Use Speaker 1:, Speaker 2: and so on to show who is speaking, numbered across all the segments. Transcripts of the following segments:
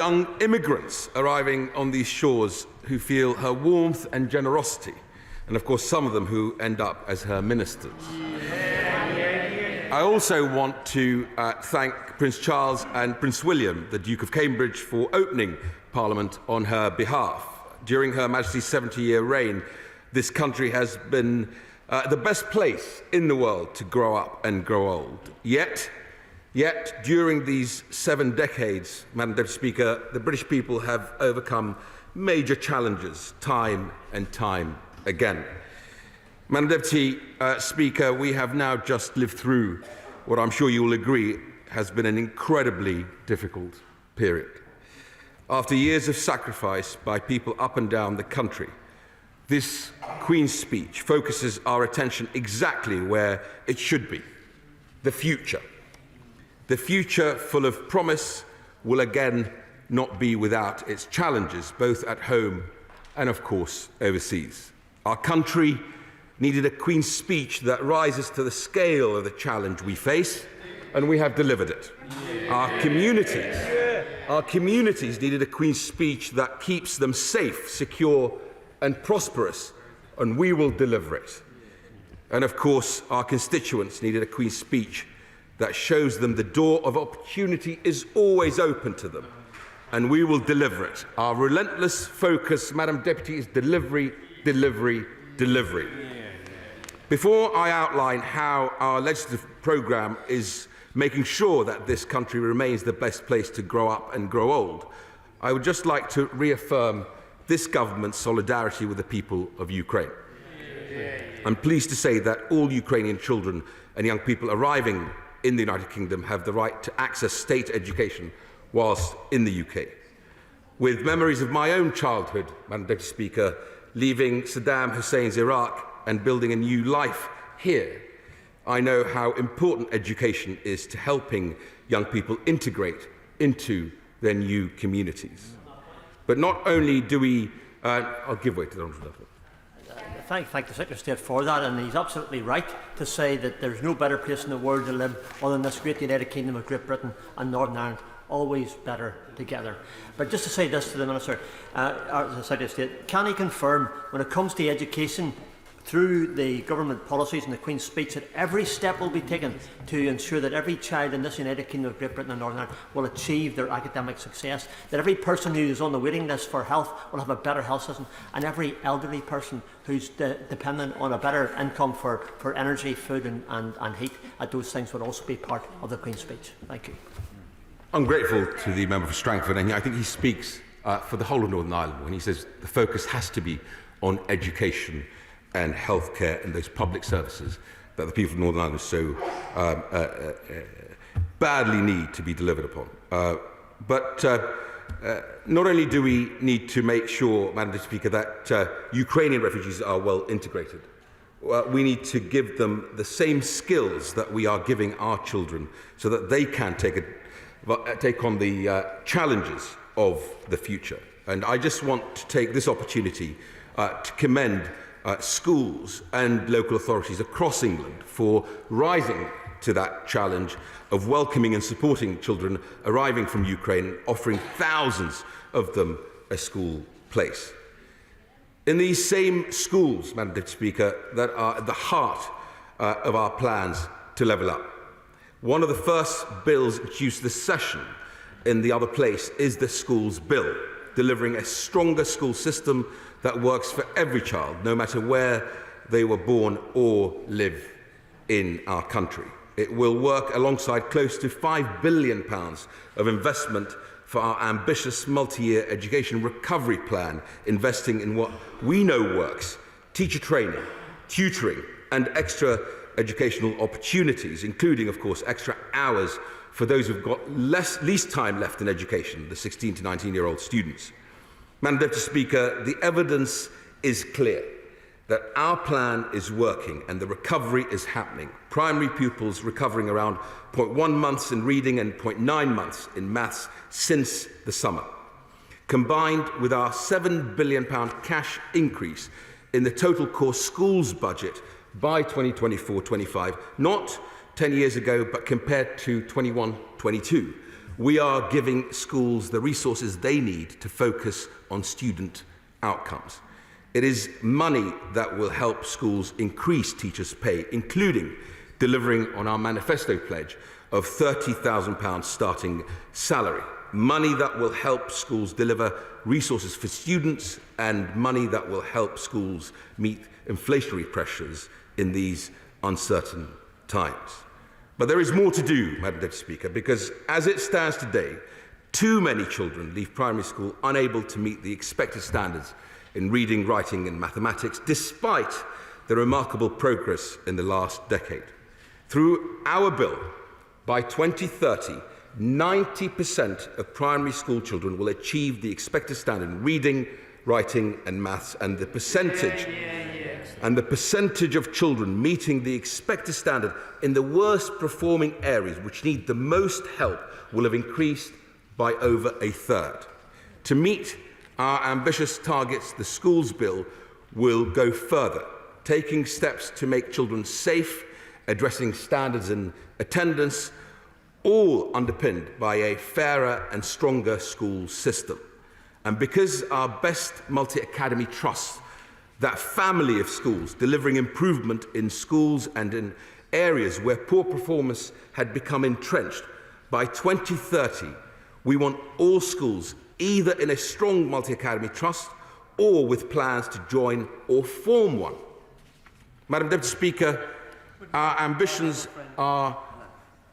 Speaker 1: young immigrants arriving on these shores who feel her warmth and generosity, and of course some of them who end up as her ministers. I also want to thank Prince Charles and Prince William, the Duke of Cambridge, for opening Parliament on her behalf. During Her Majesty's 70-year reign, this country has been the best place in the world to grow up and grow old. Yet, during these 7 decades, Madam Deputy Speaker, the British people have overcome major challenges time and time again. Madam Deputy Speaker, we have now just lived through what I'm sure you will agree has been an incredibly difficult period. After years of sacrifice by people up and down the country, this Queen's speech focuses our attention exactly where it should be: the future. The future, full of promise, will again not be without its challenges, both at home and, of course, overseas. Our country needed a Queen's speech that rises to the scale of the challenge we face, and we have delivered it. Our communities needed a Queen's speech that keeps them safe, secure, and prosperous, and we will deliver it. And of course, our constituents needed a Queen's speech that shows them the door of opportunity is always open to them, and we will deliver it. Our relentless focus, Madam Deputy, is delivery, delivery, delivery. Before I outline how our legislative programme is making sure that this country remains the best place to grow up and grow old, I would just like to reaffirm this government's solidarity with the people of Ukraine. I'm pleased to say that all Ukrainian children and young people arriving in the United Kingdom have the right to access state education whilst in the UK. With memories of my own childhood, Madam Deputy Speaker, leaving Saddam Hussein's Iraq and building a new life here, I know how important education is to helping young people integrate into their new communities. But not only do we... I'll give way to the Honourable Gentleman.
Speaker 2: Thank the Secretary of State for that, and he's absolutely right to say that there's no better place in the world to live other than this great United Kingdom of Great Britain and Northern Ireland, always better together. But just to say this to the Minister, the Secretary of State, can he confirm, when it comes to education, through the government policies and the Queen's speech, that every step will be taken to ensure that every child in this United Kingdom of Great Britain and Northern Ireland will achieve their academic success, that every person who is on the waiting list for health will have a better health system, and every elderly person who's dependent on a better income for energy, food and heat, that those things would also be part of the Queen's speech. Thank you.
Speaker 1: I'm grateful to the member for Strangford, and I think he speaks for the whole of Northern Ireland when he says the focus has to be on education and healthcare and those public services that the people of Northern Ireland so badly need to be delivered upon. But not only do we need to make sure, Madam Speaker, that Ukrainian refugees are well integrated, we need to give them the same skills that we are giving our children so that they can take on the challenges of the future. And I just want to take this opportunity to commend schools and local authorities across England for rising to that challenge of welcoming and supporting children arriving from Ukraine, offering thousands of them a school place. In these same schools, Madam Deputy Speaker, that are at the heart of our plans to level up. One of the first bills introduced this session in the other place is the Schools Bill, delivering a stronger school system that works for every child, no matter where they were born or live in our country. It will work alongside close to £5 billion of investment for our ambitious multi-year education recovery plan, investing in what we know works: teacher training, tutoring, and extra educational opportunities, including, of course, extra hours for those who've got least time left in education, the 16 to 19-year-old students. Madam Deputy Speaker, the evidence is clear that our plan is working and the recovery is happening. Primary pupils recovering around 0.1 months in reading and 0.9 months in maths since the summer. Combined with our £7 billion cash increase in the total core schools budget by 2024-25, not 10 years ago, but compared to 21-22, we are giving schools the resources they need to focus on student outcomes. It is money that will help schools increase teachers' pay, including delivering on our manifesto pledge of £30,000 starting salary. Money that will help schools deliver resources for students, and money that will help schools meet inflationary pressures in these uncertain times. But there is more to do, Madam Deputy Speaker, because as it stands today, too many children leave primary school unable to meet the expected standards in reading, writing and mathematics, despite the remarkable progress in the last decade. Through our bill, by 2030, 90% of primary school children will achieve the expected standard in reading, writing and maths, and the percentage of children meeting the expected standard in the worst performing areas which need the most help will have increased by over a third. To meet our ambitious targets, the schools bill will go further, taking steps to make children safe, addressing standards in attendance, all underpinned by a fairer and stronger school system. And because our best multi-academy trusts that family of schools, delivering improvement in schools and in areas where poor performance had become entrenched, by 2030, we want all schools either in a strong multi-academy trust or with plans to join or form one. Madam Deputy Speaker, our ambitions are...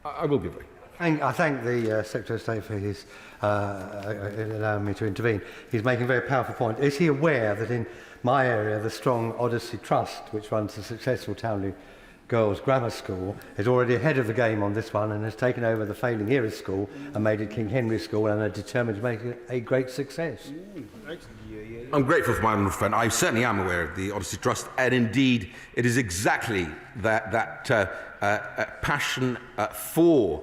Speaker 1: I will be brief.
Speaker 3: I thank the Secretary of State for his allowing me to intervene. He's making a very powerful point. Is he aware that in my area, the strong Odyssey Trust, which runs the successful Townley Girls Grammar School, is already ahead of the game on this one and has taken over the failing Erith School and made it King Henry School, and are determined to make it a great success?
Speaker 1: I'm grateful for my honourable friend. I certainly am aware of the Odyssey Trust, and indeed it is exactly that passion for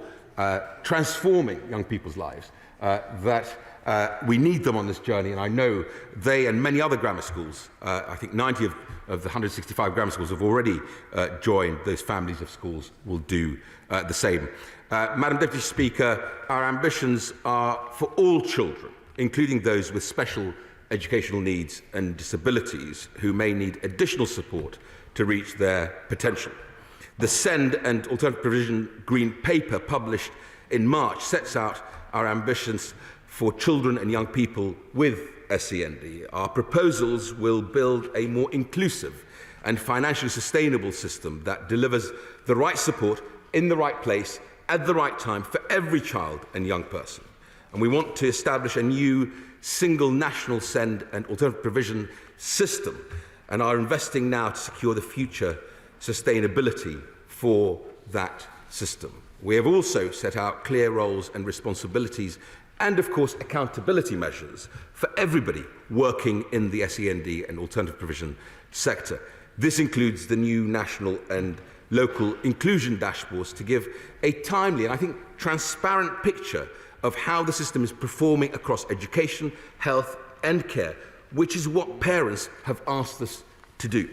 Speaker 1: transforming young people's lives that we need them on this journey, and I know they and many other grammar schools, I think 90 of the 165 grammar schools have already joined those families of schools, will do the same. Madam Deputy Speaker, our ambitions are for all children, including those with special educational needs and disabilities who may need additional support to reach their potential. The SEND and Alternative Provision Green Paper published in March sets out our ambitions for children and young people with SEND. Our proposals will build a more inclusive and financially sustainable system that delivers the right support in the right place at the right time for every child and young person. And we want to establish a new single national SEND and alternative provision system, and are investing now to secure the future sustainability for that system. We have also set out clear roles and responsibilities and, of course, accountability measures for everybody working in the SEND and alternative provision sector. This includes the new national and local inclusion dashboards to give a timely and, I think, transparent picture of how the system is performing across education, health and care, which is what parents have asked us to do.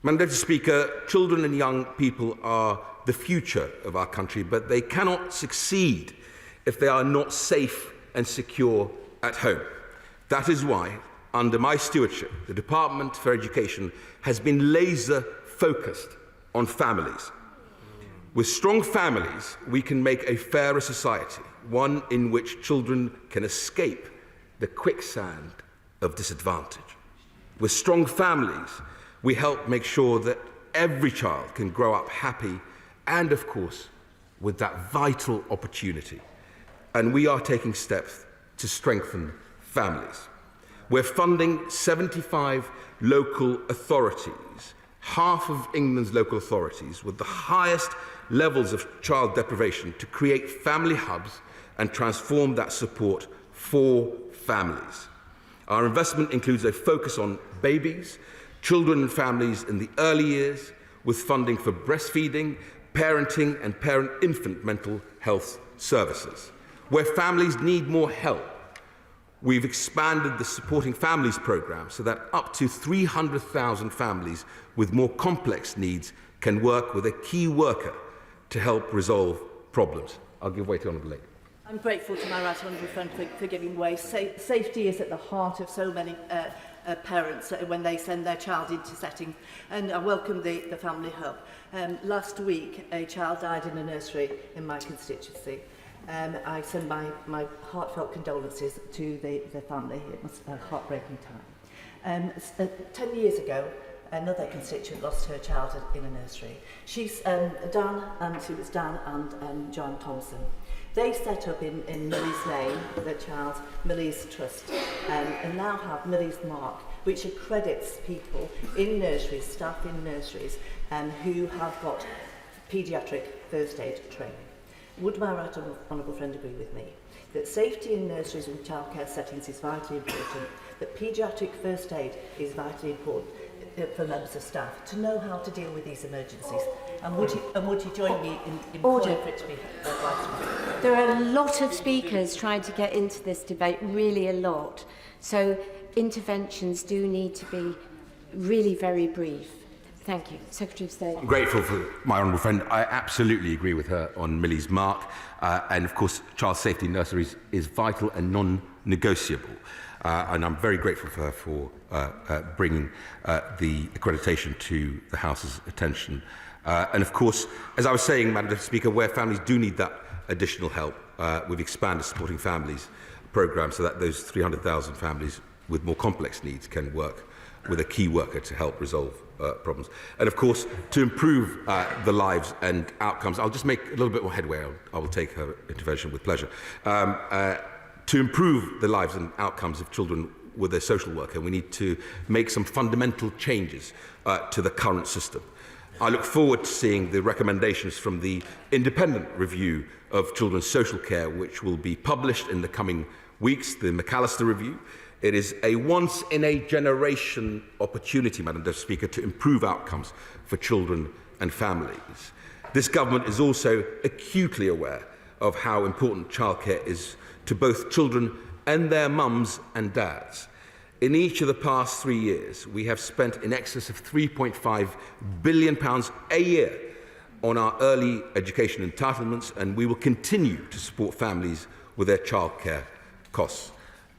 Speaker 1: Madam Deputy Speaker, children and young people are the future of our country, but they cannot succeed if they are not safe and secure at home. That is why, under my stewardship, the Department for Education has been laser-focused on families. With strong families, we can make a fairer society, one in which children can escape the quicksand of disadvantage. With strong families, we help make sure that every child can grow up happy and, of course, with that vital opportunity. And we are taking steps to strengthen families. We're funding 75 local authorities, half of England's local authorities, with the highest levels of child deprivation, to create family hubs and transform that support for families. Our investment includes a focus on babies, children and families in the early years, with funding for breastfeeding, parenting and parent-infant mental health services. Where families need more help, we've expanded the Supporting Families programme so that up to 300,000 families with more complex needs can work with a key worker to help resolve problems. I'll give way to Honourable Lake.
Speaker 4: I'm grateful to my right honourable friend for giving way. Safety is at the heart of so many parents when they send their child into settings, and I welcome the Family Hub. Last week, a child died in a nursery in my constituency. I send my heartfelt condolences to the family. It was a heartbreaking time. 10 years ago, another constituent lost her child in a nursery. She's Dan and John Thompson. They set up in Millie's name, the child, Millie's Trust, and now have Millie's Mark, which accredits people in nurseries, staff in nurseries, who have got paediatric first aid training. Would my right honourable friend agree with me that safety in nurseries and childcare settings is vitally important, that paediatric first aid is vitally important for members of staff to know how to deal with these emergencies? And would you join me in calling for it to be widespread?
Speaker 5: There are a lot of speakers trying to get into this debate, really a lot. So interventions do need to be really very brief. Thank you. Secretary of State.
Speaker 1: I'm grateful for my honourable friend. I absolutely agree with her on Millie's Mark. And of course, child safety in nurseries is vital and non-negotiable. And I'm very grateful for her for bringing the accreditation to the House's attention. And of course, as I was saying, Madam Speaker, where families do need that additional help, we've expanded Supporting Families programme so that those 300,000 families with more complex needs can work with a key worker to help resolve problems. And of course, to improve the lives and outcomes, I'll just make a little bit more headway. I will take her intervention with pleasure. To improve the lives and outcomes of children with a social worker, we need to make some fundamental changes to the current system. I look forward to seeing the recommendations from the independent review of children's social care, which will be published in the coming weeks, the McAllister Review. It is a once-in-a-generation opportunity, Madam Deputy Speaker, to improve outcomes for children and families. This government is also acutely aware of how important childcare is to both children and their mums and dads. In each of the past 3 years, we have spent in excess of £3.5 billion a year on our early education entitlements, and we will continue to support families with their childcare costs.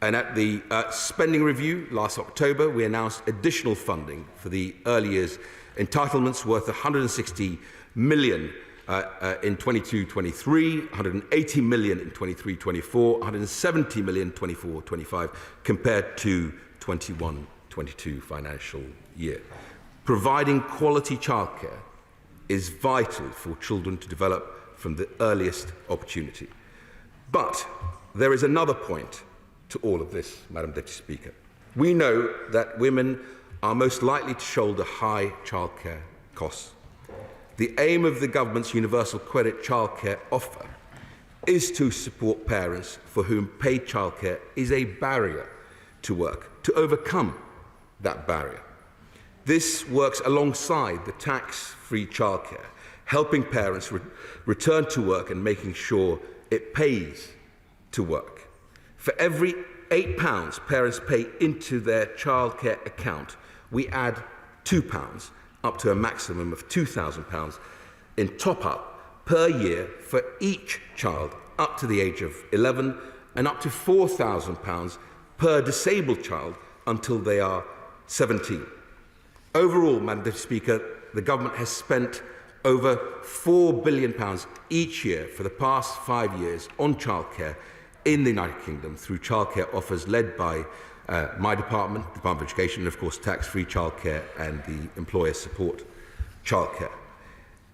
Speaker 1: And at the spending review last October, we announced additional funding for the early years entitlements worth £160 million in 22-23, 180 million in 23-24, 170 million in 24-25, compared to 21-22 financial year. Providing quality childcare is vital for children to develop from the earliest opportunity. But there is another point to all of this, Madam Deputy Speaker. We know that women are most likely to shoulder high childcare costs. The aim of the government's universal credit childcare offer is to support parents for whom paid childcare is a barrier to work, to overcome that barrier. This works alongside the tax-free childcare, helping parents return to work and making sure it pays to work. For every £8 parents pay into their childcare account, we add £2 up to a maximum of £2,000 in top-up per year for each child up to the age of 11 and up to £4,000 per disabled child until they are 17. Overall, Madam Deputy Speaker, the government has spent over £4 billion each year for the past 5 years on childcare in the United Kingdom through childcare offers led by my department, the Department of Education, and of course tax-free childcare and the employer support childcare.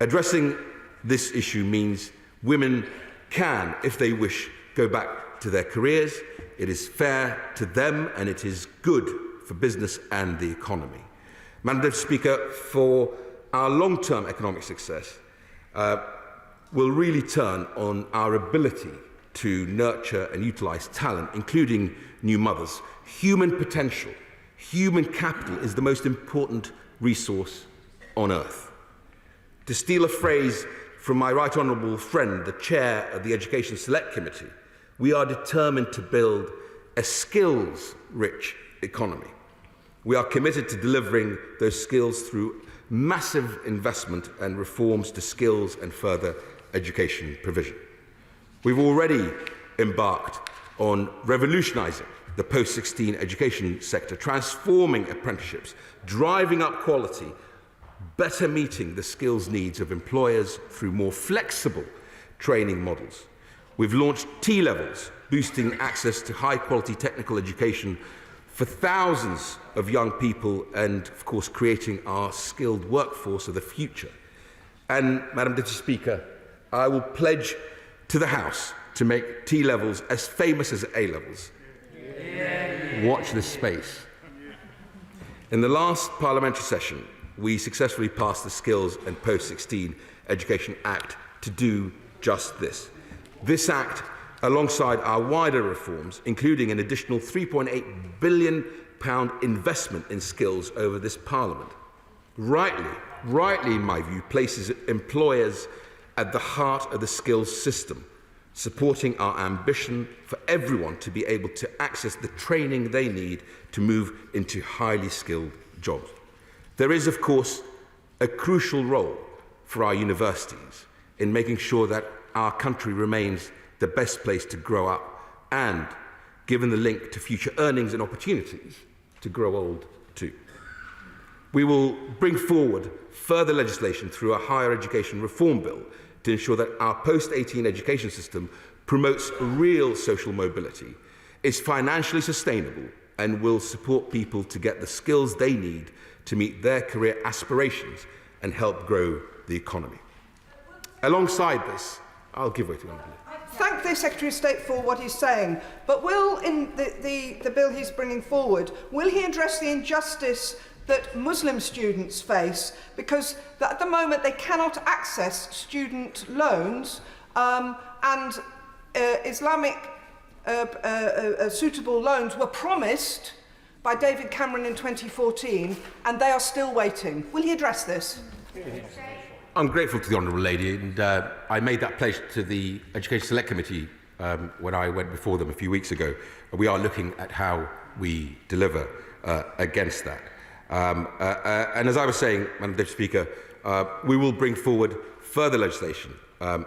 Speaker 1: Addressing this issue means women can, if they wish, go back to their careers. It is fair to them and it is good for business and the economy. Madam Deputy Speaker, for our long-term economic success will really turn on our ability to nurture and utilise talent, including new mothers. Human potential, human capital is the most important resource on earth. To steal a phrase from my right honourable friend, the chair of the Education Select Committee, we are determined to build a skills-rich economy. We are committed to delivering those skills through massive investment and reforms to skills and further education provision. We've already embarked on revolutionising the post-16 education sector, transforming apprenticeships, driving up quality, better meeting the skills needs of employers through more flexible training models. We've launched T-levels, boosting access to high-quality technical education for thousands of young people and, of course, creating our skilled workforce of the future. And, Madam Deputy Speaker, I will pledge to the House to make T-levels as famous as A-levels. Watch this space. In the last parliamentary session, we successfully passed the Skills and Post-16 Education Act to do just this. This Act, alongside our wider reforms, including an additional £3.8 billion investment in skills over this Parliament, rightly in my view, places employers at the heart of the skills system, supporting our ambition for everyone to be able to access the training they need to move into highly skilled jobs. There is, of course, a crucial role for our universities in making sure that our country remains the best place to grow up and, given the link to future earnings and opportunities, to grow old too. We will bring forward further legislation through a higher education reform bill to ensure that our post-18 education system promotes real social mobility, is financially sustainable, and will support people to get the skills they need to meet their career aspirations and help grow the economy. Alongside this, I'll give way to Honourable.
Speaker 6: Thank the Secretary of State for what he's saying, but will, in the bill he's bringing forward, will he address the injustice that Muslim students face, because at the moment they cannot access student loans, and Islamic suitable loans were promised by David Cameron in 2014, and they are still waiting. Will he address this?
Speaker 1: I'm grateful to the Honourable Lady, and I made that pledge to the Education Select Committee when I went before them a few weeks ago. We are looking at how we deliver against that. And as I was saying, Madam Deputy Speaker, we will bring forward further legislation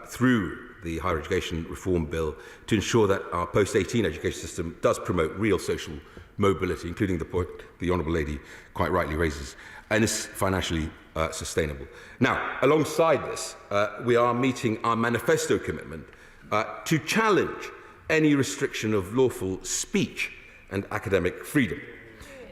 Speaker 1: through the Higher Education Reform Bill to ensure that our post-18 education system does promote real social mobility, including the point the Honourable Lady quite rightly raises, and is financially sustainable. Now, alongside this, we are meeting our manifesto commitment to challenge any restriction of lawful speech and academic freedom.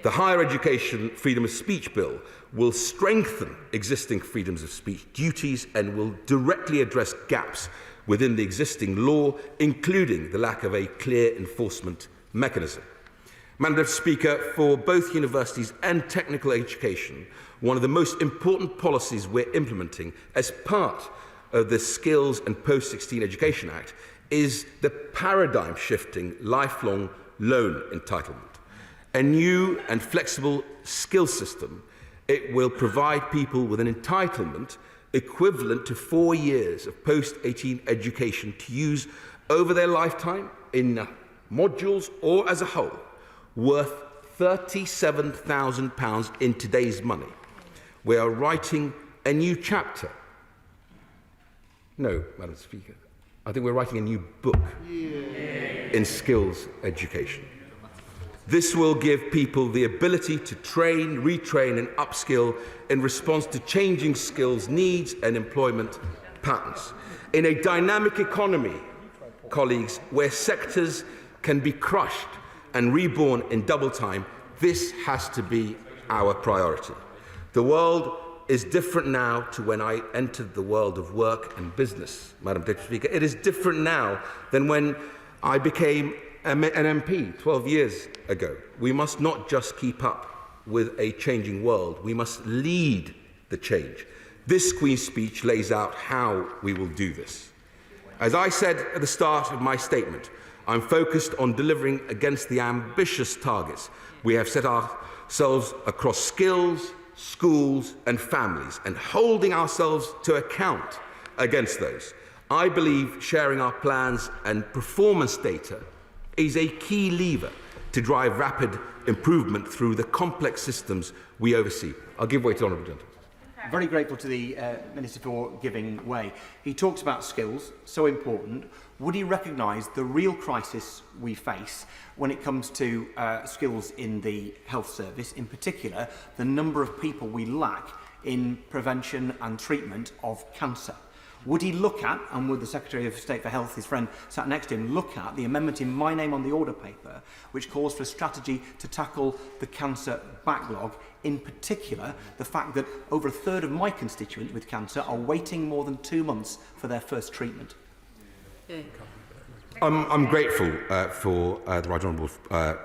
Speaker 1: The Higher Education Freedom of Speech Bill will strengthen existing freedoms of speech duties and will directly address gaps within the existing law, including the lack of a clear enforcement mechanism. Madam Speaker, for both universities and technical education, one of the most important policies we're implementing as part of the Skills and Post-16 Education Act is the paradigm-shifting lifelong loan entitlement. A new and flexible skills system, it will provide people with an entitlement equivalent to 4 years of post-18 education to use over their lifetime in modules or as a whole, worth £37,000 in today's money. We are writing a new chapter. No, Madam Speaker, I think we're writing a new book in skills education. This will give people the ability to train, retrain and upskill in response to changing skills needs and employment patterns. In a dynamic economy, colleagues, where sectors can be crushed and reborn in double time, this has to be our priority. The world is different now to when I entered the world of work and business, Madam Deputy Speaker. It is different now than when I became an MP 12 years ago. We must not just keep up with a changing world, we must lead the change. This Queen's speech lays out how we will do this. As I said at the start of my statement, I'm focused on delivering against the ambitious targets we have set ourselves across skills, schools and families, and holding ourselves to account against those. I believe sharing our plans and performance data is a key lever to drive rapid improvement through the complex systems we oversee. I'll give way to the Honourable Gentleman.
Speaker 7: Very grateful to the Minister for giving way. He talks about skills, so important. Would he recognise the real crisis we face when it comes to skills in the health service, in particular the number of people we lack in prevention and treatment of cancer? Would he look at, and would the Secretary of State for Health, his friend sat next to him, look at the amendment in my name on the order paper, which calls for a strategy to tackle the cancer backlog, in particular the fact that over a third of my constituents with cancer are waiting more than 2 months for their first treatment?
Speaker 1: I'm grateful for the Right Honourable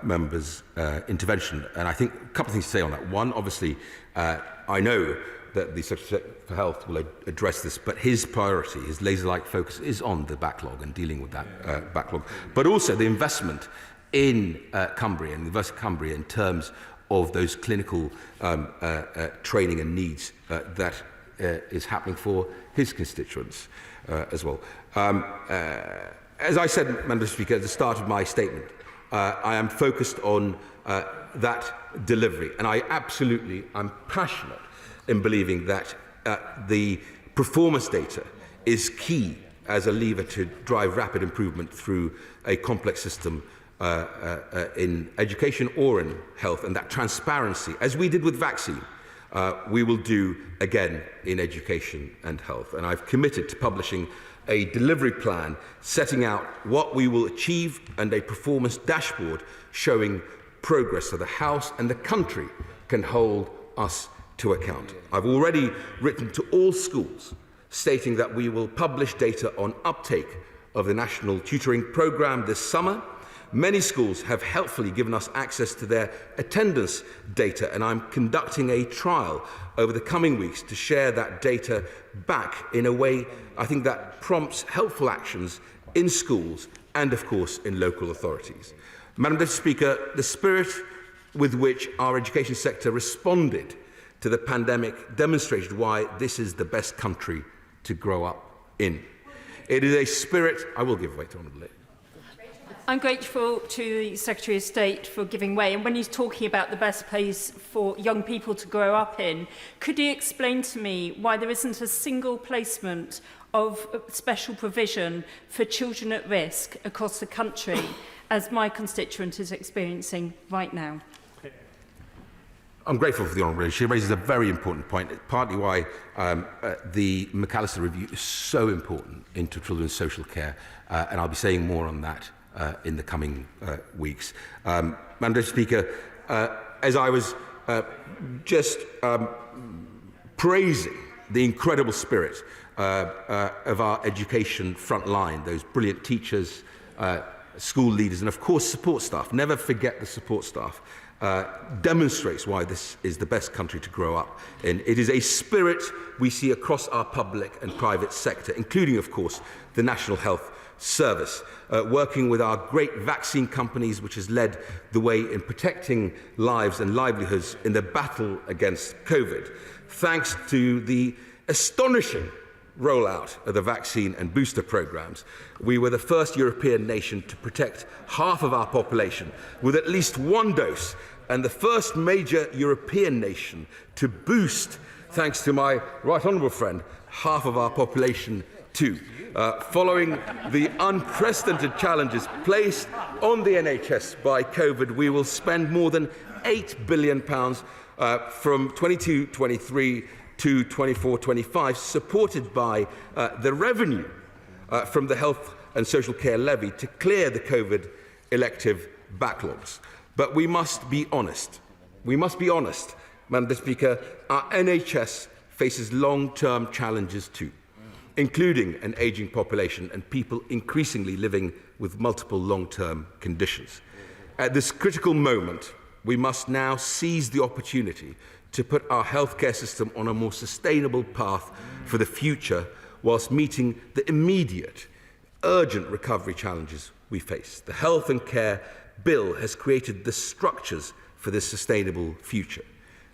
Speaker 1: Member's intervention, and I think a couple of things to say on that. One, obviously, I know that the Secretary for Health will address this, but his priority, his laser-like focus is on the backlog and dealing with that backlog, but also the investment in Cumbria and the University of Cumbria in terms of those clinical training and needs that is happening for his constituents as well. As I said, Madam Speaker, at the start of my statement, I am focused on that delivery, and I'm passionate in believing that the performance data is key as a lever to drive rapid improvement through a complex system in education or in health, and that transparency, as we did with vaccine, we will do again in education and health. And I've committed to publishing a delivery plan setting out what we will achieve and a performance dashboard showing progress so the House and the country can hold us to account. I've already written to all schools stating that we will publish data on uptake of the National Tutoring Programme this summer. Many schools have helpfully given us access to their attendance data, and I'm conducting a trial over the coming weeks to share that data back in a way I think that prompts helpful actions in schools and, of course, in local authorities. Madam Speaker, the spirit with which our education sector responded to the pandemic demonstrated why this is the best country to grow up in. It is a spirit... I will give way to Honourable Lady.
Speaker 8: I'm grateful to the Secretary of State for giving way. And when he's talking about the best place for young people to grow up in, could he explain to me why there isn't a single placement of special provision for children at risk across the country, as my constituent is experiencing right now?
Speaker 1: I'm grateful for the Honourable Lady. She raises a very important point. It's partly why the McAllister Review is so important into children's social care, and I'll be saying more on that in the coming weeks. Madam Speaker, as I was just praising the incredible spirit of our education front line, those brilliant teachers, school leaders, and of course support staff. Never forget the support staff. Demonstrates why this is the best country to grow up in. It is a spirit we see across our public and private sector, including, of course, the National Health Service, working with our great vaccine companies, which has led the way in protecting lives and livelihoods in the battle against COVID. Thanks to the astonishing rollout of the vaccine and booster programs, we were the first European nation to protect half of our population with at least one dose, and the first major European nation to boost, thanks to my right honourable friend, half of our population too. Following the unprecedented challenges placed on the NHS by COVID, we will spend more than £8 billion from 22-23 to 24-25, supported by the revenue from the Health and Social Care Levy to clear the COVID elective backlogs. But we must be honest. We must be honest, Madam Speaker. Our NHS faces long-term challenges too, including an ageing population and people increasingly living with multiple long-term conditions. At this critical moment, we must now seize the opportunity to put our healthcare system on a more sustainable path for the future, whilst meeting the immediate, urgent recovery challenges we face. The Health and Care Bill has created the structures for this sustainable future.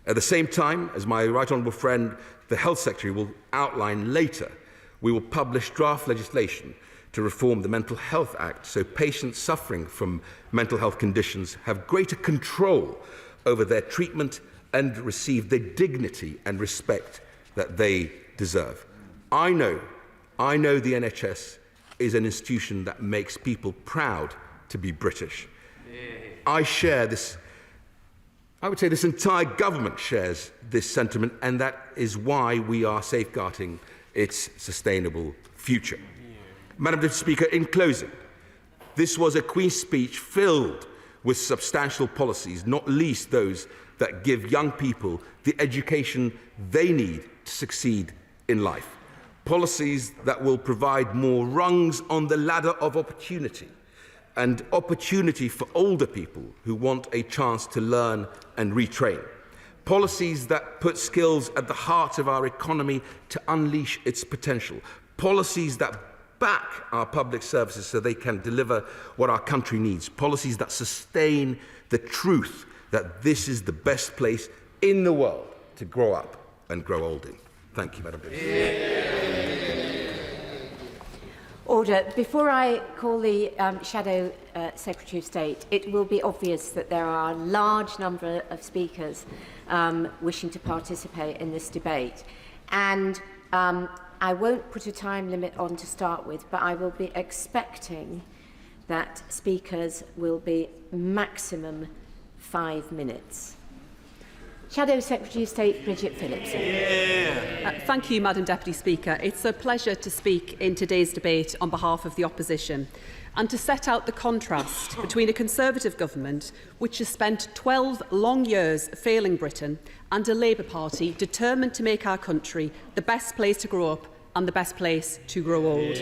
Speaker 1: At the same time, as my right honourable friend, the Health Secretary, will outline later, we will publish draft legislation to reform the Mental Health Act so patients suffering from mental health conditions have greater control over their treatment and receive the dignity and respect that they deserve. I know the NHS is an institution that makes people proud to be British. I share this. I would say this entire government shares this sentiment, and that is why we are safeguarding its sustainable future. Madam Deputy Speaker, in closing, this was a Queen's speech filled with substantial policies, not least those that give young people the education they need to succeed in life. Policies that will provide more rungs on the ladder of opportunity, and opportunity for older people who want a chance to learn and retrain. Policies that put skills at the heart of our economy to unleash its potential. Policies that back our public services so they can deliver what our country needs. Policies that sustain the truth that this is the best place in the world to grow up and grow old in. Thank you, Madam President.
Speaker 5: Order. Before I call the Shadow Secretary of State, it will be obvious that there are a large number of speakers wishing to participate in this debate. And I won't put a time limit on to start with, but I will be expecting that speakers will be maximum 5 minutes. Shadow Secretary of State Bridget Phillips.
Speaker 9: Thank you, Madam Deputy Speaker. It's a pleasure to speak in today's debate on behalf of the opposition and to set out the contrast between a Conservative government which has spent 12 long years failing Britain and a Labour Party determined to make our country the best place to grow up and the best place to grow old.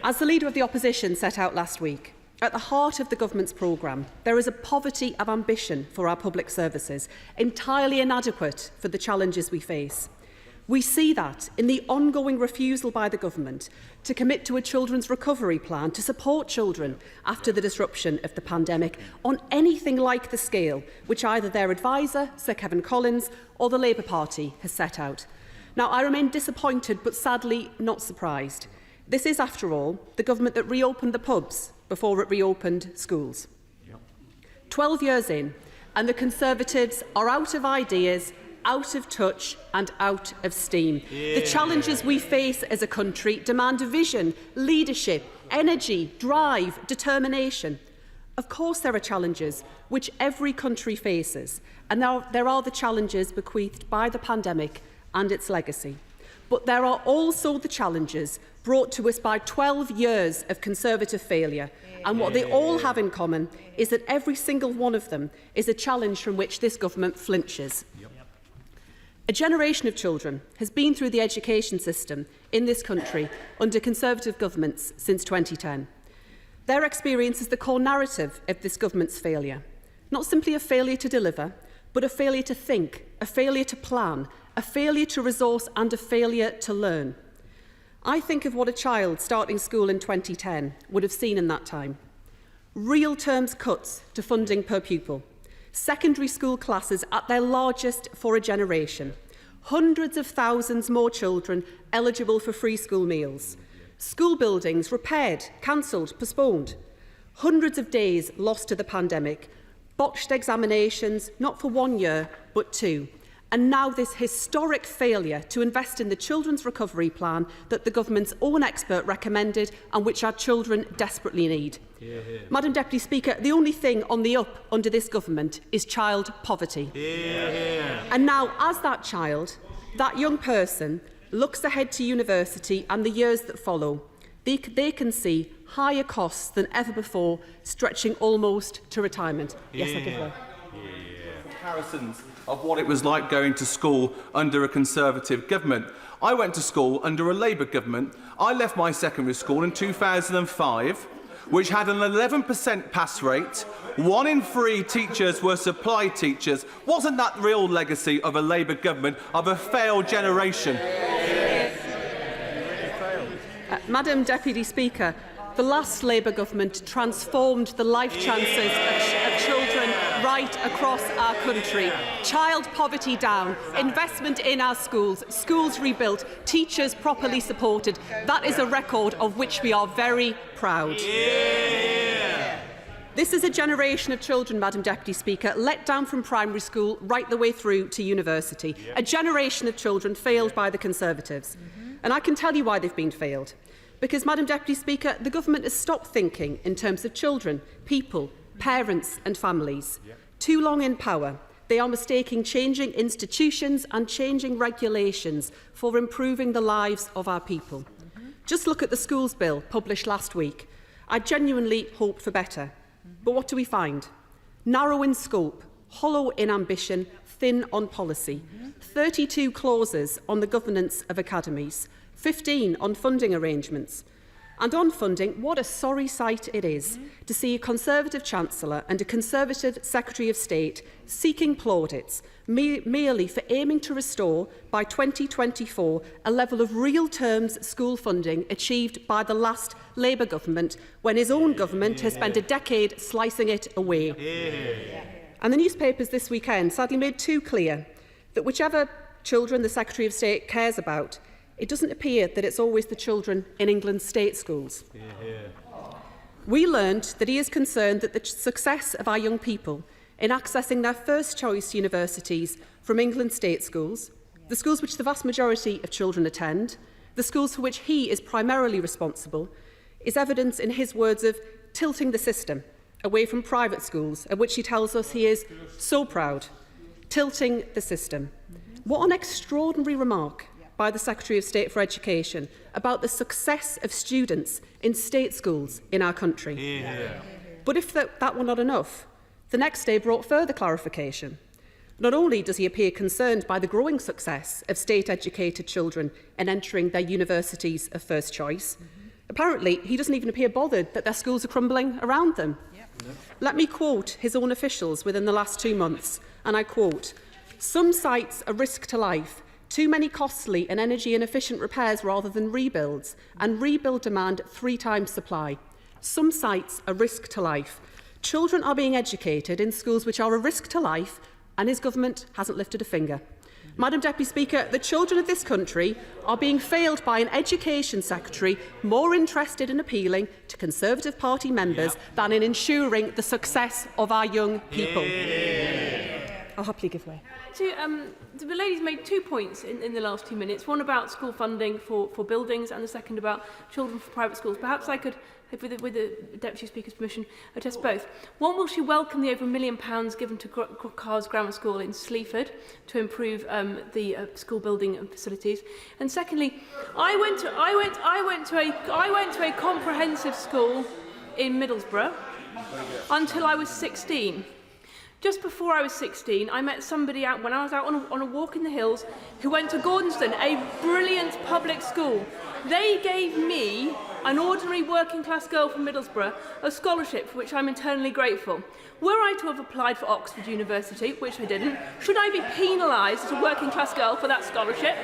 Speaker 9: As the Leader of the Opposition set out last week, at the heart of the government's programme, there is a poverty of ambition for our public services, entirely inadequate for the challenges we face. We see that in the ongoing refusal by the government to commit to a children's recovery plan to support children after the disruption of the pandemic on anything like the scale which either their adviser, Sir Kevin Collins, or the Labour Party has set out. Now, I remain disappointed but sadly not surprised. This is, after all, the government that reopened the pubs before it reopened schools. 12 years in, and the Conservatives are out of ideas, out of touch and out of steam. The challenges we face as a country demand vision, leadership, energy, drive, determination. Of course there are challenges which every country faces, and there are the challenges bequeathed by the pandemic and its legacy. But there are also the challenges brought to us by 12 years of Conservative failure, and what they all have in common is that every single one of them is a challenge from which this government flinches. A generation of children has been through the education system in this country under Conservative governments since 2010. Their experience is the core narrative of this government's failure. Not simply a failure to deliver, but a failure to think, a failure to plan, a failure to resource and a failure to learn. I think of what a child starting school in 2010 would have seen in that time. Real terms cuts to funding per pupil. Secondary school classes at their largest for a generation. Hundreds of thousands more children eligible for free school meals. School buildings repaired, cancelled, postponed. Hundreds of days lost to the pandemic. Botched examinations, not for 1 year, but 2. And now this historic failure to invest in the children's recovery plan that the government's own expert recommended and which our children desperately need. Madam Deputy Speaker, the only thing on the up under this government is child poverty. And now, as that child, that young person looks ahead to university and the years that follow, they can see higher costs than ever before, stretching almost to retirement. Yes, I give way.
Speaker 10: Comparisons of what it was like going to school under a Conservative government. I went to school under a Labour government. I left my secondary school in 2005, which had an 11% pass rate. 1 in 3 teachers were supply teachers. Wasn't that the real legacy of a Labour government, of a failed generation?
Speaker 9: Madam Deputy Speaker, the last Labour government transformed the life chances of children right across our country. Child poverty down, investment in our schools, schools rebuilt, teachers properly supported. That is a record of which we are very proud. This is a generation of children, Madam Deputy Speaker, let down from primary school right the way through to university. A generation of children failed by the Conservatives. And I can tell you why they've been failed. Because, Madam Deputy Speaker, the government has stopped thinking in terms of children, people, parents and families. Too long in power, they are mistaking changing institutions and changing regulations for improving the lives of our people. Just look at the schools bill published last week. I genuinely hope for better. But what do we find? Narrow in scope, hollow in ambition, thin on policy. 32 clauses on the governance of academies, 15 on funding arrangements. And on funding, what a sorry sight it is to see a Conservative Chancellor and a Conservative Secretary of State seeking plaudits merely for aiming to restore, by 2024, a level of real terms school funding achieved by the last Labour government, when his own government has spent a decade slicing it away. And the newspapers this weekend sadly made too clear that whichever children the Secretary of State cares about, it doesn't appear that it's always the children in England's state schools. We learned that he is concerned that the success of our young people in accessing their first choice universities from England's state schools, the schools which the vast majority of children attend, the schools for which he is primarily responsible, is evidence in his words of tilting the system away from private schools, of which he tells us he is so proud. Tilting the system. What an extraordinary remark by the Secretary of State for Education about the success of students in state schools in our country. But if that were not enough, the next day brought further clarification. Not only does he appear concerned by the growing success of state-educated children in entering their universities of first choice, apparently he doesn't even appear bothered that their schools are crumbling around them. Let me quote his own officials within the last 2 months, and I quote, "Some sites are risk to life, too many costly and energy inefficient repairs rather than rebuilds, and rebuild demand 3 times supply. Some sites are risk to life. Children are being educated in schools which are a risk to life, and his government hasn't lifted a finger." Madam Deputy Speaker, the children of this country are being failed by an Education Secretary more interested in appealing to Conservative Party members than in ensuring the success of our young people. I'll happily give way.
Speaker 11: The lady's made 2 points in the last 2 minutes. One about school funding for buildings, and the second about children for private schools. Perhaps I could, with the Deputy Speaker's permission, address both. One, will she welcome the over £1 million given to Cars Grammar School in Sleaford to improve the school building and facilities? And secondly, I went to a comprehensive school in Middlesbrough until I was 16. Just before I was 16, I met somebody out when I was out on a walk in the hills who went to Gordonston, a brilliant public school. They gave me, an ordinary working class girl from Middlesbrough, a scholarship for which I'm eternally grateful. Were I to have applied for Oxford University, which I didn't, should I be penalised as a working class girl for that scholarship?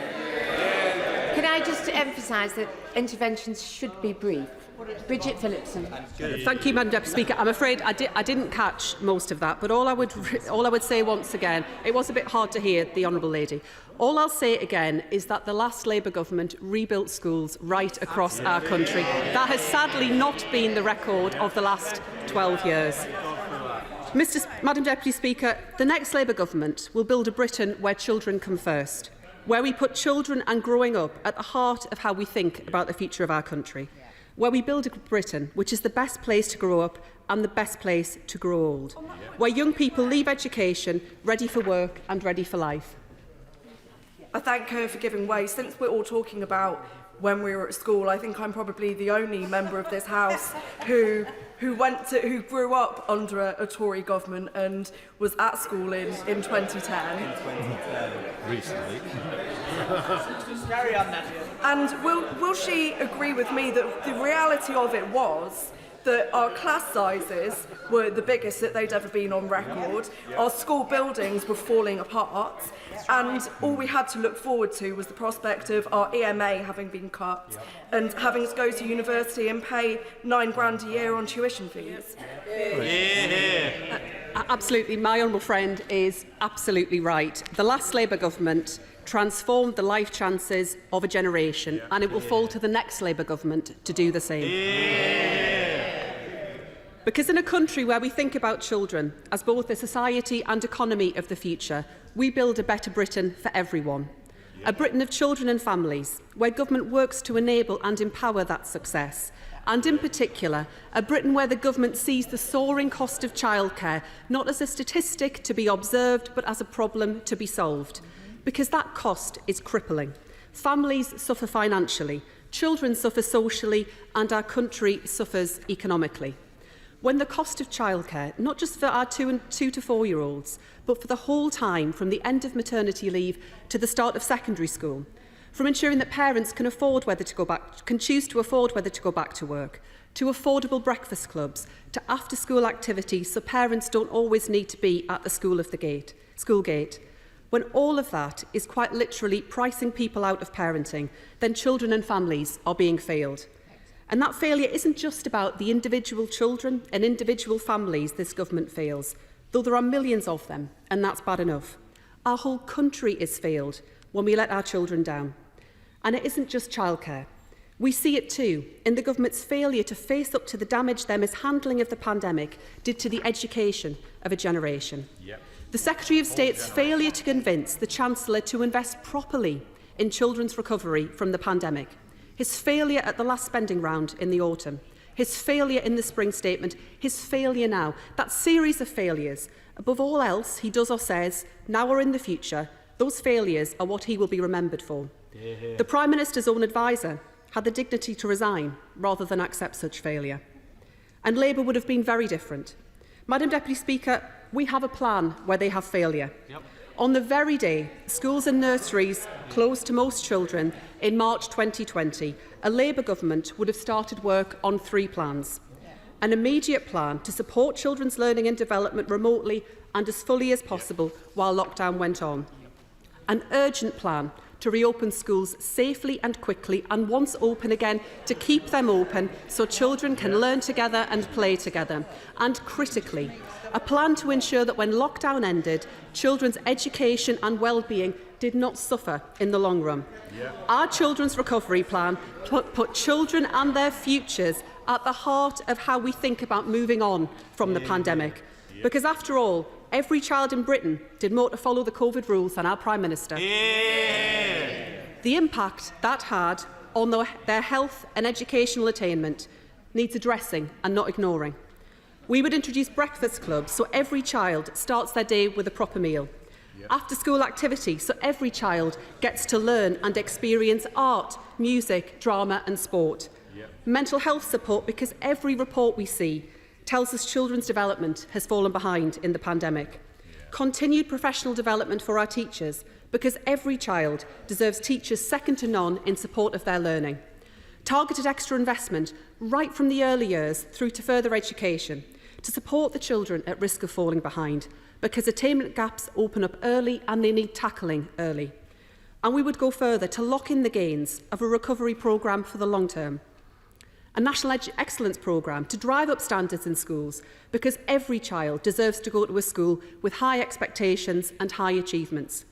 Speaker 5: Can I just emphasise that interventions should be brief? Bridget Phillipson.
Speaker 9: Thank you, Madam Deputy Speaker. I'm afraid I didn't catch most of that, but all I would say once again, it was a bit hard to hear the Honourable Lady. All I'll say again is that the last Labour government rebuilt schools right across our country. That has sadly not been the record of the last 12 years. Madam Deputy Speaker, the next Labour government will build a Britain where children come first, where we put children and growing up at the heart of how we think about the future of our country, where we build a Britain which is the best place to grow up and the best place to grow old, where young people leave education ready for work and ready for life.
Speaker 12: I thank her for giving way. Since we're all talking about when we were at school, I think I'm probably the only member of this House who grew up under a Tory government and was at school in 2010.
Speaker 13: Recently.
Speaker 12: Carry on, Nadia. And will she agree with me that the reality of it was that our class sizes were the biggest that they'd ever been on record, our school buildings were falling apart, and all we had to look forward to was the prospect of our EMA having been cut and having to go to university and pay £9,000 a year on tuition fees?
Speaker 9: Absolutely, my honourable friend is absolutely right. The last Labour government transformed the life chances of a generation, and it will fall to the next Labour government to do the same. Because in a country where we think about children as both a society and economy of the future, we build a better Britain for everyone. A Britain of children and families, where government works to enable and empower that success. And in particular, a Britain where the government sees the soaring cost of childcare not as a statistic to be observed, but as a problem to be solved. Because that cost is crippling. Families suffer financially, children suffer socially, and our country suffers economically. When the cost of childcare, not just for our 2 to 4-year-olds, but for the whole time from the end of maternity leave to the start of secondary school, from ensuring that parents can choose to afford whether to go back to work, to affordable breakfast clubs, to after-school activities so parents don't always need to be at the school gate. When all of that is quite literally pricing people out of parenting, then children and families are being failed. And that failure isn't just about the individual children and individual families this government fails, though there are millions of them, and that's bad enough. Our whole country is failed when we let our children down. And it isn't just childcare. We see it too in the government's failure to face up to the damage their mishandling of the pandemic did to the education of a generation. Yep. The Secretary of State's failure to convince the Chancellor to invest properly in children's recovery from the pandemic. His failure at the last spending round in the autumn, his failure in the spring statement, his failure now, that series of failures, above all else he does or says, now or in the future, those failures are what he will be remembered for. Yeah. The Prime Minister's own adviser had the dignity to resign rather than accept such failure. And Labour would have been very different. Madam Deputy Speaker, we have a plan where they have failure. Yep. On the very day schools and nurseries closed to most children in March 2020, a Labour government would have started work on 3 plans. An immediate plan to support children's learning and development remotely and as fully as possible while lockdown went on. An urgent plan to reopen schools safely and quickly, and once open again, to keep them open so children can learn together and play together. And critically, a plan to ensure that when lockdown ended, children's education and well-being did not suffer in the long run. Yeah. Our children's recovery plan put children and their futures at the heart of how we think about moving on from the pandemic. Yeah. Because after all, every child in Britain did more to follow the COVID rules than our Prime Minister. Yeah. The impact that had on their health and educational attainment needs addressing and not ignoring. We would introduce breakfast clubs so every child starts their day with a proper meal. Yep. After-school activities so every child gets to learn and experience art, music, drama and sport. Yep. Mental health support, because every report we see tells us children's development has fallen behind in the pandemic. Yeah. Continued professional development for our teachers, because every child deserves teachers second to none in support of their learning. Targeted extra investment right from the early years through to further education to support the children at risk of falling behind, because attainment gaps open up early and they need tackling early. And we would go further to lock in the gains of a recovery programme for the long term. A National Excellence Programme to drive up standards in schools, because every child deserves to go to a school with high expectations and high achievements.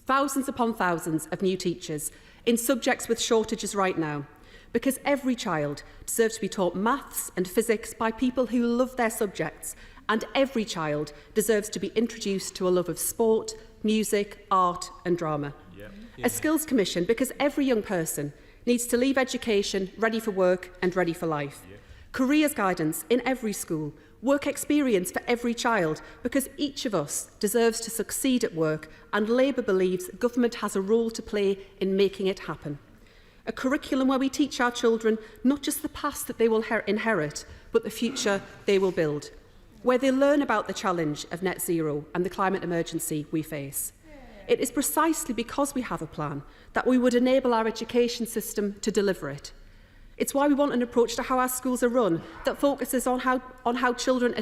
Speaker 9: Thousands upon thousands of new teachers in subjects with shortages right now, because every child deserves to be taught maths and physics by people who love their subjects, and every child deserves to be introduced to a love of sport, music, art and drama. Yep. Yeah. A skills commission, because every young person needs to leave education ready for work and ready for life. Yep. Careers guidance in every school, work experience for every child, because each of us deserves to succeed at work, and Labour believes government has a role to play in making it happen. A curriculum where we teach our children not just the past that they will inherit, but the future they will build, where they learn about the challenge of net zero and the climate emergency we face. It is precisely because we have a plan that we would enable our education system to deliver it. It's why we want an approach to how our schools are run that focuses on how children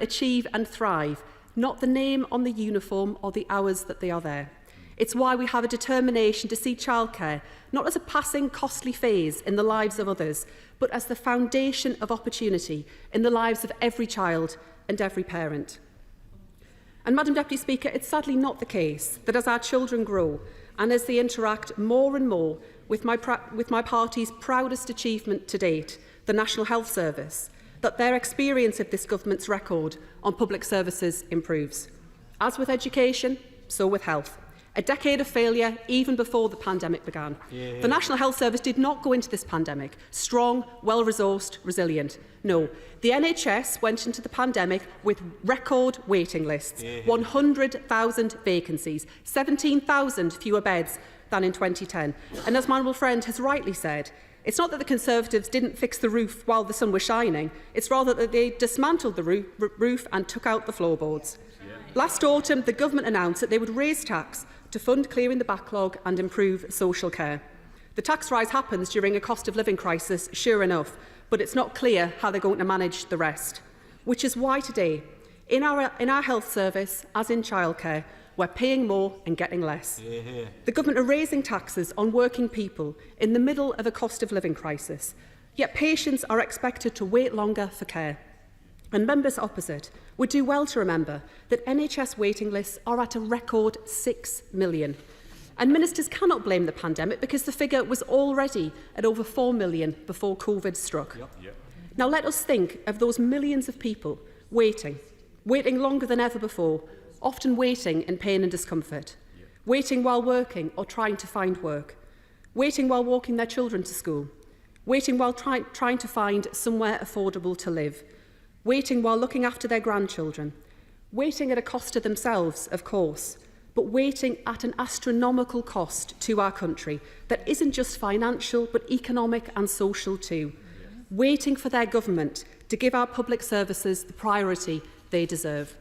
Speaker 9: achieve and thrive, not the name on the uniform or the hours that they are there. It's why we have a determination to see childcare not as a passing costly phase in the lives of others, but as the foundation of opportunity in the lives of every child and every parent. And Madam Deputy Speaker, it's sadly not the case that as our children grow and as they interact more and more with my party's proudest achievement to date, the National Health Service, that their experience of this government's record on public services improves. As with education, so with health. A decade of failure even before the pandemic began. Yeah. The National Health Service did not go into this pandemic strong, well-resourced, resilient. No, the NHS went into the pandemic with record waiting lists, 100,000 vacancies, 17,000 fewer beds than in 2010. And as my honourable friend has rightly said, it's not that the Conservatives didn't fix the roof while the sun was shining, it's rather that they dismantled the roof and took out the floorboards. Last autumn, the government announced that they would raise tax to fund clearing the backlog and improve social care. The tax rise happens during a cost of living crisis, sure enough, but it's not clear how they're going to manage the rest. Which is why today, in our health service, as in childcare, we're paying more and getting less. The government are raising taxes on working people in the middle of a cost of living crisis, yet patients are expected to wait longer for care. And members opposite would do well to remember that NHS waiting lists are at a record 6 million. And ministers cannot blame the pandemic because the figure was already at over 4 million before COVID struck. Now let us think of those millions of people waiting longer than ever before, often waiting in pain and discomfort, waiting while working or trying to find work, waiting while walking their children to school, waiting while trying to find somewhere affordable to live, waiting while looking after their grandchildren, waiting at a cost to themselves, of course, but waiting at an astronomical cost to our country that isn't just financial but economic and social too, waiting for their government to give our public services the priority they deserve.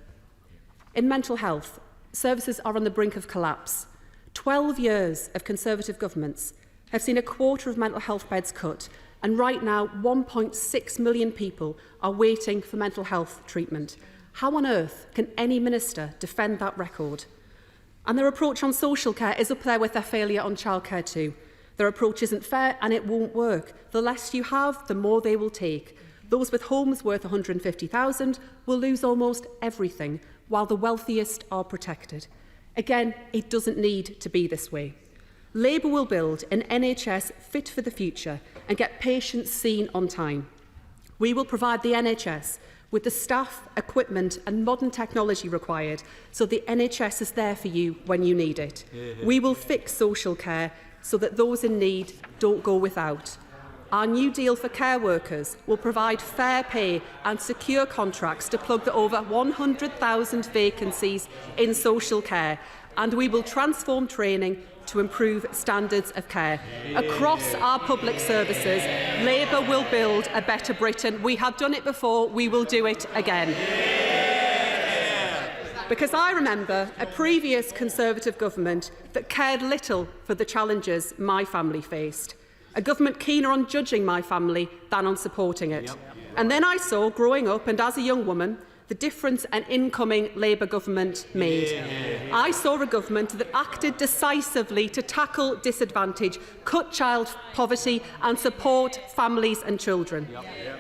Speaker 9: In mental health, services are on the brink of collapse. 12 years of Conservative governments have seen a quarter of mental health beds cut, and right now 1.6 million people are waiting for mental health treatment. How on earth can any minister defend that record? And their approach on social care is up there with their failure on childcare too. Their approach isn't fair and it won't work. The less you have, the more they will take. Those with homes worth $150,000 will lose almost everything, while the wealthiest are protected. Again, it doesn't need to be this way. Labour will build an NHS fit for the future and get patients seen on time. We will provide the NHS with the staff, equipment and modern technology required so the NHS is there for you when you need it. We will fix social care so that those in need don't go without. Our new deal for care workers will provide fair pay and secure contracts to plug the over 100,000 vacancies in social care, and we will transform training to improve standards of care. Across our public services, Labour will build a better Britain. We have done it before, we will do it again. Because I remember a previous Conservative government that cared little for the challenges my family faced. A government keener on judging my family than on supporting it. And then I saw, growing up and as a young woman, the difference an incoming Labour government made. I saw a government that acted decisively to tackle disadvantage, cut child poverty and support families and children.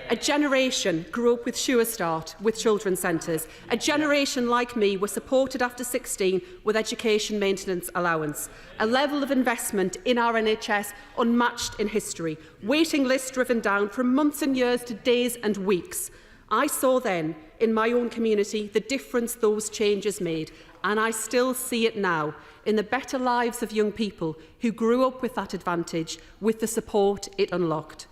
Speaker 9: A generation grew up with Sure Start, with children's centres. A generation like me was supported after 16 with education maintenance allowance. A level of investment in our NHS unmatched in history. Waiting lists driven down from months and years to days and weeks. I saw then, in my own community, the difference those changes made, and I still see it now in the better lives of young people who grew up with that advantage, with the support it unlocked.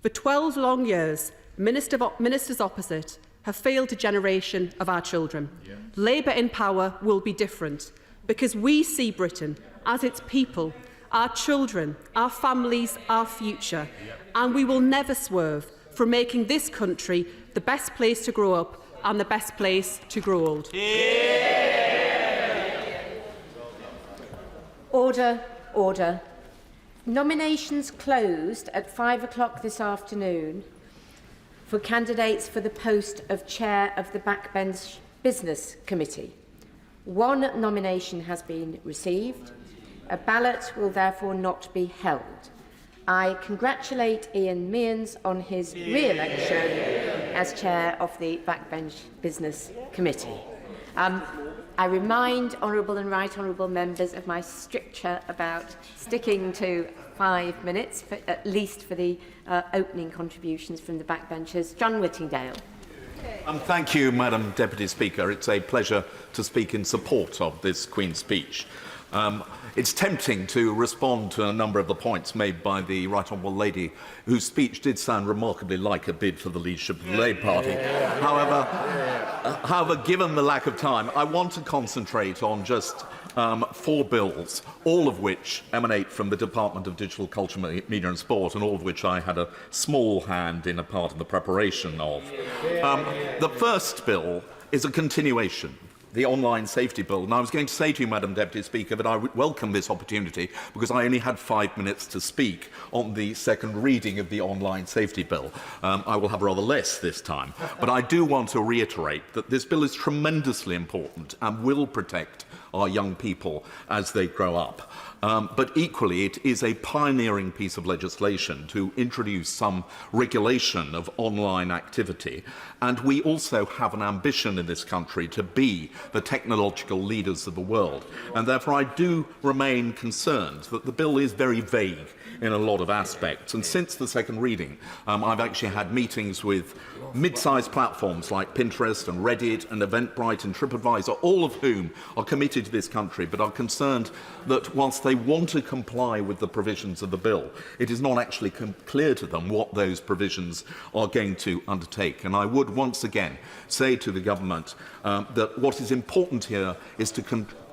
Speaker 9: For 12 long years, ministers opposite have failed a generation of our children. Labour in power will be different, because we see Britain as its people, our children, our families, our future, and we will never swerve from making this country the best place to grow up and the best place to grow old.
Speaker 5: Order, order. Nominations closed at 5 o'clock this afternoon for candidates for the post of Chair of the Backbench Business Committee. One nomination has been received. A ballot will therefore not be held. I congratulate Ian Mearns on his re-election as Chair of the Backbench Business Committee. I remind honourable and right honourable members of my stricture about sticking to 5 minutes, at least for the opening contributions from the backbenchers. John Whittingdale.
Speaker 14: Thank you, Madam Deputy Speaker. It's a pleasure to speak in support of this Queen's speech. It's tempting to respond to a number of the points made by the Right Honourable Lady, whose speech did sound remarkably like a bid for the leadership of the Labour Party. However, given the lack of time, I want to concentrate on just 4 bills, all of which emanate from the Department of Digital Culture, Media and Sport, and all of which I had a small hand in a part of the preparation of. The first bill is a continuation, the Online Safety Bill. And I was going to say to you, Madam Deputy Speaker, that I would welcome this opportunity because I only had 5 minutes to speak on the second reading of the Online Safety Bill. I will have rather less this time. But I do want to reiterate that this bill is tremendously important and will protect our young people as they grow up. But equally, it is a pioneering piece of legislation to introduce some regulation of online activity. And we also have an ambition in this country to be the technological leaders of the world. And therefore, I do remain concerned that the bill is very vague in a lot of aspects. And since the second reading, I've actually had meetings with mid-sized platforms like Pinterest and Reddit and Eventbrite and TripAdvisor, all of whom are committed to this country, but are concerned that whilst they want to comply with the provisions of the bill, it is not actually clear to them what those provisions are going to undertake. And I would once again say to the government that what is important here is to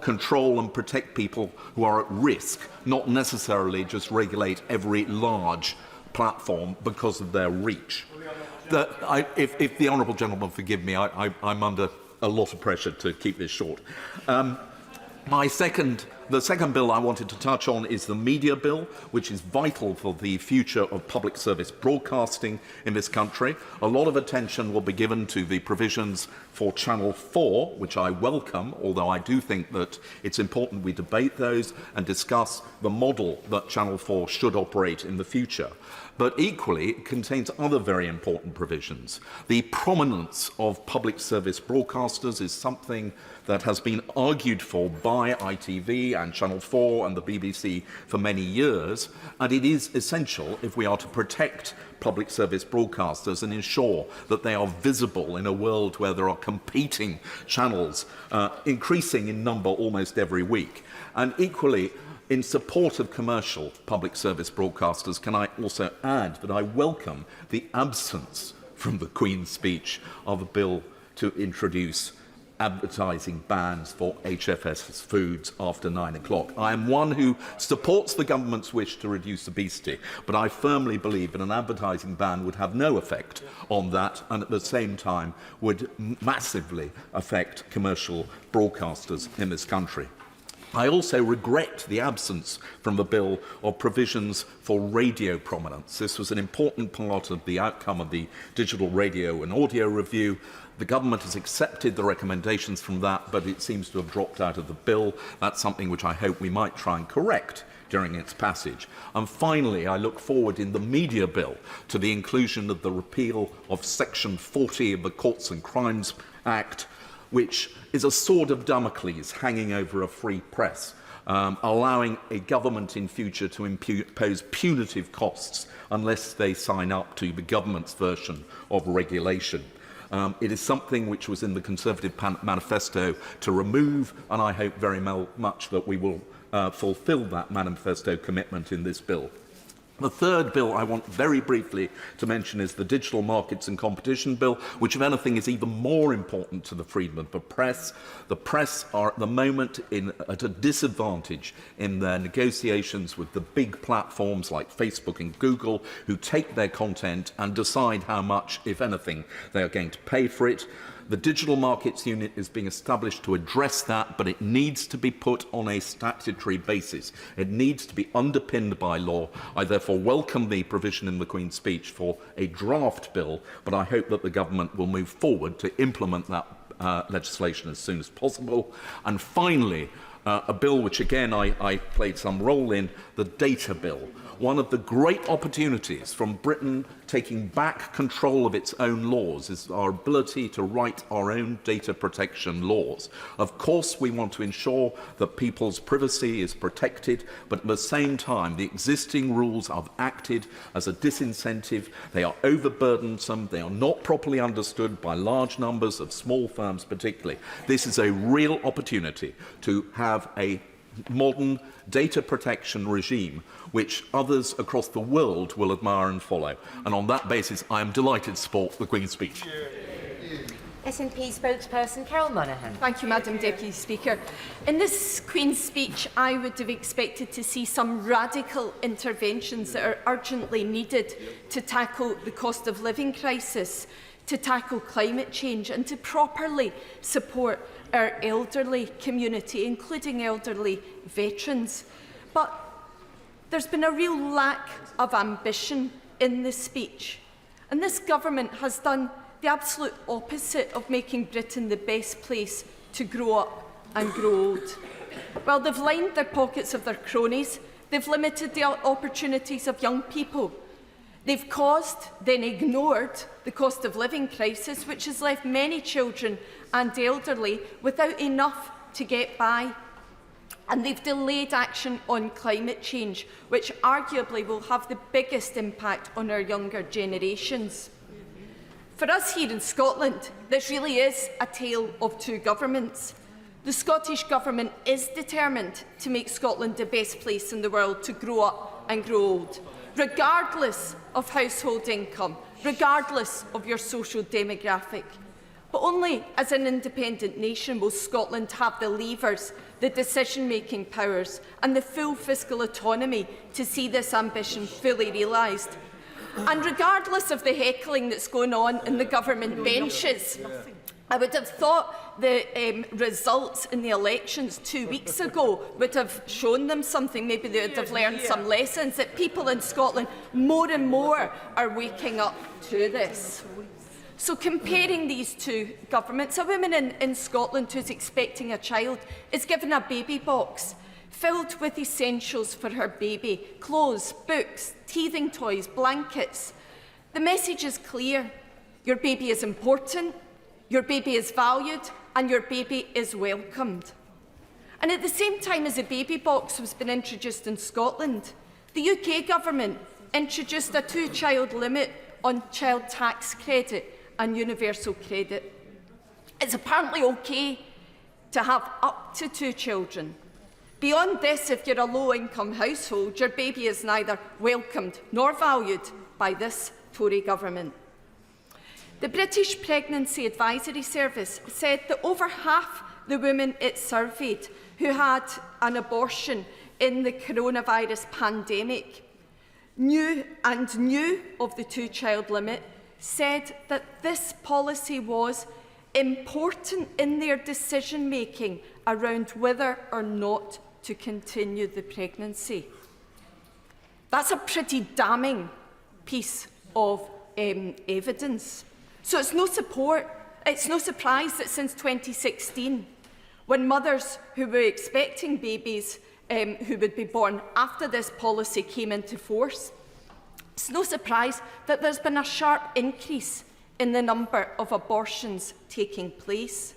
Speaker 14: control and protect people who are at risk, not necessarily just regulate every large platform because of their reach. If the honourable gentleman forgive me, I'm under a lot of pressure to keep this short. The second bill I wanted to touch on is the media bill, which is vital for the future of public service broadcasting in this country. A lot of attention will be given to the provisions for Channel 4, which I welcome, although I do think that it's important we debate those and discuss the model that Channel 4 should operate in the future. But equally, it contains other very important provisions. The prominence of public service broadcasters is something that has been argued for by ITV and Channel 4 and the BBC for many years, and it is essential if we are to protect public service broadcasters and ensure that they are visible in a world where there are competing channels increasing in number almost every week. And equally, in support of commercial public service broadcasters, can I also add that I welcome the absence from the Queen's speech of a bill to introduce advertising bans for HFS foods after 9 o'clock. I am one who supports the government's wish to reduce obesity, but I firmly believe that an advertising ban would have no effect on that and at the same time would massively affect commercial broadcasters in this country. I also regret the absence from the bill of provisions for radio prominence. This was an important part of the outcome of the Digital Radio and Audio Review. The government has accepted the recommendations from that, but it seems to have dropped out of the bill. That's something which I hope we might try and correct during its passage. And finally, I look forward in the media bill to the inclusion of the repeal of Section 40 of the Courts and Crimes Act, which is a sword of Damocles hanging over a free press, allowing a government in future to impose punitive costs unless they sign up to the government's version of regulation. It is something which was in the Conservative manifesto to remove, and I hope very much that we will fulfil that manifesto commitment in this bill. The third bill I want very briefly to mention is the Digital Markets and Competition Bill, which, if anything, is even more important to the freedom of the press. The press are at the moment at a disadvantage in their negotiations with the big platforms like Facebook and Google, who take their content and decide how much, if anything, they are going to pay for it. The Digital Markets Unit is being established to address that, but it needs to be put on a statutory basis. It needs to be underpinned by law. I therefore welcome the provision in the Queen's speech for a draft bill, but I hope that the government will move forward to implement that legislation as soon as possible. And finally, a bill which, again, I played some role in, the data bill. One of the great opportunities from Britain taking back control of its own laws is our ability to write our own data protection laws. Of course, we want to ensure that people's privacy is protected, but at the same time, the existing rules have acted as a disincentive. They are overburdensome. They are not properly understood by large numbers of small firms particularly. This is a real opportunity to have a modern data protection regime which others across the world will admire and follow. And on that basis, I am delighted to support the Queen's speech.
Speaker 5: SNP spokesperson Carol Monaghan.
Speaker 15: Thank you, Madam Deputy Speaker. In this Queen's speech, I would have expected to see some radical interventions that are urgently needed to tackle the cost of living crisis, to tackle climate change and to properly support our elderly community, including elderly veterans. But there's been a real lack of ambition in this speech. And this government has done the absolute opposite of making Britain the best place to grow up and grow old. Well, they've lined their pockets of their cronies, they've limited the opportunities of young people, they've caused, then ignored, the cost of living crisis, which has left many children and elderly without enough to get by. And they've delayed action on climate change, which arguably will have the biggest impact on our younger generations. For us here in Scotland, this really is a tale of two governments. The Scottish Government is determined to make Scotland the best place in the world to grow up and grow old, regardless of household income, regardless of your social demographic. But only as an independent nation will Scotland have the levers, the decision-making powers and the full fiscal autonomy to see this ambition fully realised. And regardless of the heckling that's going on in the government benches, I would have thought the results in the elections 2 weeks ago would have shown them something. Maybe they would have learned some lessons, that people in Scotland more and more are waking up to this. So comparing these two governments, a woman in Scotland who's expecting a child is given a baby box filled with essentials for her baby: clothes, books, teething toys, blankets. The message is clear. Your baby is important, your baby is valued, and your baby is welcomed. And at the same time as the baby box was being introduced in Scotland, the UK government introduced a two-child limit on child tax credit and universal credit. It's apparently okay to have up to 2 children. Beyond this, if you're a low-income household, your baby is neither welcomed nor valued by this Tory government. The British Pregnancy Advisory Service said that over half the women it surveyed who had an abortion in the coronavirus pandemic knew of the 2-child limit, said that this policy was important in their decision-making around whether or not to continue the pregnancy. That's a pretty damning piece of evidence. So it's no surprise that since 2016, when mothers who were expecting babies who would be born after this policy came into force, it's no surprise that there's been a sharp increase in the number of abortions taking place.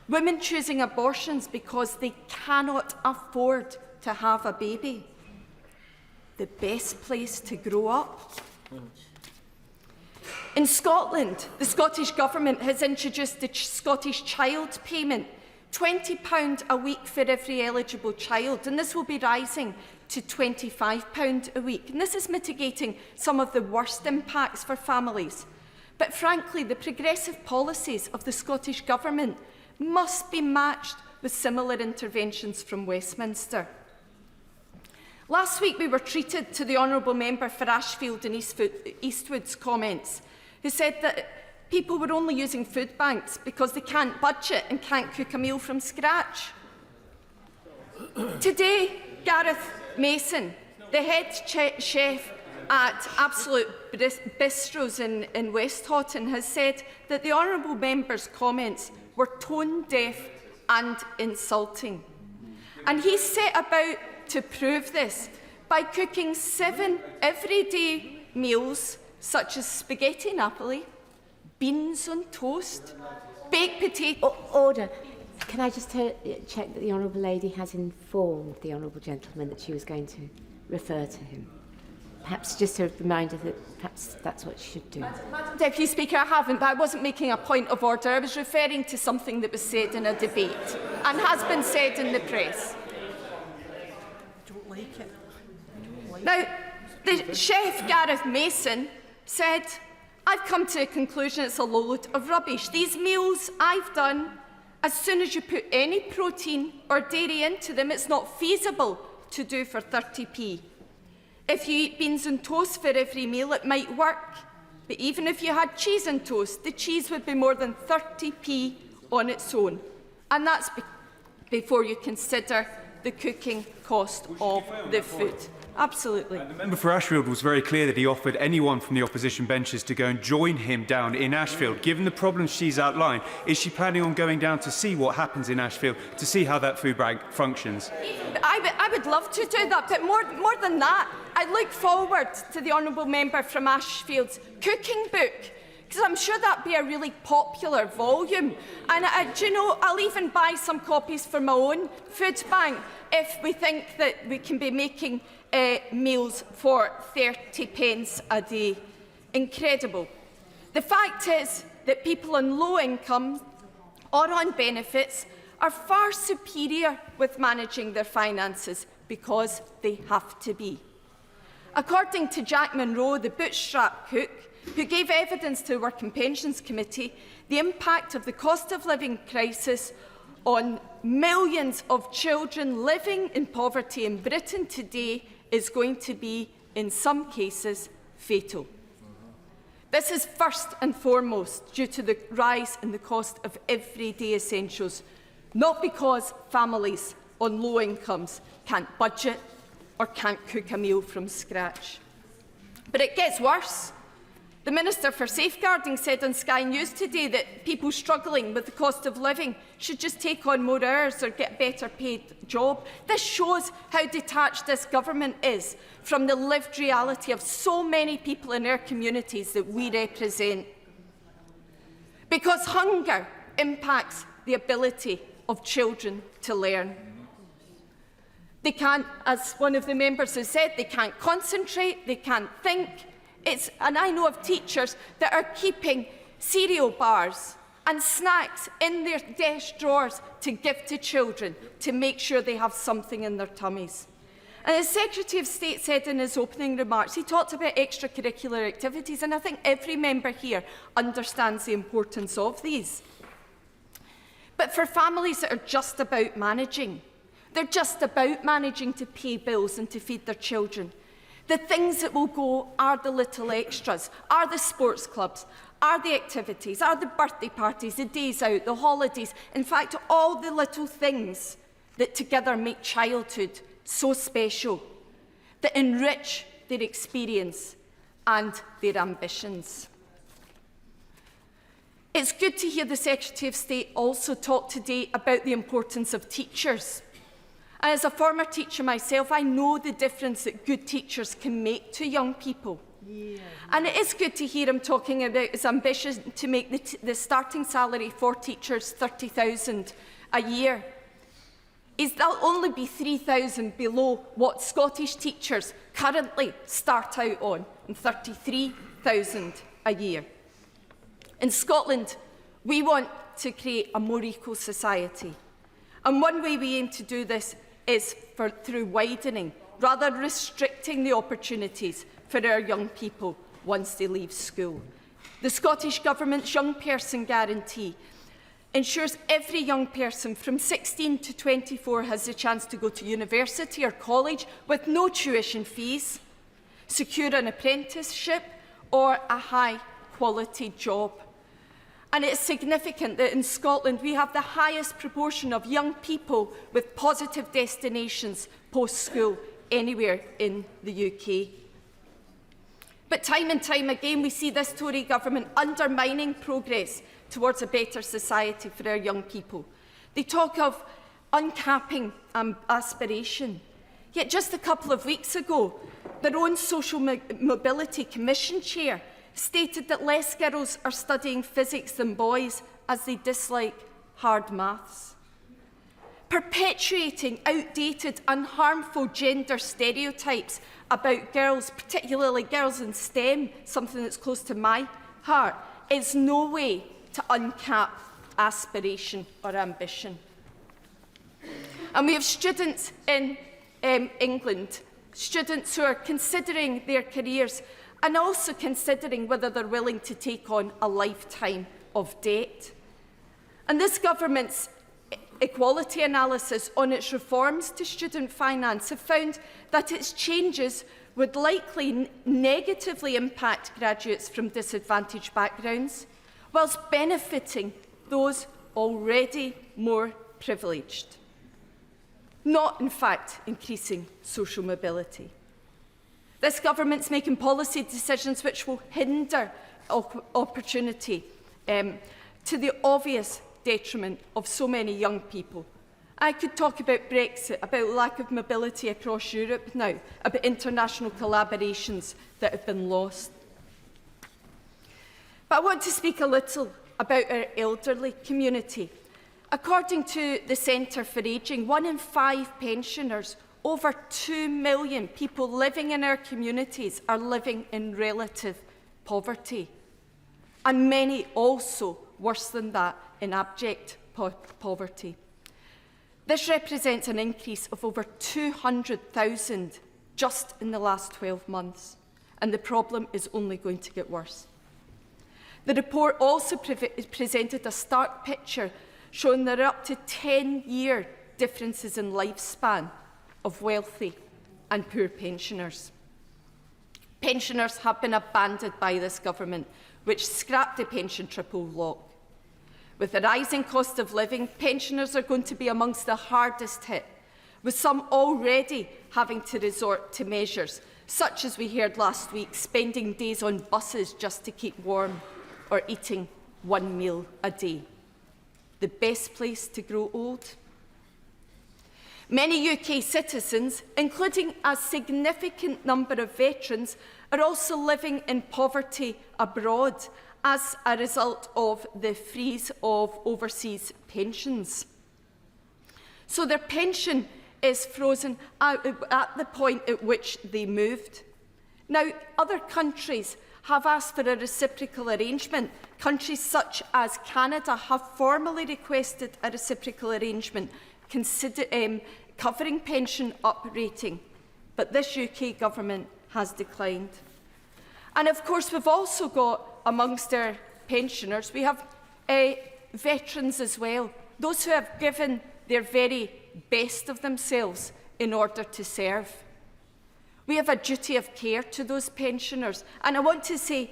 Speaker 15: Women choosing abortions because they cannot afford to have a baby. The best place to grow up. In Scotland, the Scottish Government has introduced the Scottish Child Payment, £20 a week for every eligible child, and this will be rising to £25 a week. And this is mitigating some of the worst impacts for families. But frankly, the progressive policies of the Scottish Government must be matched with similar interventions from Westminster. Last week we were treated to the Honourable Member for Ashfield and Eastwood's comments, who said that people were only using food banks because they can't budget and can't cook a meal from scratch. Today, Gareth Mason, the head chef at Absolute Bistros in West Houghton, has said that the Honourable Member's comments were tone-deaf and insulting. And he set about to prove this by cooking 7 everyday meals such as spaghetti Napoli, beans on toast, baked potato...
Speaker 5: Order. Can I just check that the Honourable Lady has informed the Honourable Gentleman that she was going to refer to him? Perhaps just a reminder that perhaps that's what she should do.
Speaker 15: Madam Deputy Speaker, I haven't, but I wasn't making a point of order. I was referring to something that was said in a debate and has been said in the press. Now, the chef, Gareth Mason, said, I've come to a conclusion it's a load of rubbish. These meals I've done, as soon as you put any protein or dairy into them, it's not feasible to do for 30p. If you eat beans and toast for every meal, it might work. But even if you had cheese and toast, the cheese would be more than 30p on its own. And that's before you consider the cooking cost of the food. Absolutely.
Speaker 16: And the member for Ashfield was very clear that he offered anyone from the opposition benches to go and join him down in Ashfield. Given the problems she's outlined, is she planning on going down to see what happens in Ashfield, to see how that food bank functions?
Speaker 15: I would love to do that, but more than that, I look forward to the honourable member from Ashfield's cooking book, because I'm sure that'd be a really popular volume. And do you know, I'll even buy some copies for my own food bank if we think that we can be making meals for 30 pence a day. Incredible. The fact is that people on low income or on benefits are far superior with managing their finances because they have to be. According to Jack Monroe, the bootstrap cook, who gave evidence to the Work and Pensions Committee, the impact of the cost of living crisis on millions of children living in poverty in Britain today is going to be, in some cases, fatal. This is first and foremost due to the rise in the cost of everyday essentials, not because families on low incomes can't budget or can't cook a meal from scratch. But it gets worse. The Minister for Safeguarding said on Sky News today that people struggling with the cost of living should just take on more hours or get a better paid job. This shows how detached this government is from the lived reality of so many people in our communities that we represent. Because hunger impacts the ability of children to learn. They can't, as one of the members has said, they can't concentrate, they can't think. And I know of teachers that are keeping cereal bars and snacks in their desk drawers to give to children to make sure they have something in their tummies. And the Secretary of State said in his opening remarks, he talked about extracurricular activities, and I think every member here understands the importance of these. But for families that are just about managing, they're just about managing to pay bills and to feed their children. The things that will go are the little extras, are the sports clubs, are the activities, are the birthday parties, the days out, the holidays. In fact, all the little things that together make childhood so special, that enrich their experience and their ambitions. It's good to hear the Secretary of State also talk today about the importance of teachers. And as a former teacher myself, I know the difference that good teachers can make to young people. Yeah. And it is good to hear him talking about his ambition to make the starting salary for teachers £30,000 a year. That'll only be £3,000 below what Scottish teachers currently start out on, and £33,000 a year. In Scotland, we want to create a more equal society. And one way we aim to do this is through widening, rather than restricting the opportunities for our young people once they leave school. The Scottish Government's Young Person Guarantee ensures every young person from 16 to 24 has the chance to go to university or college with no tuition fees, secure an apprenticeship or a high-quality job. And it's significant that in Scotland we have the highest proportion of young people with positive destinations post-school anywhere in the UK. But time and time again we see this Tory government undermining progress towards a better society for our young people. They talk of uncapping aspiration. Yet just a couple of weeks ago, their own Social Mobility Commission chair stated that less girls are studying physics than boys as they dislike hard maths. Perpetuating outdated and harmful gender stereotypes about girls, particularly girls in STEM, something that's close to my heart, is no way to uncap aspiration or ambition. And we have students in England, students who are considering their careers and also considering whether they're willing to take on a lifetime of debt. And this government's equality analysis on its reforms to student finance have found that its changes would likely negatively impact graduates from disadvantaged backgrounds, whilst benefiting those already more privileged, not, in fact, increasing social mobility. This government's making policy decisions which will hinder opportunity to the obvious detriment of so many young people. I could talk about Brexit, about lack of mobility across Europe now, about international collaborations that have been lost. But I want to speak a little about our elderly community. According to the Centre for Ageing, 1 in 5 pensioners, over 2 million people living in our communities are living in relative poverty, and many also, worse than that, in abject poverty. This represents an increase of over 200,000 just in the last 12 months, and the problem is only going to get worse. The report also presented a stark picture showing there are up to 10-year differences in lifespan of wealthy and poor pensioners. Pensioners have been abandoned by this government, which scrapped the pension triple lock. With the rising cost of living, pensioners are going to be amongst the hardest hit, with some already having to resort to measures, such as we heard last week, spending days on buses just to keep warm, or eating 1 meal a day. The best place to grow old? Many UK citizens, including a significant number of veterans, are also living in poverty abroad as a result of the freeze of overseas pensions. So their pension is frozen at the point at which they moved. Now, other countries have asked for a reciprocal arrangement. Countries such as Canada have formally requested a reciprocal arrangement covering pension uprating, but this UK government has declined. And of course, we've also got amongst our pensioners, we have veterans as well, those who have given their very best of themselves in order to serve. We have a duty of care to those pensioners, and I want to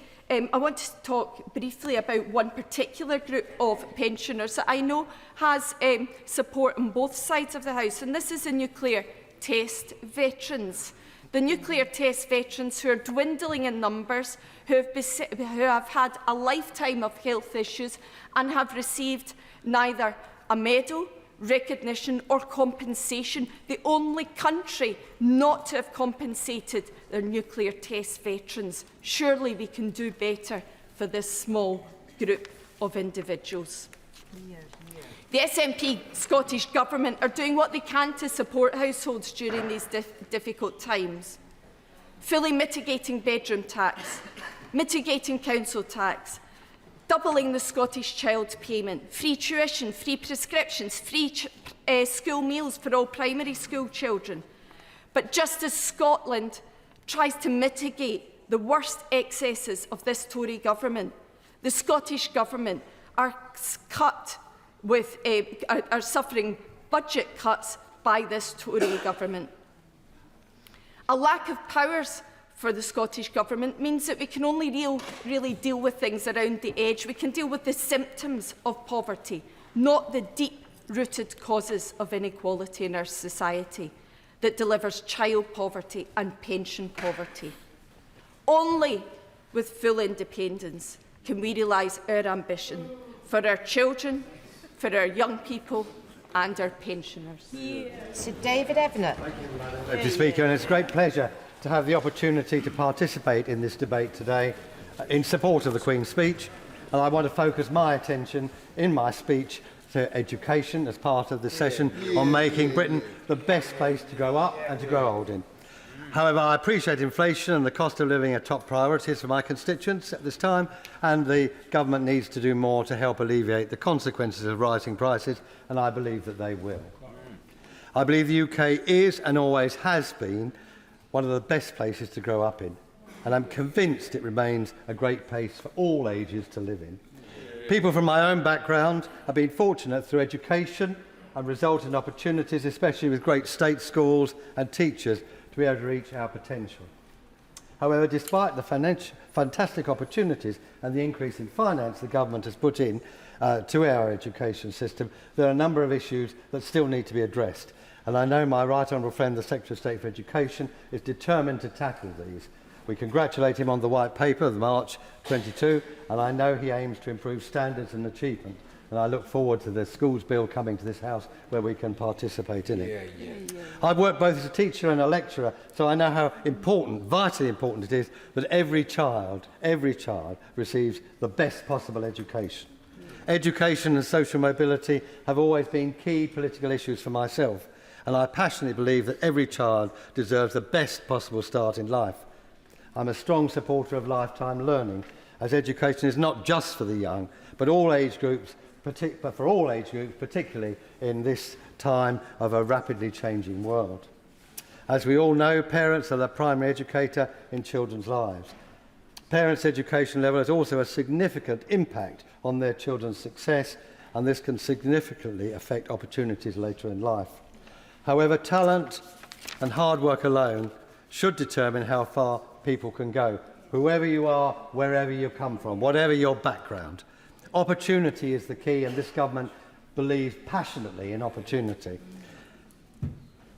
Speaker 15: talk briefly about one particular group of pensioners that I know has support on both sides of the House, and this is the nuclear test veterans. The nuclear test veterans who are dwindling in numbers, who have had a lifetime of health issues and have received neither a medal, recognition or compensation. The only country not to have compensated their nuclear test veterans. Surely we can do better for this small group of individuals. The SNP Scottish Government are doing what they can to support households during these difficult times. Fully mitigating bedroom tax, mitigating council tax, doubling the Scottish Child Payment, free tuition, free prescriptions, free school meals for all primary school children. But just as Scotland tries to mitigate the worst excesses of this Tory government, the Scottish Government are suffering budget cuts by this Tory government. A lack of powers for the Scottish Government means that we can only really deal with things around the edge. We can deal with the symptoms of poverty, not the deep-rooted causes of inequality in our society that delivers child poverty and pension poverty. Only with full independence can we realise our ambition for our children, for our young people and our pensioners.
Speaker 17: Sir David Evnett.
Speaker 3: Mr. Speaker, and it's a great pleasure to have the opportunity to participate in this debate today in support of the Queen's speech. And I want to focus my attention in my speech to education as part of the session on making Britain the best place to grow up and to grow old in. However, I appreciate inflation and the cost of living are top priorities for my constituents at this time, and the government needs to do more to help alleviate the consequences of rising prices, and I believe that they will. I believe the UK is and always has been one of the best places to grow up in, and I'm convinced it remains a great place for all ages to live in. People from my own background have been fortunate through education and resultant opportunities, especially with great state schools and teachers, to be able to reach our potential. However, despite the fantastic opportunities and the increase in finance the government has put in to our education system, there are a number of issues that still need to be addressed. And I know my right honourable friend, the Secretary of State for Education, is determined to tackle these. We congratulate him on the White Paper of March 22, and I know he aims to improve standards and achievement. And I look forward to the schools bill coming to this House where we can participate in it. I've worked both as a teacher and a lecturer, so I know how important, vitally important it is that every child receives the best possible education. Education and social mobility have always been key political issues for myself, and I passionately believe that every child deserves the best possible start in life. I'm a strong supporter of lifetime learning, as education is not just for the young, but all age groups, particularly in this time of a rapidly changing world. As we all know, parents are the primary educator in children's lives. Parents' education level has also a significant impact on their children's success, and this can significantly affect opportunities later in life. However, talent and hard work alone should determine how far people can go, whoever you are, wherever you come from, whatever your background. Opportunity is the key, and this government believes passionately in opportunity.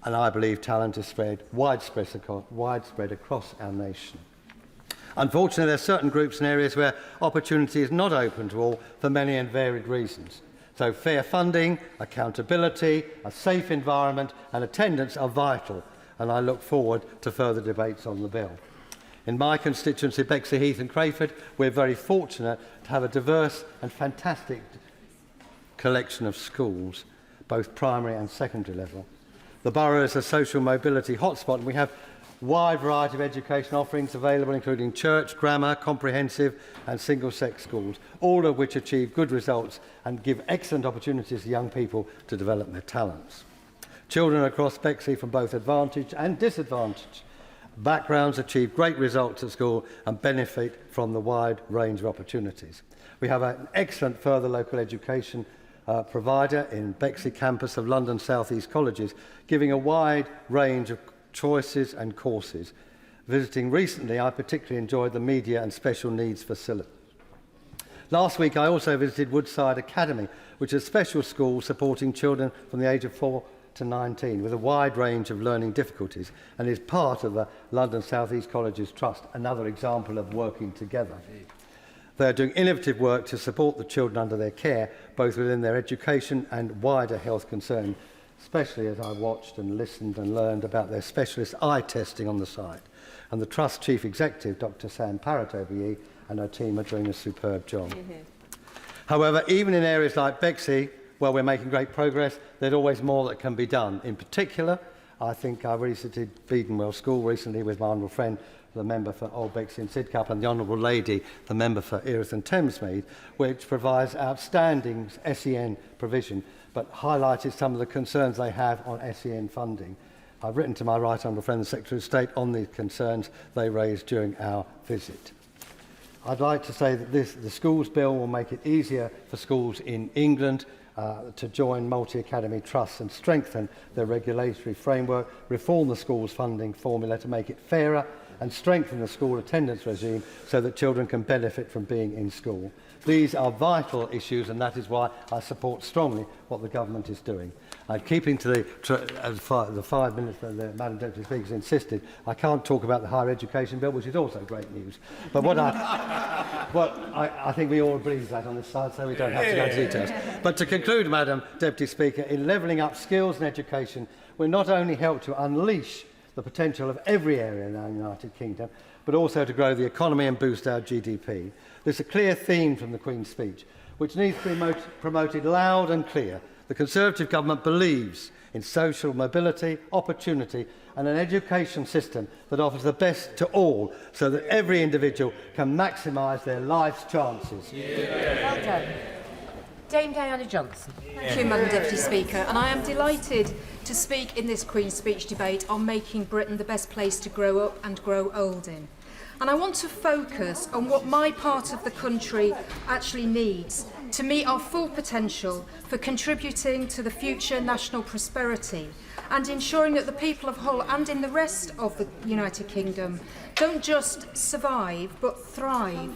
Speaker 3: And I believe talent is widespread across our nation. Unfortunately, there are certain groups and areas where opportunity is not open to all for many and varied reasons. So fair funding, accountability, a safe environment and attendance are vital, and I look forward to further debates on the bill. In my constituency, Bexley Heath and Crayford, we're very fortunate to have a diverse and fantastic collection of schools, both primary and secondary level. The borough is a social mobility hotspot, and we have a wide variety of education offerings available, including church, grammar, comprehensive and single-sex schools, all of which achieve good results and give excellent opportunities to young people to develop their talents. Children across Bexley from both advantaged and disadvantaged backgrounds achieve great results at school and benefit from the wide range of opportunities. We have an excellent further local education provider in Bexley campus of London South East Colleges, giving a wide range of choices and courses. Visiting recently, I particularly enjoyed the media and special needs facility. Last week, I also visited Woodside Academy, which is a special school supporting children from the age of 4 to 19 with a wide range of learning difficulties, and is part of the London South East Colleges Trust, another example of working together. They are doing innovative work to support the children under their care, both within their education and wider health concern, especially as I watched and listened and learned about their specialist eye testing on the site. And the Trust Chief Executive, Dr. Sam Parrott OBE, and her team are doing a superb job. However, even in areas like Bexley, where we're making great progress, there's always more that can be done. In particular, I think I visited Bedenwell School recently with my honourable friend, the member for Old Bexley and Sidcup, and the honourable lady, the member for Erith and Thamesmead, which provides outstanding SEN provision, but highlighted some of the concerns they have on SEN funding. I've written to my right honourable friend, the Secretary of State, on the concerns they raised during our visit. I'd like to say that the schools bill will make it easier for schools in England to join multi-academy trusts and strengthen their regulatory framework, reform the school's funding formula to make it fairer, and strengthen the school attendance regime so that children can benefit from being in school. These are vital issues, and that is why I support strongly what the government is doing. Keeping to the 5 minutes that the Madam Deputy Speaker has insisted, I can't talk about the higher education bill, which is also great news. But I think we all agree with that on this side, so we don't have to go into details. But to conclude, Madam Deputy Speaker, in levelling up skills and education, will not only help to unleash the potential of every area in our United Kingdom, but also to grow the economy and boost our GDP. There's a clear theme from the Queen's speech, which needs to be promoted loud and clear. The Conservative government believes in social mobility, opportunity and an education system that offers the best to all so that every individual can maximise their life's chances.
Speaker 17: Well done. Dame Diana Johnson.
Speaker 18: Thank you, Madam Deputy Speaker, and I am delighted to speak in this Queen's Speech debate on making Britain the best place to grow up and grow old in. And I want to focus on what my part of the country actually needs to meet our full potential for contributing to the future national prosperity and ensuring that the people of Hull and in the rest of the United Kingdom don't just survive but thrive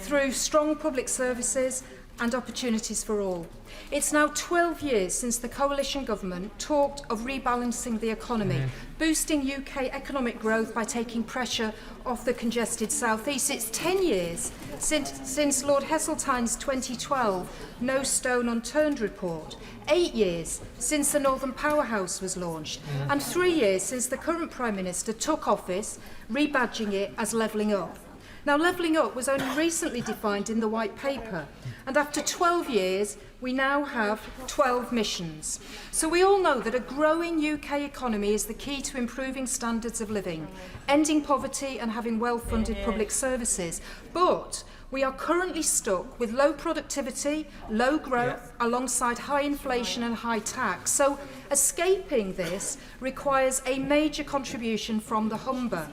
Speaker 18: through strong public services and opportunities for all. It's now 12 years since the coalition government talked of rebalancing the economy, boosting UK economic growth by taking pressure off the congested South East. It's 10 years since Lord Heseltine's 2012 No Stone Unturned report, 8 years since the Northern Powerhouse was launched, and 3 years since the current Prime Minister took office, rebadging it as levelling up. Now, levelling up was only recently defined in the White Paper, and after 12 years, we now have 12 missions. So we all know that a growing UK economy is the key to improving standards of living, ending poverty and having well-funded public services. But we are currently stuck with low productivity, low growth, alongside high inflation and high tax. So escaping this requires a major contribution from the Humber.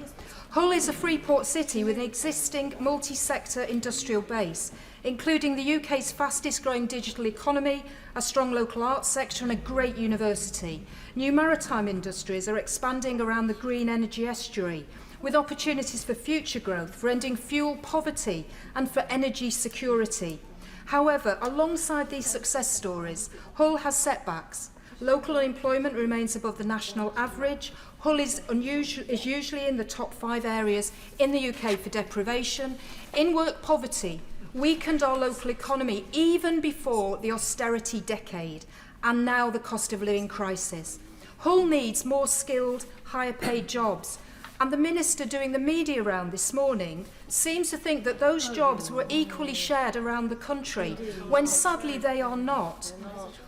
Speaker 18: Hull is a free port city with an existing multi-sector industrial base, including the UK's fastest growing digital economy, a strong local arts sector and a great university. New maritime industries are expanding around the green energy estuary, with opportunities for future growth, for ending fuel poverty and for energy security. However, alongside these success stories, Hull has setbacks. Local unemployment remains above the national average. Hull is usually in the top 5 areas in the UK for deprivation. In-work poverty weakened our local economy even before the austerity decade and now the cost of living crisis. Hull needs more skilled, higher paid jobs. And the Minister doing the media round this morning seems to think that those jobs were equally shared around the country, when sadly they are not.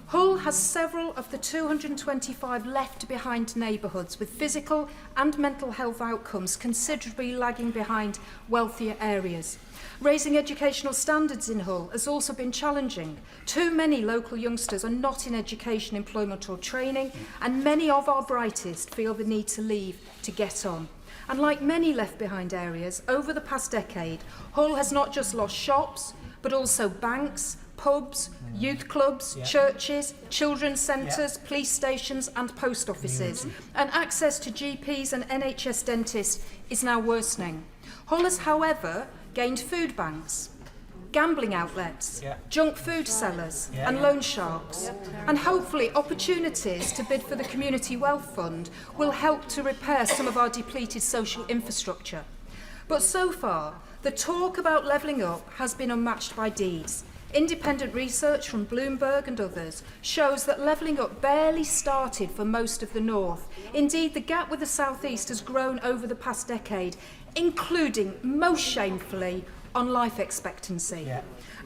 Speaker 18: Hull has several of the 225 left behind neighbourhoods with physical and mental health outcomes considerably lagging behind wealthier areas. Raising educational standards in Hull has also been challenging. Too many local youngsters are not in education, employment or training, and many of our brightest feel the need to leave to get on. And like many left behind areas, over the past decade, Hull has not just lost shops, but also banks, pubs, youth clubs, churches, children's centres, police stations and post offices. And access to GPs and NHS dentists is now worsening. Hull has, however, gained food banks, gambling outlets, junk food sellers and loan sharks. And hopefully opportunities to bid for the Community Wealth Fund will help to repair some of our depleted social infrastructure. But so far, the talk about levelling up has been unmatched by deeds. Independent research from Bloomberg and others shows that levelling up barely started for most of the north. Indeed, the gap with the southeast has grown over the past decade, including, most shamefully, on life expectancy.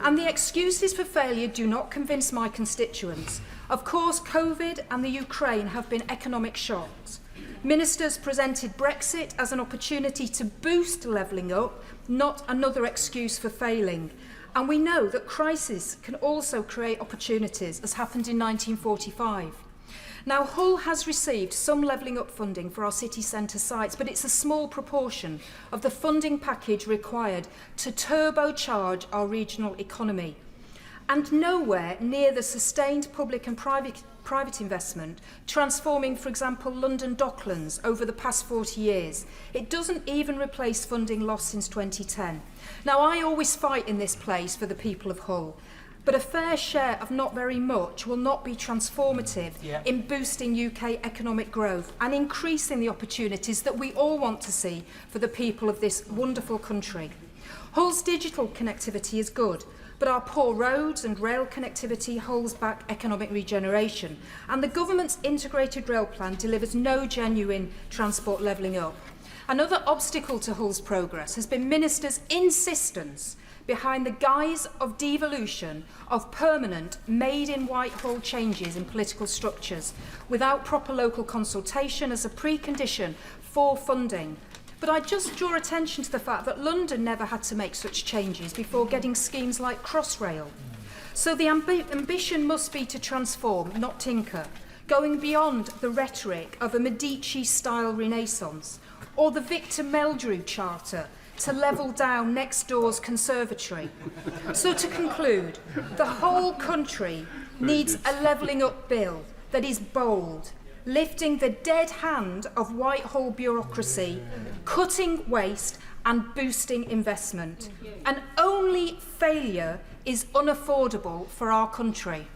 Speaker 18: And the excuses for failure do not convince my constituents. Of course, COVID and the Ukraine have been economic shocks. Ministers presented Brexit as an opportunity to boost levelling up, not another excuse for failing. And we know that crisis can also create opportunities, as happened in 1945. Now, Hull has received some levelling up funding for our city centre sites, but it's a small proportion of the funding package required to turbocharge our regional economy. And nowhere near the sustained public and private investment transforming, for example, London Docklands over the past 40 years. It doesn't even replace funding lost since 2010. Now, I always fight in this place for the people of Hull, But a fair share of not very much will not be transformative in boosting UK economic growth and increasing the opportunities that we all want to see for the people of this wonderful country. Hull's digital connectivity is good, but our poor roads and rail connectivity holds back economic regeneration, and the government's integrated rail plan delivers no genuine transport levelling up. Another obstacle to Hull's progress has been ministers' insistence behind the guise of devolution of permanent made in Whitehall changes in political structures without proper local consultation as a precondition for funding. But I just draw attention to the fact that London never had to make such changes before getting schemes like Crossrail. So the ambition must be to transform, not tinker, going beyond the rhetoric of a Medici-style renaissance or the Victor Meldrew Charter to level down next door's conservatory. So to conclude, the whole country needs a levelling up bill that is bold, lifting the dead hand of Whitehall bureaucracy, cutting waste and boosting investment. And only failure is unaffordable for our country.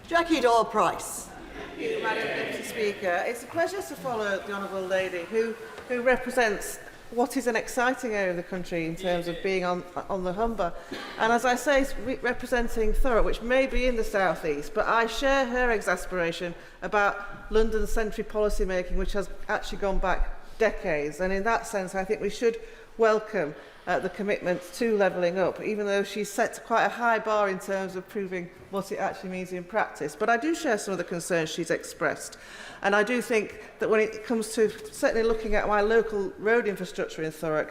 Speaker 19: Jackie Doyle-Price. Thank you, Madam Deputy Speaker. It's a pleasure to follow the Honourable Lady who represents what is an exciting area of the country in terms of being on the Humber. And as I say, representing Thurrock, which may be in the South East, but I share her exasperation about London's century policy making, which has actually gone back decades. And in that sense, I think we should welcome the commitment to levelling up, even though she's set quite a high bar in terms of proving what it actually means in practice. But I do share some of the concerns she's expressed. And I do think that when it comes to certainly looking at my local road infrastructure in Thurrock,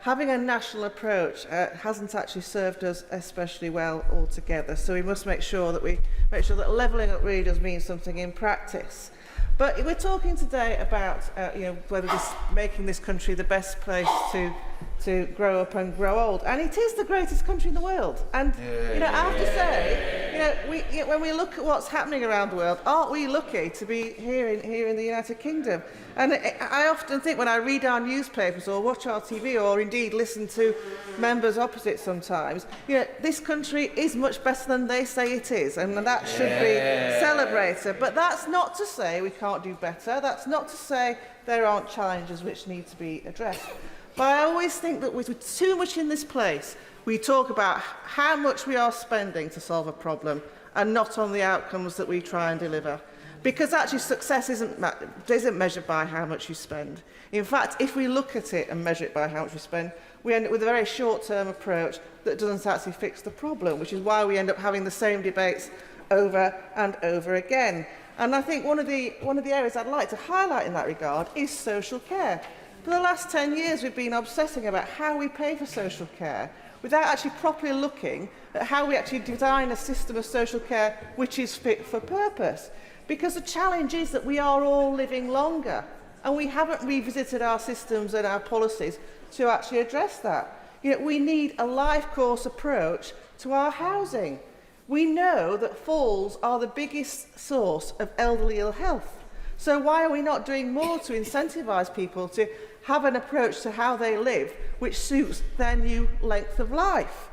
Speaker 19: having a national approach hasn't actually served us especially well altogether. So we must make sure that levelling up really does mean something in practice. But we're talking today about whether making this country the best place to grow up and grow old, and it is the greatest country in the world. And I have to say, when we look at what's happening around the world, aren't we lucky to be here in the United Kingdom? And I often think when I read our newspapers or watch our TV or indeed listen to members opposite sometimes, this country is much better than they say it is, and that should be celebrated. But that's not to say we can't do better. That's not to say there aren't challenges which need to be addressed. But I always think that with too much in this place, we talk about how much we are spending to solve a problem and not on the outcomes that we try and deliver. Because actually success isn't measured by how much you spend. In fact, if we look at it and measure it by how much we spend, we end up with a very short-term approach that doesn't actually fix the problem, which is why we end up having the same debates over and over again. And I think one of the areas I'd like to highlight in that regard is social care. For the last 10 years, we've been obsessing about how we pay for social care without actually properly looking at how we actually design a system of social care which is fit for purpose. Because the challenge is that we are all living longer, and we haven't revisited our systems and our policies to actually address that. We need a life course approach to our housing. We know that falls are the biggest source of elderly ill health. So why are we not doing more to incentivise people to have an approach to how they live which suits their new length of life?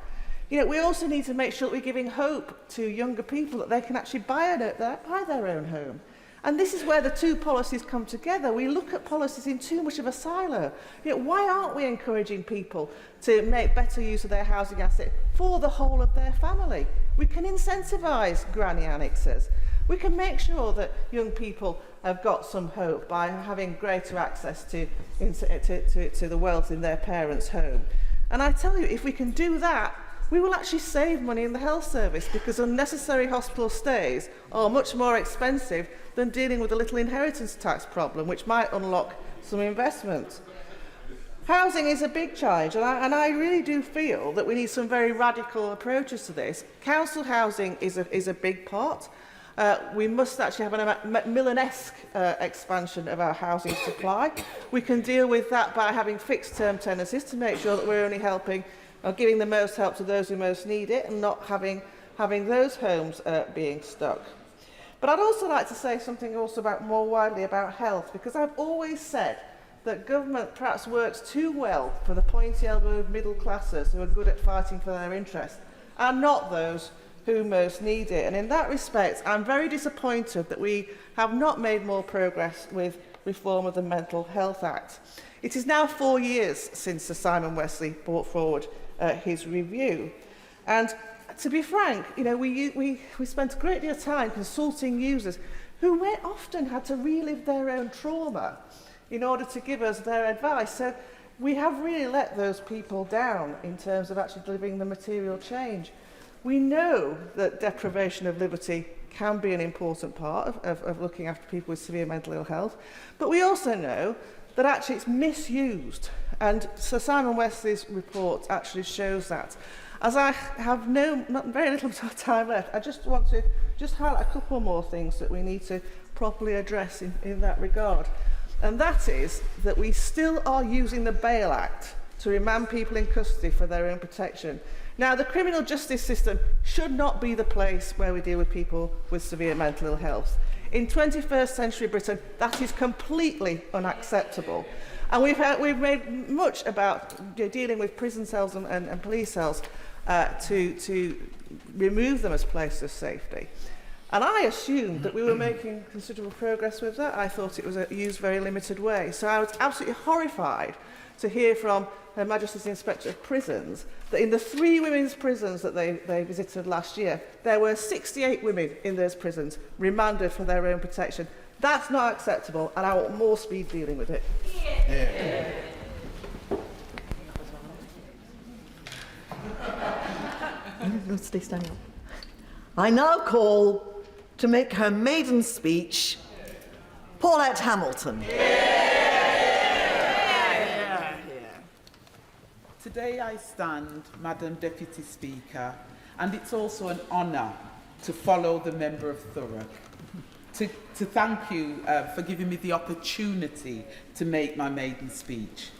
Speaker 19: We also need to make sure that we're giving hope to younger people that they can actually buy their own home. And this is where the two policies come together. We look at policies in too much of a silo. Why aren't we encouraging people to make better use of their housing asset for the whole of their family? We can incentivise granny annexes. We can make sure that young people have got some hope by having greater access to the wealth in their parents' home. And I tell you, if we can do that, we will actually save money in the health service, because unnecessary hospital stays are much more expensive than dealing with a little inheritance tax problem, which might unlock some investment. Housing is a big challenge, and I really do feel that we need some very radical approaches to this. Council housing is a big part. We must actually have a Macmillan-esque expansion of our housing supply. We can deal with that by having fixed-term tenancies to make sure that we're only helping or giving the most help to those who most need it, and not having those homes being stuck. But I'd also like to say something also more widely about health, because I've always said that government perhaps works too well for the pointy-elbowed middle classes who are good at fighting for their interests, and not those who most need it. And in that respect, I'm very disappointed that we have not made more progress with reform of the Mental Health Act. It is now 4 years since Sir Simon Wesley brought forward his review. And to be frank, you know, we spent a great deal of time consulting users who often had to relive their own trauma in order to give us their advice. So we have really let those people down in terms of actually delivering the material change. We know that deprivation of liberty can be an important part of looking after people with severe mental ill health, but we also know that actually it's misused, and Sir Simon Wesley's report actually shows that. As I have not very little time left, I just want to highlight a couple more things that we need to properly address in that regard. And that is that we still are using the Bail Act to remand people in custody for their own protection. Now, the criminal justice system should not be the place where we deal with people with severe mental ill health. In 21st century Britain, that is completely unacceptable. And we've made much about dealing with prison cells and police cells to remove them as places of safety. And I assumed that we were making considerable progress with that. I thought it was used very limited way. So I was absolutely horrified to hear from Her Majesty's Inspector of Prisons that in the 3 women's prisons that they visited last year, there were 68 women in those prisons remanded for their own protection. That's not acceptable, and I want more speed dealing with it.
Speaker 20: Stay standing up. I now call to make her maiden speech, Paulette Hamilton.
Speaker 21: Today I stand, Madam Deputy Speaker, and it's also an honour to follow the member of Thurrock. To thank you for giving me the opportunity to make my maiden speech.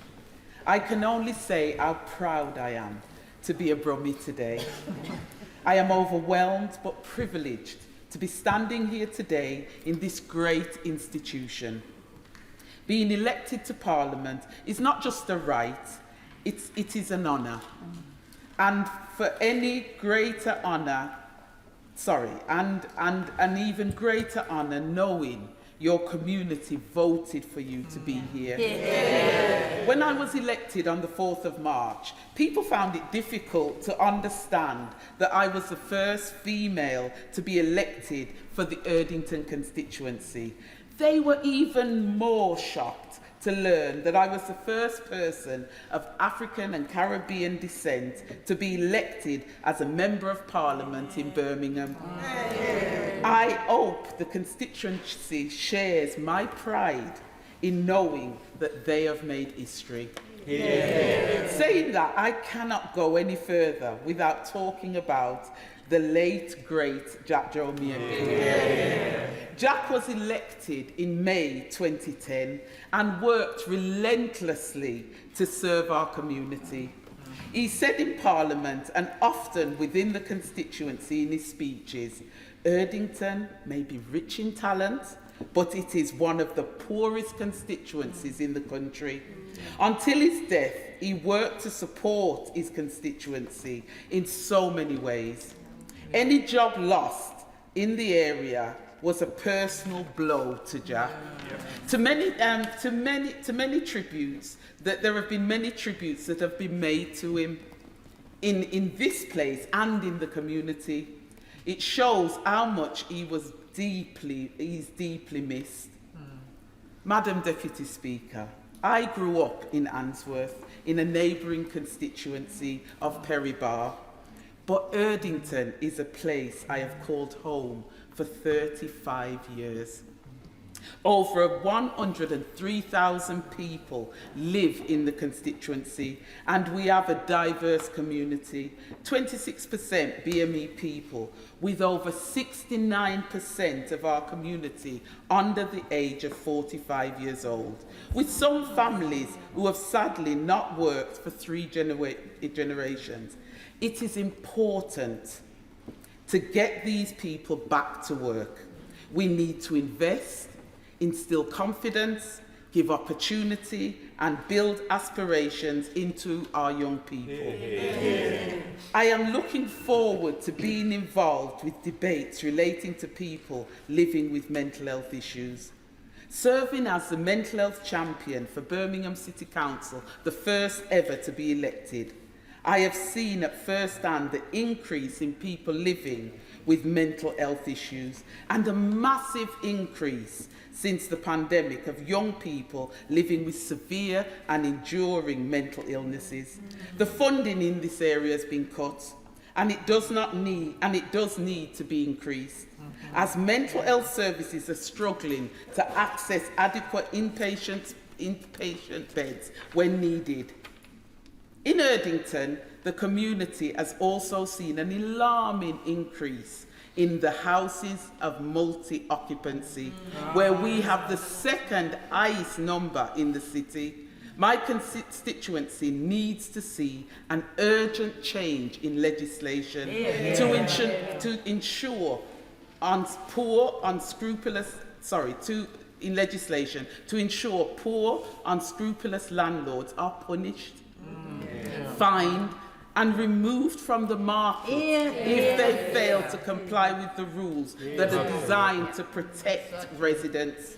Speaker 21: I can only say how proud I am to be a Brummie today. I am overwhelmed but privileged to be standing here today in this great institution. Being elected to Parliament is not just a right, it is an honour. And for any greater honour, and an even greater honour knowing your community voted for you to be here. Yeah. When I was elected on the 4th of March, people found it difficult to understand that I was the first female to be elected for the Erdington constituency. They were even more shocked to learn that I was the first person of African and Caribbean descent to be elected as a Member of Parliament in Birmingham. I hope the constituency shares my pride in knowing that they have made history. Saying that, I cannot go any further without talking about the late, great Jack Jomiabi. Jack was elected in May 2010 and worked relentlessly to serve our community. He said in Parliament and often within the constituency in his speeches, Erdington may be rich in talent, but it is one of the poorest constituencies in the country. Until his death, he worked to support his constituency in so many ways. Any job lost in the area was a personal blow to Jack. To many tributes, that there have been many tributes that have been made to him in this place and in the community. It shows how much he's deeply missed. Madam Deputy Speaker, I grew up in Answorth, in a neighbouring constituency of Perry Bar. But Erdington is a place I have called home for 35 years. Over 103,000 people live in the constituency, and we have a diverse community, 26% BME people, with over 69% of our community under the age of 45 years old, with some families who have sadly not worked for 3 generations. It is important to get these people back to work. We need to invest, instill confidence, give opportunity and build aspirations into our young people. I am looking forward to being involved with debates relating to people living with mental health issues. Serving as the mental health champion for Birmingham City Council, the first ever to be elected, I have seen at first hand the increase in people living with mental health issues and a massive increase since the pandemic of young people living with severe and enduring mental illnesses. The funding in this area has been cut, and it does need to be increased, as mental health services are struggling to access adequate inpatient beds when needed. In Erdington, the community has also seen an alarming increase in the houses of multi-occupancy, where we have the second highest number in the city. My constituency needs to see an urgent change in legislation to ensure poor, unscrupulous landlords are punished, fined, and removed from the market if they fail to comply with the rules that are designed to protect residents.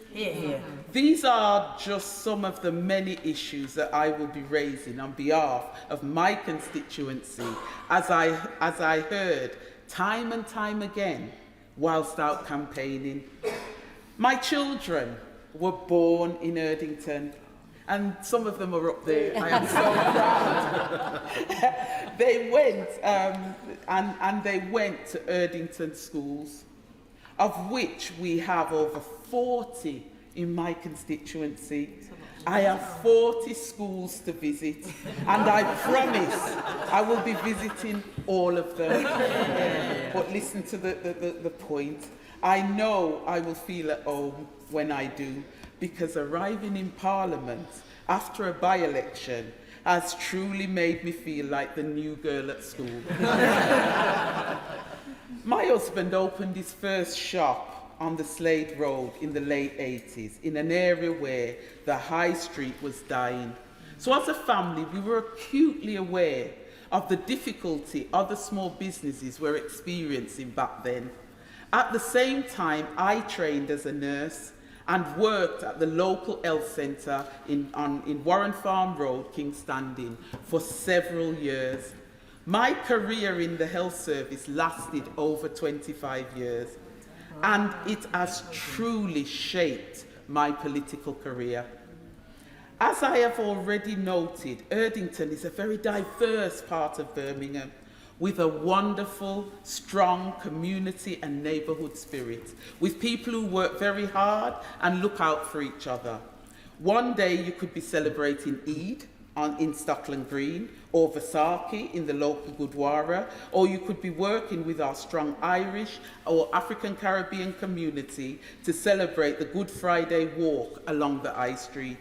Speaker 21: These are just some of the many issues that I will be raising on behalf of my constituency, as I heard time and time again whilst out campaigning. My children were born in Erdington, and some of them are up there. I am so proud. They went and they went to Erdington schools, of which we have over 40 in my constituency. I have 40 schools to visit, and I promise I will be visiting all of them. But listen to the point. I know I will feel at home when I do, because arriving in Parliament after a by-election has truly made me feel like the new girl at school. My husband opened his first shop on the Slade Road in the late 80s, in an area where the high street was dying. So as a family, we were acutely aware of the difficulty other small businesses were experiencing back then. At the same time, I trained as a nurse and worked at the local health centre in Warren Farm Road, King's Standing, for several years. My career in the health service lasted over 25 years, and it has truly shaped my political career. As I have already noted, Erdington is a very diverse part of Birmingham, with a wonderful, strong community and neighbourhood spirit, with people who work very hard and look out for each other. One day you could be celebrating Eid in Stockland Green, or Vasaki in the local Gurdwara, or you could be working with our strong Irish or African Caribbean community to celebrate the Good Friday walk along the High Street.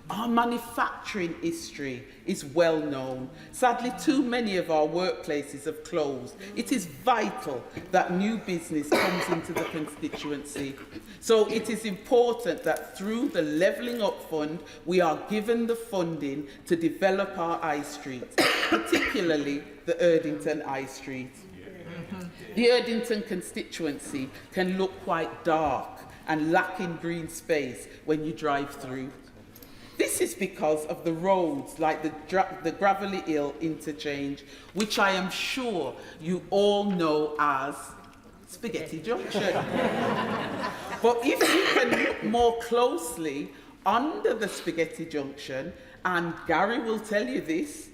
Speaker 21: Our manufacturing history is well known. Sadly, too many of our workplaces have closed. It is vital that new business comes into the constituency. So it is important that through the Levelling Up Fund, we are given the funding to develop our high street, particularly the Erdington High Street. The Erdington constituency can look quite dark and lacking green space when you drive through. This is because of the roads like the Gravelly Hill interchange, which I am sure you all know as Spaghetti Junction. But if you can look more closely under the Spaghetti Junction, and Gary will tell you this,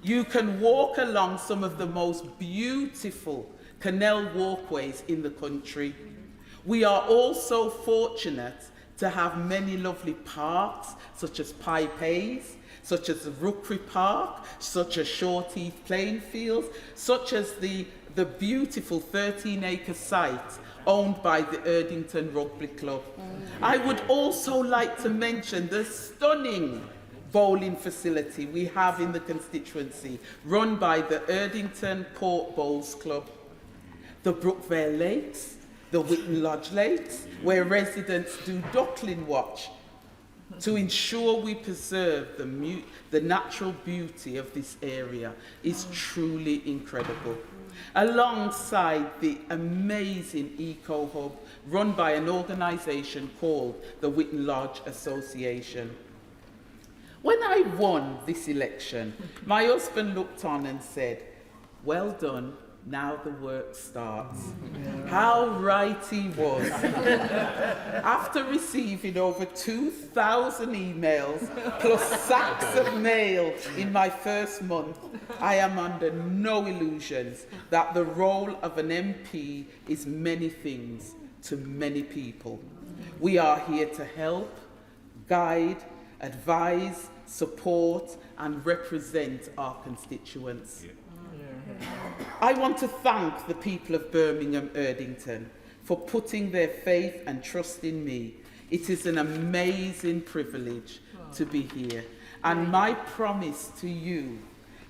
Speaker 21: you can walk along some of the most beautiful canal walkways in the country. We are also fortunate to have many lovely parks, such as Pye Pays, such as the Rookery Park, such as Shorteeth Playing Fields, such as the beautiful 13-acre site owned by the Erdington Rugby Club. I would also like to mention the stunning bowling facility we have in the constituency, run by the Erdington Port Bowls Club. The Brookvale Lakes, the Witten Lodge Lakes, where residents do duckling watch. to ensure we preserve the natural beauty of this area is truly incredible. Alongside the amazing Eco Hub run by an organisation called the Whitton Lodge Association. When I won this election, my husband looked on and said, "Well done, now the work starts." How right he was. After receiving over 2,000 emails plus sacks of mail in my first month, I am under no illusions that the role of an MP is many things to many people. We are here to help, guide, advise, support and represent our constituents. I want to thank the people of Birmingham Erdington for putting their faith and trust in me. It is an amazing privilege to be here, and my promise to you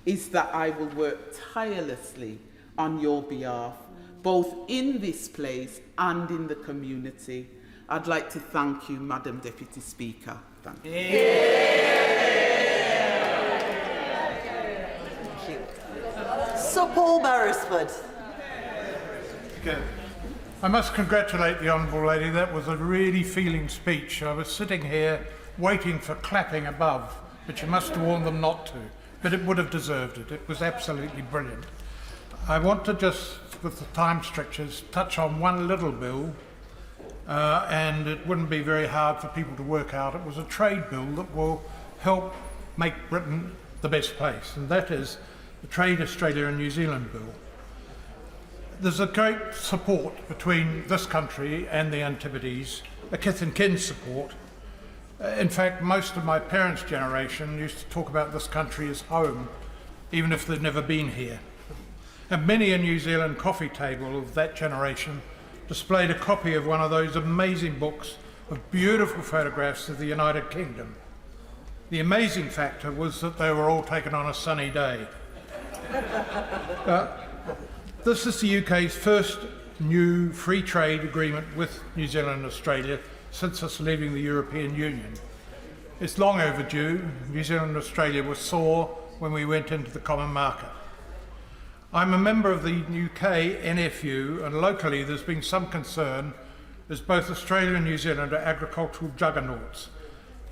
Speaker 21: is that I will work tirelessly on your behalf, both in this place and in the community. I'd like to thank you, Madam Deputy Speaker. Thank you.
Speaker 20: Sir Paul Beresford.
Speaker 2: Okay. I must congratulate the Honourable Lady. That was a really feeling speech. I was sitting here waiting for clapping above, but you must have warned them not to. But it would have deserved it. It was absolutely brilliant. I want to just, with the time strictures, touch on one little bill, and it wouldn't be very hard for people to work out. It was a trade bill that will help make Britain the best place, and that is the Trade Australia and New Zealand bill. There's a great support between this country and the Antipodes, a kith and kin support. In fact, most of my parents' generation used to talk about this country as home, even if they'd never been here. And many a New Zealand coffee table of that generation displayed a copy of one of those amazing books of beautiful photographs of the United Kingdom. The amazing factor was that they were all taken on a sunny day. This is the UK's first new free trade agreement with New Zealand and Australia since us leaving the European Union. It's long overdue. New Zealand and Australia were sore when we went into the common market. I'm a member of the UK NFU, and locally there's been some concern as both Australia and New Zealand are agricultural juggernauts.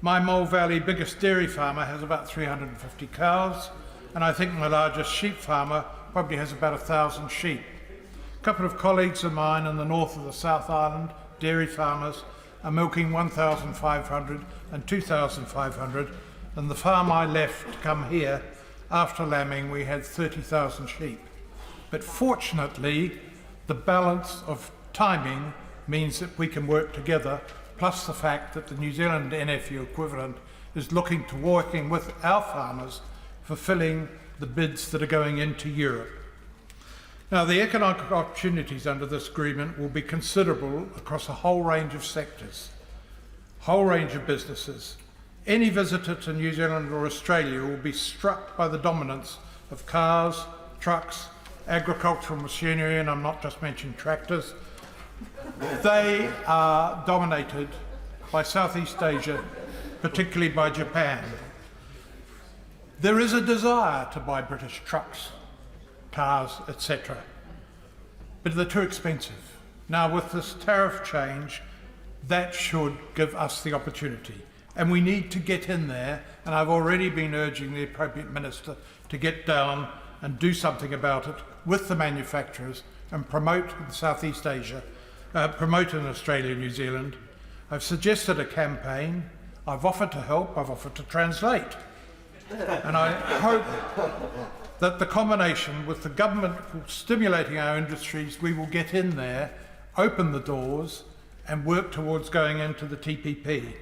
Speaker 2: My Mole Valley biggest dairy farmer has about 350 cows, and I think my largest sheep farmer probably has about 1,000 sheep. A couple of colleagues of mine in the north of the South Island, dairy farmers, are milking 1,500 and 2,500, and the farm I left to come here, after lambing, we had 30,000 sheep. But fortunately, the balance of timing means that we can work together, plus the fact that the New Zealand NFU equivalent is looking to working with our farmers, fulfilling the bids that are going into Europe. Now, the economic opportunities under this agreement will be considerable across a whole range of sectors, whole range of businesses. Any visitor to New Zealand or Australia will be struck by the dominance of cars, trucks, agricultural machinery, and I'm not just mentioning tractors. They are dominated by Southeast Asia, particularly by Japan. There is a desire to buy British trucks, cars, etc. But they're too expensive. Now, with this tariff change, that should give us the opportunity. And we need to get in there, and I've already been urging the appropriate minister to get down and do something about it with the manufacturers and promote in Southeast Asia, promote in Australia and New Zealand. I've suggested a campaign. I've offered to help. I've offered to translate. And I hope that the combination with the government stimulating our industries, we will get in there, open the doors, and work towards going into the TPP.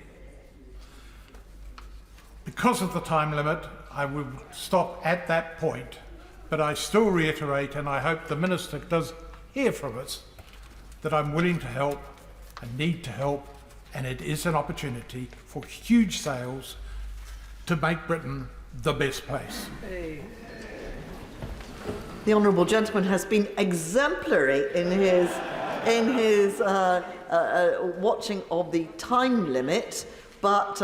Speaker 2: Because of the time limit, I will stop at that point, but I still reiterate, and I hope the Minister does hear from us, that I'm willing to help and need to help, and it is an opportunity for huge sales to make Britain the best place.
Speaker 20: The Honourable Gentleman has been exemplary in his watching of the time limit. But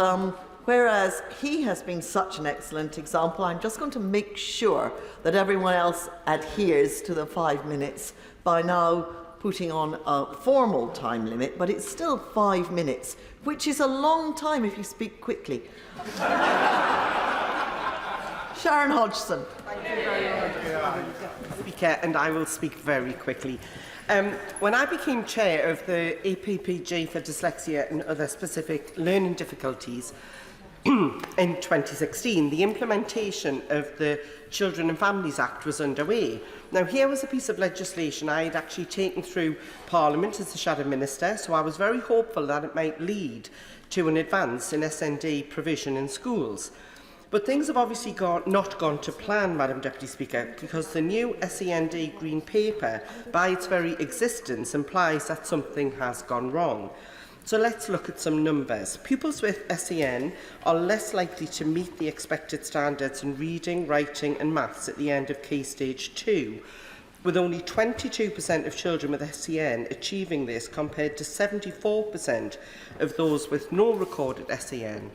Speaker 20: whereas he has been such an excellent example, I'm just going to make sure that everyone else adheres to the 5 minutes by now putting on a formal time limit, but it's still 5 minutes, which is a long time if you speak quickly. Sharon Hodgson.
Speaker 4: Thank you very much, Speaker, and I will speak very quickly. When I became chair of the APPG for dyslexia and other specific learning difficulties in 2016, the implementation of the Children and Families Act was underway. Now, here was a piece of legislation I had actually taken through Parliament as the Shadow Minister, so I was very hopeful that it might lead to an advance in SND provision in schools. But things have obviously not gone to plan, Madam Deputy Speaker, because the new SEND Green Paper, by its very existence, implies that something has gone wrong. So let's look at some numbers. Pupils with SEN are less likely to meet the expected standards in reading, writing and maths at the end of Key Stage 2, with only 22% of children with SEN achieving this compared to 74% of those with no recorded SEN.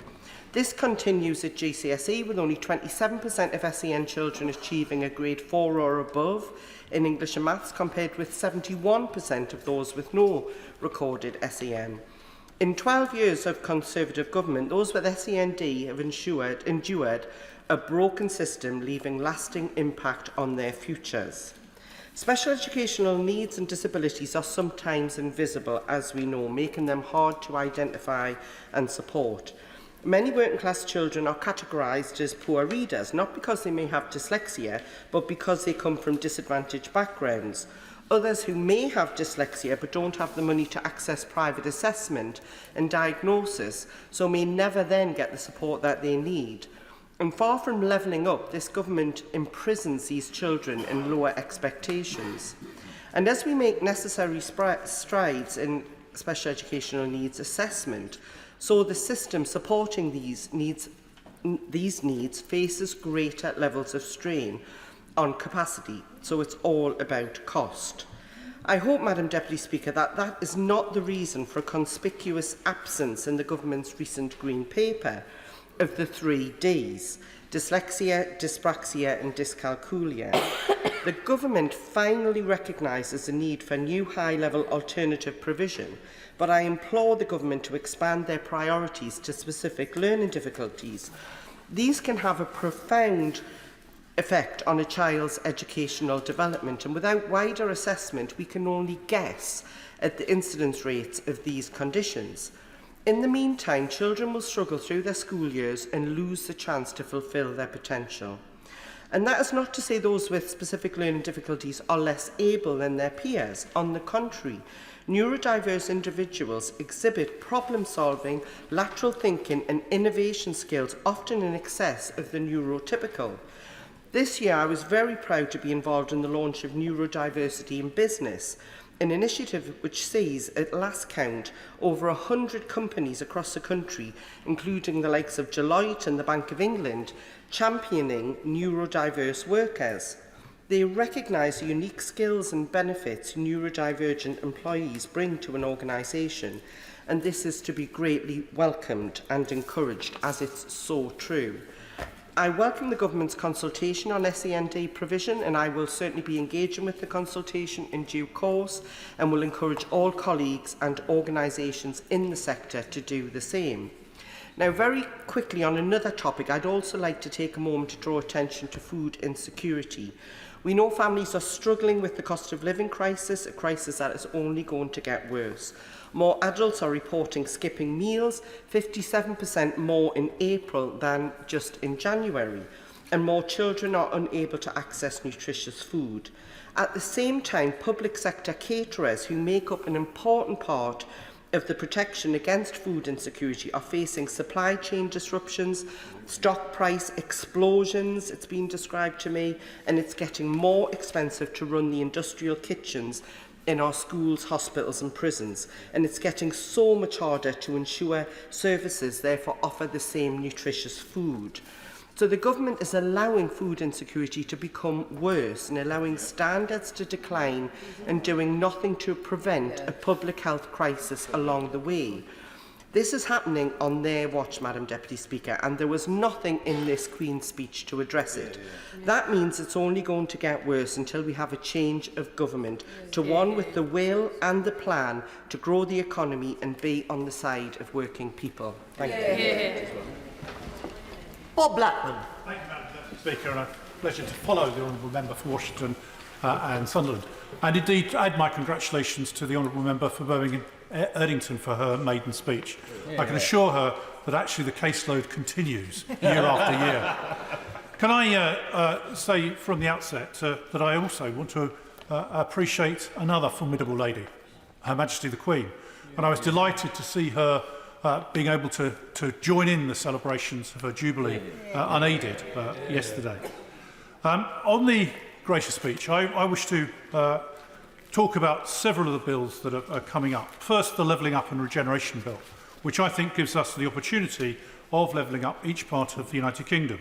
Speaker 4: This continues at GCSE, with only 27% of SEN children achieving a grade 4 or above in English and Maths, compared with 71% of those with no recorded SEN. In 12 years of Conservative government, those with SEND have endured a broken system, leaving lasting impact on their futures. Special educational needs and disabilities are sometimes invisible, as we know, making them hard to identify and support. Many working class children are categorised as poor readers, not because they may have dyslexia, but because they come from disadvantaged backgrounds. Others who may have dyslexia but don't have the money to access private assessment and diagnosis, so may never then get the support that they need. And far from levelling up, this government imprisons these children in lower expectations. And as we make necessary strides in special educational needs assessment, so the system supporting these needs faces greater levels of strain on capacity, so it's all about cost. I hope, Madam Deputy Speaker, that that is not the reason for a conspicuous absence in the government's recent Green Paper of the 3 Ds: dyslexia, dyspraxia and dyscalculia. The government finally recognises the need for new high-level alternative provision, but I implore the government to expand their priorities to specific learning difficulties. These can have a profound effect on a child's educational development, and without wider assessment we can only guess at the incidence rates of these conditions. In the meantime, children will struggle through their school years and lose the chance to fulfil their potential. And that is not to say those with specific learning difficulties are less able than their peers. On the contrary, neurodiverse individuals exhibit problem-solving, lateral thinking and innovation skills often in excess of the neurotypical. This year, I was very proud to be involved in the launch of Neurodiversity in Business, an initiative which sees, at last count, over 100 companies across the country, including the likes of Deloitte and the Bank of England, championing neurodiverse workers. They recognise the unique skills and benefits neurodivergent employees bring to an organisation, and this is to be greatly welcomed and encouraged, as it's so true. I welcome the government's consultation on SEND provision, and I will certainly be engaging with the consultation in due course and will encourage all colleagues and organisations in the sector to do the same. Now, very quickly on another topic, I'd also like to take a moment to draw attention to food insecurity. We know families are struggling with the cost of living crisis, a crisis that is only going to get worse. More adults are reporting skipping meals, 57% more in April than just in January, and more children are unable to access nutritious food. At the same time, public sector caterers, who make up an important part of the protection against food insecurity, are facing supply chain disruptions, stock price explosions, it's been described to me, and it's getting more expensive to run the industrial kitchens in our schools, hospitals and prisons, and it's getting so much harder to ensure services therefore offer the same nutritious food. So the government is allowing food insecurity to become worse and allowing standards to decline and doing nothing to prevent a public health crisis along the way. This is happening on their watch, Madam Deputy Speaker, and there was nothing in this Queen's speech to address it. That means it's only going to get worse until we have a change of government to one with the will and the plan to grow the economy and be on the side of working people. Thank you.
Speaker 20: Bob Blackman.
Speaker 6: Thank you, Madam Deputy Speaker, and a pleasure to follow the Honourable Member for Washington and Sunderland. And indeed, add my congratulations to the Honourable Member for Birmingham Erdington for her maiden speech. I can assure her that actually the caseload continues year after year. Can I say from the outset that I also want to appreciate another formidable lady, Her Majesty the Queen. And I was delighted to see her being able to join in the celebrations of her Jubilee unaided yesterday. On the gracious speech, I wish to talk about several of the bills that are coming up. First, the Levelling Up and Regeneration Bill, which I think gives us the opportunity of levelling up each part of the United Kingdom.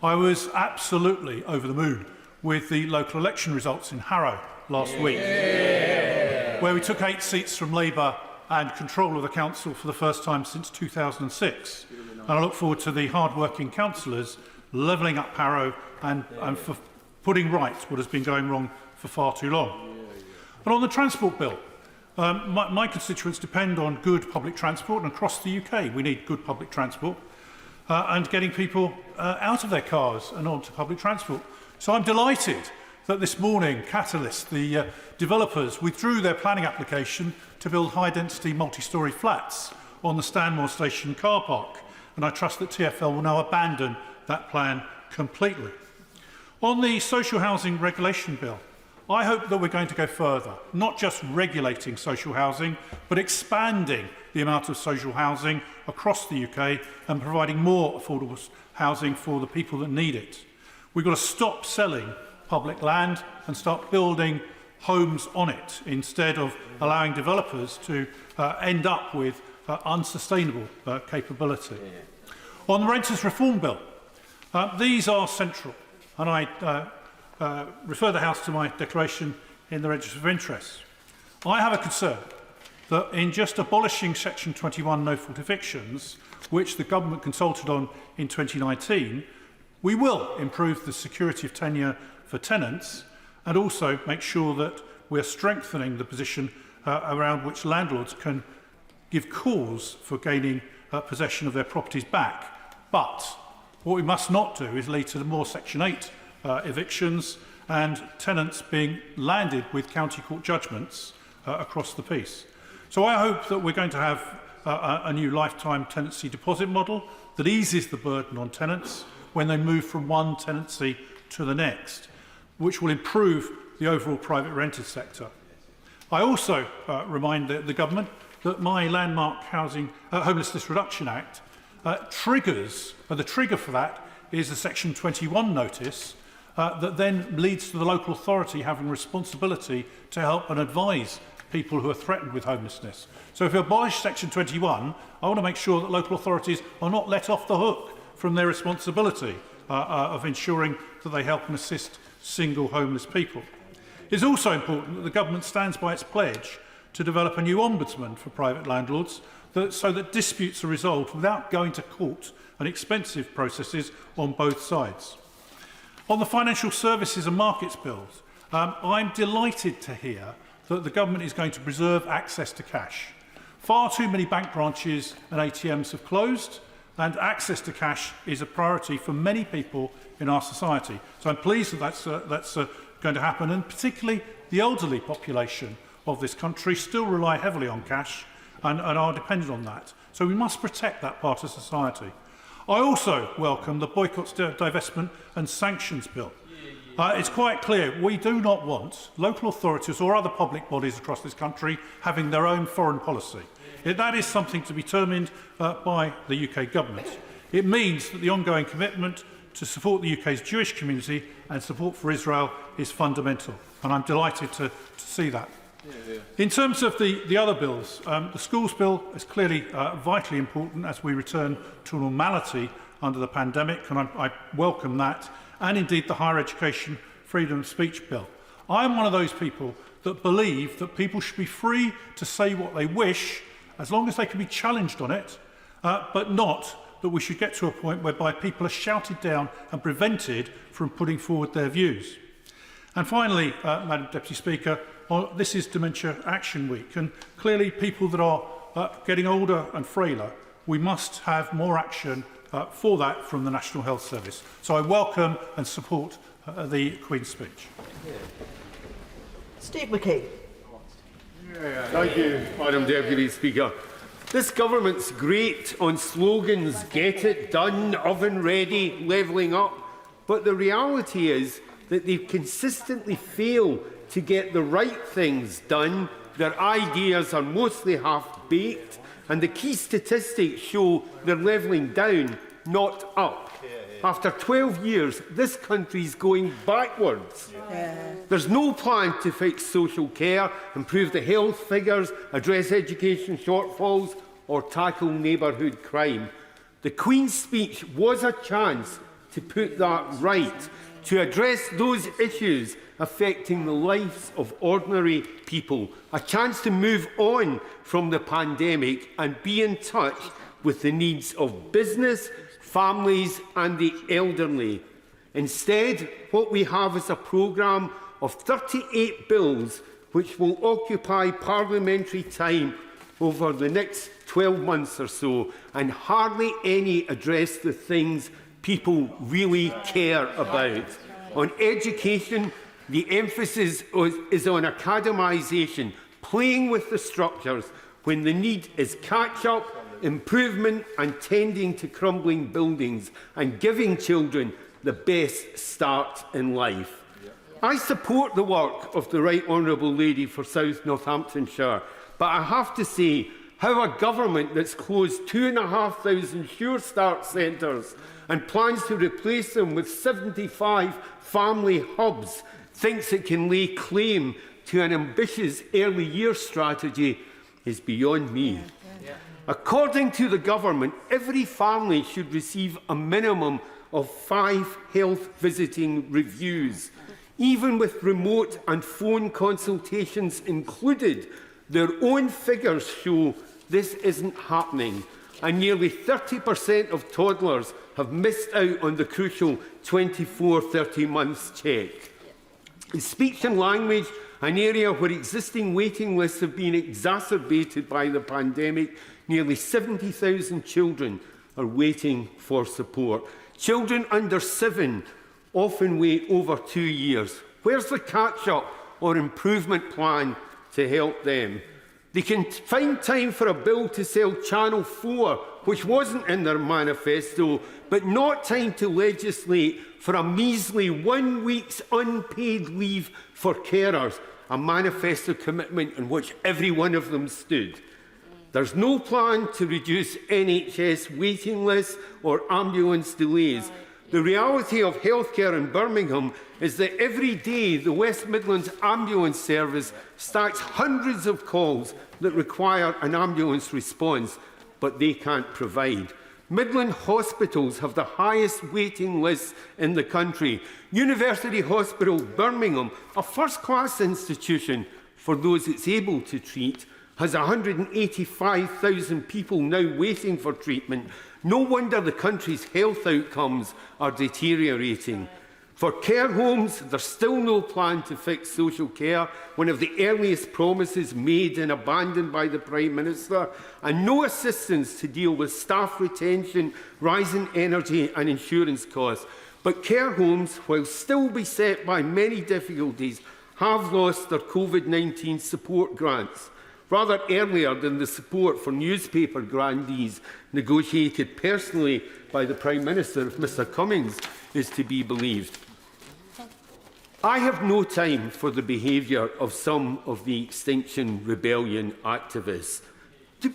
Speaker 6: I was absolutely over the moon with the local election results in Harrow last week, where we took 8 seats from Labour and control of the council for the first time since 2006. And I look forward to the hard-working councillors levelling up Harrow and for putting right what has been going wrong for far too long. But on the transport bill, my constituents depend on good public transport, and across the UK we need good public transport and getting people out of their cars and onto public transport. So I'm delighted that this morning Catalyst, the developers, withdrew their planning application to build high-density multi-storey flats on the Stanmore Station car park, and I trust that TfL will now abandon that plan completely. On the social housing regulation bill, I hope that we're going to go further, not just regulating social housing, but expanding the amount of social housing across the UK and providing more affordable housing for the people that need it. We've got to stop selling public land and start building homes on it instead of allowing developers to end up with unsustainable capability. On the Renters Reform Bill, these are central, and I refer the House to my declaration in the Register of Interest. I have a concern that in just abolishing Section 21 no-fault evictions, which the government consulted on in 2019, we will improve the security of tenure for tenants and also make sure that we're strengthening the position around which landlords can give cause for gaining possession of their properties back. But what we must not do is lead to more Section 8 evictions and tenants being landed with county court judgments across the piece. So I hope that we're going to have a new lifetime tenancy deposit model that eases the burden on tenants when they move from one tenancy to the next, which will improve the overall private rented sector. I also remind the government that my landmark Homelessness Reduction Act the trigger for that is a Section 21 notice that then leads to the local authority having responsibility to help and advise people who are threatened with homelessness. So if we abolish Section 21, I want to make sure that local authorities are not let off the hook from their responsibility of ensuring that they help and assist single homeless people. It's also important that the government stands by its pledge to develop a new ombudsman for private landlords so that disputes are resolved without going to court and expensive processes on both sides. On the financial services and markets bills, I'm delighted to hear that the government is going to preserve access to cash. Far too many bank branches and ATMs have closed, and access to cash is a priority for many people in our society. So I'm pleased that that's going to happen, and particularly the elderly population of this country still rely heavily on cash and are dependent on that. So we must protect that part of society. I also welcome the Boycotts, Divestment and Sanctions Bill. It's quite clear we do not want local authorities or other public bodies across this country having their own foreign policy. That is something to be determined by the UK government. It means that the ongoing commitment to support the UK's Jewish community and support for Israel is fundamental, and I'm delighted to see that. In terms of the other bills, the schools bill is clearly vitally important as we return to normality under the pandemic, and I welcome that, and indeed the higher education freedom of speech bill. I am one of those people that believe that people should be free to say what they wish as long as they can be challenged on it, but not that we should get to a point whereby people are shouted down and prevented from putting forward their views. And finally, Madam Deputy Speaker, this is Dementia Action Week, and clearly people that are getting older and frailer, we must have more action for that from the National Health Service. So I welcome and support the Queen's speech.
Speaker 20: Steve McKay.
Speaker 7: Thank you, Madam Deputy Speaker. This government's great on slogans, get it done, oven ready, levelling up, but the reality is that they consistently fail to get the right things done. Their ideas are mostly half-baked, and the key statistics show they're levelling down, not up. After 12 years, this country's going backwards. There's no plan to fix social care, improve the health figures, address education shortfalls, or tackle neighbourhood crime. The Queen's speech was a chance to put that right, to address those issues affecting the lives of ordinary people, a chance to move on from the pandemic and be in touch with the needs of business, families and the elderly. Instead, what we have is a programme of 38 bills which will occupy parliamentary time over the next 12 months or so, and hardly any address the things people really care about. On education, the emphasis is on academisation, playing with the structures when the need is catch-up, improvement and tending to crumbling buildings and giving children the best start in life. I support the work of the Right Honourable Lady for South Northamptonshire, but I have to say how a government that's closed 2,500 Sure Start centres and plans to replace them with 75 family hubs thinks it can lay claim to an ambitious early years strategy is beyond me. According to the government, every family should receive a minimum of 5 health visiting reviews. Even with remote and phone consultations included, their own figures show this isn't happening, and nearly 30% of toddlers have missed out on the crucial 24-30 months check. In speech and language, an area where existing waiting lists have been exacerbated by the pandemic, nearly 70,000 children are waiting for support. Children under 7 often wait over 2 years. Where's the catch-up or improvement plan to help them? They can find time for a bill to sell Channel 4, which wasn't in their manifesto, but not time to legislate for a measly 1 week's unpaid leave for carers, a manifesto commitment in which every one of them stood. There's no plan to reduce NHS waiting lists or ambulance delays. The reality of healthcare in Birmingham is that every day the West Midlands Ambulance Service stacks hundreds of calls that require an ambulance response, but they can't provide. Midland hospitals have the highest waiting lists in the country. University Hospital Birmingham, a first-class institution for those it's able to treat, has 185,000 people now waiting for treatment. No wonder the country's health outcomes are deteriorating. For care homes, there's still no plan to fix social care, one of the earliest promises made and abandoned by the Prime Minister, and no assistance to deal with staff retention, rising energy and insurance costs. But care homes, while still beset by many difficulties, have lost their COVID-19 support grants, rather earlier than the support for newspaper grandees negotiated personally by the Prime Minister, if Mr Cummings is to be believed. I have no time for the behaviour of some of the Extinction Rebellion activists.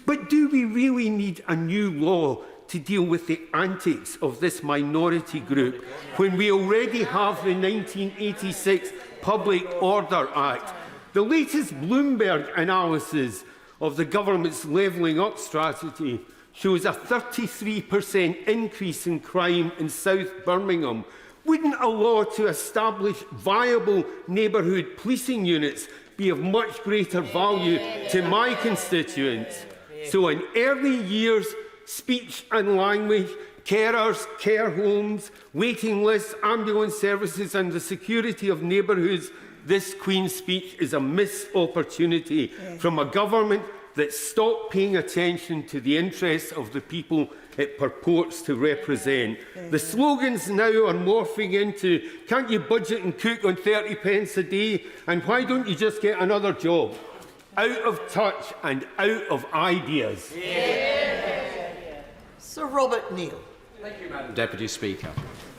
Speaker 7: But do we really need a new law to deal with the antics of this minority group when we already have the 1986 Public Order Act? The latest Bloomberg analysis of the government's levelling up strategy shows a 33% increase in crime in South Birmingham. Wouldn't a law to establish viable neighbourhood policing units be of much greater value to my constituents? So in early years, speech and language, carers, care homes, waiting lists, ambulance services and the security of neighbourhoods, this Queen's speech is a missed opportunity from a government that stopped paying attention to the interests of the people it purports to represent. The slogans now are morphing into, can't you budget and cook on 30 pence a day? And why don't you just get another job? Out of touch and out of ideas.
Speaker 20: Sir Robert Neal.
Speaker 8: Thank you, Madam Deputy Speaker.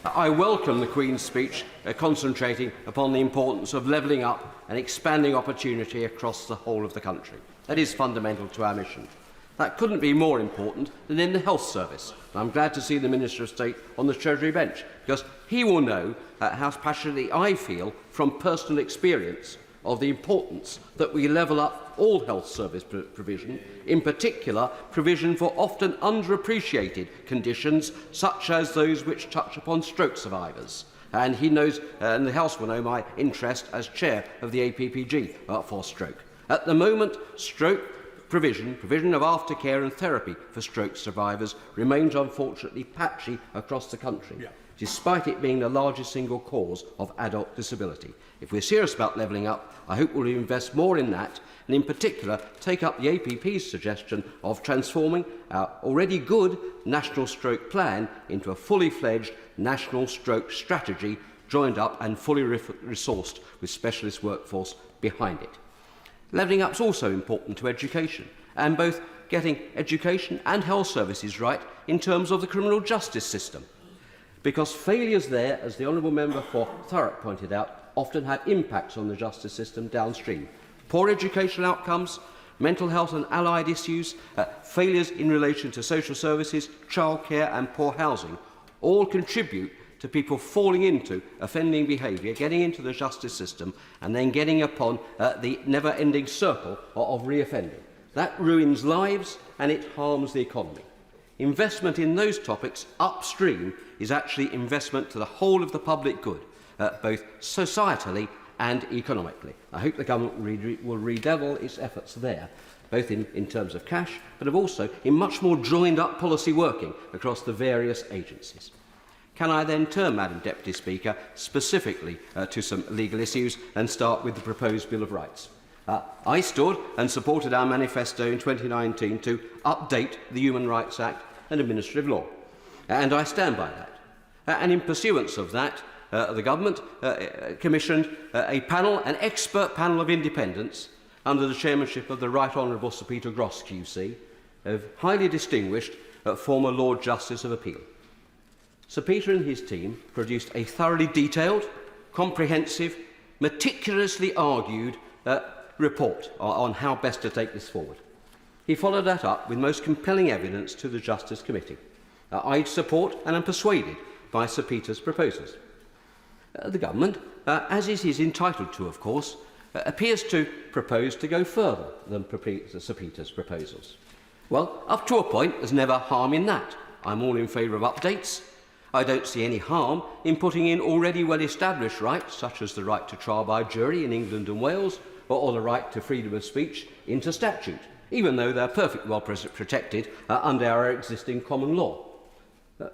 Speaker 8: I welcome the Queen's speech concentrating upon the importance of levelling up and expanding opportunity across the whole of the country. That is fundamental to our mission. That couldn't be more important than in the health service. And I'm glad to see the Minister of State on the Treasury bench, because he will know how passionately I feel from personal experience of the importance that we level up all health service provision, in particular provision for often underappreciated conditions such as those which touch upon stroke survivors. And he knows, and the House will know, my interest as chair of the APPG for stroke. At the moment, stroke provision of aftercare and therapy for stroke survivors remains unfortunately patchy across the country, despite it being the largest single cause of adult disability. If we're serious about levelling up, I hope we'll invest more in that, and in particular take up the APP's suggestion of transforming our already good National Stroke Plan into a fully fledged National Stroke Strategy, joined up and fully resourced with specialist workforce behind it. Levelling up is also important to education, and both getting education and health services right in terms of the criminal justice system. Because failures there, as the Honourable Member for Thurrock pointed out, often have impacts on the justice system downstream. Poor educational outcomes, mental health and allied issues, failures in relation to social services, childcare and poor housing all contribute to people falling into offending behaviour, getting into the justice system and then getting upon the never-ending circle of reoffending. That ruins lives and it harms the economy. Investment in those topics upstream is actually investment to the whole of the public good, both societally and economically. I hope the government will redouble its efforts there, both in terms of cash, but also in much more joined-up policy working across the various agencies. Can I then turn, Madam Deputy Speaker, specifically to some legal issues and start with the proposed Bill of Rights? I stood and supported our manifesto in 2019 to update the Human Rights Act and Administrative Law, and I stand by that. And in pursuance of that, the government commissioned an expert panel of independents under the chairmanship of the Right Honourable Sir Peter Gross QC, of highly distinguished former Lord Justice of Appeal. Sir Peter and his team produced a thoroughly detailed, comprehensive, meticulously argued report on how best to take this forward. He followed that up with most compelling evidence to the Justice Committee. I support and am persuaded by Sir Peter's proposals. The government, as it is entitled to, of course, appears to propose to go further than Sir Peter's proposals. Well, up to a point, there's never harm in that. I'm all in favour of updates. I don't see any harm in putting in already well-established rights, such as the right to trial by jury in England and Wales, or the right to freedom of speech, into statute, even though they're perfectly well protected under our existing common law.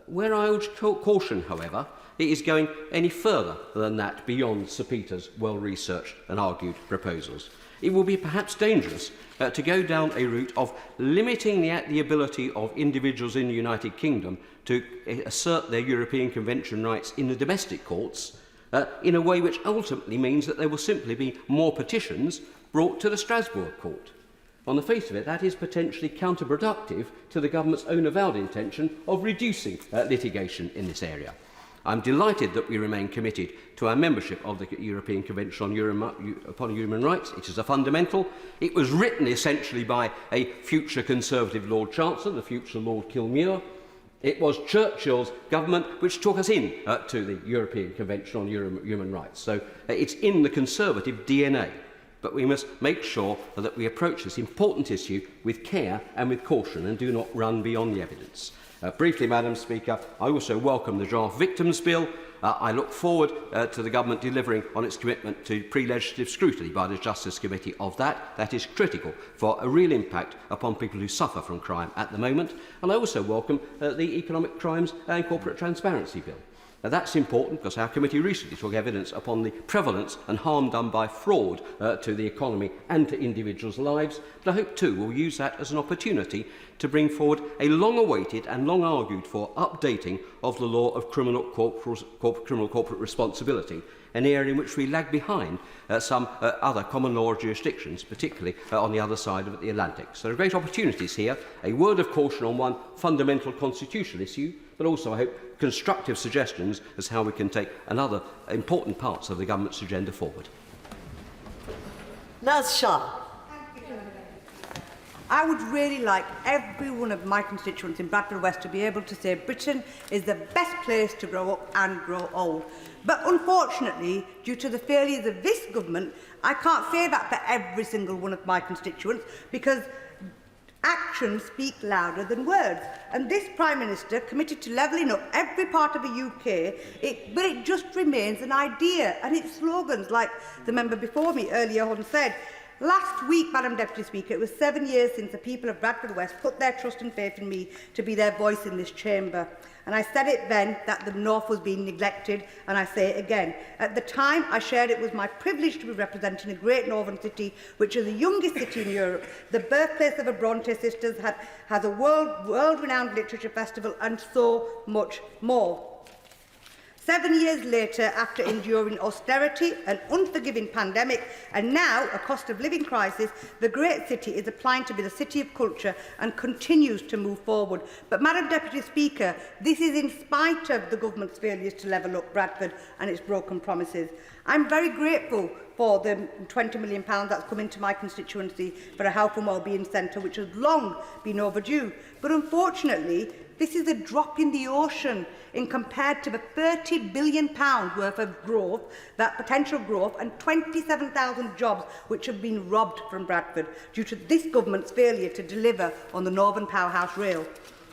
Speaker 8: Where I urge caution, however, it is going any further than that beyond Sir Peter's well-researched and argued proposals. It will be perhaps dangerous to go down a route of limiting the ability of individuals in the United Kingdom to assert their European Convention rights in the domestic courts in a way which ultimately means that there will simply be more petitions brought to the Strasbourg court. On the face of it, that is potentially counterproductive to the government's own avowed intention of reducing litigation in this area. I'm delighted that we remain committed to our membership of the European Convention upon Human Rights. It is a fundamental. It was written essentially by a future Conservative Lord Chancellor, the future Lord Kilmuir. It was Churchill's government which took us in to the European Convention on Human Rights. So it's in the Conservative DNA. But we must make sure that we approach this important issue with care and with caution and do not run beyond the evidence. Briefly, Madam Speaker, I also welcome the draft Victims Bill. I look forward to the Government delivering on its commitment to pre-legislative scrutiny by the Justice Committee of that. That is critical for a real impact upon people who suffer from crime at the moment. And I also welcome the Economic Crimes and Corporate Transparency Bill. Now, that's important because our committee recently took evidence upon the prevalence and harm done by fraud to the economy and to individuals' lives. But I hope, too, we'll use that as an opportunity to bring forward a long-awaited and long-argued-for updating of the law of criminal corporate responsibility, an area in which we lag behind some other common law jurisdictions, particularly on the other side of the Atlantic. So there are great opportunities here. A word of caution on one fundamental constitutional issue, but also, I hope, constructive suggestions as how we can take another important parts of the government's agenda forward.
Speaker 20: Naz Shah.
Speaker 1: I would really like every one of my constituents in Bradford West to be able to say Britain is the best place to grow up and grow old. But unfortunately, due to the failures of this government, I can't say that for every single one of my constituents because actions speak louder than words. And this Prime Minister committed to levelling up every part of the UK, but it just remains an idea. And it's slogans like the member before me earlier on said. Last week, Madam Deputy Speaker, it was 7 years since the people of Bradford West put their trust and faith in me to be their voice in this chamber. And I said it then that the North was being neglected, and I say it again. At the time, I shared it was my privilege to be representing a great northern city, which is the youngest city in Europe, the birthplace of the Bronte sisters, has a world-renowned literature festival, and so much more. 7 years later, after enduring austerity, an unforgiving pandemic, and now a cost of living crisis, the great city is applying to be the city of culture and continues to move forward. But, Madam Deputy Speaker, this is in spite of the government's failures to level up Bradford and its broken promises. I'm very grateful for the £20 million that's come into my constituency for a health and wellbeing centre, which has long been overdue. But unfortunately, this is a drop in the ocean in compared to the £30 billion worth of growth, that potential growth, and 27,000 jobs which have been robbed from Bradford due to this government's failure to deliver on the Northern Powerhouse Rail.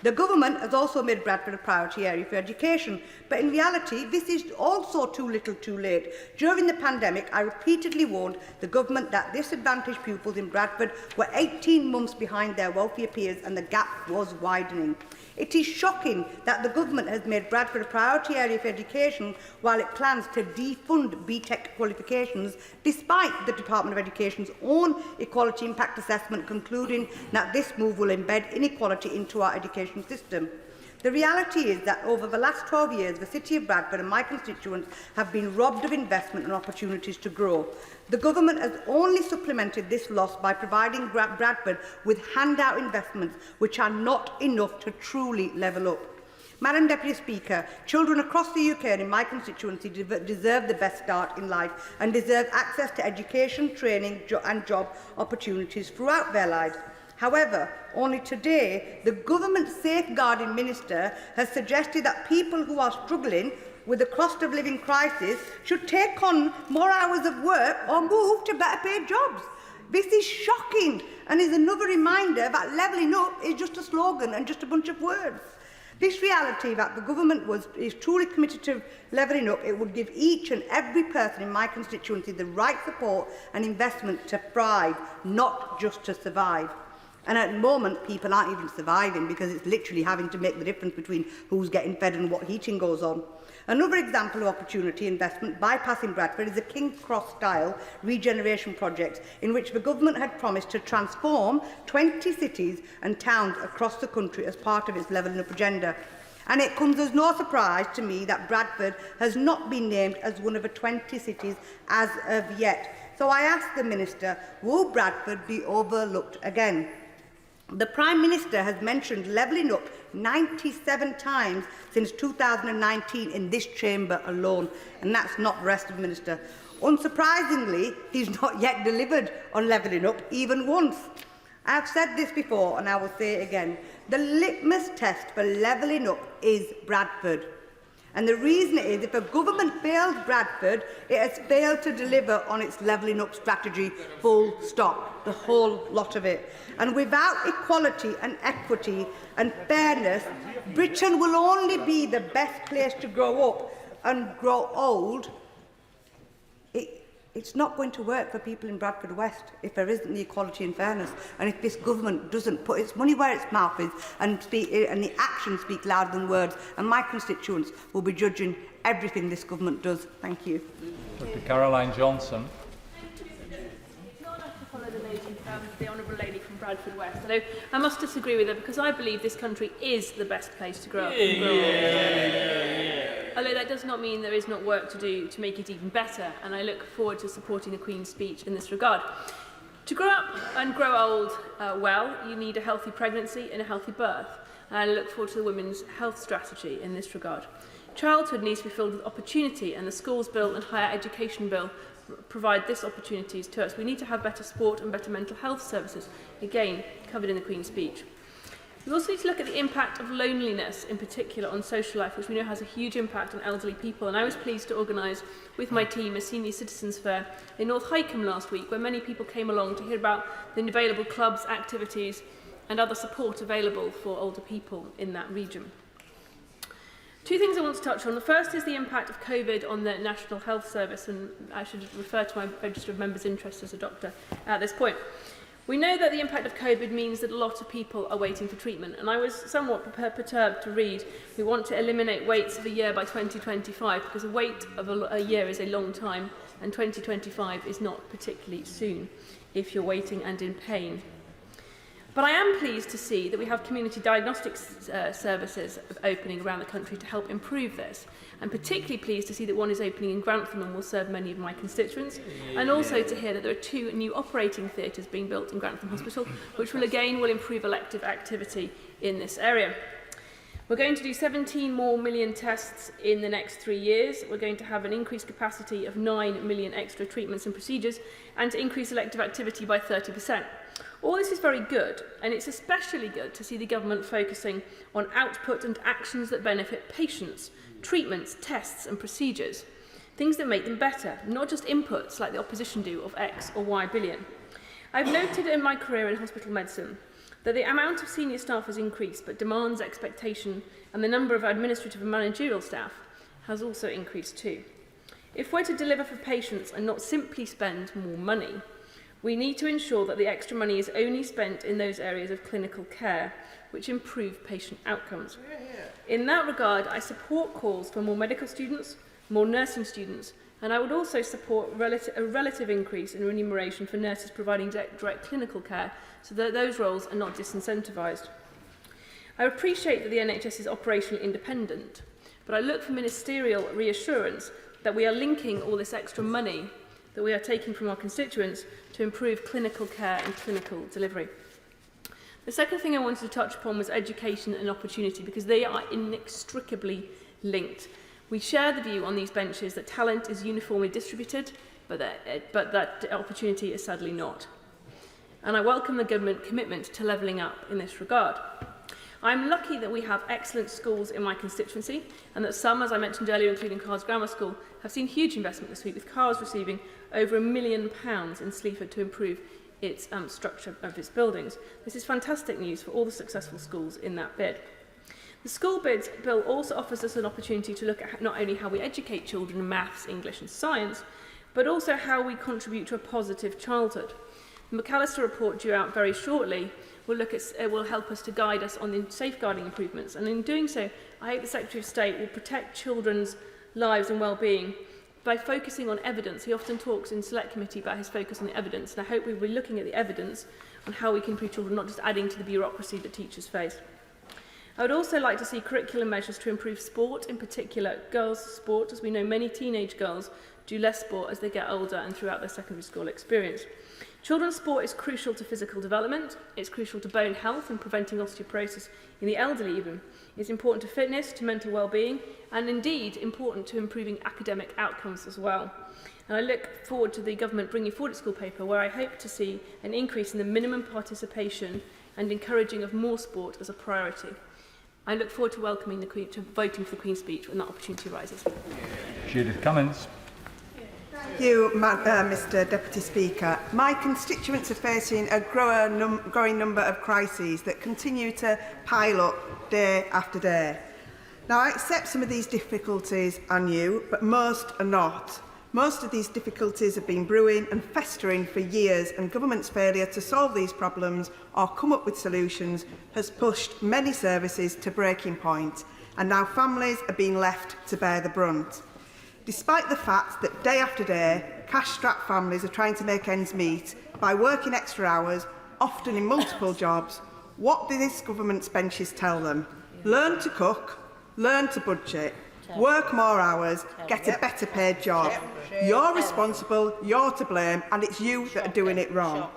Speaker 1: The government has also made Bradford a priority area for education, but in reality, this is also too little too late. During the pandemic, I repeatedly warned the government that disadvantaged pupils in Bradford were 18 months behind their wealthier peers and the gap was widening. It is shocking that the government has made Bradford a priority area for education while it plans to defund BTEC qualifications, despite the Department of Education's own equality impact assessment concluding that this move will embed inequality into our education system. The reality is that over the last 12 years, the City of Bradford and my constituents have been robbed of investment and opportunities to grow. The government has only supplemented this loss by providing Bradford with handout investments which are not enough to truly level up. Madam Deputy Speaker, children across the UK and in my constituency deserve the best start in life and deserve access to education, training and job opportunities throughout their lives. However, only today, the government safeguarding minister has suggested that people who are struggling with the cost of living crisis should take on more hours of work or move to better paid jobs. This is shocking and is another reminder that levelling up is just a slogan and just a bunch of words. This reality that the government is truly committed to levelling up, it would give each and every person in my constituency the right support and investment to thrive, not just to survive. And at the moment, people aren't even surviving because it's literally having to make the difference between who's getting fed and what heating goes on. Another example of opportunity investment bypassing Bradford is a King's Cross-style regeneration project in which the government had promised to transform 20 cities and towns across the country as part of its levelling up agenda. And it comes as no surprise to me that Bradford has not been named as one of the 20 cities as of yet. So I ask the Minister, will Bradford be overlooked again? The Prime Minister has mentioned levelling up 97 times since 2019 in this chamber alone, and that's not the rest of the Minister. Unsurprisingly, he's not yet delivered on levelling up even once. I've said this before and I will say it again. The litmus test for levelling up is Bradford. And the reason is, if a government fails Bradford, it has failed to deliver on its levelling up strategy, full stop, the whole lot of it. And without equality and equity and fairness, Britain will only be the best place to grow up and grow old, it's not going to work for people in Bradford West if there isn't the equality and fairness, and if this government doesn't put its money where its mouth is and the actions speak louder than words, and my constituents will be judging everything this government does. Thank you.
Speaker 13: Dr. Caroline Johnson.
Speaker 11: The Honourable Lady from Bradford West. Although I must disagree with her because I believe this country is the best place to grow up and grow old. Although that does not mean there is not work to do to make it even better, and I look forward to supporting the Queen's speech in this regard. To grow up and grow old well, you need a healthy pregnancy and a healthy birth, and I look forward to the Women's Health Strategy in this regard. Childhood needs to be filled with opportunity, and the Schools Bill and Higher Education Bill provide this opportunities to us. We need to have better sport and better mental health services, again covered in the Queen's speech. We also need to look at the impact of loneliness, in particular on social life, which we know has a huge impact on elderly people. And I was pleased to organise with my team a senior citizens fair in North Hykeham last week, where many people came along to hear about the available clubs, activities and other support available for older people in that region. Two things I want to touch on. The first is the impact of COVID on the National Health Service, and I should refer to my register of members' interest as a doctor at this point. We know that the impact of COVID means that a lot of people are waiting for treatment, and I was somewhat perturbed to read we want to eliminate waits of a year by 2025, because a wait of a year is a long time, and 2025 is not particularly soon if you're waiting and in pain. But I am pleased to see that we have community diagnostics services opening around the country to help improve this. I'm particularly pleased to see that one is opening in Grantham and will serve many of my constituents, and also to hear that there are 2 new operating theatres being built in Grantham Hospital, which will improve elective activity in this area. We're going to do 17 more million tests in the next 3 years. We're going to have an increased capacity of 9 million extra treatments and procedures, and to increase elective activity by 30%. All this is very good, and it's especially good to see the government focusing on output and actions that benefit patients, treatments, tests and procedures, things that make them better, not just inputs like the opposition do of X or Y billion. I've noted in my career in hospital medicine that the amount of senior staff has increased, but demands, expectation and the number of administrative and managerial staff has also increased too. If we're to deliver for patients and not simply spend more money, we need to ensure that the extra money is only spent in those areas of clinical care which improve patient outcomes. In that regard, I support calls for more medical students, more nursing students, and I would also support a relative increase in remuneration for nurses providing direct clinical care, so that those roles are not disincentivised. I appreciate that the NHS is operationally independent, but I look for ministerial reassurance that we are linking all this extra money that we are taking from our constituents to improve clinical care and clinical delivery. The second thing I wanted to touch upon was education and opportunity, because they are inextricably linked. We share the view on these benches that talent is uniformly distributed, but that opportunity is sadly not. And I welcome the government commitment to levelling up in this regard. I'm lucky that we have excellent schools in my constituency, and that some, as I mentioned earlier, including Carr's Grammar School, have seen huge investment this week, with Carr's receiving over £1 million in Sleaford to improve its structure of its buildings. This is fantastic news for all the successful schools in that bid. The School Bill also offers us an opportunity to look at not only how we educate children in maths, English and science, but also how we contribute to a positive childhood. The McAllister report, due out very shortly, will help us to guide us on the safeguarding improvements, and in doing so, I hope the Secretary of State will protect children's lives and well-being by focusing on evidence. He often talks in Select Committee about his focus on the evidence, and I hope we will be looking at the evidence on how we can improve children, not just adding to the bureaucracy that teachers face. I would also like to see curriculum measures to improve sport, in particular girls' sport, as we know many teenage girls do less sport as they get older and throughout their secondary school experience. Children's sport is crucial to physical development, it's crucial to bone health and preventing osteoporosis in the elderly even. It's important to fitness, to mental well-being, and indeed important to improving academic outcomes as well. And I look forward to the government bringing forward its school paper, where I hope to see an increase in the minimum participation and encouraging of more sport as a priority. I look forward to welcoming the Queen, to voting for the Queen's speech when that opportunity arises.
Speaker 13: Judith Cummings.
Speaker 10: Thank you, Mr Deputy Speaker. My constituents are facing a growing number of crises that continue to pile up day after day. Now, I accept some of these difficulties are new, but most are not. Most of these difficulties have been brewing and festering for years, and government's failure to solve these problems or come up with solutions has pushed many services to breaking point, and now families are being left to bear the brunt. Despite the fact that day after day, cash-strapped families are trying to make ends meet by working extra hours, often in multiple jobs, what do this government's benches tell them? Learn to cook, learn to budget, work more hours, get a better paid job. You're responsible, you're to blame, and it's you that are doing it wrong.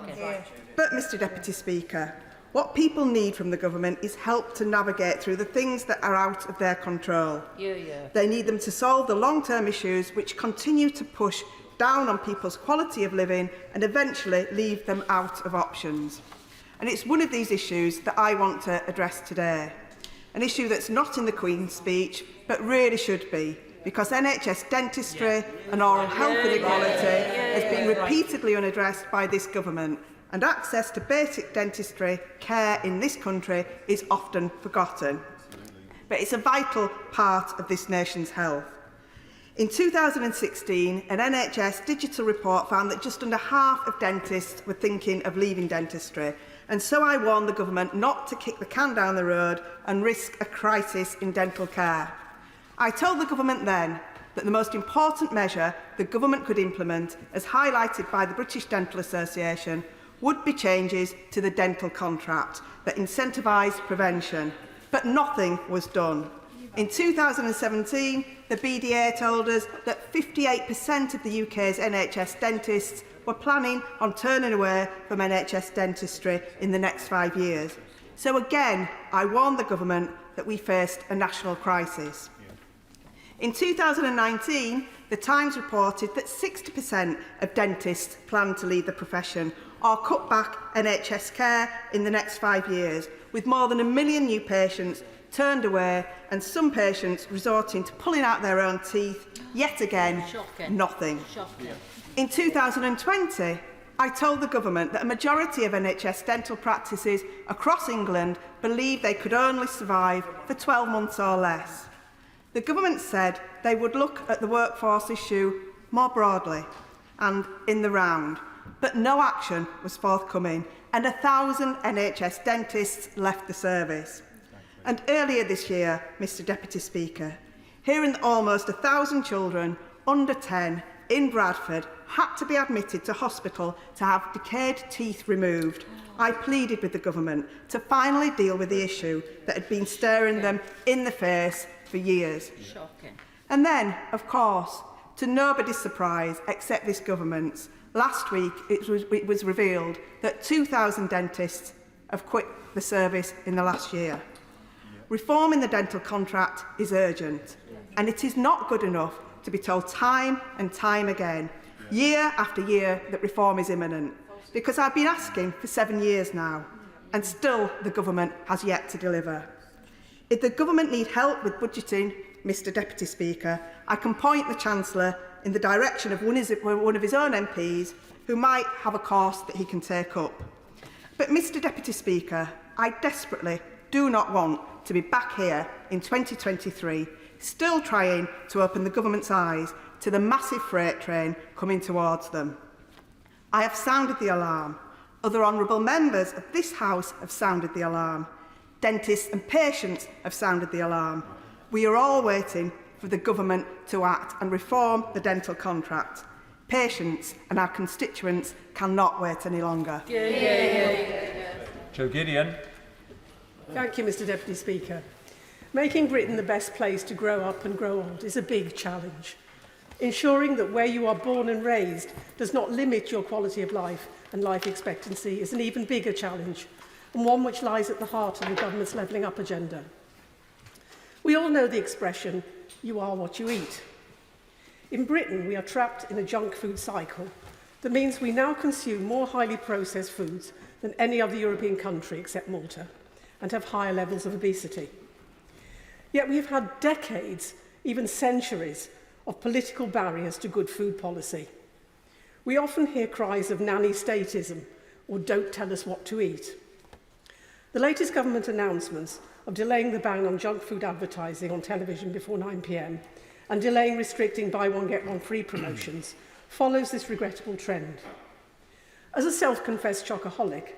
Speaker 10: But, Mr Deputy Speaker, what people need from the government is help to navigate through the things that are out of their control. They need them to solve the long-term issues which continue to push down on people's quality of living and eventually leave them out of options. And it's one of these issues that I want to address today. An issue that's not in the Queen's speech, but really should be, because NHS dentistry and oral health inequality has been repeatedly unaddressed by this government, and access to basic dentistry care in this country is often forgotten. But it's a vital part of this nation's health. In 2016, an NHS digital report found that just under half of dentists were thinking of leaving dentistry, and so I warned the government not to kick the can down the road and risk a crisis in dental care. I told the government then that the most important measure the government could implement, as highlighted by the British Dental Association, would be changes to the dental contract that incentivise prevention, but nothing was done. In 2017, the BDA told us that 58% of the UK's NHS dentists were planning on turning away from NHS dentistry in the next 5 years. So again, I warned the government that we faced a national crisis. In 2019, the Times reported that 60% of dentists plan to leave the profession or cut back NHS care in the next 5 years, with more than 1 million new patients turned away and some patients resorting to pulling out their own teeth. Yet again, nothing. In 2020, I told the government that a majority of NHS dental practices across England believed they could only survive for 12 months or less. The government said they would look at the workforce issue more broadly and in the round, but no action was forthcoming, and 1,000 NHS dentists left the service. And earlier this year, Mr Deputy Speaker, hearing that almost 1,000 children under 10 in Bradford had to be admitted to hospital to have decayed teeth removed, I pleaded with the government to finally deal with the issue that had been staring them in the face for years.
Speaker 17: Shocking.
Speaker 10: And then, of course, to nobody's surprise except this government's, last week it was revealed that 2,000 dentists have quit the service in the last year. Reform in the dental contract is urgent, and it is not good enough to be told time and time again, year after year, that reform is imminent, because I've been asking for 7 years now, and still the government has yet to deliver. If the government need help with budgeting, Mr Deputy Speaker, I can point the Chancellor in the direction of one of his own MPs who might have a course that he can take up. But, Mr Deputy Speaker, I desperately do not want to be back here in 2023, still trying to open the government's eyes to the massive freight train coming towards them. I have sounded the alarm. Other honourable members of this House have sounded the alarm. Dentists and patients have sounded the alarm. We are all waiting for the government to act and reform the dental contract. Patients and our constituents cannot wait any longer.
Speaker 13: Joe Gideon.
Speaker 12: Thank you, Mr Deputy Speaker. Making Britain the best place to grow up and grow old is a big challenge. Ensuring that where you are born and raised does not limit your quality of life and life expectancy is an even bigger challenge, and one which lies at the heart of the government's levelling up agenda. We all know the expression, you are what you eat. In Britain, we are trapped in a junk food cycle that means we now consume more highly processed foods than any other European country except Malta, and have higher levels of obesity. Yet we have had decades, even centuries, of political barriers to good food policy. We often hear cries of nanny statism or don't tell us what to eat. The latest government announcements of delaying the ban on junk food advertising on television before 9 p.m. and delaying restricting buy one get one free promotions follows this regrettable trend. As a self-confessed chocoholic,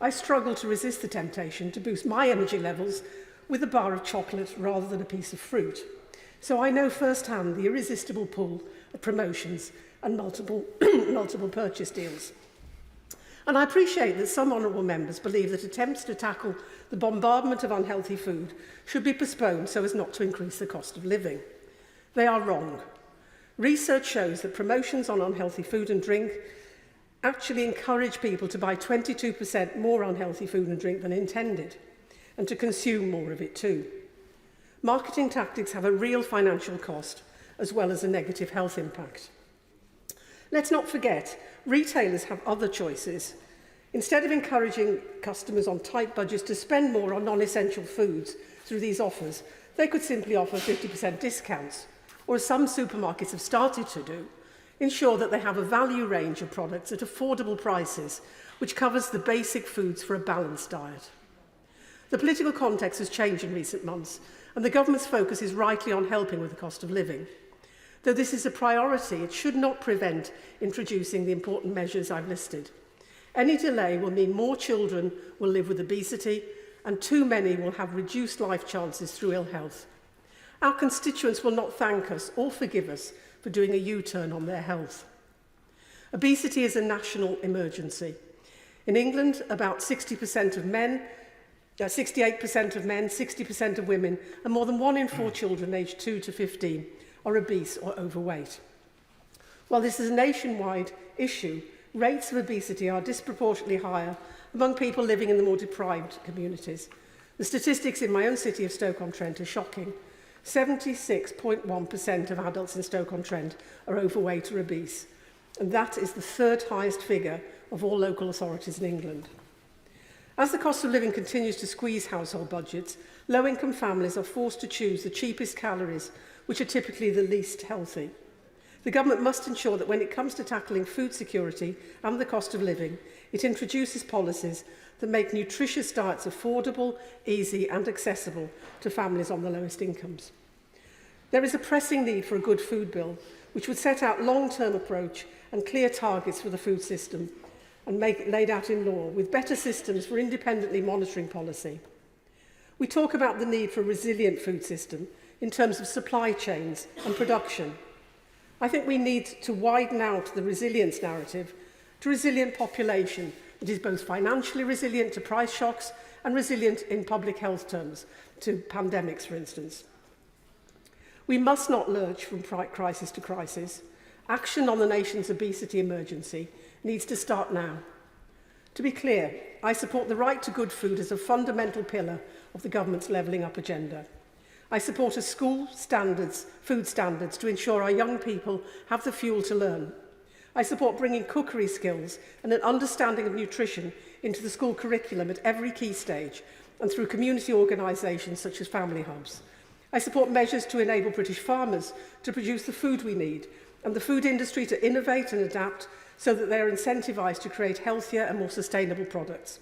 Speaker 12: I struggle to resist the temptation to boost my energy levels with a bar of chocolate rather than a piece of fruit. So I know firsthand the irresistible pull of promotions and multiple purchase deals. And I appreciate that some honourable members believe that attempts to tackle the bombardment of unhealthy food should be postponed so as not to increase the cost of living. They are wrong. Research shows that promotions on unhealthy food and drink actually encourage people to buy 22% more unhealthy food and drink than intended, and to consume more of it too. Marketing tactics have a real financial cost, as well as a negative health impact. Let's not forget, retailers have other choices. Instead of encouraging customers on tight budgets to spend more on non-essential foods through these offers, they could simply offer 50% discounts, or as some supermarkets have started to do, ensure that they have a value range of products at affordable prices, which covers the basic foods for a balanced diet. The political context has changed in recent months, and the government's focus is rightly on helping with the cost of living. Though this is a priority, it should not prevent introducing the important measures I've listed. Any delay will mean more children will live with obesity, and too many will have reduced life chances through ill health. Our constituents will not thank us or forgive us for doing a U-turn on their health. Obesity is a national emergency. In England, about 68% of men, 60% of women, and more than 1 in 4 children aged 2 to 15 are obese or overweight. While this is a nationwide issue, rates of obesity are disproportionately higher among people living in the more deprived communities. The statistics in my own city of Stoke-on-Trent are shocking. 76.1% of adults in Stoke-on-Trent are overweight or obese, and that is the 3rd highest figure of all local authorities in England. As the cost of living continues to squeeze household budgets, low-income families are forced to choose the cheapest calories, which are typically the least healthy. The government must ensure that when it comes to tackling food security and the cost of living, it introduces policies that make nutritious diets affordable, easy and accessible to families on the lowest incomes. There is a pressing need for a good food bill, which would set out long-term approach and clear targets for the food system and make it laid out in law, with better systems for independently monitoring policy. We talk about the need for a resilient food system in terms of supply chains and production. I think we need to widen out the resilience narrative to resilient population that is both financially resilient to price shocks and resilient in public health terms, to pandemics, for instance. We must not lurch from crisis to crisis. Action on the nation's obesity emergency needs to start now. To be clear, I support the right to good food as a fundamental pillar of the government's levelling up agenda. I support a food standards to ensure our young people have the fuel to learn. I support bringing cookery skills and an understanding of nutrition into the school curriculum at every key stage and through community organisations such as family hubs. I support measures to enable British farmers to produce the food we need and the food industry to innovate and adapt so that they are incentivised to create healthier and more sustainable products.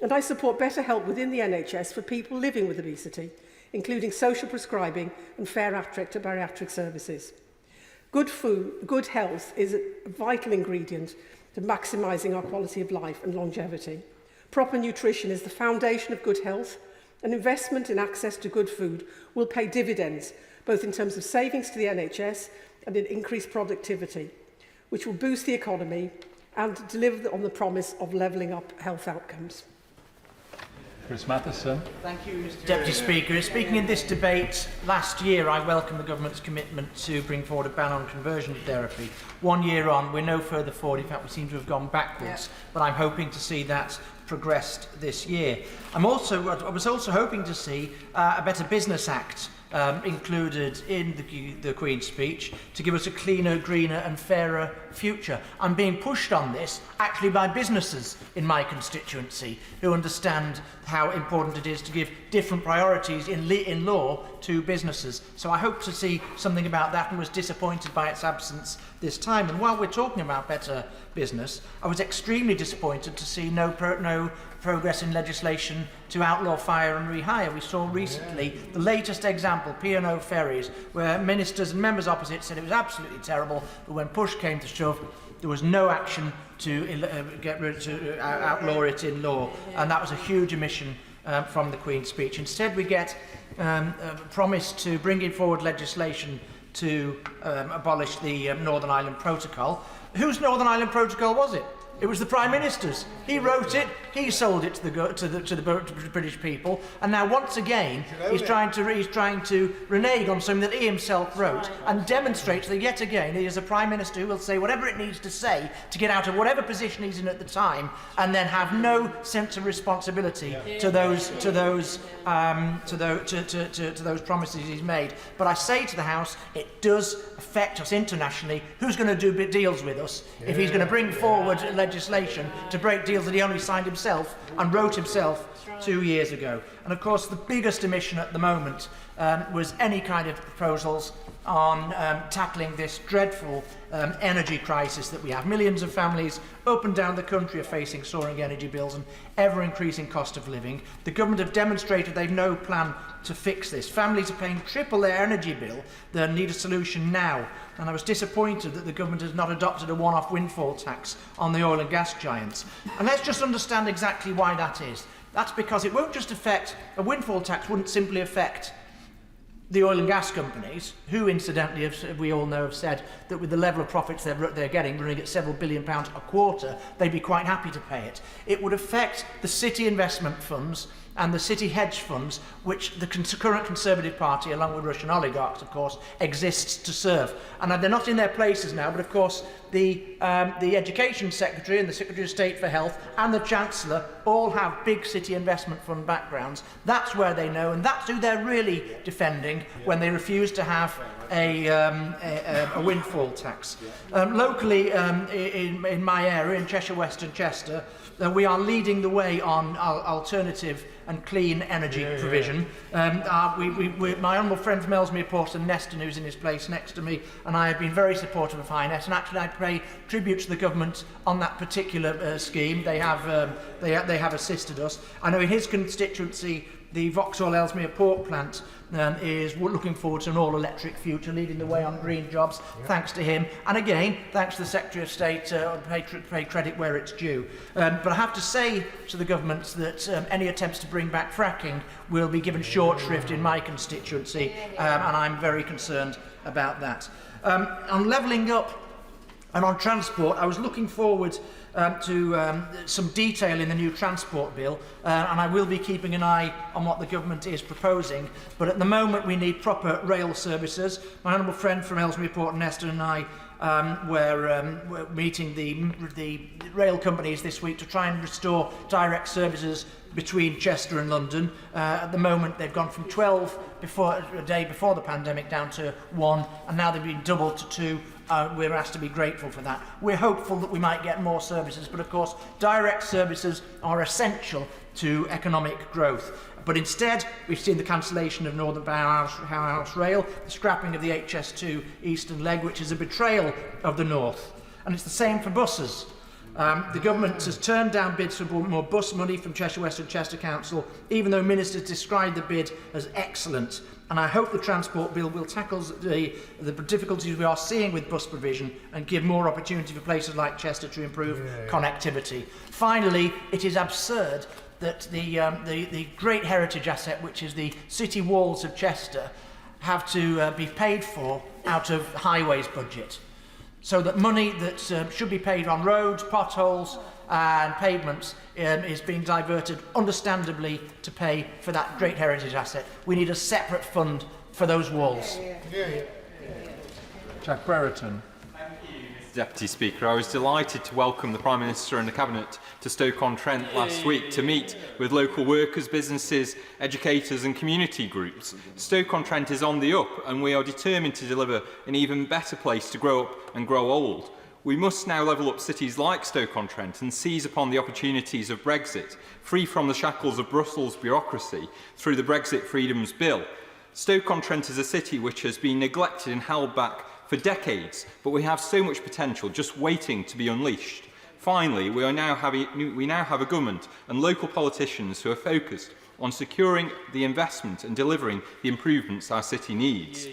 Speaker 12: And I support better help within the NHS for people living with obesity, including social prescribing and fair access to bariatric services. Good food, good health is a vital ingredient to maximising our quality of life and longevity. Proper nutrition is the foundation of good health, and investment in access to good food will pay dividends, both in terms of savings to the NHS and in increased productivity, which will boost the economy and deliver on the promise of levelling up health outcomes.
Speaker 13: Chris Matheson.
Speaker 9: Thank you, Mr. Deputy Speaker. Speaking in this debate last year, I welcome the government's commitment to bring forward a ban on conversion therapy. 1 year on, we're no further forward. In fact, we seem to have gone backwards. Yeah. But I'm hoping to see that progressed this year. I was also hoping to see a Better Business Act included in the Queen's speech to give us a cleaner, greener and fairer future. I'm being pushed on this actually by businesses in my constituency who understand how important it is to give different priorities in law to businesses. So I hope to see something about that and was disappointed by its absence this time. And while we're talking about better business. I was extremely disappointed to see no progress in legislation to outlaw fire and rehire. We saw recently the latest example, P&O ferries, where ministers and members opposite said it was absolutely terrible, but when push came to shove, there was no action to outlaw it in law, and that was a huge omission from the Queen's speech. Instead, we get a promise to bring forward legislation to abolish the Northern Ireland Protocol. Whose Northern Ireland Protocol was it? It was the Prime Minister's. He wrote it, he sold it to the British people, and now once again he's trying to renege on something that he himself wrote and demonstrates that yet again he is a Prime Minister who will say whatever it needs to say to get out of whatever position he's in at the time, and then have no sense of responsibility to those promises he's made. But I say to the House, it does affect us internationally. Who's going to do deals with us if he's going to bring forward legislation to break deals that he only signed himself and wrote himself 2 years ago? And of course the biggest omission at the moment was any kind of proposals on tackling this dreadful energy crisis that we have. Millions of families up and down the country are facing soaring energy bills and ever-increasing cost of living. The government have demonstrated they've no plan to fix this. Families are paying triple their energy bill. They need a solution now. And I was disappointed that the government has not adopted a one-off windfall tax on the oil and gas giants. And let's just understand exactly why that is. That's because it won't just affect, a windfall tax wouldn't simply affect the oil and gas companies, who incidentally, we all know, have said that with the level of profits they're getting, running at several £billion a quarter, they'd be quite happy to pay it. It would affect the city investment funds and the city hedge funds, which the current Conservative Party, along with Russian oligarchs, of course, exists to serve. And they're not in their places now, but of course the Education Secretary and the Secretary of State for Health and the Chancellor all have big city investment fund backgrounds. That's where they know, and that's who they're really defending when they refuse to have a windfall tax. Locally, in my area, in Cheshire West and Chester, we are leading the way on alternative and clean energy provision. My honourable friend from Ellesmere Port and Neston, who's in his place next to me, and I have been very supportive of Highness, and actually I pay tribute to the government on that particular scheme. They have assisted us. I know in his constituency, the Vauxhall Ellesmere Port plant is looking forward to an all-electric future, leading the way on green jobs, thanks to him. And again, thanks to the Secretary of State, pay credit where it's due. But I have to say to the government that any attempts to bring back fracking will be given short shrift in my constituency, and I'm very concerned about that. On levelling up and on transport, I was looking forward to some detail in the new transport bill, and I will be keeping an eye on what the government is proposing. But at the moment we need proper rail services. My honourable friend from Ellesmere Port and Neston and I were meeting the rail companies this week to try and restore direct services between Chester and London. At the moment they've gone from 12 a day before the pandemic down to 1, and now they've been doubled to 2. We're asked to be grateful for that. We're hopeful that we might get more services, but of course direct services are essential to economic growth. But instead, we've seen the cancellation of Northern Powerhouse Rail, the scrapping of the HS2 Eastern leg, which is a betrayal of the North. And it's the same for buses. The government has turned down bids for more bus money from Cheshire West and Chester Council, even though ministers described the bid as excellent. And I hope the transport bill will tackle the difficulties we are seeing with bus provision and give more opportunity for places like Chester to improve connectivity. Finally, it is absurd that the great heritage asset, which is the city walls of Chester, have to be paid for out of highways budget. So that money that should be paid on roads, potholes and pavements is being diverted, understandably, to pay for that great heritage asset. We need a separate fund for those walls.
Speaker 13: Jack Brereton.
Speaker 14: Deputy Speaker, I was delighted to welcome the Prime Minister and the Cabinet to Stoke-on-Trent last week to meet with local workers, businesses, educators and community groups. Stoke-on-Trent is on the up and we are determined to deliver an even better place to grow up and grow old. We must now level up cities like Stoke-on-Trent and seize upon the opportunities of Brexit, free from the shackles of Brussels bureaucracy through the Brexit Freedoms Bill. Stoke-on-Trent is a city which has been neglected and held back for decades, but we have so much potential just waiting to be unleashed. Finally, we now have a government and local politicians who are focused on securing the investment and delivering the improvements our city needs.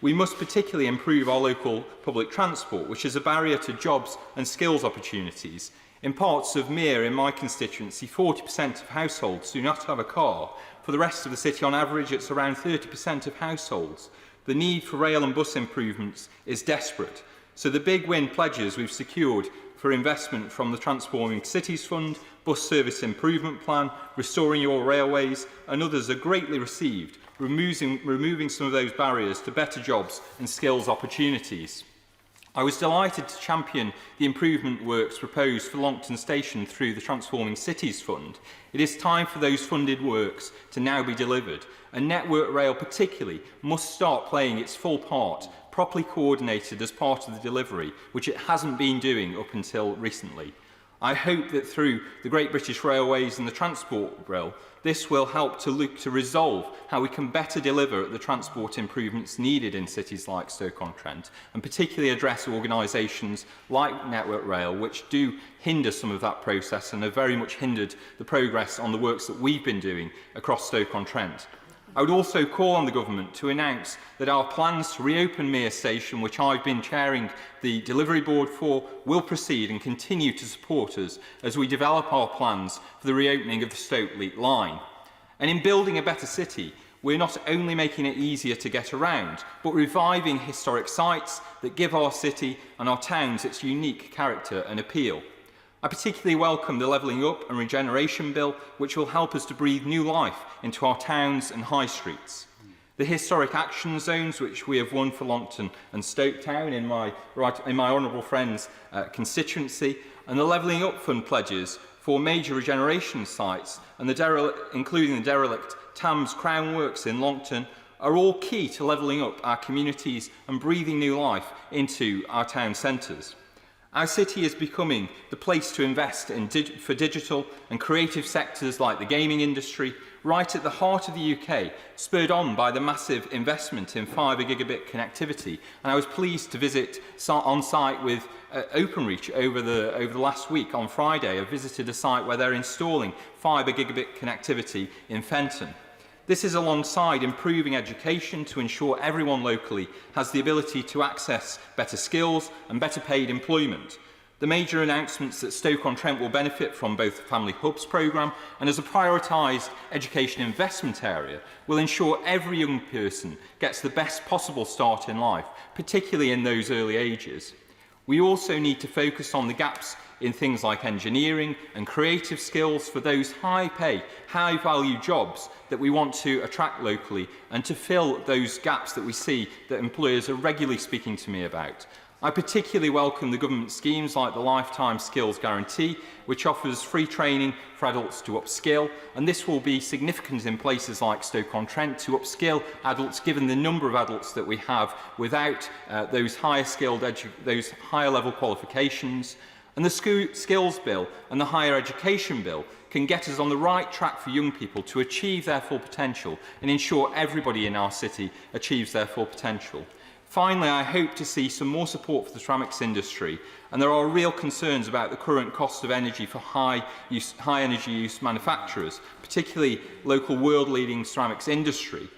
Speaker 14: We must particularly improve our local public transport, which is a barrier to jobs and skills opportunities. In parts of Mere, in my constituency, 40% of households do not have a car. For the rest of the city, on average, it's around 30% of households. The need for rail and bus improvements is desperate. So the big win pledges we've secured for investment from the Transforming Cities Fund, Bus Service Improvement Plan, Restoring Your Railways and others are greatly received, removing some of those barriers to better jobs and skills opportunities. I was delighted to champion the improvement works proposed for Longton Station through the Transforming Cities Fund. It is time for those funded works to now be delivered, and Network Rail particularly must start playing its full part, properly coordinated as part of the delivery, which it hasn't been doing up until recently. I hope that through the Great British Railways and the Transport Bill, this will help to look to resolve how we can better deliver the transport improvements needed in cities like Stoke-on-Trent, and particularly address organisations like Network Rail, which do hinder some of that process and have very much hindered the progress on the works that we've been doing across Stoke-on-Trent. I would also call on the Government to announce that our plans to reopen Mere Station, which I've been chairing the delivery board for, will proceed and continue to support us as we develop our plans for the reopening of the Stoke-Leet line. And in building a better city, we're not only making it easier to get around, but reviving historic sites that give our city and our towns its unique character and appeal. I particularly welcome the Levelling Up and Regeneration Bill, which will help us to breathe new life into our towns and high streets. The historic action zones, which we have won for Longton and Stoke Town in my honourable friend's constituency, and the Levelling Up Fund pledges for major regeneration sites, and including the derelict Thames Crown Works in Longton, are all key to levelling up our communities and breathing new life into our town centres. Our city is becoming the place to invest in for digital and creative sectors like the gaming industry, right at the heart of the UK, spurred on by the massive investment in fibre gigabit connectivity. And I was pleased to visit on site with Openreach over the last week. On Friday, I visited a site where they're installing fibre gigabit connectivity in Fenton. This is alongside improving education to ensure everyone locally has the ability to access better skills and better paid employment. The major announcements that Stoke-on-Trent will benefit from both the Family Hubs programme and as a prioritised education investment area will ensure every young person gets the best possible start in life, particularly in those early ages. We also need to focus on the gaps in things like engineering and creative skills for those high-pay, high-value jobs that we want to attract locally and to fill those gaps that we see that employers are regularly speaking to me about. I particularly welcome the government schemes like the Lifetime Skills Guarantee, which offers free training for adults to upskill, and this will be significant in places like Stoke-on-Trent to upskill adults, given the number of adults that we have without those higher level qualifications. And the Skills Bill and the Higher Education Bill can get us on the right track for young people to achieve their full potential and ensure everybody in our city achieves their full potential. Finally, I hope to see some more support for the ceramics industry, and there are real concerns about the current cost of energy for high energy use manufacturers, particularly local world-leading ceramics industry.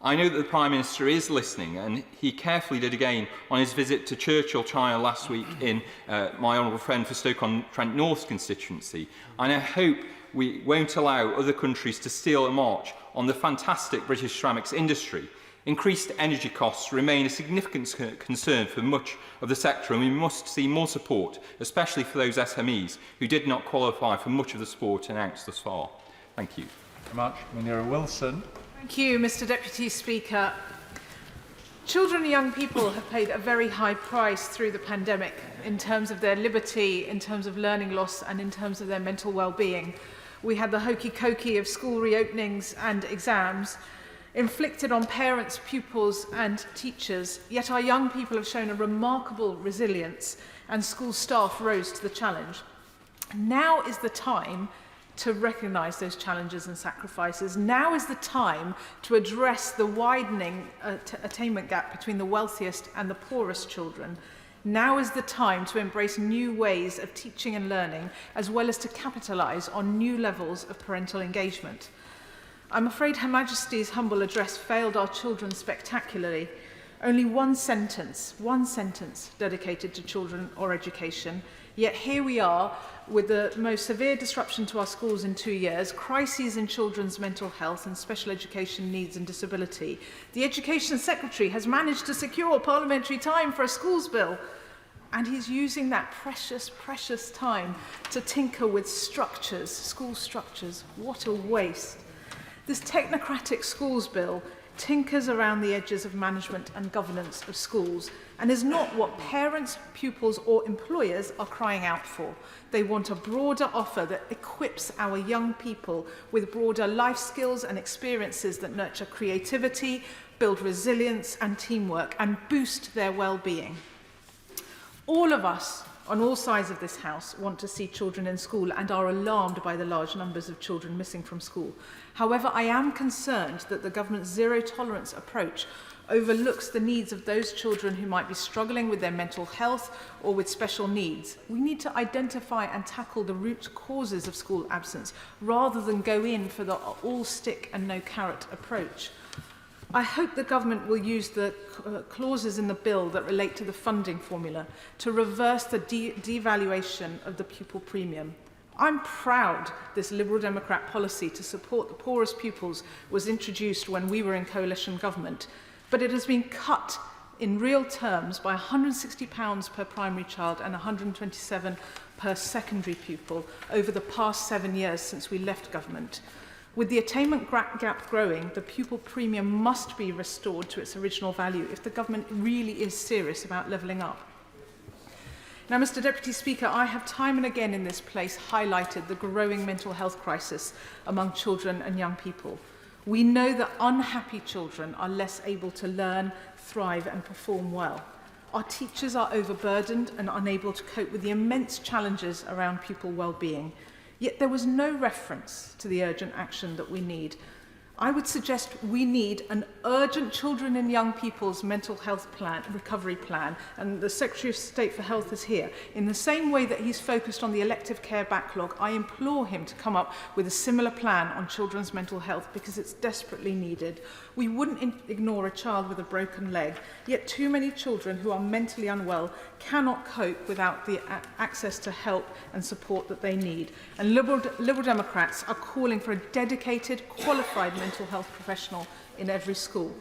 Speaker 14: I know that the Prime Minister is listening, and he carefully did again on his visit to Churchill, China last week in my honourable friend for Stoke-on-Trent North constituency. And I hope we won't allow other countries to steal a march on the fantastic British ceramics industry. Increased energy costs remain a significant concern for much of the sector, and we must see more support, especially for those SMEs who did not qualify for much of the support announced thus far. Thank you.
Speaker 13: Very much. Munira Wilson.
Speaker 5: Thank you, Mr Deputy Speaker. Children and young people have paid a very high price through the pandemic in terms of their liberty, in terms of learning loss and in terms of their mental well-being. We had the hokey-cokey of school reopenings and exams inflicted on parents, pupils and teachers, yet our young people have shown a remarkable resilience and school staff rose to the challenge. Now is the time to recognise those challenges and sacrifices. Now is the time to address the widening attainment gap between the wealthiest and the poorest children. Now is the time to embrace new ways of teaching and learning, as well as to capitalise on new levels of parental engagement. I'm afraid Her Majesty's humble address failed our children spectacularly. Only one sentence dedicated to children or education. Yet here we are with the most severe disruption to our schools in 2 years, crises in children's mental health and special education needs and disability. The Education Secretary has managed to secure parliamentary time for a schools bill, and he's using that precious, precious time to tinker with structures, school structures. What a waste. This technocratic schools bill tinkers around the edges of management and governance of schools and is not what parents, pupils or employers are crying out for. They want a broader offer that equips our young people with broader life skills and experiences that nurture creativity, build resilience and teamwork and boost their well-being. All of us on all sides of this House want to see children in school and are alarmed by the large numbers of children missing from school. However, I am concerned that the government's zero-tolerance approach overlooks the needs of those children who might be struggling with their mental health or with special needs. We need to identify and tackle the root causes of school absence rather than go in for the all-stick and no-carrot approach. I hope the government will use the clauses in the bill that relate to the funding formula to reverse the devaluation of the pupil premium. I'm proud this Liberal Democrat policy to support the poorest pupils was introduced when we were in coalition government, but it has been cut in real terms by £160 per primary child and £127 per secondary pupil over the past 7 years since we left government. With the attainment gap growing, the pupil premium must be restored to its original value if the government really is serious about levelling up. Now, Mr. Deputy Speaker, I have time and again in this place highlighted the growing mental health crisis among children and young people. We know that unhappy children are less able to learn, thrive and perform well. Our teachers are overburdened and unable to cope with the immense challenges around pupil well-being. Yet there was no reference to the urgent action that we need. I would suggest we need an urgent children and young people's mental health plan, recovery plan, and the Secretary of State for Health is here. In the same way that he's focused on the elective care backlog, I implore him to come up with a similar plan on children's mental health because it's desperately needed. We wouldn't ignore a child with a broken leg, yet too many children who are mentally unwell cannot cope without the access to help and support that they need. And Liberal Democrats are calling for a dedicated, qualified mental health professional in every school.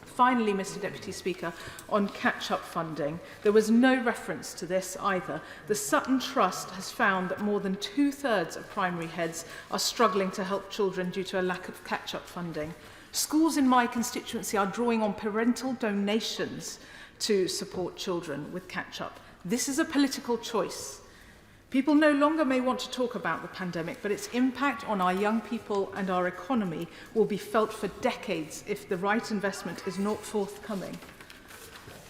Speaker 5: Finally, Mr. Deputy Speaker, on catch-up funding, there was no reference to this either. The Sutton Trust has found that more than 2/3 of primary heads are struggling to help children due to a lack of catch-up funding. Schools in my constituency are drawing on parental donations to support children with catch-up. This is a political choice. People no longer may want to talk about the pandemic, but its impact on our young people and our economy will be felt for decades if the right investment is not forthcoming.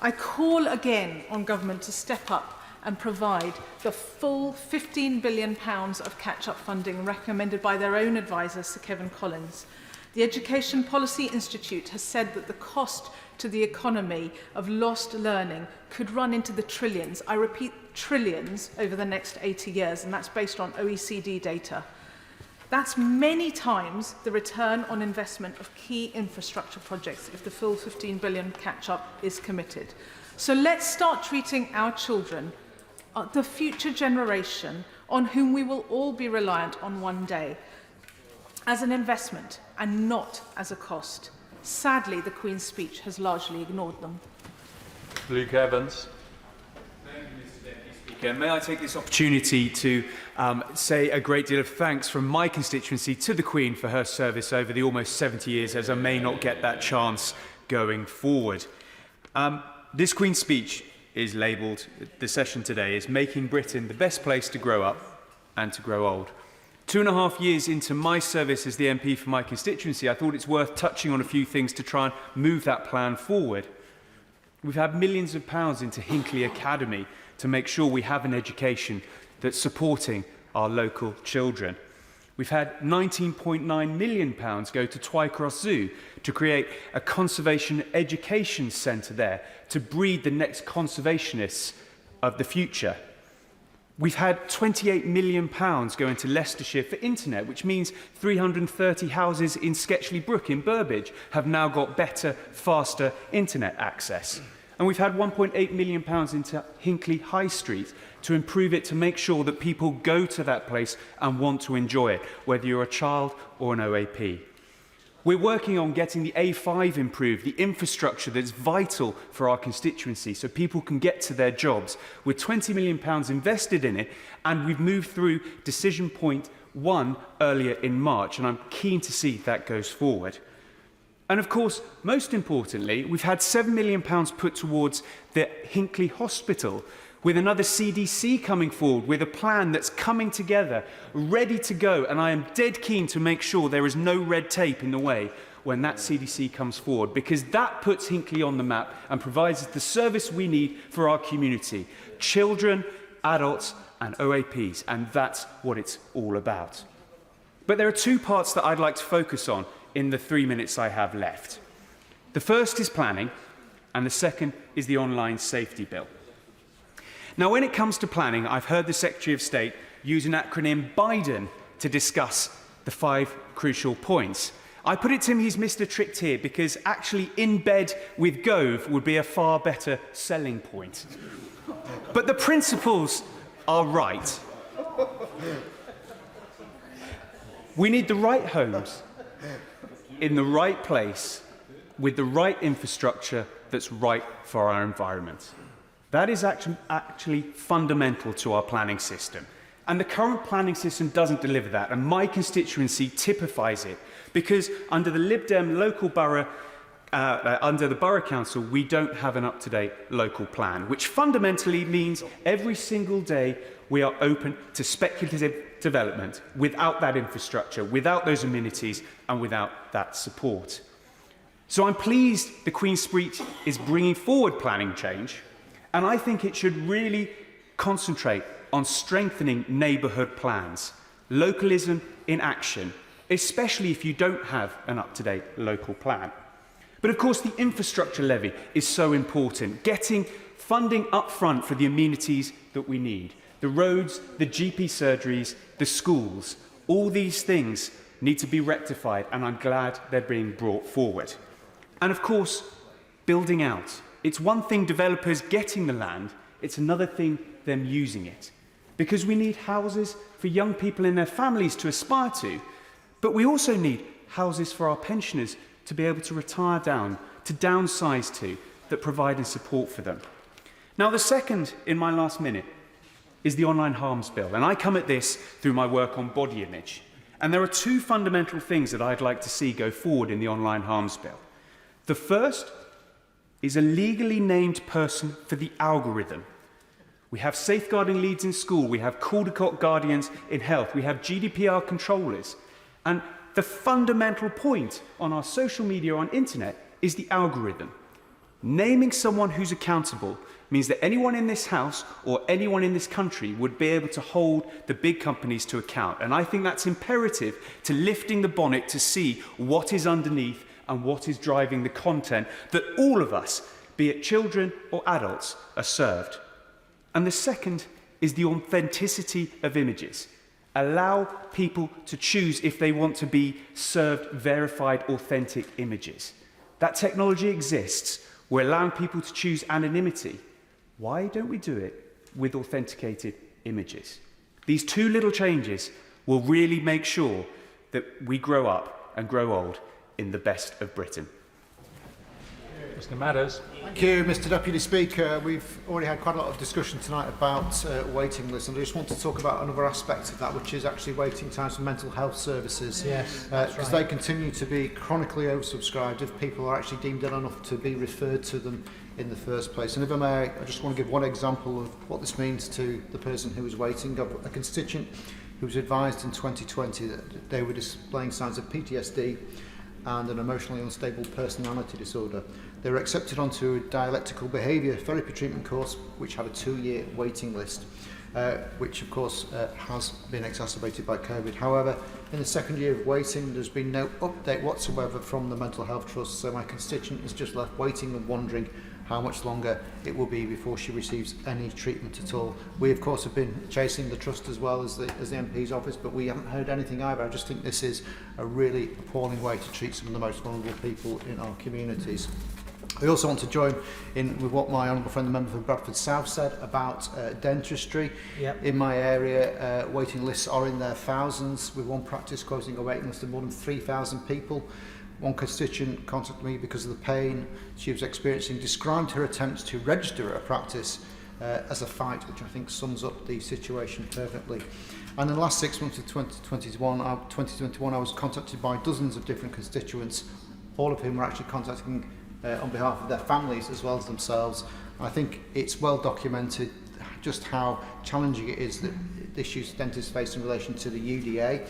Speaker 5: I call again on government to step up and provide the full £15 billion of catch-up funding recommended by their own advisor, Sir Kevin Collins. The Education Policy Institute has said that the cost to the economy of lost learning could run into the trillions. I repeat, trillions over the next 80 years, and that's based on OECD data. That's many times the return on investment of key infrastructure projects if the full 15 billion catch-up is committed. So let's start treating our children, the future generation, on whom we will all be reliant on one day, as an investment and not as a cost. Sadly, the Queen's speech has largely ignored them.
Speaker 13: Luke Evans.
Speaker 16: May I take this opportunity to say a great deal of thanks from my constituency to the Queen for her service over the almost 70 years, as I may not get that chance going forward. This Queen's speech is labelled, the session today, is Making Britain the Best Place to Grow Up and to Grow Old. 2.5 years into my service as the MP for my constituency, I thought it's worth touching on a few things to try and move that plan forward. We've had millions of pounds into Hinckley Academy to make sure we have an education that's supporting our local children. We've had £19.9 million go to Twycross Zoo to create a conservation education centre there to breed the next conservationists of the future. We've had £28 million go into Leicestershire for internet, which means 330 houses in Sketchley Brook in Burbage have now got better, faster internet access. And we've had £1.8 million into Hinckley High Street to improve it, to make sure that people go to that place and want to enjoy it, whether you're a child or an OAP. We're working on getting the A5 improved, the infrastructure that's vital for our constituency so people can get to their jobs, with £20 million invested in it, and we've moved through decision point 1 earlier in March, and I'm keen to see that goes forward. And of course, most importantly, we've had £7 million put towards the Hinckley Hospital, with another CDC coming forward with a plan that's coming together, ready to go, and I am dead keen to make sure there is no red tape in the way when that CDC comes forward, because that puts Hinckley on the map and provides the service we need for our community, children, adults and OAPs, and that's what it's all about. But there are two parts that I'd like to focus on in the 3 minutes I have left. The first is planning, and the second is the online safety bill. Now, when it comes to planning, I've heard the Secretary of State use an acronym Maiden to discuss the 5 crucial points. I put it to him he's missed a trick here, because actually in bed with Gove would be a far better selling point. But the principles are right. We need the right homes in the right place with the right infrastructure that's right for our environment. That is actually fundamental to our planning system. And the current planning system doesn't deliver that, and my constituency typifies it, because under the Lib Dem local borough, under the Borough Council, we don't have an up-to-date local plan, which fundamentally means every single day we are open to speculative development without that infrastructure, without those amenities, and without that support. So I'm pleased the Queen's Speech is bringing forward planning change, and I think it should really concentrate on strengthening neighbourhood plans, localism in action, especially if you don't have an up-to-date local plan. But of course, the infrastructure levy is so important, getting funding up front for the amenities that we need. The roads, the GP surgeries, the schools, all these things need to be rectified, and I'm glad they're being brought forward. And of course, building out. It's one thing developers getting the land, it's another thing them using it. Because we need houses for young people and their families to aspire to, but we also need houses for our pensioners to be able to retire down, to downsize to, that provide support for them. Now, the second, in my last minute, is the online harms bill, and I come at this through my work on body image. And there are 2 fundamental things that I'd like to see go forward in the online harms bill. The first is a legally named person for the algorithm. We have safeguarding leads in school, we have Caldecott guardians in health, we have GDPR controllers. And the fundamental point on our social media or on internet is the algorithm. Naming someone who's accountable means that anyone in this house or anyone in this country would be able to hold the big companies to account. And I think that's imperative to lifting the bonnet to see what is underneath and what is driving the content that all of us, be it children or adults, are served. And the second is the authenticity of images. Allow people to choose if they want to be served verified, authentic images. That technology exists. We're allowing people to choose anonymity. Why don't we do it with authenticated images? These 2 little changes will really make sure that we grow up and grow old in the best of Britain.
Speaker 13: Mr. Matters.
Speaker 15: Thank you, Mr. Deputy Speaker. We've already had quite a lot of discussion tonight about waiting lists, and I just want to talk about another aspect of that, which is actually waiting times for mental health services.
Speaker 9: Yes,
Speaker 15: because they continue to be chronically oversubscribed if people are actually deemed ill enough to be referred to them in the first place. And if I may, I just want to give one example of what this means to the person who is waiting. A constituent who was advised in 2020 that they were displaying signs of PTSD and an emotionally unstable personality disorder. They were accepted onto a dialectical behaviour therapy treatment course which had a 2-year waiting list. which of course has been exacerbated by COVID. However, in the second year of waiting, there's been no update whatsoever from the Mental Health Trust, so my constituent is just left waiting and wondering how much longer it will be before she receives any treatment at all. We of course have been chasing the Trust as well as the MP's office, but we haven't heard anything either. I just think this is a really appalling way to treat some of the most vulnerable people in our communities. I also want to join in with what my honourable friend, the member for Bradford South, said about dentistry.
Speaker 9: Yep.
Speaker 15: In my area, waiting lists are in their thousands, with one practice quoting a waiting list of more than 3,000 people. One constituent contacted me because of the pain she was experiencing, described her attempts to register at a practice as a fight, which I think sums up the situation perfectly. And in the last 6 months of 2021, I was contacted by dozens of different constituents, all of whom were actually contacting on behalf of their families as well as themselves. I think it's well documented just how challenging it is, that the issues dentists face in relation to the UDA,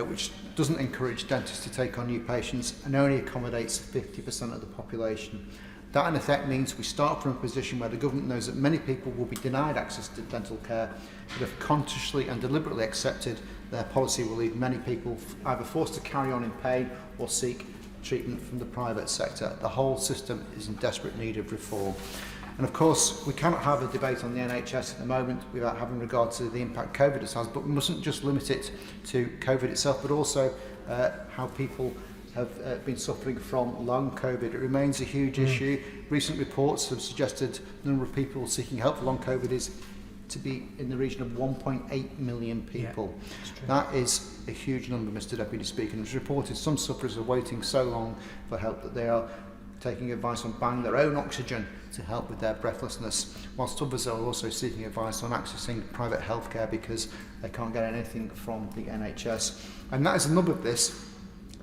Speaker 15: which doesn't encourage dentists to take on new patients and only accommodates 50% of the population. That in effect means we start from a position where the government knows that many people will be denied access to dental care, but if consciously and deliberately accepted, their policy will leave many people either forced to carry on in pain or seek treatment from the private sector. The whole system is in desperate need of reform. And of course, we cannot have a debate on the NHS at the moment without having regard to the impact COVID has, but we mustn't just limit it to COVID itself, but also how people have been suffering from long COVID. It remains a huge issue. Recent reports have suggested the number of people seeking help for long COVID is to be in the region of 1.8 million people. Yeah, that is a huge number, Mr Deputy Speaker, and it's reported some sufferers are waiting so long for help that they are taking advice on buying their own oxygen to help with their breathlessness, whilst others are also seeking advice on accessing private healthcare because they can't get anything from the NHS. And that is the nub of this.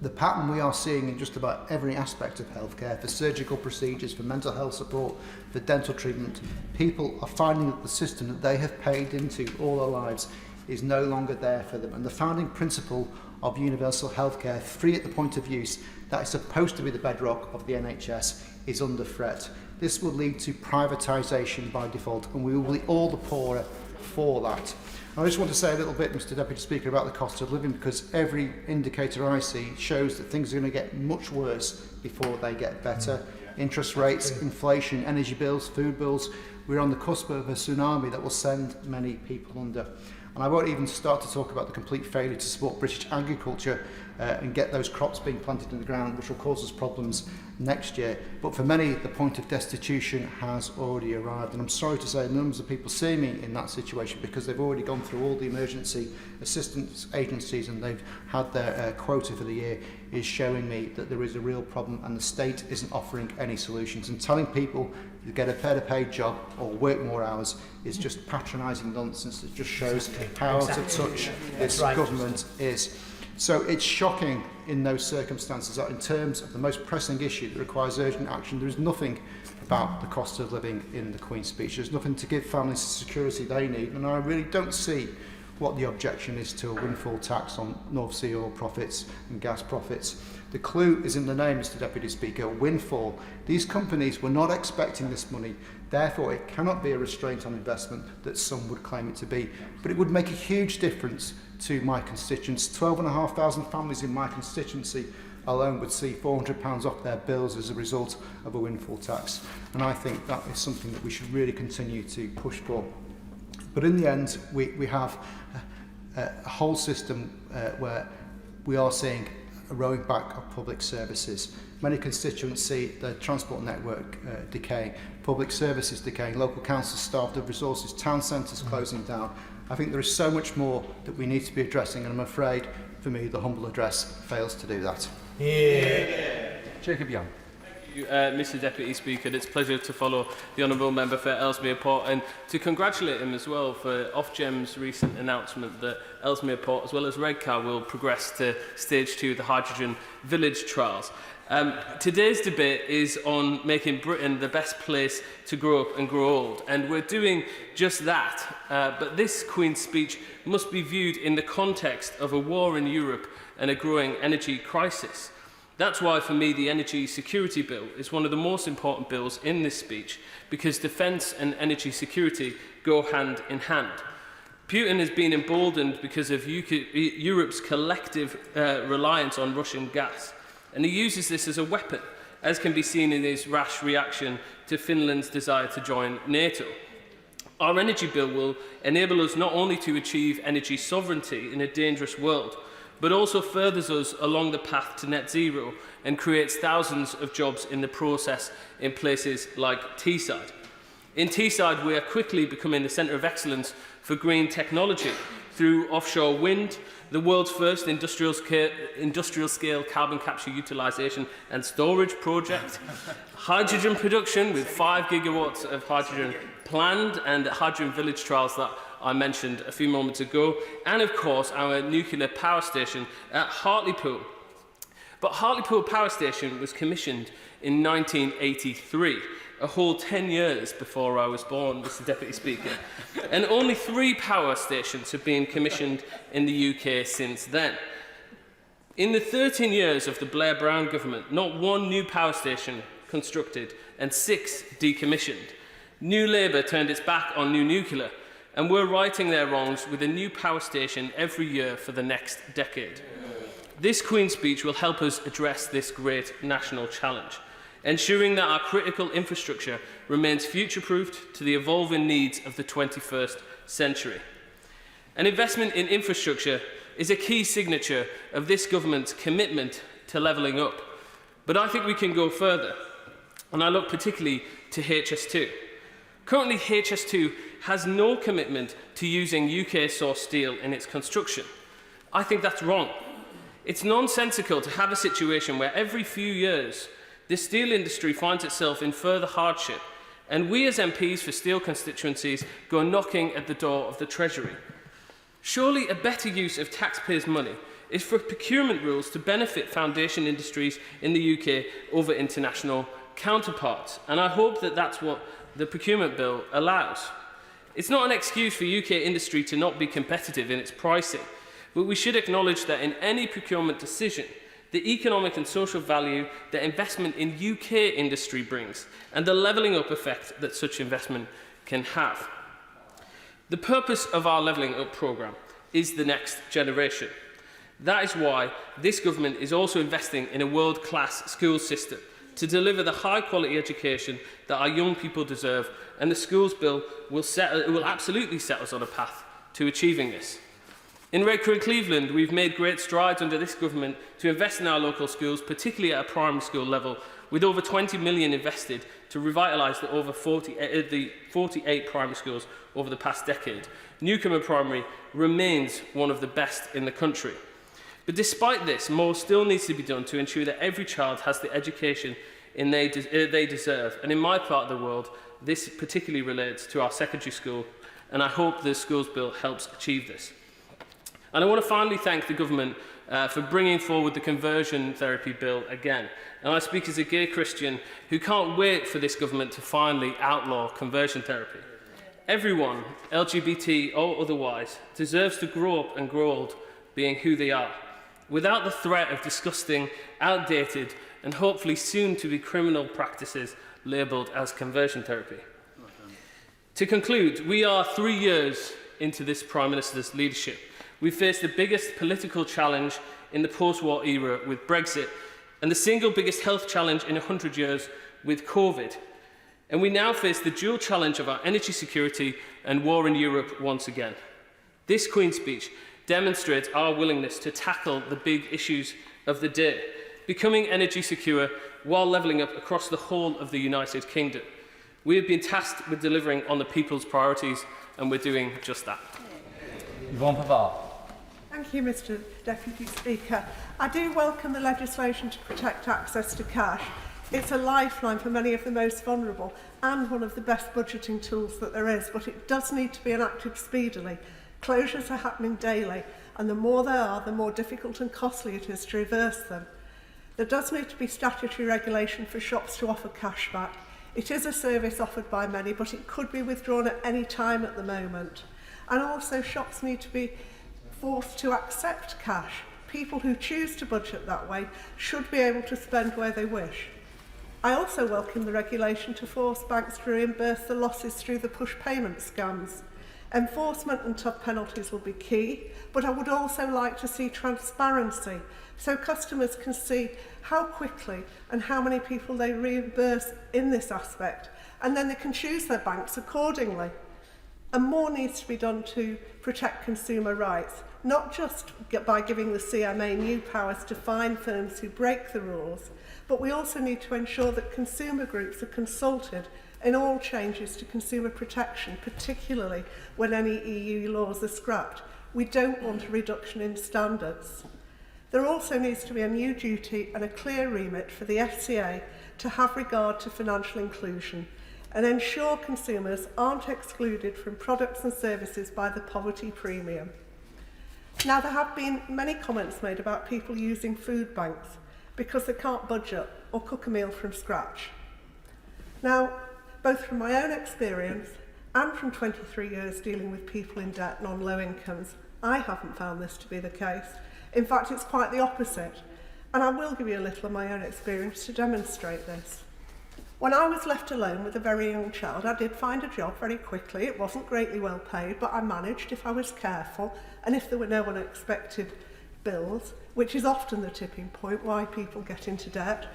Speaker 15: The pattern we are seeing in just about every aspect of healthcare, for surgical procedures, for mental health support, for dental treatment, people are finding that the system that they have paid into all their lives is no longer there for them. And the founding principle of universal healthcare, free at the point of use, that is supposed to be the bedrock of the NHS, is under threat. This will lead to privatisation by default, and we will be all the poorer for that. I just want to say a little bit, Mr Deputy Speaker, about the cost of living, because every indicator I see shows that things are going to get much worse before they get better. Interest rates, inflation, energy bills, food bills, we're on the cusp of a tsunami that will send many people under. And I won't even start to talk about the complete failure to support British agriculture and get those crops being planted in the ground, which will cause us problems next year. But for many, the point of destitution has already arrived. And I'm sorry to say, numbers of people see me in that situation because they've already gone through all the emergency assistance agencies and they've had their quota for the year, is showing me that there is a real problem and the state isn't offering any solutions. And telling people to get a better paid job or work more hours is just patronising nonsense. It just shows how out of touch this government is. So it's shocking in those circumstances that in terms of the most pressing issue that requires urgent action, there is nothing about the cost of living in the Queen's speech. There's nothing to give families the security they need, and I really don't see what the objection is to a windfall tax on North Sea oil profits and gas profits. The clue is in the name, Mr Deputy Speaker, windfall. These companies were not expecting this money, therefore it cannot be a restraint on investment that some would claim it to be. But it would make a huge difference to my constituents. 12,500 families in my constituency alone would see £400 off their bills as a result of a windfall tax. And I think that is something that we should really continue to push for. But in the end, we have a whole system where we are seeing a rowing back of public services. Many constituents see the transport network decaying, public services decaying, local councils starved of resources, town centres closing down. I think there is so much more that we need to be addressing, and I'm afraid, for me, the humble address fails to do that.
Speaker 13: Yeah. Jacob Young.
Speaker 3: Mr Deputy Speaker, it's a pleasure to follow the Honourable Member for Ellesmere Port and to congratulate him as well for Ofgem's recent announcement that Ellesmere Port as well as Redcar will progress to stage 2 of the hydrogen village trials. Today's debate is on making Britain the best place to grow up and grow old, and we're doing just that. But this Queen's speech must be viewed in the context of a war in Europe and a growing energy crisis. That's why, for me, the Energy Security Bill is one of the most important bills in this speech, because defence and energy security go hand in hand. Putin has been emboldened because of Europe's collective reliance on Russian gas, and he uses this as a weapon, as can be seen in his rash reaction to Finland's desire to join NATO. Our energy bill will enable us not only to achieve energy sovereignty in a dangerous world, but also furthers us along the path to net zero and creates thousands of jobs in the process in places like Teesside. In Teesside, we are quickly becoming the centre of excellence for green technology through offshore wind, the world's first industrial scale carbon capture utilisation and storage project, hydrogen production with 5 gigawatts of hydrogen planned, and hydrogen village trials that I mentioned a few moments ago, and of course our nuclear power station at Hartlepool. But Hartlepool Power Station was commissioned in 1983, a whole 10 years before I was born, Mr. Deputy Speaker. And only 3 power stations have been commissioned in the UK since then. In the 13 years of the Blair-Brown government, not one new power station constructed and 6 decommissioned. New Labour turned its back on new nuclear, and we're righting their wrongs with a new power station every year for the next decade. This Queen's speech will help us address this great national challenge, ensuring that our critical infrastructure remains future-proofed to the evolving needs of the 21st century. An investment in infrastructure is a key signature of this government's commitment to levelling up. But I think we can go further, and I look particularly to HS2. Currently, HS2 has no commitment to using UK-sourced steel in its construction. I think that's wrong. It's nonsensical to have a situation where every few years the steel industry finds itself in further hardship, and we as MPs for steel constituencies go knocking at the door of the Treasury. Surely a better use of taxpayers' money is for procurement rules to benefit foundation industries in the UK over international counterparts, and I hope that that's what the procurement bill allows. It's not an excuse for UK industry to not be competitive in its pricing, but we should acknowledge that in any procurement decision, the economic and social value that investment in UK industry brings, and the levelling up effect that such investment can have. The purpose of our levelling up programme is the next generation. That is why this government is also investing in a world-class school system to deliver the high-quality education that our young people deserve, and the schools bill will absolutely set us on a path to achieving this. In Redcar and Cleveland, we've made great strides under this government to invest in our local schools, particularly at a primary school level, with over 20 million invested to revitalise the 48 primary schools over the past decade. Newcomer Primary remains one of the best in the country. But despite this, more still needs to be done to ensure that every child has the education they deserve. And in my part of the world, this particularly relates to our secondary school, and I hope the schools bill helps achieve this. And I want to finally thank the government for bringing forward the conversion therapy bill again. And I speak as a gay Christian who can't wait for this government to finally outlaw conversion therapy. Everyone, LGBT or otherwise, deserves to grow up and grow old being who they are, without the threat of disgusting, outdated, and hopefully soon to be criminal practices labelled as conversion therapy. To conclude, we are 3 years into this Prime Minister's leadership. We face the biggest political challenge in the post-war era with Brexit, and the single biggest health challenge in 100 years with COVID. And we now face the dual challenge of our energy security and war in Europe once again. This Queen's speech demonstrates our willingness to tackle the big issues of the day, becoming energy secure while levelling up across the whole of the United Kingdom. We have been tasked with delivering on the people's priorities, and we're doing just that.
Speaker 13: Yvonne Pavard.
Speaker 10: Thank you, Mr. Deputy Speaker. I do welcome the legislation to protect access to cash. It's a lifeline for many of the most vulnerable and one of the best budgeting tools that there is, but it does need to be enacted speedily. Closures are happening daily, and the more there are, the more difficult and costly it is to reverse them. There does need to be statutory regulation for shops to offer cash back. It is a service offered by many, but it could be withdrawn at any time at the moment. And also, shops need to be forced to accept cash. People who choose to budget that way should be able to spend where they wish. I also welcome the regulation to force banks to reimburse the losses through the push payment scams.
Speaker 12: Enforcement and tough penalties will be key, but I would also like to see transparency so customers can see how quickly and how many people they reimburse in this aspect, and then they can choose their banks accordingly. And more needs to be done to protect consumer rights, not just by giving the CMA new powers to fine firms who break the rules, but we also need to ensure that consumer groups are consulted in all changes to consumer protection, particularly when any EU laws are scrapped. We don't want a reduction in standards. There also needs to be a new duty and a clear remit for the FCA to have regard to financial inclusion and ensure consumers aren't excluded from products and services by the poverty premium. Now, there have been many comments made about people using food banks because they can't budget or cook a meal from scratch. Now, both from my own experience and from 23 years dealing with people in debt and on low incomes, I haven't found this to be the case. In fact, it's quite the opposite. And I will give you a little of my own experience to demonstrate this. When I was left alone with a very young child, I did find a job very quickly. It wasn't greatly well paid, but I managed if I was careful and if there were no unexpected bills, which is often the tipping point why people get into debt.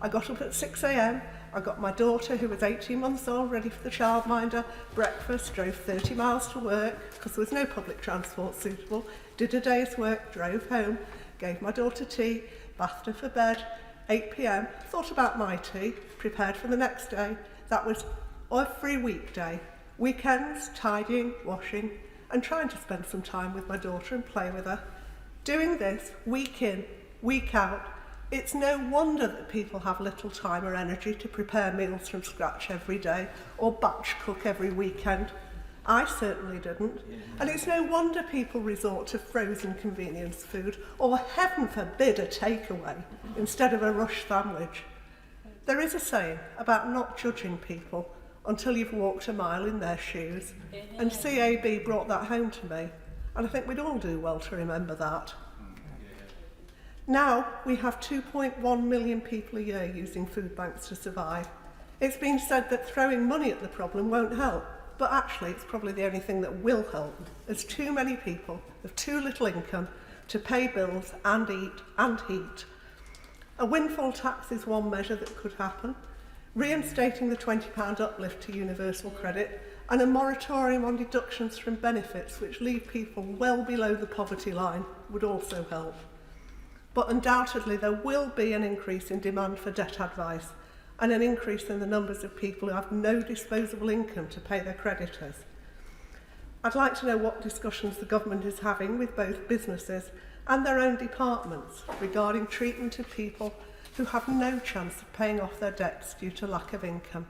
Speaker 12: I got up at 6 a.m. I got my daughter, who was 18 months old, ready for the childminder, breakfast, drove 30 miles to work because there was no public transport suitable, did a day's work, drove home, gave my daughter tea, bathed her for bed, 8 p.m, thought about my tea, prepared for the next day. That was every weekday. Weekends, tidying, washing, and trying to spend some time with my daughter and play with her. Doing this week in, week out, it's no wonder that people have little time or energy to prepare meals from scratch every day or batch cook every weekend. I certainly didn't. And it's no wonder people resort to frozen convenience food or, heaven forbid, a takeaway instead of a rush sandwich. There is a saying about not judging people until you've walked a mile in their shoes, and CAB brought that home to me, and I think we'd all do well to remember that. Now we have 2.1 million people a year using food banks to survive. It's been said that throwing money at the problem won't help, but actually it's probably the only thing that will help, as too many people have too little income to pay bills and eat and heat. A windfall tax is one measure that could happen, reinstating the £20 uplift to universal credit, and a moratorium on deductions from benefits which leave people well below the poverty line would also help. But undoubtedly there will be an increase in demand for debt advice and an increase in the numbers of people who have no disposable income to pay their creditors. I'd like to know what discussions the government is having with both businesses and their own departments regarding treatment of people who have no chance of paying off their debts due to lack of income.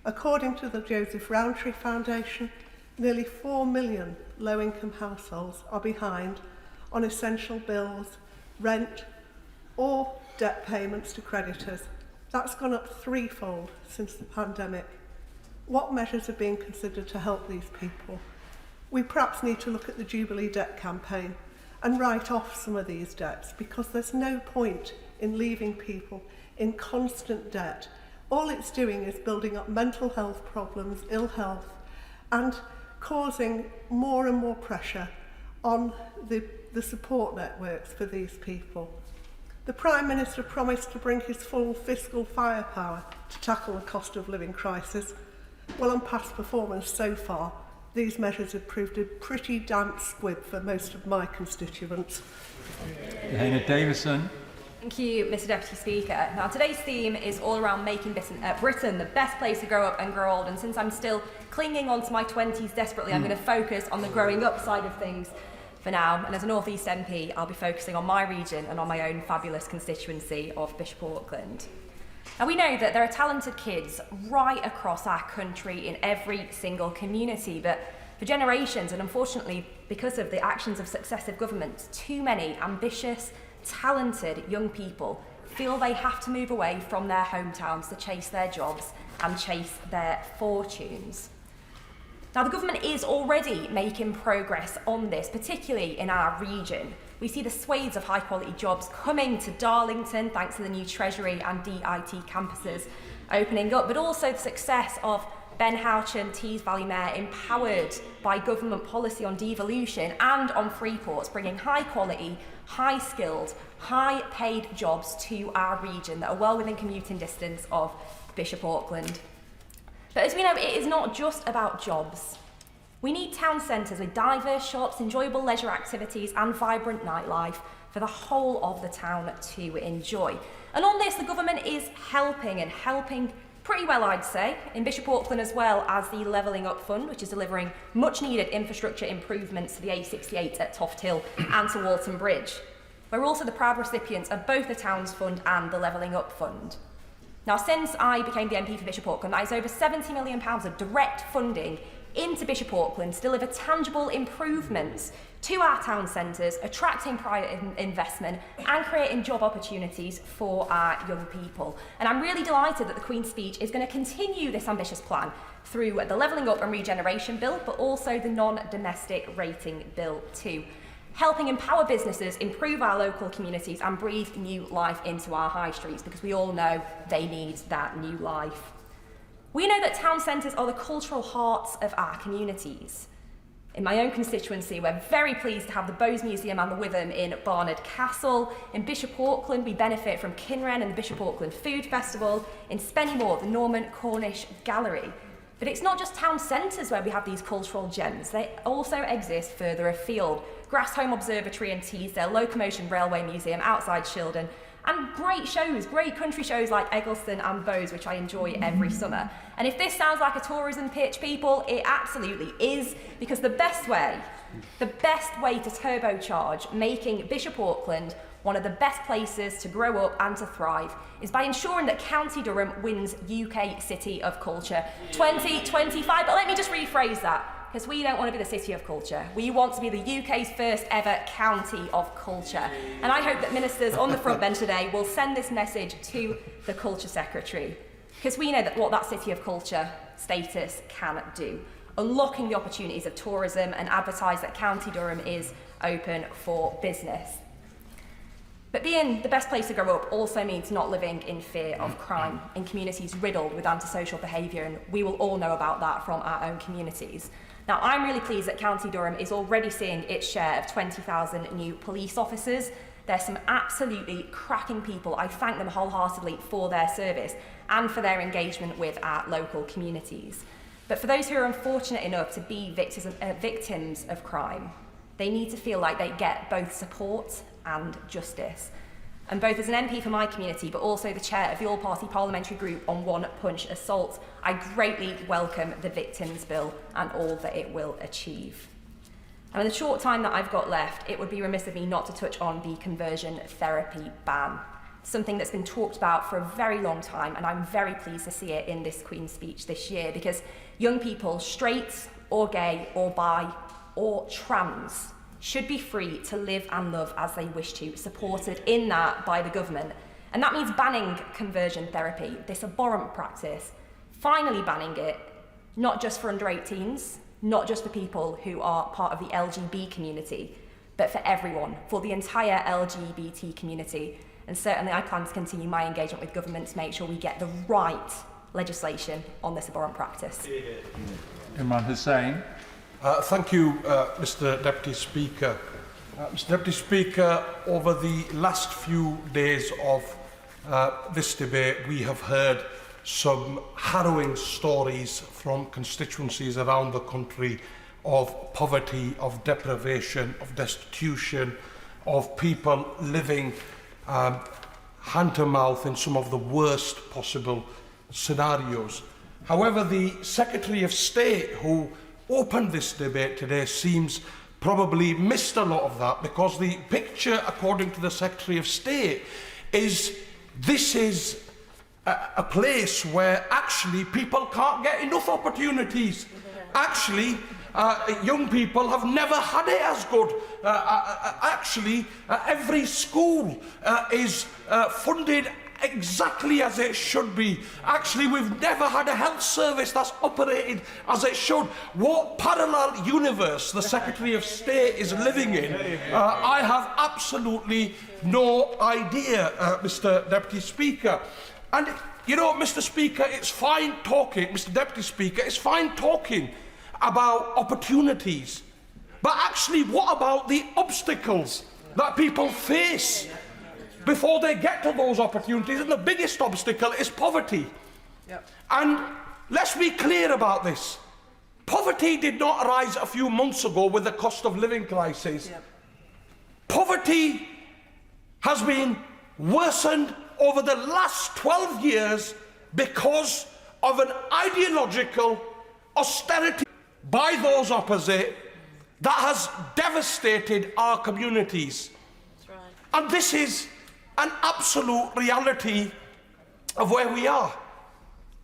Speaker 12: According to the Joseph Rowntree Foundation, nearly 4 million low-income households are behind on essential bills, rent or debt payments to creditors. That's gone up threefold since the pandemic. What measures are being considered to help these people? We perhaps need to look at the Jubilee debt campaign and write off some of these debts, because there's no point in leaving people in constant debt. All it's doing is building up mental health problems, ill health, and causing more and more pressure on the support networks for these people. The Prime Minister promised to bring his full fiscal firepower to tackle the cost of living crisis. Well, on past performance so far, these measures have proved a pretty damp squib for most of my constituents.
Speaker 13: Hannah Davison.
Speaker 18: Thank you, Mr Deputy Speaker. Now, today's theme is all around making Britain the best place to grow up and grow old, and since I'm still clinging on to my 20s desperately, I'm going to focus on the growing up side of things for now. And as a North East MP, I'll be focusing on my region and on my own fabulous constituency of Bishop Auckland. Now, we know that there are talented kids right across our country in every single community, but for generations, and unfortunately because of the actions of successive governments, too many ambitious, talented young people feel they have to move away from their hometowns to chase their jobs and chase their fortunes. Now, the government is already making progress on this, particularly in our region. We see the swathes of high-quality jobs coming to Darlington thanks to the new Treasury and DIT campuses opening up, but also the success of Ben Houchin, Tees Valley Mayor, empowered by government policy on devolution and on free ports, bringing high quality, high skilled, high paid jobs to our region that are well within commuting distance of Bishop Auckland. But as we know, it is not just about jobs. We need town centres with diverse shops, enjoyable leisure activities and vibrant nightlife for the whole of the town to enjoy. And on this, the government is helping pretty well, I'd say, in Bishop Auckland, as well as the Levelling Up Fund, which is delivering much needed infrastructure improvements to the A68 at Toft Hill and to Walton Bridge. We're also the proud recipients of both the Towns Fund and the Levelling Up Fund. Now, since I became the MP for Bishop Auckland, that is over £70 million of direct funding into Bishop Auckland to deliver tangible improvements to our town centres, attracting private investment and creating job opportunities for our young people. And I'm really delighted that the Queen's Speech is going to continue this ambitious plan through the Levelling Up and Regeneration Bill, but also the Non-Domestic Rating Bill too, helping empower businesses, improve our local communities and breathe new life into our high streets, because we all know they need that new life. We know that town centres are the cultural hearts of our communities. In my own constituency, we're very pleased to have the Bowes Museum and the Witham in Barnard Castle. In Bishop Auckland, we benefit from Kinwren and the Bishop Auckland Food Festival. In Spennymoor, the Norman Cornish Gallery. But it's not just town centres where we have these cultural gems. They also exist further afield. Grasshome Observatory in Teesdale, Locomotion Railway Museum outside Shildon, and great shows, great country shows like Eggleston and Bowes, which I enjoy every summer. And if this sounds like a tourism pitch, people, it absolutely is, because the best way to turbocharge making Bishop Auckland one of the best places to grow up and to thrive is by ensuring that County Durham wins UK City of Culture 2025. But let me just rephrase that, because we don't want to be the City of Culture. We want to be the UK's first ever County of Culture. And I hope that ministers on the front bench today will send this message to the Culture Secretary, because we know that what that City of Culture status can do, unlocking the opportunities of tourism and advertise that County Durham is open for business. But being the best place to grow up also means not living in fear of crime in communities riddled with antisocial behaviour, and we will all know about that from our own communities. Now, I'm really pleased that County Durham is already seeing its share of 20,000 new police officers. They're some absolutely cracking people. I thank them wholeheartedly for their service and for their engagement with our local communities. But for those who are unfortunate enough to be victims of crime, they need to feel like they get both support and justice. And both as an MP for my community, but also the chair of the all-party parliamentary group on one-punch assault, I greatly welcome the Victims Bill and all that it will achieve. And in the short time that I've got left, it would be remiss of me not to touch on the conversion therapy ban, something that's been talked about for a very long time, and I'm very pleased to see it in this Queen's Speech this year, because young people, straight or gay or bi or trans, should be free to live and love as they wish to, supported in that by the government. And that means banning conversion therapy, this abhorrent practice, finally banning it, not just for under 18s, not just for people who are part of the LGBT community, but for everyone, for the entire LGBT community. And certainly I plan to continue my engagement with government to make sure we get the right legislation on this abhorrent practice.
Speaker 13: Imran Hussain.
Speaker 19: Thank you, Mr. Deputy Speaker. Mr. Deputy Speaker, over the last few days of this debate, we have heard some harrowing stories from constituencies around the country of poverty, of deprivation, of destitution, of people living hand to mouth in some of the worst possible scenarios. However, the Secretary of State who opened this debate today seems probably missed a lot of that, because the picture, according to the Secretary of State, is this is a place where actually people can't get enough opportunities. Actually, young people have never had it as good. Actually, every school is funded exactly as it should be. Actually, we've never had a health service that's operated as it should. What parallel universe the Secretary of State is living in, I have absolutely no idea, Mr. Deputy Speaker. And, you know, Mr. Speaker, it's fine talking, Mr. Deputy Speaker, it's fine talking about opportunities. But actually, what about the obstacles that people face before they get to those opportunities? And the biggest obstacle is poverty. And let's be clear about this. Poverty did not arise a few months ago with the cost of living crisis. Poverty has been worsened over the last 12 years because of an ideological austerity by those opposite that has devastated our communities. That's right. And this is an absolute reality of where we are.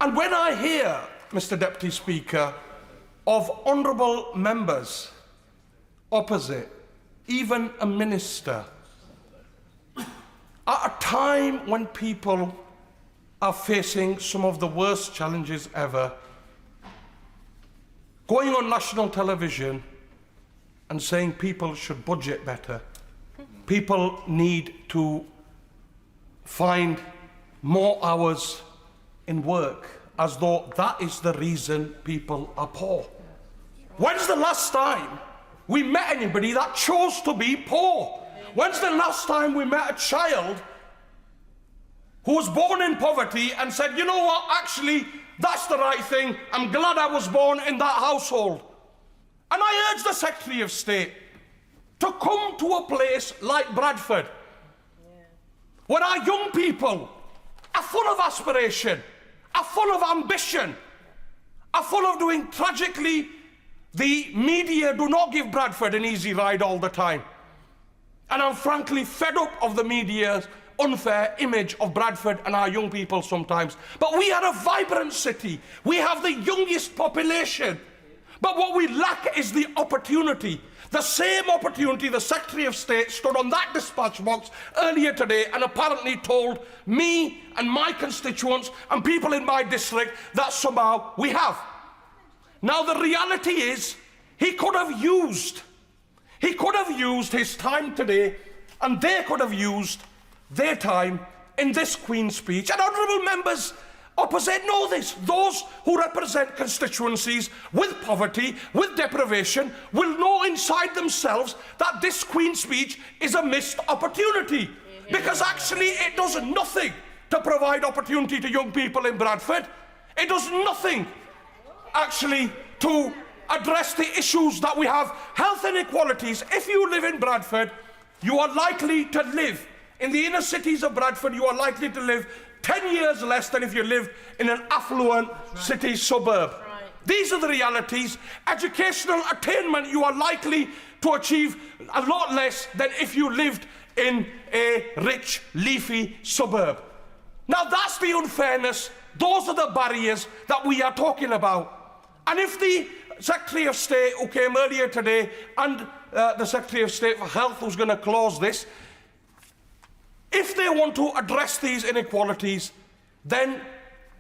Speaker 19: And when I hear, Mr. Deputy Speaker, of honourable members opposite, even a minister, at a time when people are facing some of the worst challenges ever, going on national television and saying people should budget better, people need to find more hours in work, as though that is the reason people are poor. When's the last time we met anybody that chose to be poor? When's the last time we met a child who was born in poverty and said, you know what, actually, that's the right thing, I'm glad I was born in that household? And I urge the Secretary of State to come to a place like Bradford, where our young people are full of aspiration, are full of ambition, are full of doing. Tragically, the media do not give Bradford an easy ride all the time. And I'm frankly fed up of the media's unfair image of Bradford and our young people sometimes. But we are a vibrant city. We have the youngest population. But what we lack is the opportunity. The same opportunity the Secretary of State stood on that dispatch box earlier today and apparently told me and my constituents and people in my district that somehow we have. Now the reality is he could have used his time today, and they could have used their time in this Queen's speech. And honourable members opposite know this. Those who represent constituencies with poverty, with deprivation, will know inside themselves that this Queen's speech is a missed opportunity. Because actually it does nothing to provide opportunity to young people in Bradford. It does nothing actually to address the issues that we have. Health inequalities. If you live in Bradford, you are likely to live in the inner cities of Bradford, you are likely to live 10 years less than if you lived in an affluent city suburb. These are the realities. Educational attainment, you are likely to achieve a lot less than if you lived in a rich, leafy suburb. Now that's the unfairness. Those are the barriers that we are talking about. And if the Secretary of State who came earlier today and the Secretary of State for Health who's going to close this, if they want to address these inequalities, then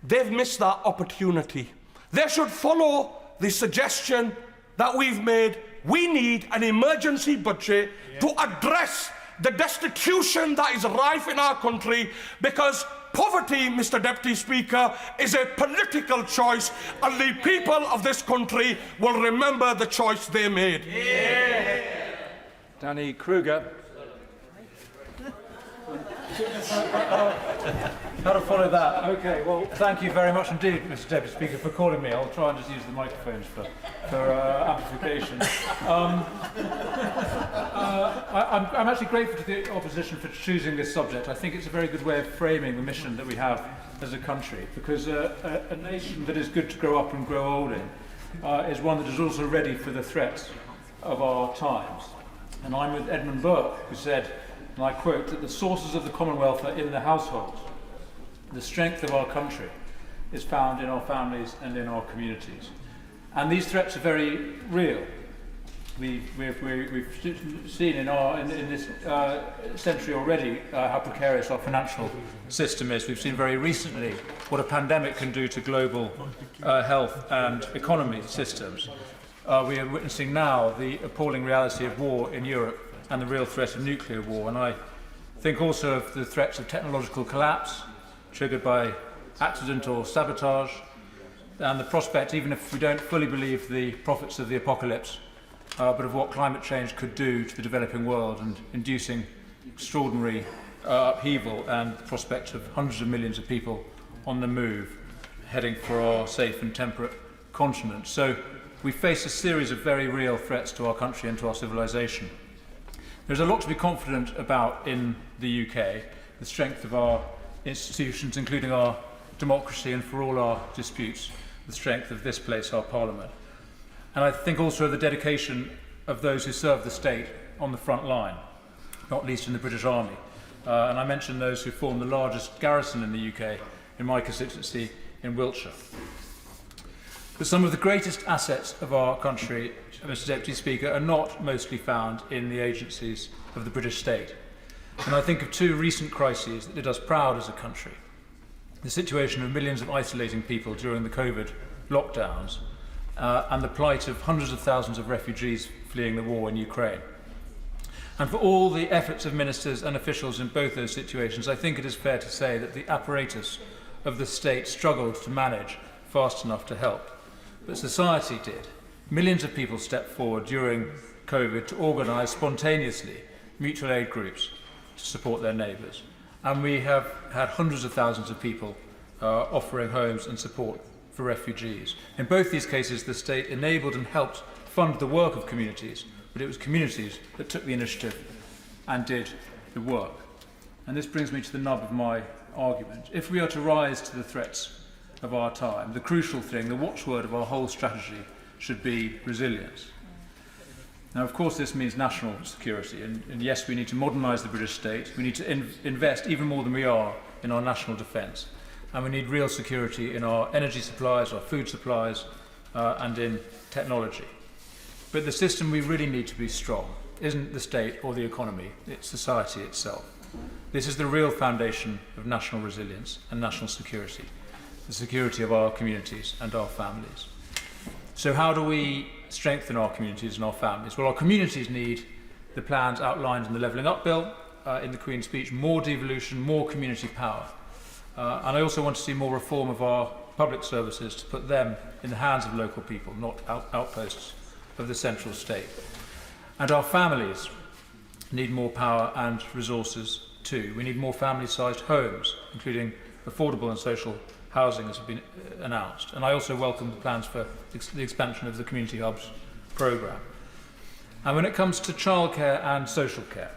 Speaker 19: they've missed that opportunity. They should follow the suggestion that we've made. We need an emergency budget to address the destitution that is rife in our country, because poverty, Mr. Deputy Speaker, is a political choice, and the people of this country will remember the choice they made.
Speaker 13: Danny Kruger.
Speaker 21: How to follow that? Okay, well, thank you very much indeed, Mr. Deputy Speaker, for calling me. I'll try and just use the microphones for amplification. I'm actually grateful to the opposition for choosing this subject. I think it's a very good way of framing the mission that we have as a country, because a nation that is good to grow up and grow old in is one that is also ready for the threats of our times. And I'm with Edmund Burke, who said, and I quote, that the sources of the Commonwealth are in the households. The strength of our country is found in our families and in our communities. And these threats are very real. We've seen in this century already how precarious our financial system is. We've seen very recently what a pandemic can do to global health and economy systems. We are witnessing now the appalling reality of war in Europe and the real threat of nuclear war. And I think also of the threats of technological collapse, triggered by accident or sabotage, and the prospect, even if we don't fully believe the prophets of the apocalypse, but of what climate change could do to the developing world and inducing extraordinary upheaval and the prospect of hundreds of millions of people on the move, heading for our safe and temperate continent. So we face a series of very real threats to our country and to our civilization. There's a lot to be confident about in the UK, the strength of our institutions, including our democracy, and for all our disputes, the strength of this place, our Parliament. And I think also of the dedication of those who serve the state on the front line, not least in the British Army. And I mention those who form the largest garrison in the UK, in my constituency in Wiltshire. But some of the greatest assets of our country, Mr. Deputy Speaker, are not mostly found in the agencies of the British state. And I think of two recent crises that did us proud as a country. The situation of millions of isolating people during the COVID lockdowns, and the plight of hundreds of thousands of refugees fleeing the war in Ukraine. And for all the efforts of ministers and officials in both those situations, I think it is fair to say that the apparatus of the state struggled to manage fast enough to help. But society did. Millions of people stepped forward during COVID to organise spontaneously mutual aid groups to support their neighbours. And we have had hundreds of thousands of people offering homes and support for refugees. In both these cases, the state enabled and helped fund the work of communities, but it was communities that took the initiative and did the work. And this brings me to the nub of my argument. If we are to rise to the threats of our time, the crucial thing, the watchword of our whole strategy, should be resilience. Now, of course, this means national security, and yes, we need to modernise the British state. We need to invest even more than we are in our national defence, and we need real security in our energy supplies, our food supplies, and in technology. But the system we really need to be strong isn't the state or the economy, it's society itself. This is the real foundation of national resilience and national security, the security of our communities and our families. So how do we strengthen our communities and our families? Well, our communities need the plans outlined in the Levelling Up Bill, in the Queen's speech, more devolution, more community power. And I also want to see more reform of our public services to put them in the hands of local people, not outposts of the central state. And our families need more power and resources too. We need more family-sized homes, including affordable and social housing, as has been announced. And I also welcome the plans for the expansion of the Community Hubs programme. And when it comes to childcare and social care,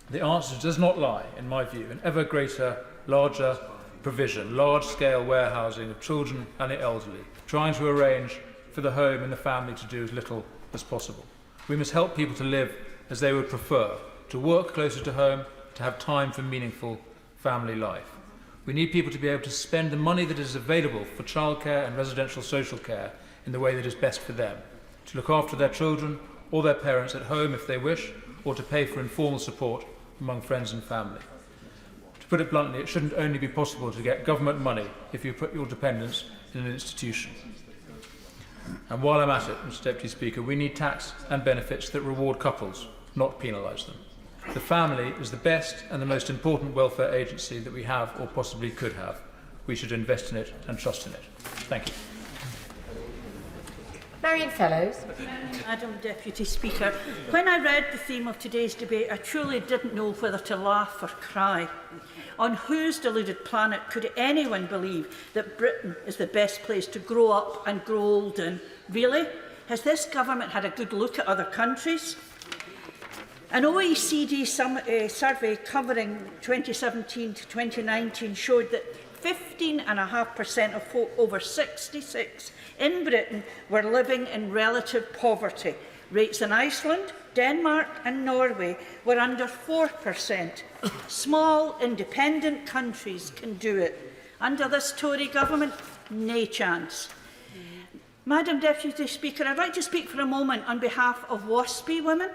Speaker 21: the answer does not lie, in my view, in ever greater, larger provision, large-scale warehousing of children and the elderly, trying to arrange for the home and the family to do as little as possible. We must help people to live as they would prefer, to work closer to home, to have time for meaningful family life. We need people to be able to spend the money that is available for childcare and residential social care in the way that is best for them, to look after their children or their parents at home if they wish, or to pay for informal support among friends and family. To put it bluntly, it shouldn't only be possible to get government money if you put your dependents in an institution. And while I'm at it, Mr. Deputy Speaker, we need tax and benefits that reward couples, not penalise them. The family is the best and the most important welfare agency that we have or possibly could have. We should invest in it and trust in it. Thank you.
Speaker 17: Marion Fellows.
Speaker 2: Madam Deputy Speaker, when I read the theme of today's debate, I truly didn't know whether to laugh or cry. On whose deluded planet could anyone believe that Britain is the best place to grow up and grow old in? Really? Has this government had a good look at other countries? An OECD survey covering 2017 to 2019 showed that 15.5% of folk over 66 in Britain were living in relative poverty. Rates in Iceland, Denmark and Norway were under 4%. Small, independent countries can do it. Under this Tory government, no chance. Madam Deputy Speaker, I'd like to speak for a moment on behalf of WASPy women.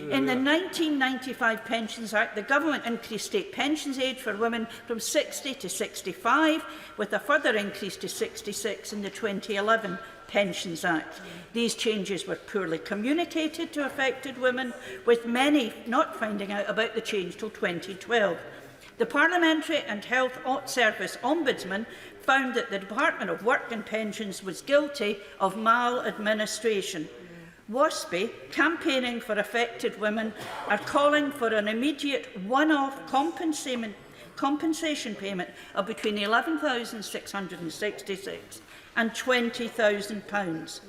Speaker 2: In the 1995 Pensions Act, the government increased state pensions age for women from 60 to 65, with a further increase to 66 in the 2011 Pensions Act. These changes were poorly communicated to affected women, with many not finding out about the change till 2012. The Parliamentary and Health Service Ombudsman found that the Department of Work and Pensions was guilty of maladministration. WASPI, campaigning for affected women, are calling for an immediate one-off compensation payment of between £11,666 and £20,000.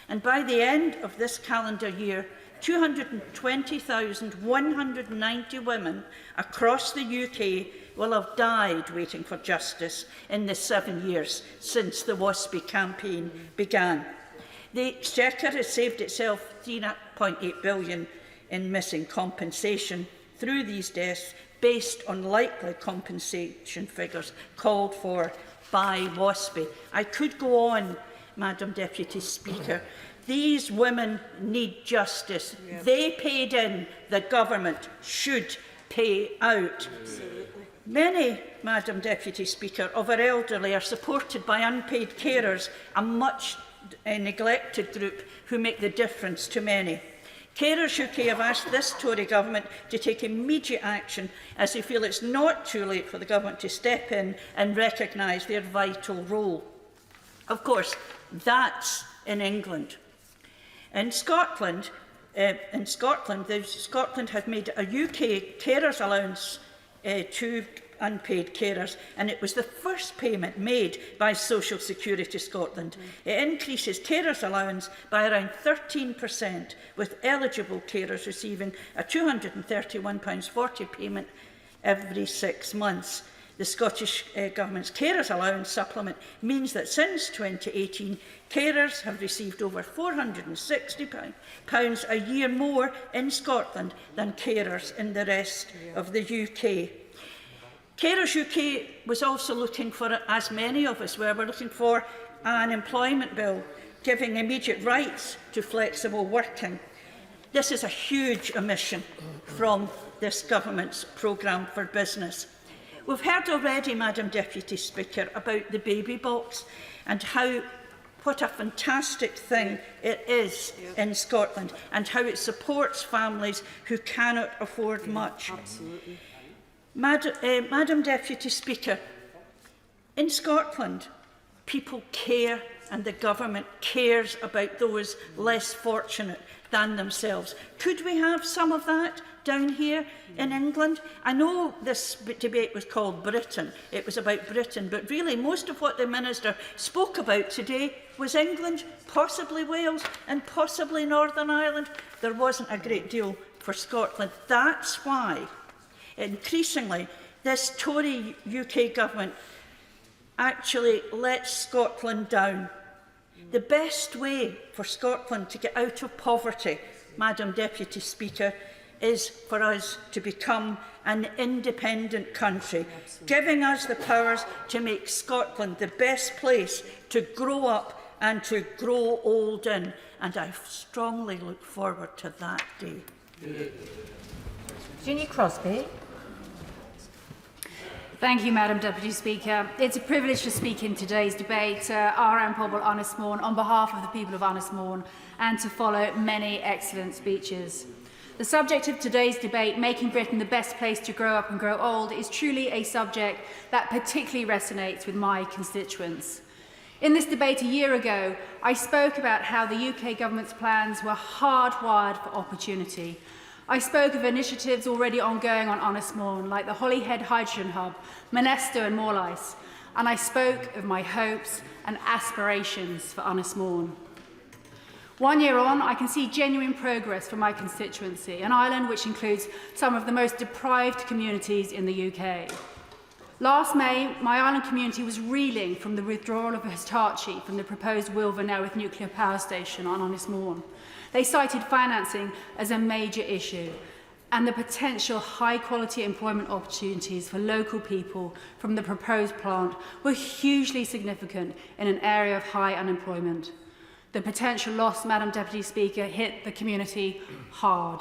Speaker 2: And by the end of this calendar year, 220,190 women across the UK will have died waiting for justice in the 7 years since the WASPI campaign began. The Exchequer has saved itself £3.8 billion in missing compensation through these deaths based on likely compensation figures called for by WASPI. I could go on, Madam Deputy Speaker. These women need justice. Yeah. They paid in, the government should pay out. Absolutely. Many, Madam Deputy Speaker, of our elderly are supported by unpaid carers, a much neglected group who make the difference to many. Carers UK have asked this Tory government to take immediate action as they feel it's not too late for the government to step in and recognise their vital role. Of course, that's in England. In Scotland, Scotland has made a UK carers allowance to unpaid carers, and it was the first payment made by Social Security Scotland. It increases carers allowance by around 13%, with eligible carers receiving a £231.40 payment every 6 months. The Scottish Government's carers allowance supplement means that since 2018, carers have received over £460 a year more in Scotland than carers in the rest of the UK. Carers UK was also looking for, as many of us were looking for an employment bill giving immediate rights to flexible working. This is a huge omission from this government's programme for business. We've heard already, Madam Deputy Speaker, about the baby box and what a fantastic thing it is in Scotland and how it supports families who cannot afford much. Absolutely. Madam Deputy Speaker, in Scotland, people care and the government cares about those less fortunate than themselves. Could we have some of that down here in England? I know this debate was called Britain, it was about Britain, but really most of what the Minister spoke about today was England, possibly Wales and possibly Northern Ireland. There wasn't a great deal for Scotland. That's why, increasingly, this Tory UK government actually lets Scotland down. The best way for Scotland to get out of poverty, Madam Deputy Speaker, is for us to become an independent country, giving us the powers to make Scotland the best place to grow up and to grow old in. And I strongly look forward to that day.
Speaker 4: Ginny Crosby.
Speaker 22: Thank you, Madam Deputy Speaker. It's a privilege to speak in today's debate, RM Pobl Ynysmôn, on behalf of the people of Ynysmôn, and to follow many excellent speeches. The subject of today's debate, making Britain the best place to grow up and grow old, is truly a subject that particularly resonates with my constituents. In this debate a year ago, I spoke about how the UK government's plans were hardwired for opportunity. I spoke of initiatives already ongoing on Ynysmôn, like the Holyhead Hydrogen Hub, Monesto and Morlais, and I spoke of my hopes and aspirations for Ynysmôn. 1 year on, I can see genuine progress for my constituency, an island which includes some of the most deprived communities in the UK. Last May, my island community was reeling from the withdrawal of Hitachi from the proposed Wilver Newydd nuclear power station on Ynysmôn. They cited financing as a major issue and the potential high-quality employment opportunities for local people from the proposed plant were hugely significant in an area of high unemployment. The potential loss, Madam Deputy Speaker, hit the community hard.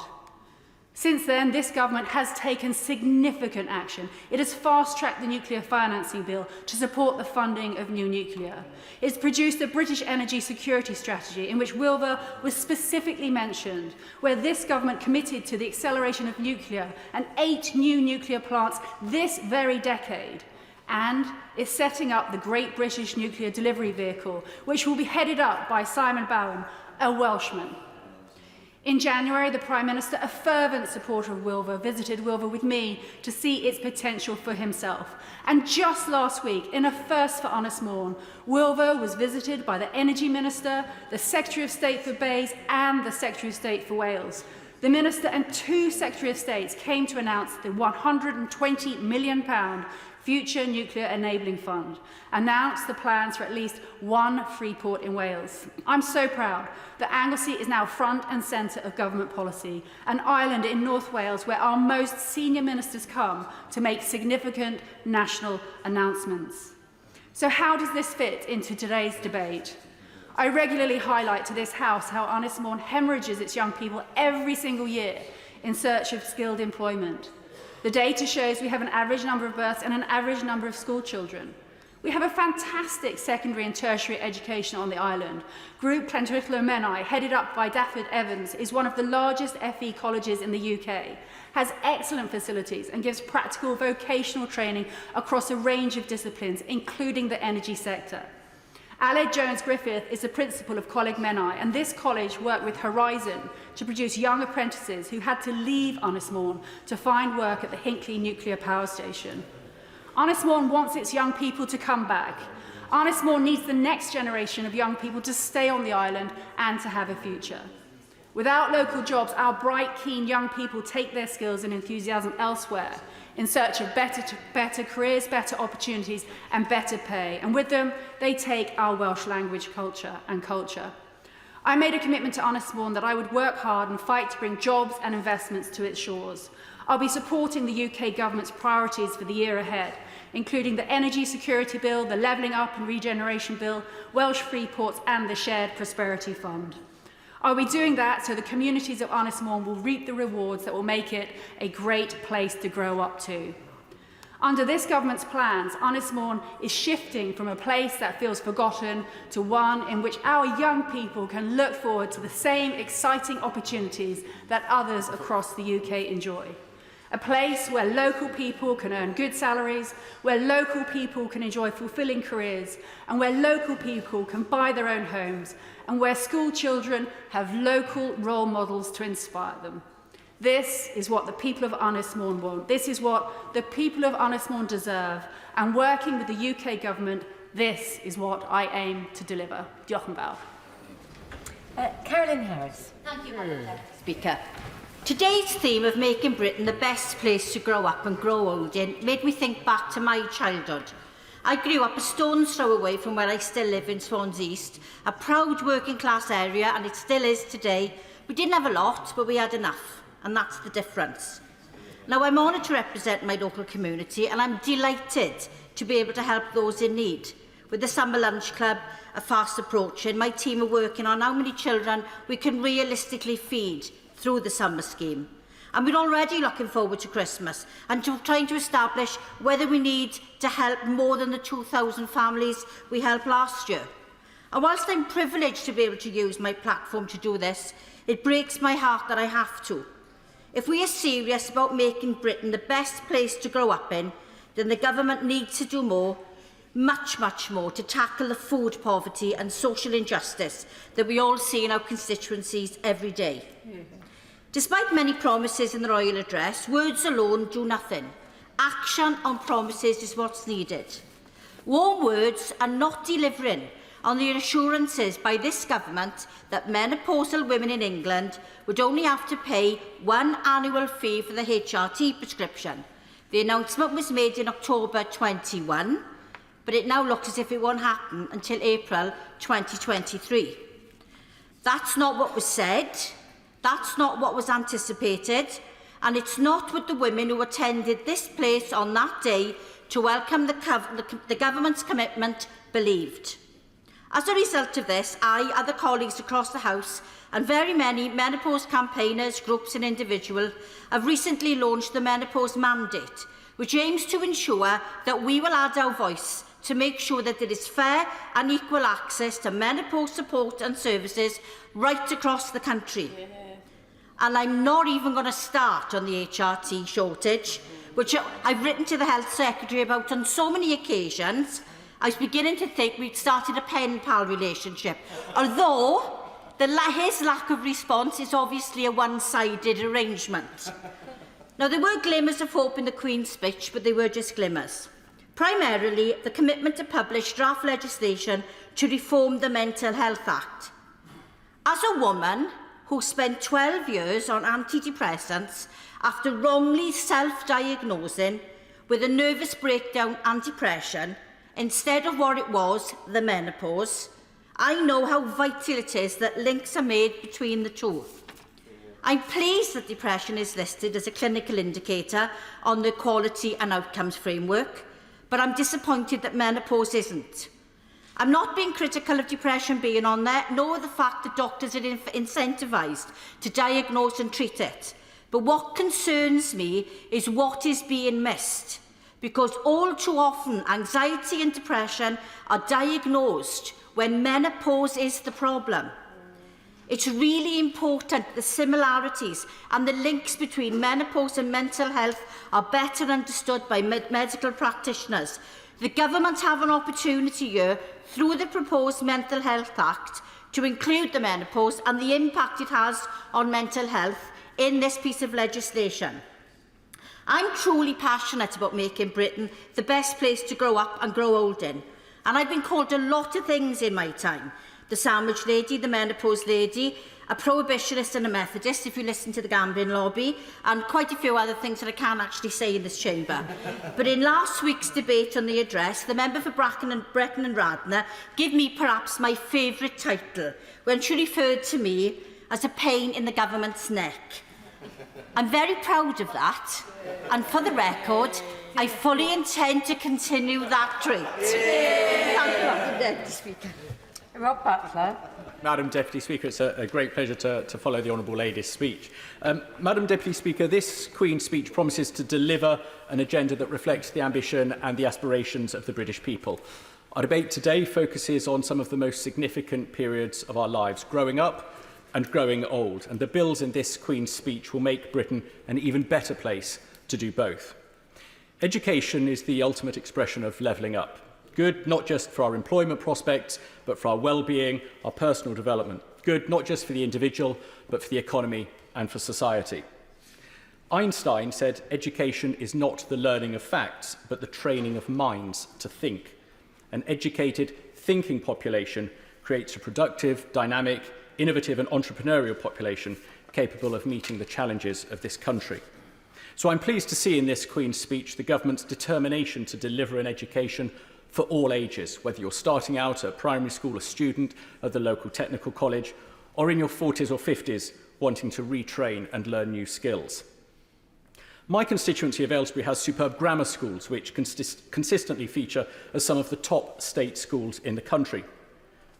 Speaker 22: Since then, this government has taken significant action. It has fast-tracked the nuclear financing bill to support the funding of new nuclear. It's produced a British energy security strategy in which Wilver was specifically mentioned, where this government committed to the acceleration of nuclear and 8 new nuclear plants this very decade. And is setting up the Great British Nuclear Delivery Vehicle, which will be headed up by Simon Bowen, a Welshman. In January, the Prime Minister, a fervent supporter of Wilver, visited Wilver with me to see its potential for himself. And just last week, in a first for Honest Morn, Wilver was visited by the Energy Minister, the Secretary of State for Bays and the Secretary of State for Wales. The Minister and 2 Secretary of States came to announce the £120 million Future Nuclear Enabling Fund, announced the plans for at least 1 free port in Wales. I'm so proud that Anglesey is now front and centre of government policy, an island in North Wales where our most senior ministers come to make significant national announcements. So how does this fit into today's debate? I regularly highlight to this House how Honest Morn hemorrhages its young people every single year in search of skilled employment. The data shows we have an average number of births and an average number of school children. We have a fantastic secondary and tertiary education on the island. Group Llantrwchlo Menai, headed up by Daffod Evans, is one of the largest FE colleges in the UK, has excellent facilities and gives practical vocational training across a range of disciplines, including the energy sector. Aled Jones-Griffith is the principal of Coleg Menai, and this college worked with Horizon to produce young apprentices who had to leave Honest Morn to find work at the Hinkley Nuclear Power Station. Honest Morn wants its young people to come back. Honest Morn needs the next generation of young people to stay on the island and to have a future. Without local jobs, our bright, keen young people take their skills and enthusiasm elsewhere in search of better careers, better opportunities and better pay. And with them, they take our Welsh language culture. I made a commitment to Honest Morn that I would work hard and fight to bring jobs and investments to its shores. I'll be supporting the UK Government's priorities for the year ahead, including the Energy Security Bill, the Levelling Up and Regeneration Bill, Welsh Free Ports and the Shared Prosperity Fund. I'll be doing that so the communities of Honest Morn will reap the rewards that will make it a great place to grow up to. Under this government's plans, Honest Morn is shifting from a place that feels forgotten to one in which our young people can look forward to the same exciting opportunities that others across the UK enjoy. A place where local people can earn good salaries, where local people can enjoy fulfilling careers, and where local people can buy their own homes, and where school children have local role models to inspire them. This is what the people of Honest Morn want. This is what the people of Honest Morn deserve. And working with the UK Government, this is what I aim to deliver. Diolch yn fawr.
Speaker 17: Carolyn Harris.
Speaker 4: Thank you, Madam Speaker. Today's theme of making Britain the best place to grow up and grow old in made me think back to my childhood. I grew up a stone's throw away from where I still live in Swans East, a proud working class area, and it still is today. We didn't have a lot, but we had enough, and that's the difference. Now, I'm honoured to represent my local community, and I'm delighted to be able to help those in need. With the Summer Lunch Club fast approaching, my team are working on how many children we can realistically feed through the summer scheme. And we're already looking forward to Christmas and trying to establish whether we need to help more than the 2,000 families we helped last year. And whilst I'm privileged to be able to use my platform to do this, it breaks my heart that I have to. If we are serious about making Britain the best place to grow up in, then the government needs to do more, much more, to tackle the food poverty and social injustice that we all see in our constituencies every day. Despite many promises in the Royal Address, words alone do nothing. Action on promises is what's needed. Warm words are not delivering on the assurances by this government that menopausal women in England would only have to pay one annual fee for the HRT prescription. The announcement was made in October 21, but it now looks as if it won't happen until April 2023. That's not what was said. That's not what was anticipated, and it's not what the women who attended this place on that day to welcome the government's commitment believed. As a result of this, I, other colleagues across the House, and very many menopause campaigners, groups and individuals have recently launched the Menopause Mandate, which aims to ensure that we will add our voice to make sure that there is fair and equal access to menopause support and services right across the country. Yeah. And I'm not even going to start on the HRT shortage, which I've written to the Health Secretary about on so many occasions. I was beginning to think we'd started a pen-pal relationship, although his lack of response is obviously a one-sided arrangement. Now, there were glimmers of hope in the Queen's speech, but they were just glimmers. Primarily, the commitment to publish draft legislation to reform the Mental Health Act. As a woman who spent 12 years on antidepressants after wrongly self-diagnosing with a nervous breakdown and depression, instead of what it was, the menopause, I know how vital it is that links are made between the two. I'm pleased that depression is listed as a clinical indicator on the Quality and Outcomes Framework, but I'm disappointed that menopause isn't. I'm not being critical of depression being on there, nor the fact that doctors are incentivised to diagnose and treat it. But what concerns me is what is being missed, because all too often anxiety and depression are diagnosed when menopause is the problem. It's really important the similarities and the links between menopause and mental health are better understood by medical practitioners. The government have an opportunity here, through the proposed Mental Health Act, to include the menopause and the impact it has on mental health in this piece of legislation. I'm truly passionate about making Britain the best place to grow up and grow old in. And I've been called a lot of things in my time. The sandwich lady, the menopause lady, a prohibitionist and a Methodist, if you listen to the gambling lobby, and quite a few other things that I can't actually say in this chamber. But in last week's debate on the address, the member for Brecon and Radnor gave me perhaps my favourite title when she referred to me as a pain in the government's neck. I'm very proud of that, and for the record, I fully intend to continue that trait. Thank you, Madam Deputy Speaker.
Speaker 17: Rob Butler.
Speaker 6: Madam Deputy Speaker, it's a great pleasure to follow the Honourable Lady's speech. Madam Deputy Speaker, this Queen's speech promises to deliver an agenda that reflects the ambition and the aspirations of the British people. Our debate today focuses on some of the most significant periods of our lives, growing up and growing old, and the bills in this Queen's speech will make Britain an even better place to do both. Education is the ultimate expression of levelling up. Good not just for our employment prospects, but for our well-being, our personal development. Good not just for the individual, but for the economy and for society. Einstein said education is not the learning of facts, but the training of minds to think. An educated, thinking population creates a productive, dynamic, innovative and entrepreneurial population capable of meeting the challenges of this country. So I'm pleased to see in this Queen's speech the government's determination to deliver an education for all ages, whether you're starting out at primary school, a student at the local technical college, or in your 40s or 50s wanting to retrain and learn new skills. My constituency of Aylesbury has superb grammar schools which consistently feature as some of the top state schools in the country.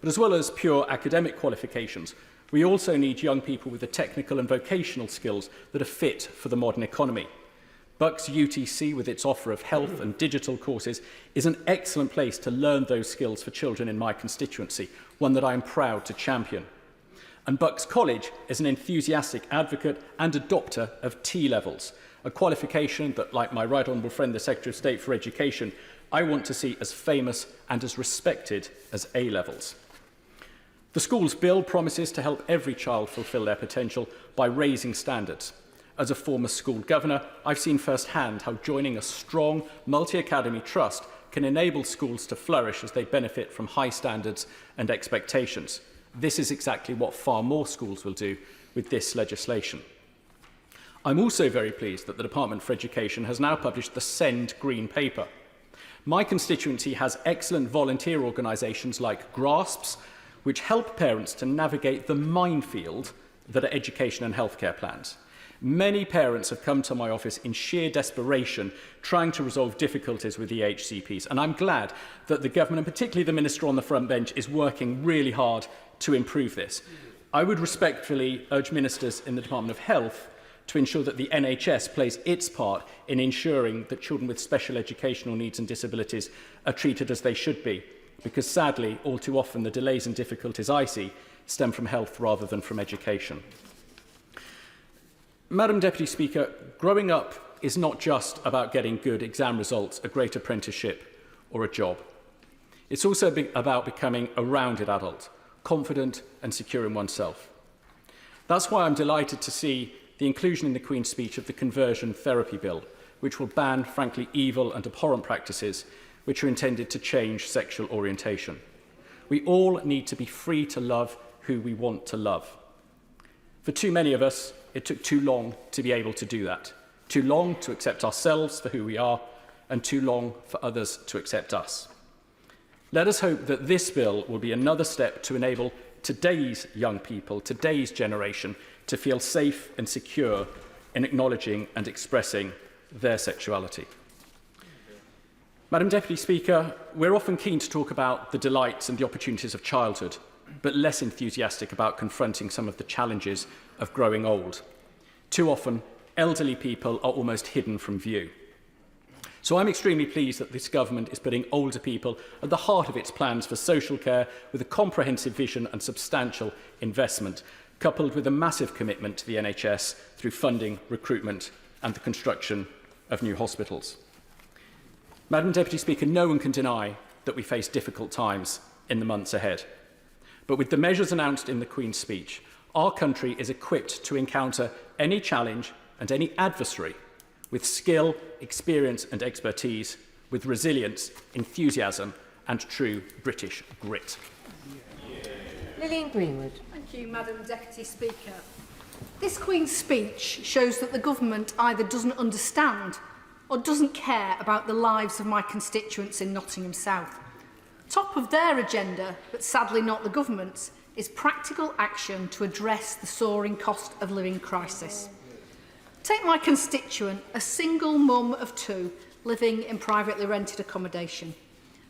Speaker 6: But as well as pure academic qualifications, we also need young people with the technical and vocational skills that are fit for the modern economy. Bucks UTC, with its offer of health and digital courses, is an excellent place to learn those skills for children in my constituency, one that I am proud to champion. And Bucks College is an enthusiastic advocate and adopter of T-levels, a qualification that, like my right honourable friend, the Secretary of State for Education, I want to see as famous and as respected as A-levels. The school's bill promises to help every child fulfil their potential by raising standards. As a former school governor, I've seen firsthand how joining a strong multi-academy trust can enable schools to flourish as they benefit from high standards and expectations. This is exactly what far more schools will do with this legislation. I'm also very pleased that the Department for Education has now published the Send Green Paper. My constituency has excellent volunteer organisations like GRASPs, which help parents to navigate the minefield that are education and healthcare plans. Many parents have come to my office in sheer desperation, trying to resolve difficulties with the HCPs, and I'm glad that the government, and particularly the Minister on the front bench, is working really hard to improve this. I would respectfully urge ministers in the Department of Health to ensure that the NHS plays its part in ensuring that children with special educational needs and disabilities are treated as they should be, because sadly, all too often, the delays and difficulties I see stem from health rather than from education. Madam Deputy Speaker, growing up is not just about getting good exam results, a great apprenticeship or a job. It's also about becoming a rounded adult, confident and secure in oneself. That's why I'm delighted to see the inclusion in the Queen's speech of the Conversion Therapy Bill, which will ban, frankly, evil and abhorrent practices which are intended to change sexual orientation. We all need to be free to love who we want to love. For too many of us, it took too long to be able to do that. Too long to accept ourselves for who we are, and too long for others to accept us. Let us hope that this bill will be another step to enable today's young people, today's generation, to feel safe and secure in acknowledging and expressing their sexuality. Madam Deputy Speaker, we're often keen to talk about the delights and the opportunities of childhood, but less enthusiastic about confronting some of the challenges of growing old. Too often, elderly people are almost hidden from view. So I'm extremely pleased that this government is putting older people at the heart of its plans for social care with a comprehensive vision and substantial investment, coupled with a massive commitment to the NHS through funding, recruitment and the construction of new hospitals. Madam Deputy Speaker, no one can deny that we face difficult times in the months ahead. But with the measures announced in the Queen's speech, our country is equipped to encounter any challenge and any adversary with skill, experience and expertise, with resilience, enthusiasm and true British grit.
Speaker 17: Lillian Greenwood.
Speaker 22: Thank you, Madam Deputy Speaker. This Queen's speech shows that the government either doesn't understand or doesn't care about the lives of my constituents in Nottingham South. Top of their agenda, but sadly not the government's, is practical action to address the soaring cost of living crisis. Take my constituent, a single mum of two living in privately rented accommodation.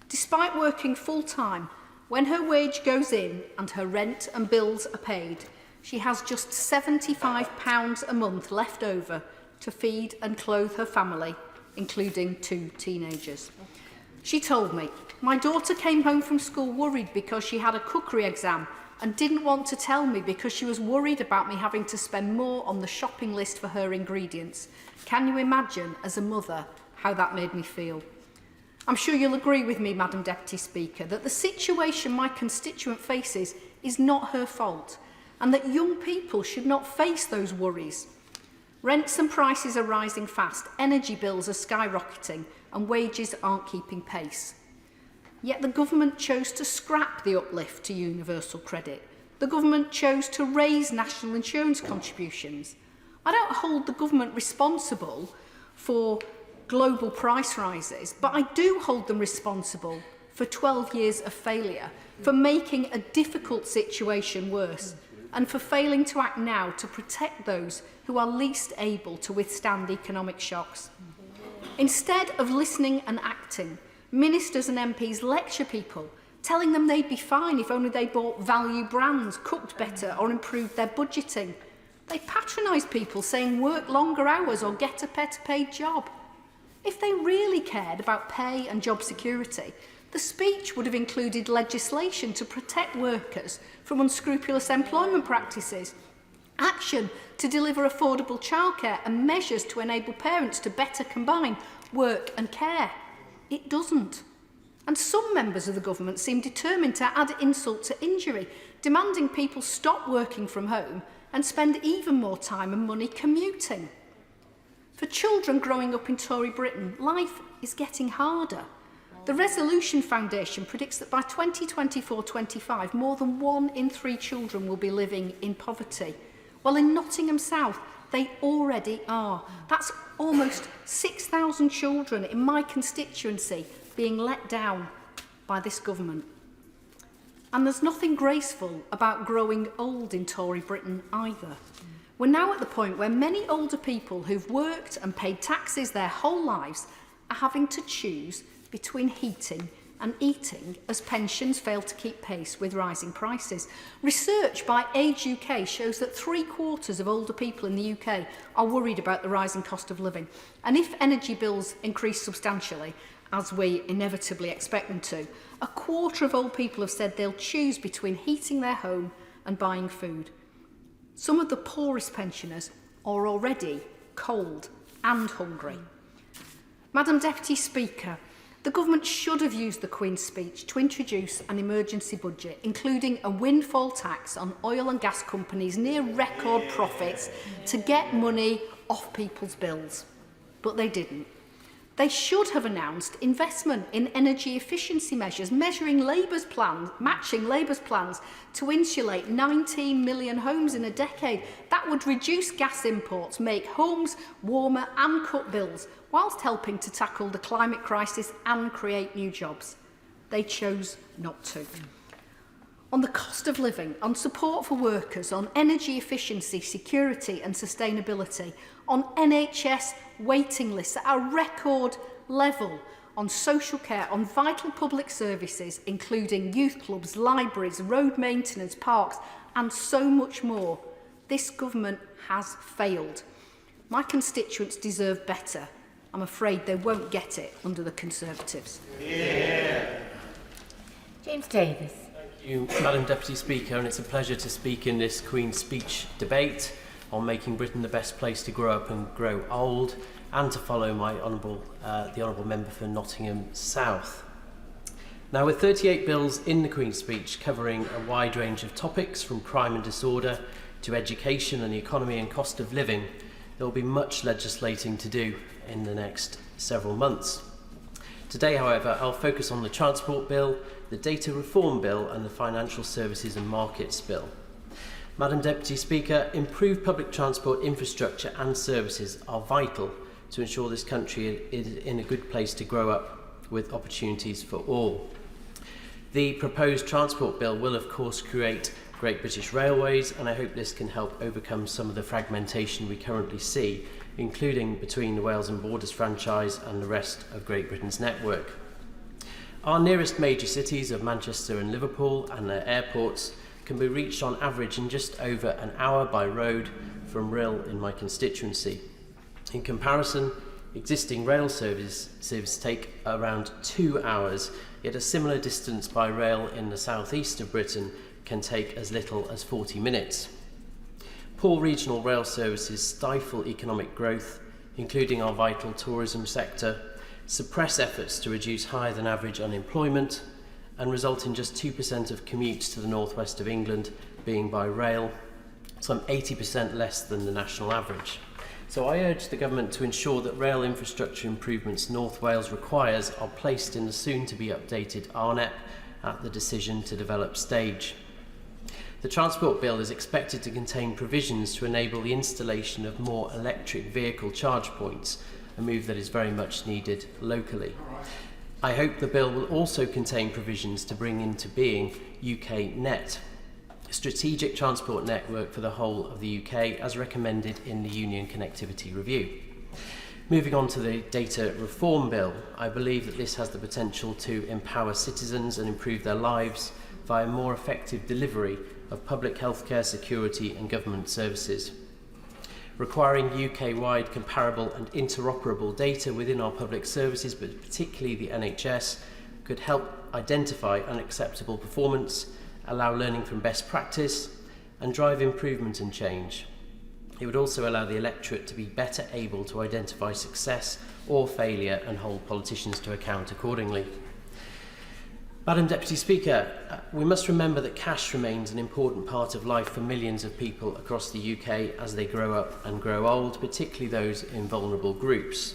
Speaker 22: Despite working full-time, when her wage goes in and her rent and bills are paid, she has just £75 a month left over to feed and clothe her family, including 2 teenagers. She told me, "My daughter came home from school worried because she had a cookery exam and didn't want to tell me because she was worried about me having to spend more on the shopping list for her ingredients. Can you imagine, as a mother, how that made me feel?" I'm sure you'll agree with me, Madam Deputy Speaker, that the situation my constituent faces is not her fault and that young people should not face those worries. Rents and prices are rising fast, energy bills are skyrocketing and wages aren't keeping pace. Yet the government chose to scrap the uplift to universal credit. The government chose to raise national insurance contributions. I don't hold the government responsible for global price rises, but I do hold them responsible for 12 years of failure, for making a difficult situation worse, and for failing to act now to protect those who are least able to withstand economic shocks. Instead of listening and acting, ministers and MPs lecture people, telling them they'd be fine if only they bought value brands, cooked better or improved their budgeting. They patronise people saying work longer hours or get a better paid job. If they really cared about pay and job security, the speech would have included legislation to protect workers from unscrupulous employment practices, action to deliver affordable childcare and measures to enable parents to better combine work and care. It doesn't. And some members of the government seem determined to add insult to injury, demanding people stop working from home and spend even more time and money commuting. For children growing up in Tory Britain, life is getting harder. The Resolution Foundation predicts that by 2024-25, more than 1 in 3 children will be living in poverty. Well, in Nottingham South, they already are. That's almost 6,000 children in my constituency being let down by this government.
Speaker 7: And there's nothing graceful about growing old in Tory Britain either. We're now at the point where many older people who've worked and paid taxes their whole lives are having to choose between heating and eating as pensions fail to keep pace with rising prices. Research by Age UK shows that 3/4 of older people in the UK are worried about the rising cost of living. And if energy bills increase substantially, as we inevitably expect them to, 1/4 of old people have said they'll choose between heating their home and buying food. Some of the poorest pensioners are already cold and hungry. Madam Deputy Speaker, the government should have used the Queen's speech to introduce an emergency budget, including a windfall tax on oil and gas companies' near record profits to get money off people's bills. But they didn't. They should have announced investment in energy efficiency measures, matching Labour's plans to insulate 19 million homes in a decade. That would reduce gas imports, make homes warmer and cut bills, whilst helping to tackle the climate crisis and create new jobs. They chose not to. On the cost of living, on support for workers, on energy efficiency, security and sustainability, on NHS waiting lists at a record level, on social care, on vital public services, including youth clubs, libraries, road maintenance, parks, and so much more. This government has failed. My constituents deserve better. I'm afraid they won't get it under the Conservatives.
Speaker 17: Yeah. James Davis.
Speaker 8: Thank you, Madam Deputy Speaker, and it's a pleasure to speak in this Queen's Speech debate on making Britain the best place to grow up and grow old, and to follow my the Honourable Member for Nottingham South. Now, with 38 bills in the Queen's Speech covering a wide range of topics from crime and disorder to education and the economy and cost of living, there will be much legislating to do in the next several months. Today, however, I'll focus on the Transport Bill, the Data Reform Bill and the Financial Services and Markets Bill. Madam Deputy Speaker, improved public transport infrastructure and services are vital to ensure this country is in a good place to grow up with opportunities for all. The proposed Transport Bill will of course create Great British Railways, and I hope this can help overcome some of the fragmentation we currently see, including between the Wales and Borders franchise and the rest of Great Britain's network. Our nearest major cities of Manchester and Liverpool and their airports can be reached on average in just over an hour by road from Rhyl in my constituency. In comparison, existing rail services take around 2 hours, yet a similar distance by rail in the southeast of Britain can take as little as 40 minutes. Poor regional rail services stifle economic growth, including our vital tourism sector, suppress efforts to reduce higher than average unemployment, and result in just 2% of commutes to the northwest of England being by rail, some 80% less than the national average. So I urge the government to ensure that rail infrastructure improvements North Wales requires are placed in the soon-to-be updated RNEP at the decision to develop stage. The Transport Bill is expected to contain provisions to enable the installation of more electric vehicle charge points, a move that is very much needed locally. I hope the bill will also contain provisions to bring into being UK Net, a strategic transport network for the whole of the UK as recommended in the Union Connectivity Review. Moving on to the Data Reform Bill, I believe that this has the potential to empower citizens and improve their lives via more effective delivery of public healthcare, security and government services. Requiring UK-wide comparable and interoperable data within our public services, but particularly the NHS, could help identify unacceptable performance, allow learning from best practice, and drive improvement and change. It would also allow the electorate to be better able to identify success or failure and hold politicians to account accordingly. Madam Deputy Speaker, we must remember that cash remains an important part of life for millions of people across the UK as they grow up and grow old, particularly those in vulnerable groups.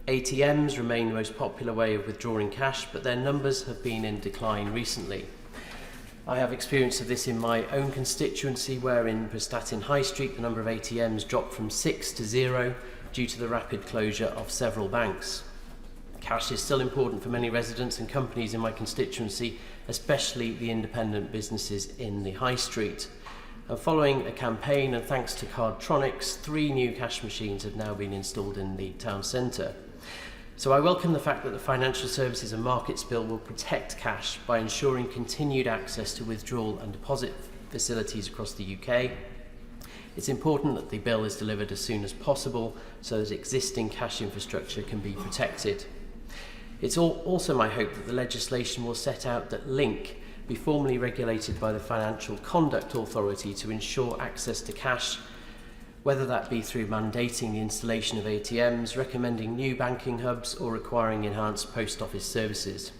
Speaker 8: ATMs remain the most popular way of withdrawing cash, but their numbers have been in decline recently. I have experience of this in my own constituency, where in Prestatyn High Street the number of ATMs dropped from 6 to 0 due to the rapid closure of several banks. Cash is still important for many residents and companies in my constituency, especially the independent businesses in the high street. And following a campaign and thanks to Cardtronics, 3 new cash machines have now been installed in the town centre. So I welcome the fact that the Financial Services and Markets Bill will protect cash by ensuring continued access to withdrawal and deposit facilities across the UK. It's important that the bill is delivered as soon as possible so that existing cash infrastructure can be protected. It's also my hope that the legislation will set out that Link be formally regulated by the Financial Conduct Authority to ensure access to cash, whether that be through mandating the installation of ATMs, recommending new banking hubs, or requiring enhanced post office services.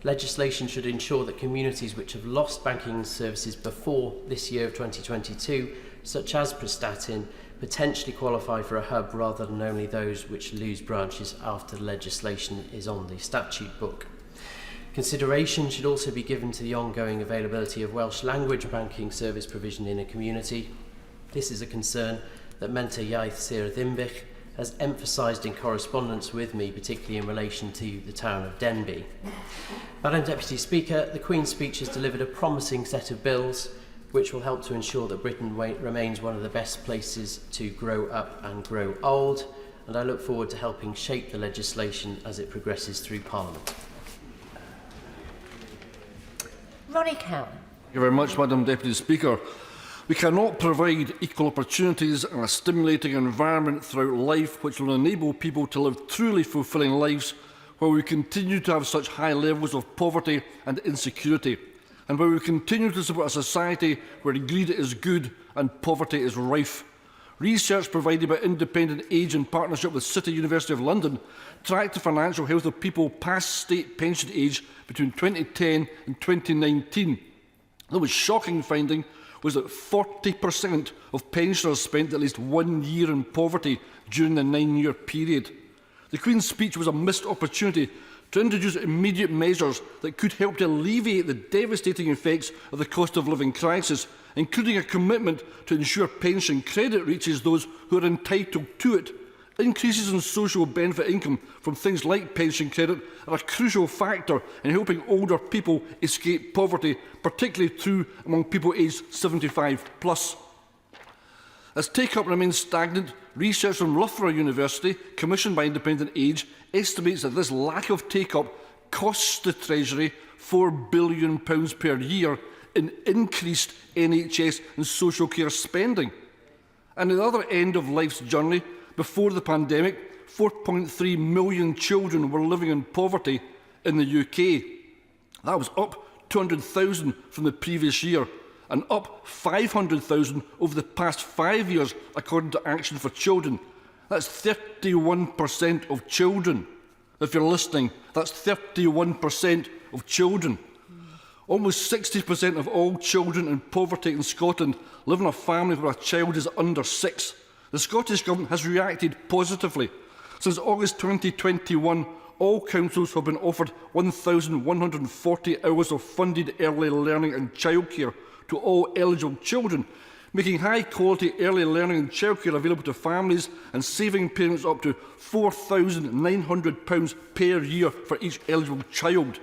Speaker 8: Legislation should ensure that communities which have lost banking services before this year of 2022, such as Prestatyn, potentially qualify for a hub rather than only those which lose branches after the legislation is on the statute book. Consideration should also be given to the ongoing availability of Welsh language banking service provision in a community. This is a concern that Menter Iaith Sir Ddimbych has emphasised in correspondence with me, particularly in relation to the town of Denbigh. Madam Deputy Speaker, the Queen's speech has delivered a promising set of bills which will help to ensure that Britain remains one of the best places to grow up and grow old, and I look forward to helping shape the legislation as it progresses through Parliament.
Speaker 17: Ronnie Cowan.
Speaker 1: Thank you very much, Madam Deputy Speaker. We cannot provide equal opportunities and a stimulating environment throughout life which will enable people to live truly fulfilling lives while we continue to have such high levels of poverty and insecurity, and where we continue to support a society where greed is good and poverty is rife. Research provided by Independent Age in partnership with City University of London tracked the financial health of people past state pension age between 2010 and 2019. The most shocking finding was that 40% of pensioners spent at least 1 year in poverty during the 9-year period. The Queen's speech was a missed opportunity to introduce immediate measures that could help to alleviate the devastating effects of the cost of living crisis, including a commitment to ensure pension credit reaches those who are entitled to it. Increases in social benefit income from things like pension credit are a crucial factor in helping older people escape poverty, particularly true among people aged 75+. As take-up remains stagnant, research from Loughborough University, commissioned by Independent Age, estimates that this lack of take-up costs the Treasury £4 billion per year in increased NHS and social care spending. And at the other end of life's journey, before the pandemic, 4.3 million children were living in poverty in the UK. That was up 200,000 from the previous year, and up 500,000 over the past 5 years, according to Action for Children. That's 31% of children. If you're listening, that's 31% of children. Almost 60% of all children in poverty in Scotland live in a family where a child is under 6. The Scottish Government has reacted positively. Since August 2021, all councils have been offered 1,140 hours of funded early learning and childcare to all eligible children, making high-quality early learning and childcare available to families and saving parents up to £4,900 per year for each eligible child.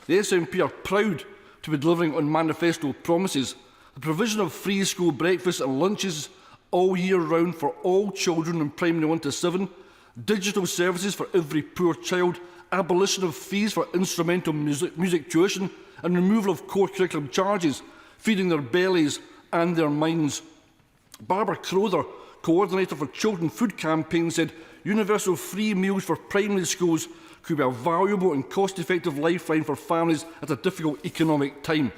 Speaker 1: The SNP are proud to be delivering on manifesto promises. The provision of free school breakfasts and lunches all year round for all children in primary 1 to 7, digital services for every poor child, abolition of fees for instrumental music tuition, and removal of core curriculum charges, feeding their bellies and their minds. Barbara Crowther, coordinator for Children Food Campaign, said universal free meals for primary schools could be a valuable and cost-effective lifeline for families at a difficult economic time.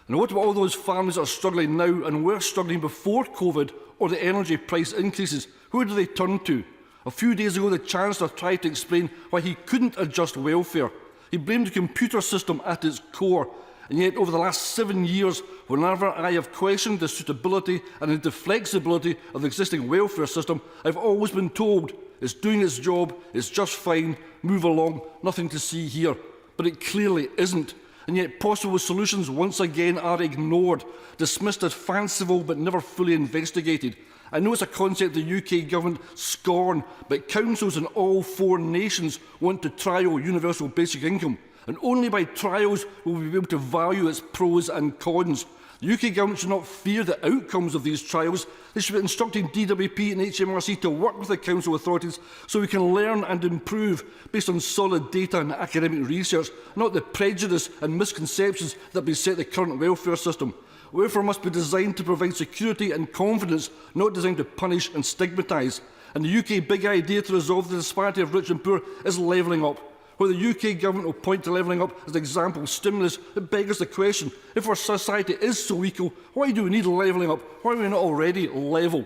Speaker 1: And what about all those families that are struggling now and were struggling before COVID or the energy price increases? Who do they turn to? A few days ago, the Chancellor tried to explain why he couldn't adjust welfare. He blamed the computer system at its core. And yet, over the last 7 years, whenever I have questioned the suitability and the flexibility of the existing welfare system, I've always been told it's doing its job, it's just fine, move along, nothing to see here. But it clearly isn't. And yet possible solutions once again are ignored, dismissed as fanciful but never fully investigated. I know it's a concept the UK government scorn, but councils in all 4 nations want to trial universal basic income, and only by trials will we be able to value its pros and cons. The UK government should not fear the outcomes of these trials. They should be instructing DWP and HMRC to work with the council authorities so we can learn and improve based on solid data and academic research, not the prejudice and misconceptions that beset the current welfare system. Welfare must be designed to provide security and confidence, not designed to punish and stigmatise. And the UK big idea to resolve the disparity of rich and poor is levelling up. Where the UK government will point to levelling up as an example of stimulus, it beggars the question, if our society is so equal, why do we need levelling up? Why are we not already level?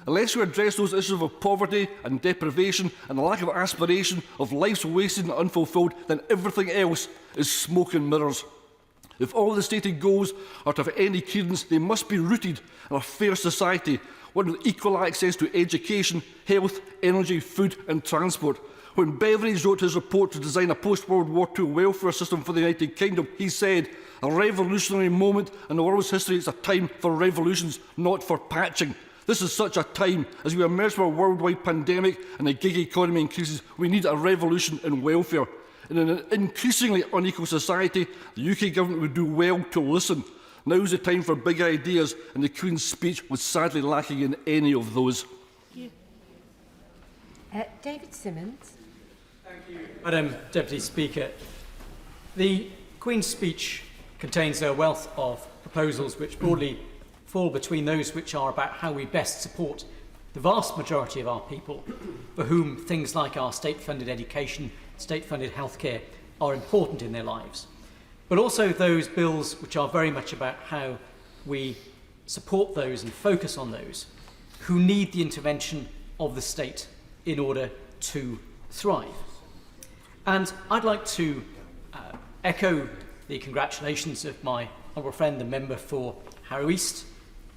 Speaker 1: Unless we address those issues of poverty and deprivation and the lack of aspiration, of lives wasted and unfulfilled, then everything else is smoke and mirrors. If all the stated goals are to have any credence, they must be rooted in a fair society, one with equal access to education, health, energy, food and transport. When Beveridge wrote his report to design a post-World War II welfare system for the United Kingdom, he said, "A revolutionary moment in the world's history is a time for revolutions, not for patching. This is such a time. As we emerge from a worldwide pandemic and the gig economy increases, we need a revolution in welfare. In an increasingly unequal society, the UK government would do well to listen. Now is the time for big ideas, and the Queen's speech was sadly lacking in any of those."
Speaker 17: David Simmons.
Speaker 6: Thank you, Madam Deputy Speaker. The Queen's speech contains a wealth of proposals which broadly fall between those which are about how we best support the vast majority of our people for whom things like our state-funded education, state-funded healthcare are important in their lives, but also those bills which are very much about how we support those and focus on those who need the intervention of the state in order to thrive. And I'd like to echo the congratulations of my honourable friend, the member for Harrow East,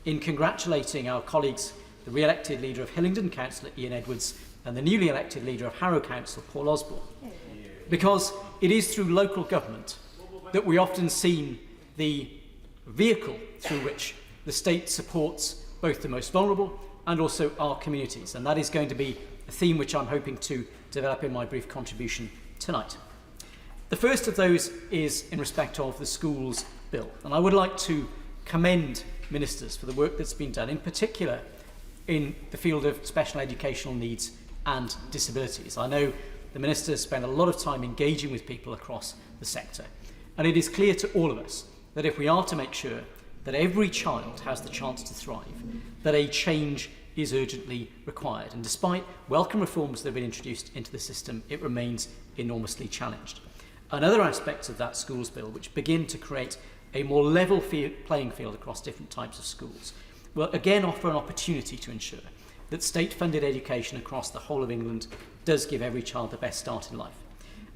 Speaker 6: in congratulating our colleagues, the re-elected leader of Hillingdon, Councillor Ian Edwards, and the newly elected leader of Harrow Council, Paul Osborne. Because it is through local government that we often see the vehicle through which the state supports both the most vulnerable and also our communities. And that is going to be a theme which I'm hoping to develop in my brief contribution tonight. The first of those is in respect of the schools bill. And I would like to commend ministers for the work that's been done, in particular in the field of special educational needs and disabilities. I know the ministers spend a lot of time engaging with people across the sector. And it is clear to all of us that if we are to make sure that every child has the chance to thrive, that a change is urgently required. And despite welcome reforms that have been introduced into the system, it remains enormously challenged. Another aspect of that schools bill, which begin to create a more level playing field across different types of schools, will again offer an opportunity to ensure that state-funded education across the whole of England does give every child the best start in life.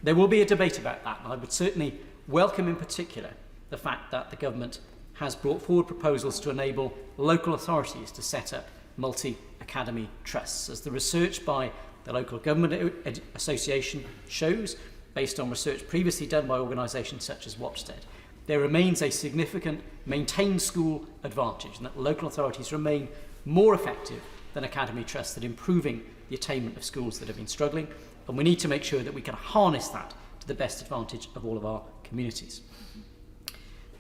Speaker 6: There will be a debate about that, and I would certainly welcome in particular the fact that the government has brought forward proposals to enable local authorities to set up multi-academy trusts. As the research by the Local Government Association shows, based on research previously done by organisations such as Watstead, there remains a significant maintained school advantage, and that local authorities remain more effective than academy trusts at improving the attainment of schools that have been struggling, and we need to make sure that we can harness that to the best advantage of all of our communities.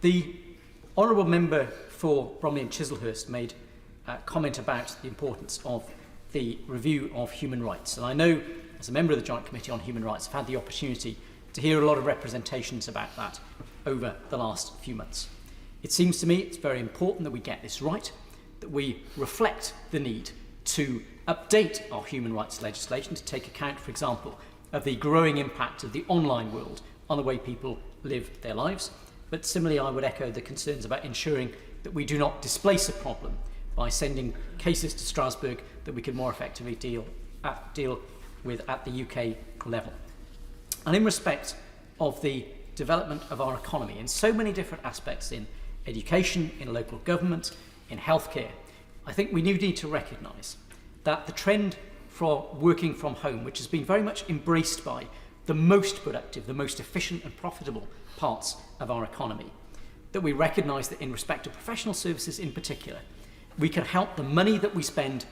Speaker 6: The honourable member for Bromley and Chislehurst made a comment about the importance of the review of human rights, and I know as a member of the Joint Committee on Human Rights I've had the opportunity to hear a lot of representations about that over the last few months. It seems to me it's very important that we get this right, that we reflect the need to update our human rights legislation to take account, for example, of the growing impact of the online world on the way people live their lives. But similarly, I would echo the concerns about ensuring that we do not displace a problem by sending cases to Strasbourg that we can more effectively deal with at the UK level. And in respect of the development of our economy in so many different aspects, in education, in local government, in healthcare, I think we do need to recognise that the trend for working from home, which has been very much embraced by the most productive, the most efficient and profitable parts of our economy, that we recognise that in respect to professional services in particular,
Speaker 11: we can help the money that we spend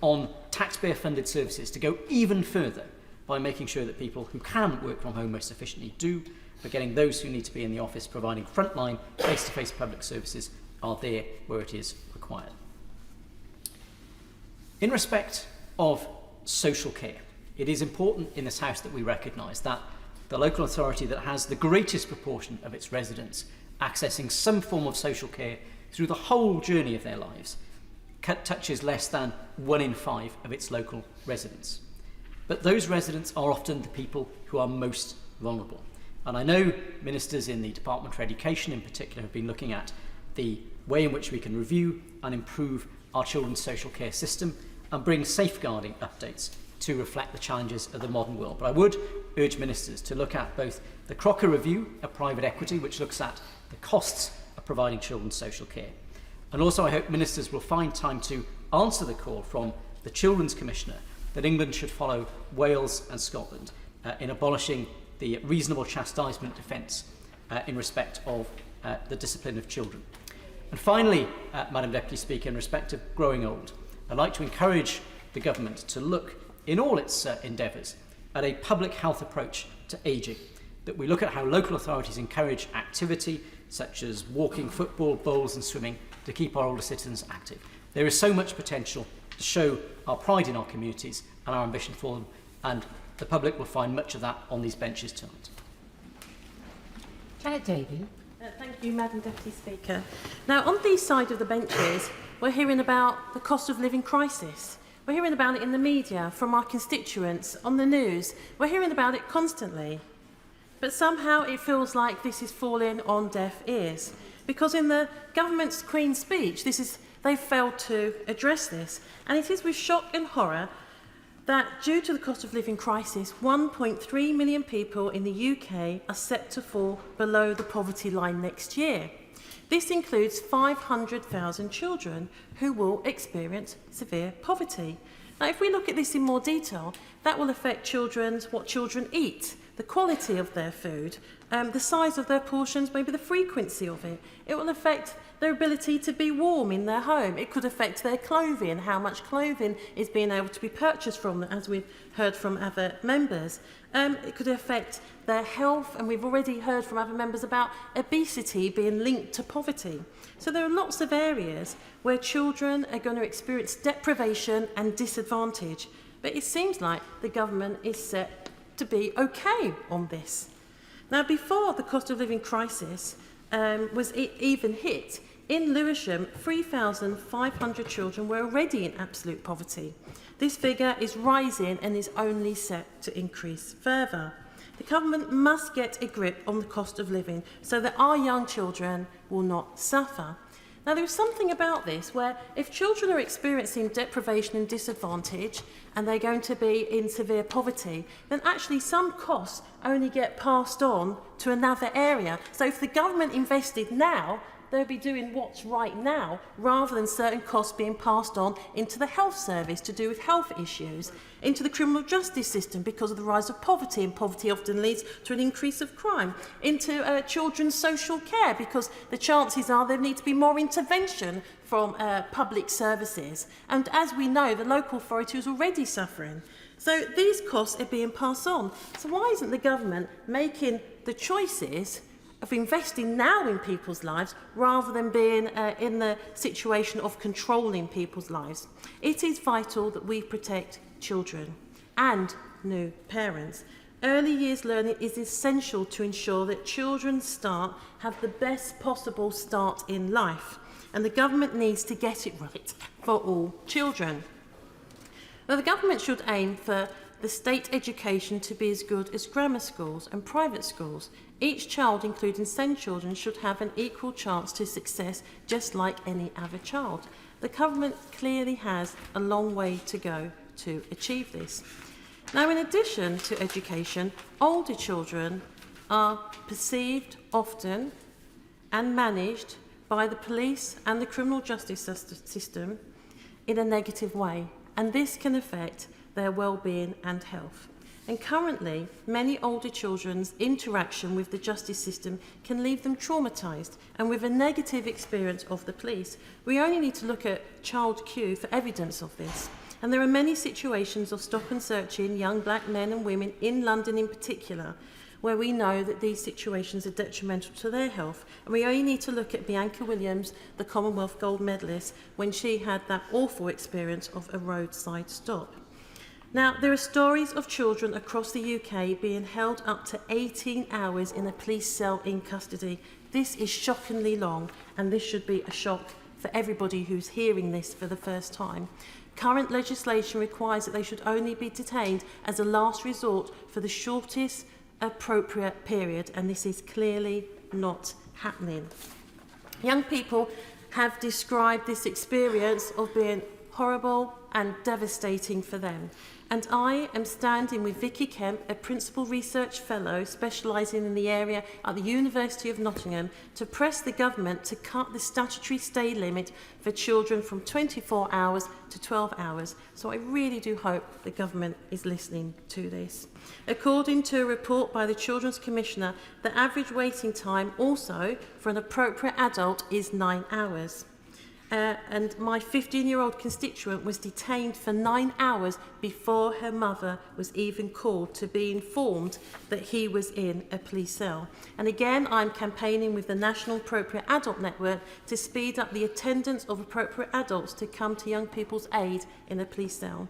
Speaker 11: on taxpayer-funded services to go even further by making sure that people who can work from home most efficiently do, but getting those who need to be in the office providing frontline, face-to-face public services are there where it is required. In respect of social care, it is important in this House that we recognise that the local authority that has the greatest proportion of its residents accessing some form of social care through the whole journey of their lives touches less than 1 in 5 of its local residents. But those residents are often the people who are most vulnerable. And I know ministers in the Department for Education in particular have been looking at the way in which we can review and improve our children's social care system and bring safeguarding updates to reflect the challenges of the modern world. But I would urge ministers to look at both the Crocker Review of Private Equity, which looks at the costs of providing children's social care. And also I hope ministers will find time to answer the call from the Children's Commissioner that England should follow Wales and Scotland in abolishing the reasonable chastisement defence in respect of the discipline of children. And finally, Madam Deputy Speaker, in respect of growing old, I'd like to encourage the government to look in all its endeavours at a public health approach to ageing, that we look at how local authorities encourage activity such as walking, football, bowls and swimming to keep our older citizens active. There is so much potential to show our pride in our communities and our ambition for them, and the public will find much of that on these benches tonight.
Speaker 17: Janet Davey.
Speaker 20: Thank you, Madam Deputy Speaker. Now, on these side of the benches, we're hearing about the cost of living crisis. We're hearing about it in the media, from our constituents, on the news. We're hearing about it constantly. But somehow it feels like this is falling on deaf ears. Because in the government's Queen's speech, they've failed to address this. And it is with shock and horror that due to the cost of living crisis, 1.3 million people in the UK are set to fall below the poverty line next year. This includes 500,000 children who will experience severe poverty. Now, if we look at this in more detail, that will affect what children eat, the quality of their food, the size of their portions, maybe the frequency of it. It will affect their ability to be warm in their home. It could affect their clothing, how much clothing is being able to be purchased from them, as we've heard from other members. It could affect their health, and we've already heard from other members about obesity being linked to poverty. So there are lots of areas where children are going to experience deprivation and disadvantage. But it seems like the government is set to be okay on this. Now, before the cost of living crisis was even hit, in Lewisham, 3,500 children were already in absolute poverty. This figure is rising and is only set to increase further. The government must get a grip on the cost of living so that our young children will not suffer. Now, there is something about this where if children are experiencing deprivation and disadvantage and they're going to be in severe poverty, then actually some costs only get passed on to another area. So if the government invested now, they'll be doing what's right now rather than certain costs being passed on into the health service to do with health issues, into the criminal justice system because of the rise of poverty, and poverty often leads to an increase of crime, into children's social care because the chances are there needs to be more intervention from public services. And as we know, the local authority is already suffering. So these costs are being passed on. So why isn't the government making the choices of investing now in people's lives rather than being in the situation of controlling people's lives? It is vital that we protect children and new parents. Early years learning is essential to ensure that children have the best possible start in life, and the government needs to get it right for all children. Now, the government should aim for the state education to be as good as grammar schools and private schools. Each child, including SEND children, should have an equal chance to success just like any other child. The government clearly has a long way to go to achieve this. Now, in addition to education, older children are perceived often and managed by the police and the criminal justice system in a negative way, and this can affect their well-being and health. And currently, many older children's interaction with the justice system can leave them traumatised and with a negative experience of the police. We only need to look at Child Q for evidence of this. And there are many situations of stop and searching young black men and women in London in particular, where we know that these situations are detrimental to their health. And we only need to look at Bianca Williams, the Commonwealth gold medalist, when she had that awful experience of a roadside stop. Now, there are stories of children across the UK being held up to 18 hours in a police cell in custody. This is shockingly long, and this should be a shock for everybody who's hearing this for the first time. Current legislation requires that they should only be detained as a last resort for the shortest appropriate period, and this is clearly not happening. Young people have described this experience of being horrible and devastating for them. And I am standing with Vicky Kemp, a Principal Research Fellow specialising in the area at the University of Nottingham, to press the government to cut the statutory stay limit for children from 24 hours to 12 hours. So I really do hope the government is listening to this. According to a report by the Children's Commissioner, the average waiting time also for an appropriate adult is 9 hours. And my 15-year-old constituent was detained for 9 hours before her mother was even called to be informed that he was in a police cell. And again, I'm campaigning with the National Appropriate Adult Network to speed up the attendance of appropriate adults to come to young people's aid in a police cell.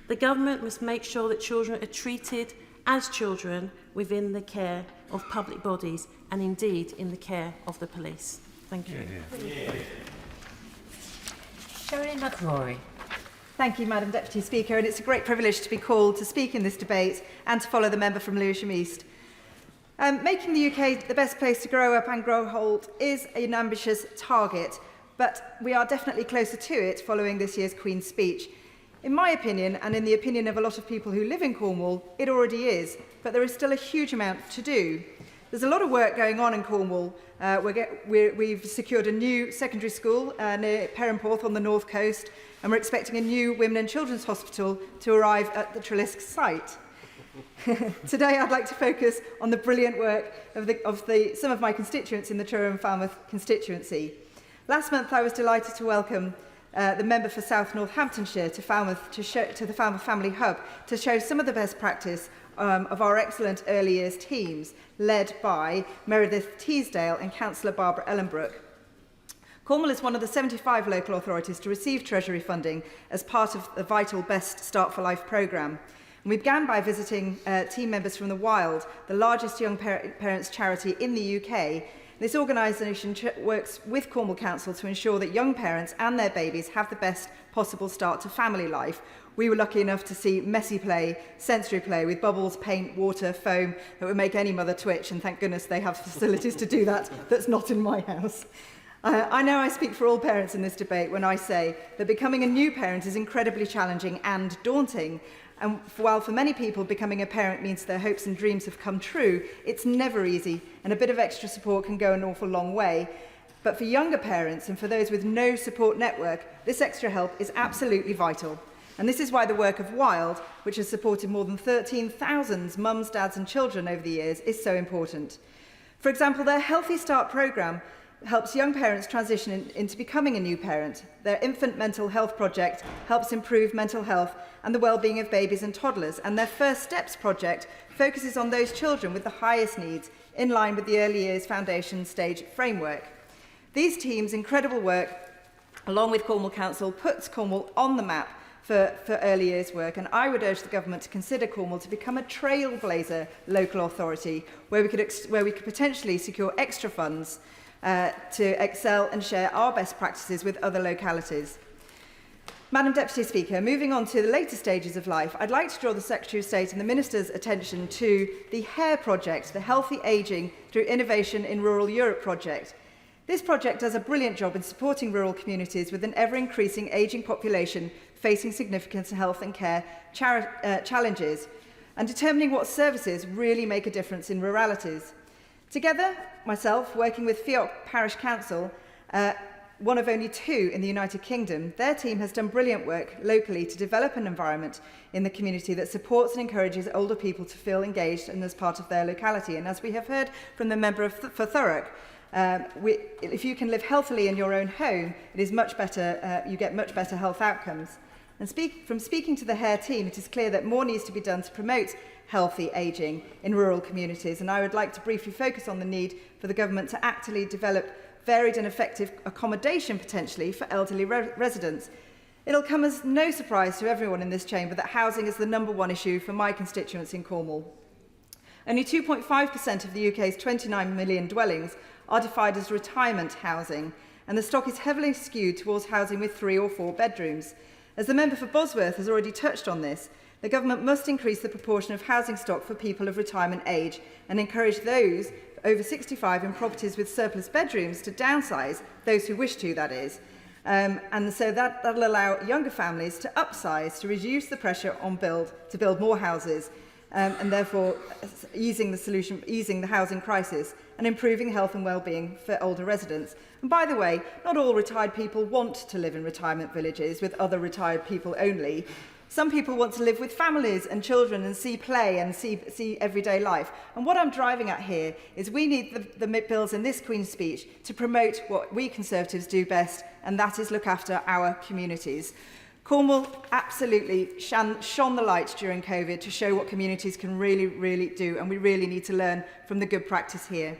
Speaker 20: The government must make sure that children are treated as children within the care of public bodies and indeed in the care of the police. Thank you.
Speaker 5: Thank you, Madam Deputy Speaker, and it's a great privilege to be called to speak in this debate and to follow the member from Lewisham East. Making the UK the best place to grow up and grow old is an ambitious target, but we are definitely closer to it following this year's Queen's speech. In my opinion, and in the opinion of a lot of people who live in Cornwall, it already is, but there is still a huge amount to do. There's a lot of work going on in Cornwall. We've secured a new secondary school near Perranporth on the north coast, and we're expecting a new women and children's hospital to arrive at the Trelisk site. Today I'd like to focus on the brilliant work of some of my constituents in the Truro-Falmouth constituency. Last month I was delighted to welcome the member for South Northamptonshire to the Falmouth Family Hub to show some of the best practice of our excellent early years teams, led by Meredith Teasdale and Councillor Barbara Ellenbrook. Cornwall is one of the 75 local authorities to receive Treasury funding as part of the vital Best Start for Life programme. And we began by visiting team members from the Wild, the largest young parents charity in the UK. This organisation works with Cornwall Council to ensure that young parents and their babies have the best possible start to family life. We were lucky enough to see messy play, sensory play with bubbles, paint, water, foam that would make any mother twitch, and thank goodness they have facilities to do that. That's not in my house. I know I speak for all parents in this debate when I say that becoming a new parent is incredibly challenging and daunting. And while for many people becoming a parent means their hopes and dreams have come true, it's never easy, and a bit of extra support can go an awful long way. But for younger parents and for those with no support network, this extra help is absolutely vital. And this is why the work of Wild, which has supported more than 13,000 mums, dads and children over the years, is so important. For example, their Healthy Start programme helps young parents transition into becoming a new parent. Their Infant Mental Health project helps improve mental health and the well-being of babies and toddlers. And their First Steps project focuses on those children with the highest needs, in line with the Early Years Foundation Stage framework. These teams' incredible work, along with Cornwall Council, puts Cornwall on the map for early years work, and I would urge the government to consider Cornwall to become a trailblazer local authority where we could potentially secure extra funds to excel and share our best practices with other localities. Madam Deputy Speaker, moving on to the later stages of life, I'd like to draw the Secretary of State and the Minister's attention to the HARE project, the Healthy Ageing Through Innovation in Rural Europe project. This project does a brilliant job in supporting rural communities with an ever-increasing ageing population facing significant health and care challenges, and determining what services really make a difference in ruralities. Together, myself, working with Fiocc Parish Council, one of only 2 in the United Kingdom, their team has done brilliant work locally to develop an environment in the community that supports and encourages older people to feel engaged and as part of their locality. And as we have heard from the member for Thurrock, if you can live healthily in your own home, it is much better, you get much better health outcomes. And from speaking to the HARE team, it is clear that more needs to be done to promote healthy ageing in rural communities. And I would like to briefly focus on the need for the government to actively develop varied and effective accommodation potentially for elderly residents. It'll come as no surprise to everyone in this chamber that housing is the #1 issue for my constituents in Cornwall. Only 2.5% of the UK's 29 million dwellings are defined as retirement housing, and the stock is heavily skewed towards housing with 3 or 4 bedrooms. As the member for Bosworth has already touched on this, the government must increase the proportion of housing stock for people of retirement age and encourage those over 65 in properties with surplus bedrooms to downsize, those who wish to, that is. And so that'll allow younger families to upsize to reduce the pressure on to build more houses, and therefore easing the housing crisis and improving health and well-being for older residents. And by the way, not all retired people want to live in retirement villages with other retired people only. Some people want to live with families and children and see play and see everyday life. And what I'm driving at here is we need the bills in this Queen's Speech to promote what we Conservatives do best, and that is look after our communities. Cornwall absolutely shone the light during COVID to show what communities can really, really do, and we really need to learn from the good practice here.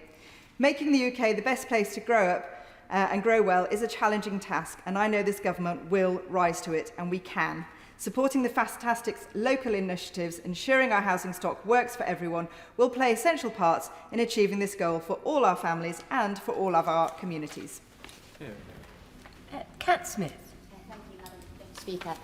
Speaker 5: Making the UK the best place to grow up and grow well is a challenging task, and I know this government will rise to it, and we can. Supporting the fantastic local initiatives, ensuring our housing stock works for everyone, will play essential parts in achieving this goal for all our families and for all of our communities.
Speaker 17: Cat Smith.
Speaker 14: Thank you, Madam Speaker.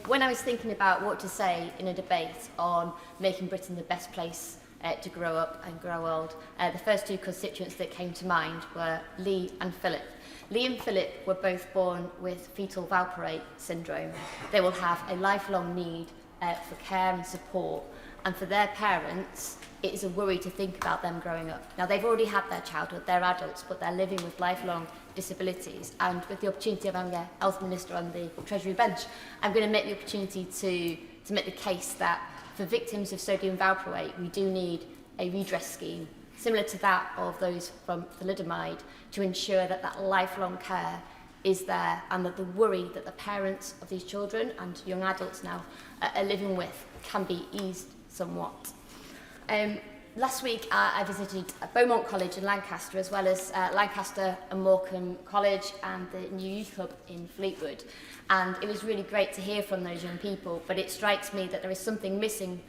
Speaker 14: When I was thinking about what to say in a debate on making Britain the best place to grow up and grow old, the first 2 constituents that came to mind were Lee and Philip. Lee and Philip were both born with fetal valparate syndrome. They will have a lifelong need for care and support, and for their parents, it is a worry to think about them growing up. Now, they've already had their childhood, they're adults, but they're living with lifelong disabilities, and with the opportunity of having a health minister on the Treasury bench, I'm going to make the opportunity to make the case that for victims of sodium valproate, we do need a redress scheme similar to that of those from thalidomide, to ensure that that lifelong care is there and that the worry that the parents of these children and young adults now are living with can be eased somewhat. Last week I visited Beaumont College in Lancaster, as well as Lancaster and Morecambe College and the new youth club in Fleetwood, and it was really great to hear from those young people, but it strikes me that there is something missing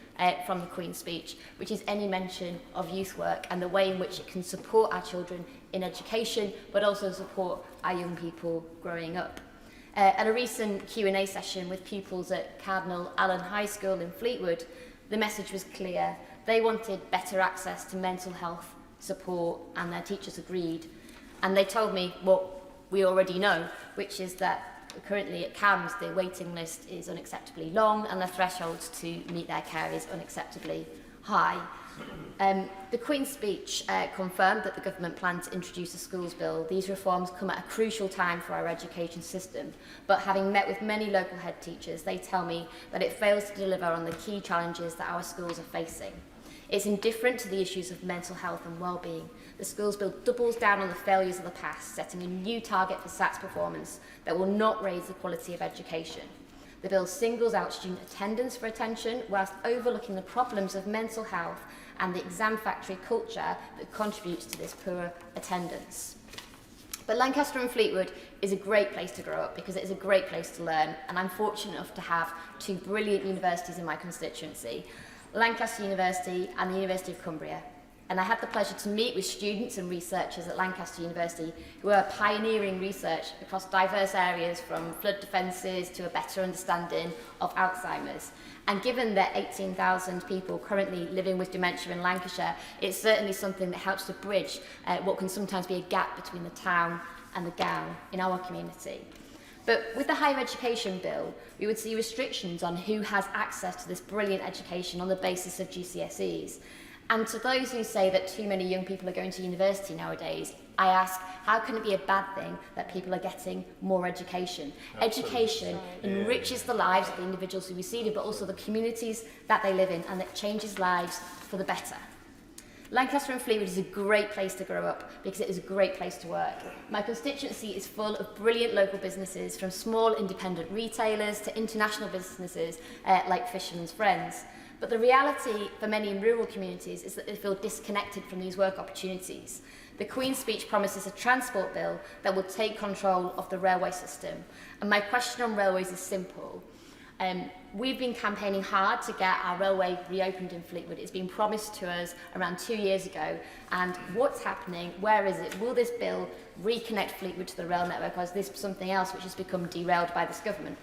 Speaker 14: from the Queen's Speech, which is any mention of youth work and the way in which it can support our children in education, but also support our young people growing up. At a recent Q&A session with pupils at Cardinal Allen High School in Fleetwood, the message was clear. They wanted better access to mental health support, and their teachers agreed. And they told me what we already know, which is that currently at CAMS the waiting list is unacceptably long and the thresholds to meet their care is unacceptably high. The Queen's Speech confirmed that the government planned to introduce a schools bill. These reforms come at a crucial time for our education system, but having met with many local head teachers, they tell me that it fails to deliver on the key challenges that our schools are facing. It's indifferent to the issues of mental health and well-being. The schools bill doubles down on the failures of the past, setting a new target for SATS performance that will not raise the quality of education. The bill singles out student attendance for attention, whilst overlooking the problems of mental health and the exam factory culture that contributes to this poor attendance. But Lancaster and Fleetwood is a great place to grow up because it is a great place to learn, and I'm fortunate enough to have 2 brilliant universities in my constituency, Lancaster University and the University of Cumbria. And I had the pleasure to meet with students and researchers at Lancaster University who are pioneering research across diverse areas, from flood defences to a better understanding of Alzheimer's. And given that 18,000 people currently living with dementia in Lancashire, it's certainly something that helps to bridge what can sometimes be a gap between the town and the gown in our community. But with the Higher Education Bill, we would see restrictions on who has access to this brilliant education on the basis of GCSEs. And to those who say that too many young people are going to university nowadays, I ask, How can it be a bad thing that people are getting more education? Education enriches the lives of the individuals who receive it, but also the communities that they live in, and it changes lives for the better. Lancaster and Fleetwood is a great place to grow up because it is a great place to work. My constituency is full of brilliant local businesses, from small independent retailers to international businesses like Fisherman's Friends. But the reality for many in rural communities is that they feel disconnected from these work opportunities. The Queen's speech promises a transport bill that will take control of the railway system. And my question on railways is simple. We've been campaigning hard to get our railway reopened in Fleetwood. It's been promised to us around 2 years ago. And what's happening? Where is it? Will this bill reconnect Fleetwood to the rail network, or is this something else which has become derailed by this government?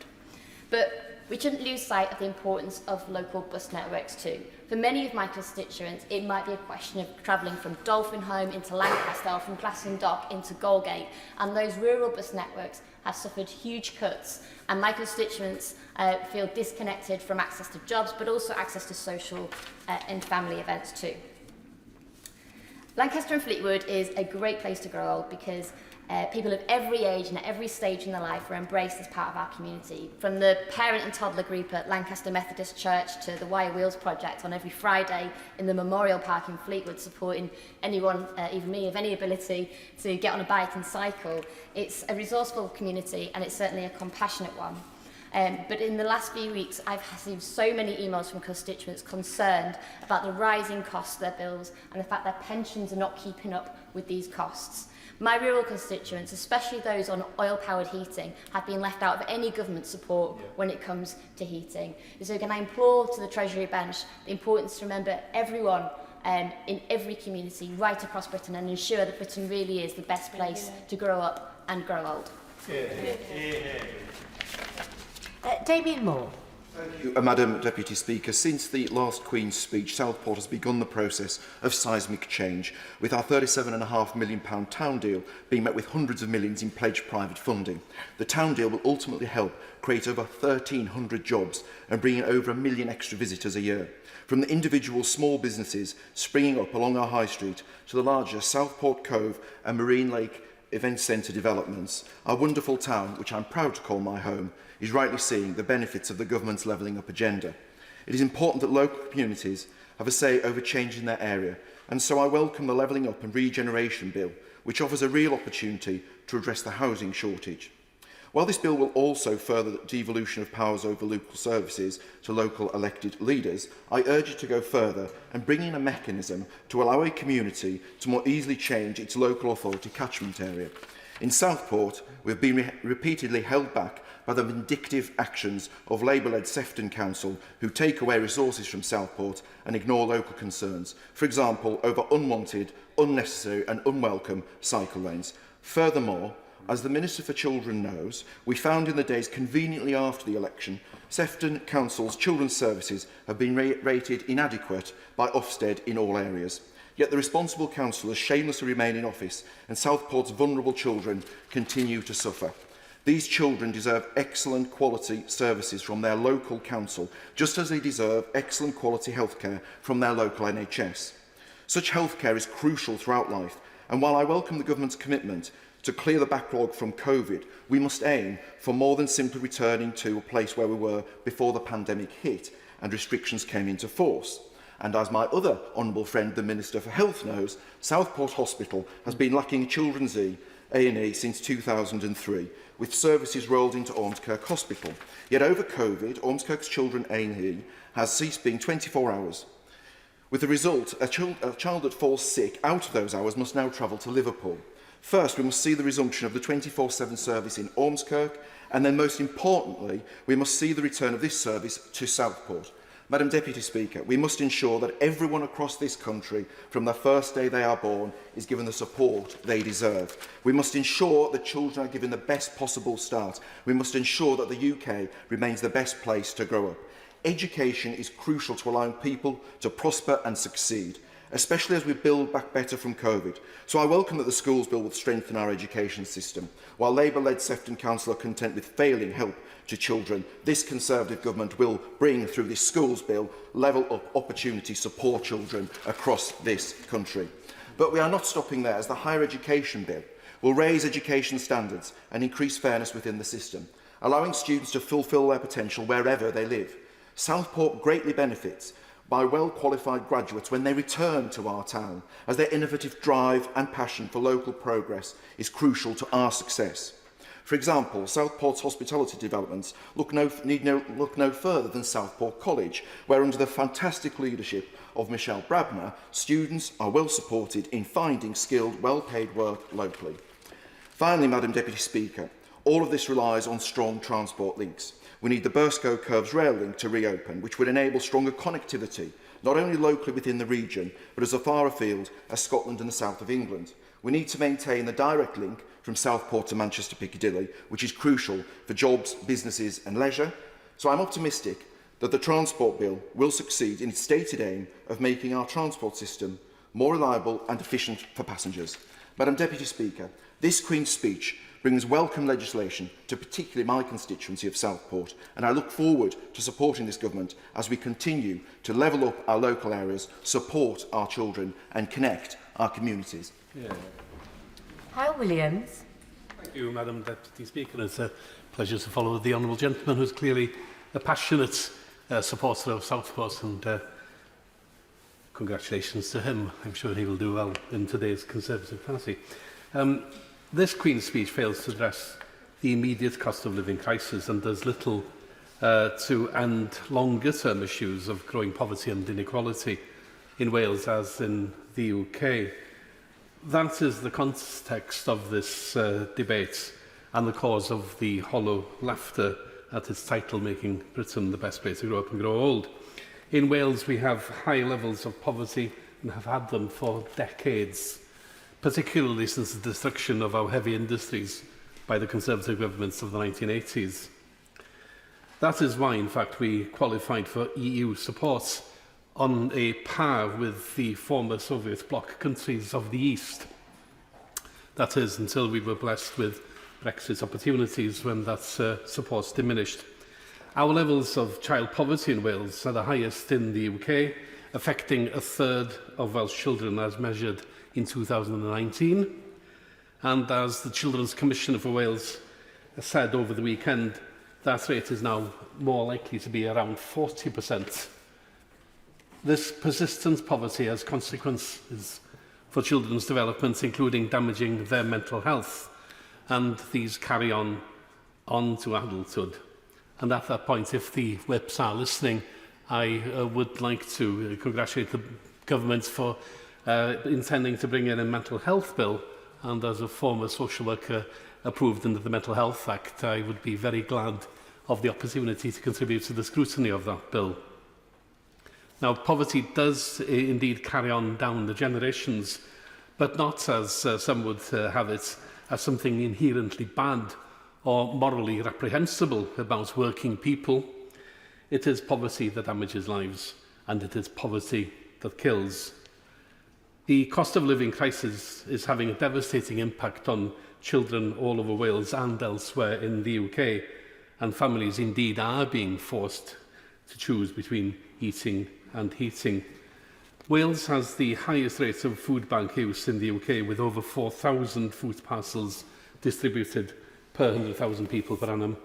Speaker 14: But we shouldn't lose sight of the importance of local bus networks too. For many of my constituents, it might be a question of travelling from Dolphinholme into Lancaster, or from Glasson Dock into Goldgate, and those rural bus networks have suffered huge cuts, and my constituents feel disconnected from access to jobs, but also access to social and family events too. Lancaster and Fleetwood is a great place to grow old because people of every age and at every stage in their life are embraced as part of our community. From the parent and toddler group at Lancaster Methodist Church to the Wire Wheels project on every Friday in the Memorial Park in Fleetwood, supporting anyone, even me, of any ability to get on a bike and cycle. It's a resourceful community, and it's certainly a compassionate one. But in the last few weeks, I've received so many emails from constituents concerned about the rising costs of their bills and the fact their pensions are not keeping up with these costs. My rural constituents, especially those on oil-powered heating, have been left out of any government support when it comes to heating. So can I implore to the Treasury bench the importance to remember everyone in every community right across Britain and ensure that Britain really is the best place to grow up and grow old.
Speaker 17: Damien Moore.
Speaker 9: Thank you, Madam Deputy Speaker. Since the last Queen's speech, Southport has begun the process of seismic change, with our £37.5 million town deal being met with hundreds of millions in pledged private funding. The town deal will ultimately help create over 1,300 jobs and bring in over 1 million extra visitors a year. From the individual small businesses springing up along our high street to the larger Southport Cove and Marine Lake Event Centre developments, our wonderful town, which I'm proud to call my home, is rightly seeing the benefits of the government's levelling up agenda. It is important that local communities have a say over change in their area, and so I welcome the Levelling Up and Regeneration Bill, which offers a real opportunity to address the housing shortage. While this bill will also further the devolution of powers over local services to local elected leaders, I urge it to go further and bring in a mechanism to allow a community to more easily change its local authority catchment area. In Southport, we have been repeatedly held back by the vindictive actions of Labour-led Sefton Council, who take away resources from Southport and ignore local concerns, for example, over unwanted, unnecessary and unwelcome cycle lanes. Furthermore, as the Minister for Children knows, we found in the days conveniently after the election, Sefton Council's children's services have been rated inadequate by Ofsted in all areas. Yet the responsible councillors shamelessly remain in office, and Southport's vulnerable children continue to suffer. These children deserve excellent quality services from their local council, just as they deserve excellent quality healthcare from their local NHS. Such healthcare is crucial throughout life, and while I welcome the government's commitment to clear the backlog from COVID, we must aim for more than simply returning to a place where we were before the pandemic hit and restrictions came into force. And as my other honourable friend, the Minister for Health, knows, Southport Hospital has been lacking a children's A&E since 2003, with services rolled into Ormskirk Hospital. Yet over COVID, Ormskirk's children A&E has ceased being 24 hours. With the result, a child that falls sick out of those hours must now travel to Liverpool. First, we must see the resumption of the 24/7 service in Ormskirk, and then most importantly, we must see the return of this service to Southport. Madam Deputy Speaker, we must ensure that everyone across this country, from the first day they are born, is given the support they deserve. We must ensure that children are given the best possible start. We must ensure that the UK remains the best place to grow up. Education is crucial to allowing people to prosper and succeed, especially as we build back better from COVID. So I welcome that the Schools Bill will strengthen our education system. While Labour-led Sefton Council are content with failing help to children, this Conservative government will bring through this Schools Bill level-up opportunities to poor children across this country. But we are not stopping there. As the Higher Education Bill, will raise education standards and increase fairness within the system, allowing students to fulfil their potential wherever they live. Southport greatly benefits by well-qualified graduates when they return to our town, as their innovative drive and passion for local progress is crucial to our success. For example, Southport's hospitality developments need look no further than Southport College, where under the fantastic leadership of Michelle Brabner, students are well supported in finding skilled, well-paid work locally. Finally, Madam Deputy Speaker, all of this relies on strong transport links. We need the Burscough Curves rail link to reopen, which would enable stronger connectivity, not only locally within the region, but as far afield as Scotland and the south of England. We need to maintain the direct link from Southport to Manchester Piccadilly, which is crucial for jobs, businesses and leisure. So I'm optimistic that the Transport Bill will succeed in its stated aim of making our transport system more reliable and efficient for passengers. Madam Deputy Speaker, this Queen's Speech brings welcome legislation to particularly my constituency of Southport, and I look forward to supporting this government as we continue to level up our local areas, support our children and connect our communities.
Speaker 17: Hal Williams.
Speaker 15: Thank you, Madam Deputy Speaker. It's a pleasure to follow the Honourable Gentleman, who's clearly a passionate supporter of Southport, and congratulations to him. I'm sure he will do well in today's Conservative Party. This Queen's Speech fails to address the immediate cost of living crisis and does little to end longer-term issues of growing poverty and inequality in Wales as in the UK. That is the context of this debate and the cause of the hollow laughter at its title, Making Britain the Best Place to Grow Up and Grow Old. In Wales, we have high levels of poverty and have had them for decades, particularly since the destruction of our heavy industries by the Conservative governments of the 1980s. That is why, in fact, we qualified for EU support on a par with the former Soviet bloc countries of the East. That is, until we were blessed with Brexit opportunities when that support diminished. Our levels of child poverty in Wales are the highest in the UK, affecting a third of Welsh children as measured in 2019. And as the Children's Commissioner for Wales said over the weekend, that rate is now more likely to be around 40%. This persistent poverty has consequences for children's development, including damaging their mental health, and these carry on to adulthood. And at that point, if the whips are listening, I would like to congratulate the government for intending to bring in a mental health bill, and as a former social worker approved under the Mental Health Act, I would be very glad of the opportunity to contribute to the scrutiny of that bill. Now, poverty does indeed carry on down the generations, but not, as some would have it, as something inherently bad or morally reprehensible about working people. It is poverty that damages lives, and it is poverty that kills. The cost of living crisis is having a devastating impact on children all over Wales and elsewhere in the UK, and families indeed are being forced to choose between eating and heating. Wales has the highest rate of food bank use in the UK, with over 4,000 food parcels distributed per 100,000 people per annum.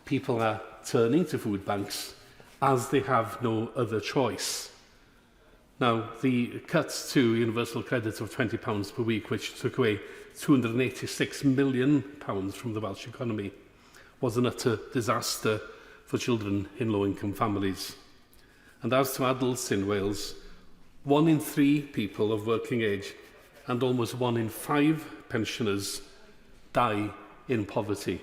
Speaker 15: People are turning to food banks as they have no other choice. Now, the cuts to universal credit of £20 per week, which took away £286 million from the Welsh economy, was an utter disaster for children in low-income families. And as to adults in Wales, 1 in 3 people of working age and almost 1 in 5 pensioners die in poverty.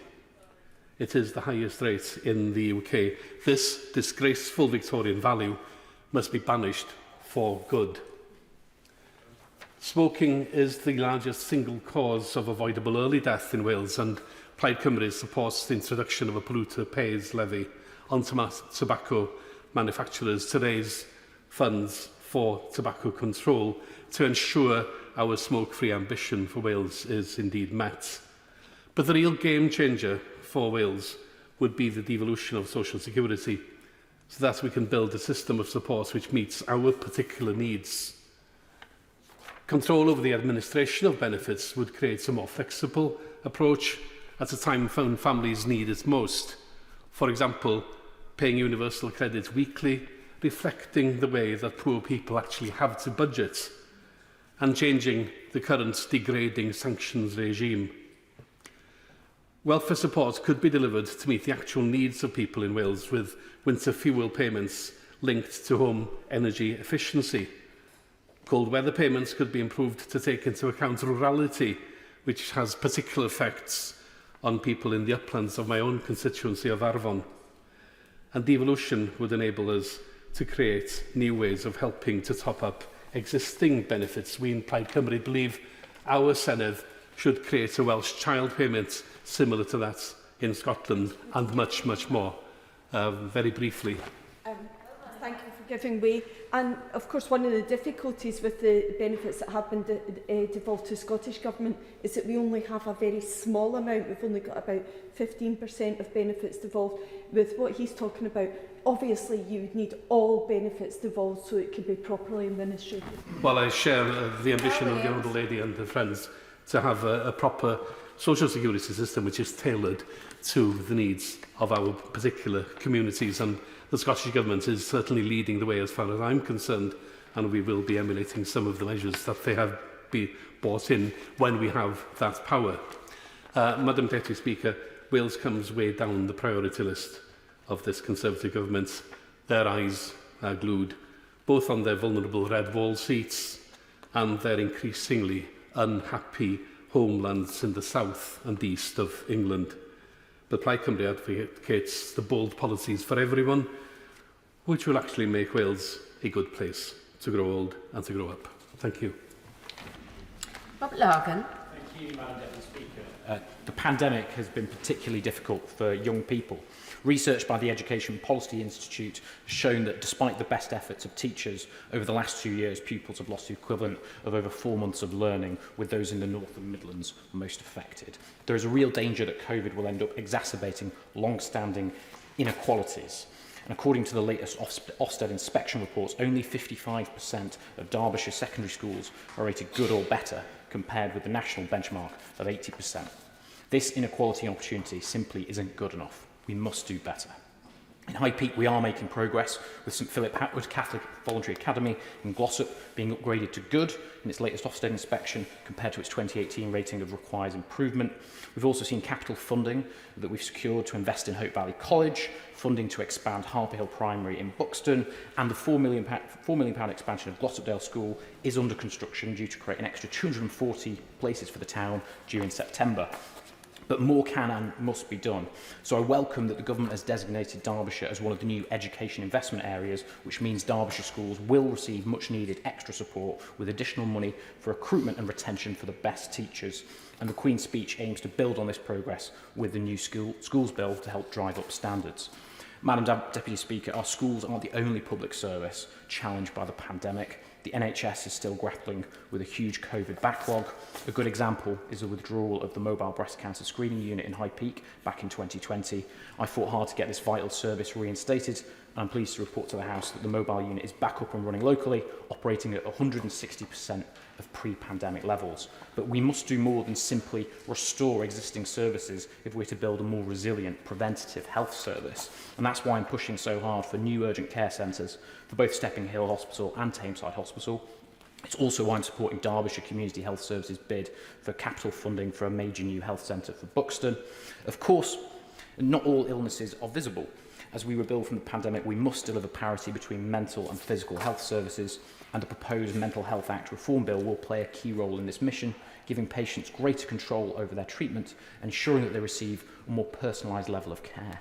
Speaker 15: It is the highest rate in the UK. This disgraceful Victorian value must be banished for good. Smoking is the largest single cause of avoidable early death in Wales, and Plaid Cymru supports the introduction of a polluter pays levy on tobacco manufacturers to raise funds for tobacco control to ensure our smoke-free ambition for Wales is indeed met. But the real game changer for Wales would be the devolution of social security, so that we can build a system of support which meets our particular needs. Control over the administration of benefits would create a more flexible approach at a time when families need it most. For example, paying universal credit weekly, reflecting the way that poor people actually have to budget, and changing the current degrading sanctions regime. Welfare support could be delivered to meet the actual needs of people in Wales, with winter fuel payments linked to home energy efficiency. Cold weather payments could be improved to take into account rurality, which has particular effects on people in the uplands of my own constituency of Arfon. And devolution would enable us to create new ways of helping to top up existing benefits. We in Plaid Cymru believe our Senedd should create a Welsh child payment similar to that in Scotland, and much, much more. Very briefly.
Speaker 3: Thank you for giving way. And of course, one of the difficulties with the benefits that have been devolved to Scottish Government is that we only have a very small amount. We've only got about 15% of benefits devolved. With what he's talking about, obviously you would need all benefits devolved so it could be properly administered.
Speaker 15: Well, I share the ambition of the Honourable Lady and her friends to have a proper social security system which is tailored to the needs of our particular communities, and the Scottish Government is certainly leading the way as far as I'm concerned, and we will be emulating some of the measures that they have been brought in when we have that power. Madam Deputy Speaker, Wales comes way down the priority list of this Conservative Government. Their eyes are glued both on their vulnerable red wall seats and their increasingly unhappy homelands in the south and east of England. But Plaid Cymru advocates the bold policies for everyone, which will actually make Wales a good place to grow old and to grow up. Thank you.
Speaker 17: Robert Largan.
Speaker 11: Thank you, Madam Deputy Speaker. The pandemic has been particularly difficult for young people. Research by the Education Policy Institute has shown that despite the best efforts of teachers, over the last 2 years, pupils have lost the equivalent of over 4 months of learning, with those in the North and Midlands most affected. There is a real danger that COVID will end up exacerbating long-standing inequalities. And according to the latest Ofsted inspection reports, only 55% of Derbyshire secondary schools are rated good or better, compared with the national benchmark of 80%. This inequality and opportunity simply isn't good enough. We must do better. In High Peak, we are making progress, with St Philip Hatwood Catholic Voluntary Academy in Glossop being upgraded to good in its latest Ofsted inspection compared to its 2018 rating of requires improvement. We've also seen capital funding that we've secured to invest in Hope Valley College, funding to expand Harper Hill Primary in Buxton, and the £4 million expansion of Glossopdale School is under construction, due to create an extra 240 places for the town due in September. But more can and must be done. So I welcome that the government has designated Derbyshire as one of the new education investment areas, which means Derbyshire schools will receive much needed extra support with additional money for recruitment and retention for the best teachers. And the Queen's speech aims to build on this progress with the new schools bill to help drive up standards. Madam Deputy Speaker, our schools aren't the only public service challenged by the pandemic. The NHS is still grappling with a huge COVID backlog. A good example is the withdrawal of the mobile breast cancer screening unit in High Peak back in 2020. I fought hard to get this vital service reinstated, and I'm pleased to report to the House that the mobile unit is back up and running locally, operating at 160% of pre-pandemic levels. But we must do more than simply restore existing services if we're to build a more resilient preventative health service. And that's why I'm pushing so hard for new urgent care centres for both Stepping Hill Hospital and Tameside Hospital. It's also why I'm supporting Derbyshire Community Health Services bid for capital funding for a major new health centre for Buxton. Of course, not all illnesses are visible. As we rebuild from the pandemic, we must deliver parity between mental and physical health services, and the proposed Mental Health Act reform bill will play a key role in this mission, giving patients greater control over their treatment, ensuring that they receive a more personalised level of care.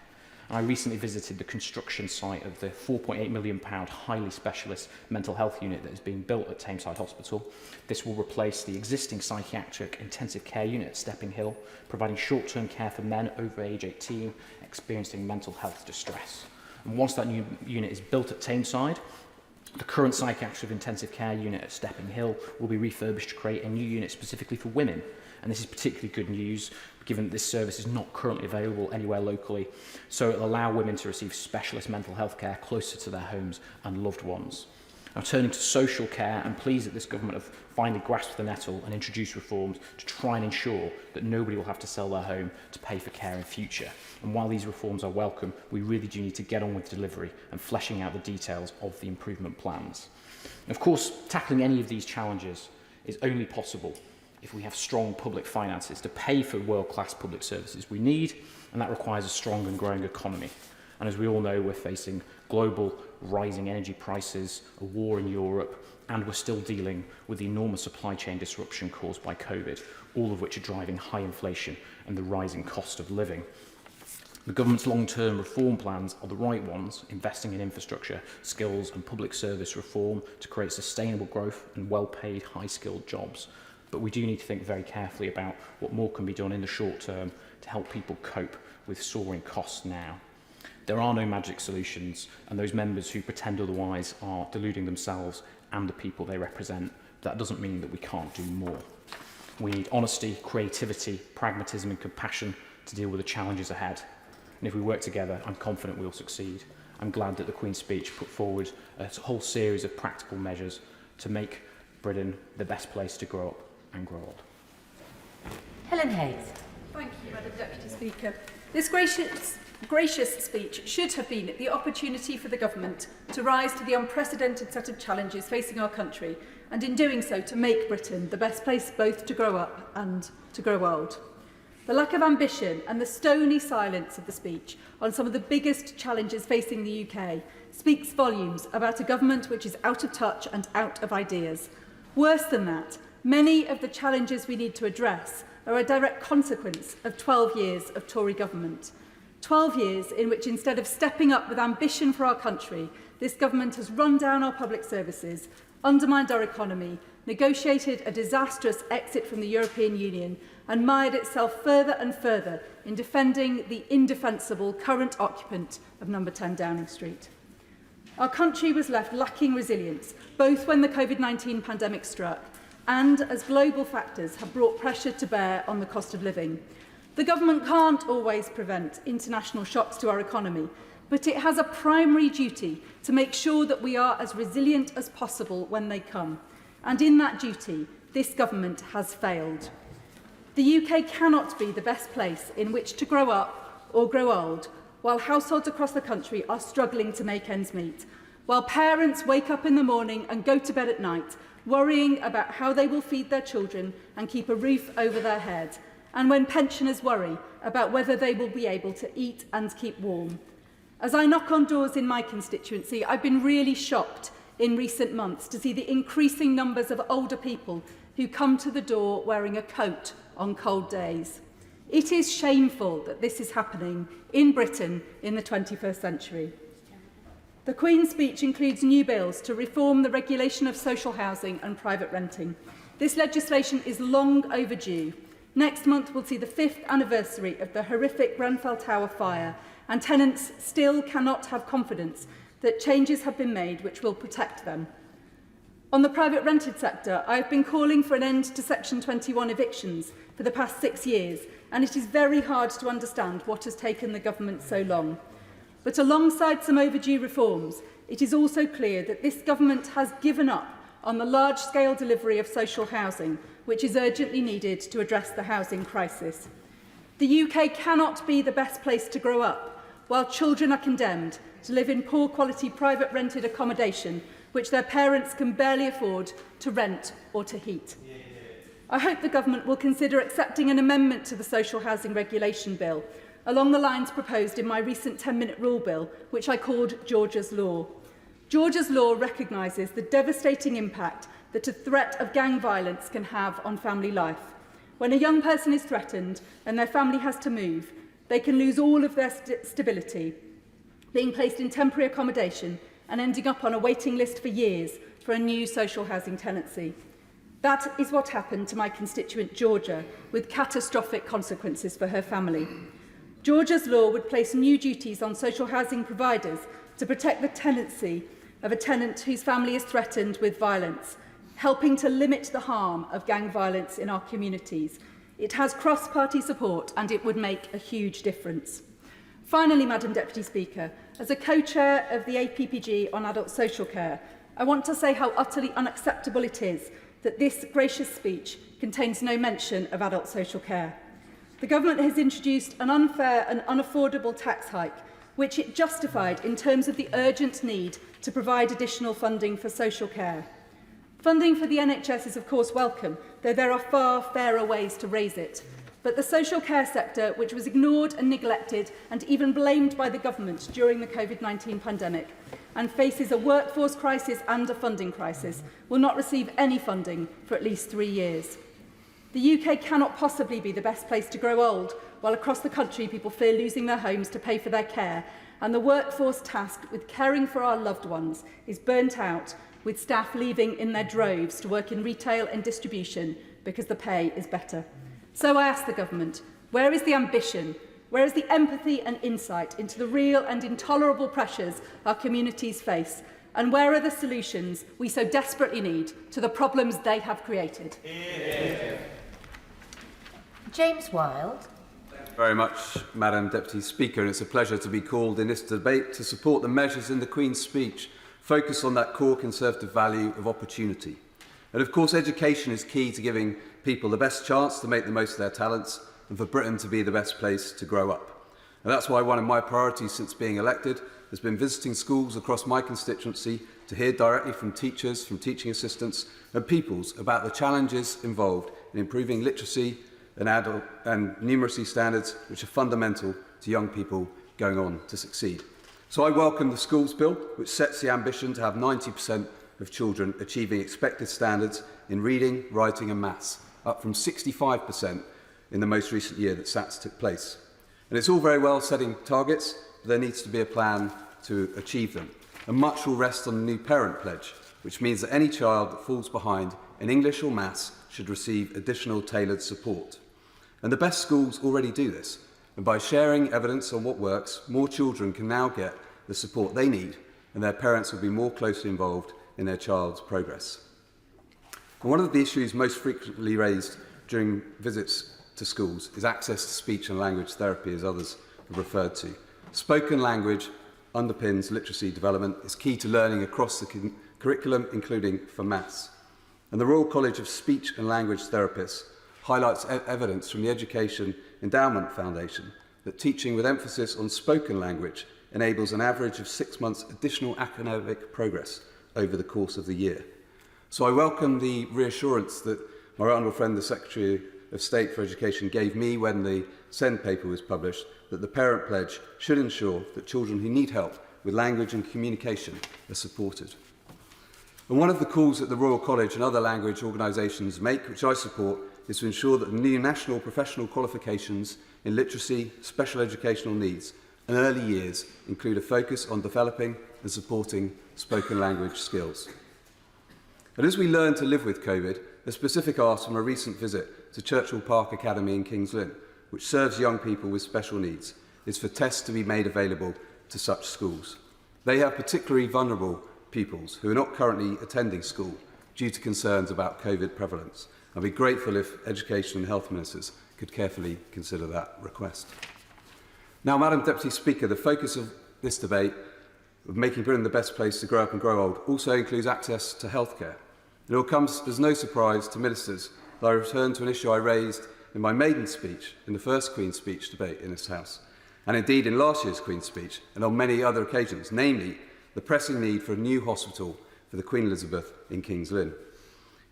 Speaker 11: I recently visited the construction site of the £4.8 million highly specialist mental health unit that is being built at Tameside Hospital. This will replace the existing psychiatric intensive care unit at Stepping Hill, providing short-term care for men over age 18 experiencing mental health distress. And once that new unit is built at Tameside, the current psychiatric intensive care unit at Stepping Hill will be refurbished to create a new unit specifically for women. And this is particularly good news, given that this service is not currently available anywhere locally. So it will allow women to receive specialist mental health care closer to their homes and loved ones.
Speaker 10: Now, turning to social care, I'm pleased that this government have finally grasped the nettle and introduced reforms to try and ensure that nobody will have to sell their home to pay for care in future. And while these reforms are welcome, we really do need to get on with delivery and fleshing out the details of the improvement plans. And of course, tackling any of these challenges is only possible if we have strong public finances to pay for world-class public services we need, and that requires a strong and growing economy. And as we all know, we're facing global rising energy prices, a war in Europe, and we're still dealing with the enormous supply chain disruption caused by COVID, all of which are driving high inflation and the rising cost of living. The government's long-term reform plans are the right ones, investing in infrastructure, skills and public service reform to create sustainable growth and well-paid, high-skilled jobs. But we do need to think very carefully about what more can be done in the short term to help people cope with soaring costs now. There are no magic solutions, and those members who pretend otherwise are deluding themselves and the people they represent. That doesn't mean that we can't do more. We need honesty, creativity, pragmatism and compassion to deal with the challenges ahead. And if we work together, I'm confident we'll succeed. I'm glad that the Queen's speech put forward a whole series of practical measures to make Britain the best place to grow up and grow old.
Speaker 17: Helen Hayes.
Speaker 5: Thank you, Madam Deputy Speaker. This gracious speech should have been the opportunity for the government to rise to the unprecedented set of challenges facing our country, and in doing so to make Britain the best place both to grow up and to grow old. The lack of ambition and the stony silence of the speech on some of the biggest challenges facing the UK speaks volumes about a government which is out of touch and out of ideas. Worse than that, many of the challenges we need to address are a direct consequence of 12 years of Tory government. 12 years in which, instead of stepping up with ambition for our country, this government has run down our public services, undermined our economy, negotiated a disastrous exit from the European Union, and mired itself further and further in defending the indefensible current occupant of number 10 Downing Street. Our country was left lacking resilience, both when the COVID-19 pandemic struck and as global factors have brought pressure to bear on the cost of living. The government can't always prevent international shocks to our economy, but it has a primary duty to make sure that we are as resilient as possible when they come. And in that duty, this government has failed. The UK cannot be the best place in which to grow up or grow old while households across the country are struggling to make ends meet, while parents wake up in the morning and go to bed at night worrying about how they will feed their children and keep a roof over their head, and when pensioners worry about whether they will be able to eat and keep warm. As I knock on doors in my constituency, I've been really shocked in recent months to see the increasing numbers of older people who come to the door wearing a coat on cold days. It is shameful that this is happening in Britain in the 21st century. The Queen's speech includes new bills to reform the regulation of social housing and private renting. This legislation is long overdue. Next month will see the 5th anniversary of the horrific Grenfell Tower fire, and tenants still cannot have confidence that changes have been made which will protect them. On the private rented sector, I have been calling for an end to Section 21 evictions for the past 6 years, and it is very hard to understand what has taken the government so long. But alongside some overdue reforms, it is also clear that this government has given up on the large-scale delivery of social housing, which is urgently needed to address the housing crisis. The UK cannot be the best place to grow up, while children are condemned to live in poor-quality private rented accommodation, which their parents can barely afford to rent or to heat. I hope the government will consider accepting an amendment to the Social Housing Regulation Bill, along the lines proposed in my recent 10-minute rule bill, which I called Georgia's Law. Georgia's Law recognises the devastating impact that a threat of gang violence can have on family life. When a young person is threatened and their family has to move, they can lose all of their stability, being placed in temporary accommodation and ending up on a waiting list for years for a new social housing tenancy. That is what happened to my constituent Georgia, with catastrophic consequences for her family. Georgia's law would place new duties on social housing providers to protect the tenancy of a tenant whose family is threatened with violence, helping to limit the harm of gang violence in our communities. It has cross-party support and it would make a huge difference. Finally, Madam Deputy Speaker, as a co-chair of the APPG on adult social care, I want to say how utterly unacceptable it is that this gracious speech contains no mention of adult social care. The government has introduced an unfair and unaffordable tax hike, which it justified in terms of the urgent need to provide additional funding for social care. Funding for the NHS is of course welcome, though there are far fairer ways to raise it. But the social care sector, which was ignored and neglected and even blamed by the government during the COVID-19 pandemic and faces a workforce crisis and a funding crisis, will not receive any funding for at least 3 years. The UK cannot possibly be the best place to grow old, while across the country people fear losing their homes to pay for their care, and the workforce tasked with caring for our loved ones is burnt out, with staff leaving in their droves to work in retail and distribution because the pay is better. So I ask the government, where is the ambition? Where is the empathy and insight into the real and intolerable pressures our communities face? And where are the solutions we so desperately need to the problems they have created?
Speaker 17: James Wilde.
Speaker 12: Thank you very much, Madam Deputy Speaker. And it's a pleasure to be called in this debate to support the measures in the Queen's speech, focus on that core Conservative value of opportunity. And of course, education is key to giving people the best chance to make the most of their talents and for Britain to be the best place to grow up. And that's why one of my priorities since being elected has been visiting schools across my constituency to hear directly from teachers, from teaching assistants and pupils about the challenges involved in improving literacy and adult and numeracy standards, which are fundamental to young people going on to succeed. So I welcome the Schools Bill, which sets the ambition to have 90% of children achieving expected standards in reading, writing and maths, up from 65% in the most recent year that SATs took place. And it's all very well setting targets, but there needs to be a plan to achieve them. And much will rest on the new parent pledge, which means that any child that falls behind in English or maths should receive additional tailored support. And the best schools already do this. And by sharing evidence on what works, more children can now get the support they need, and their parents will be more closely involved in their child's progress. And one of the issues most frequently raised during visits to schools is access to speech and language therapy, as others have referred to. Spoken language underpins literacy development, is key to learning across the curriculum, including for maths. And the Royal College of Speech and Language Therapists highlights evidence from the Education Endowment Foundation that teaching with emphasis on spoken language enables an average of 6 months additional academic progress over the course of the year. So I welcome the reassurance that my honourable friend, the Secretary of State for Education, gave me when the SEND paper was published, that the parent pledge should ensure that children who need help with language and communication are supported. And one of the calls that the Royal College and other language organisations make, which I support, is to ensure that the new national professional qualifications in literacy, special educational needs and early years include a focus on developing and supporting spoken language skills. And as we learn to live with COVID, a specific ask from a recent visit to Churchill Park Academy in Kings Lynn, which serves young people with special needs, is for tests to be made available to such schools. They have particularly vulnerable pupils who are not currently attending school due to concerns about COVID prevalence. I'd be grateful if Education and Health Ministers could carefully consider that request. Now, Madam Deputy Speaker, the focus of this debate of making Britain the best place to grow up and grow old also includes access to healthcare. It all comes as no surprise to ministers that I return to an issue I raised in my maiden speech in the first Queen's Speech debate in this House, and indeed in last year's Queen's Speech and on many other occasions, namely the pressing need for a new hospital for the Queen Elizabeth in Kings Lynn.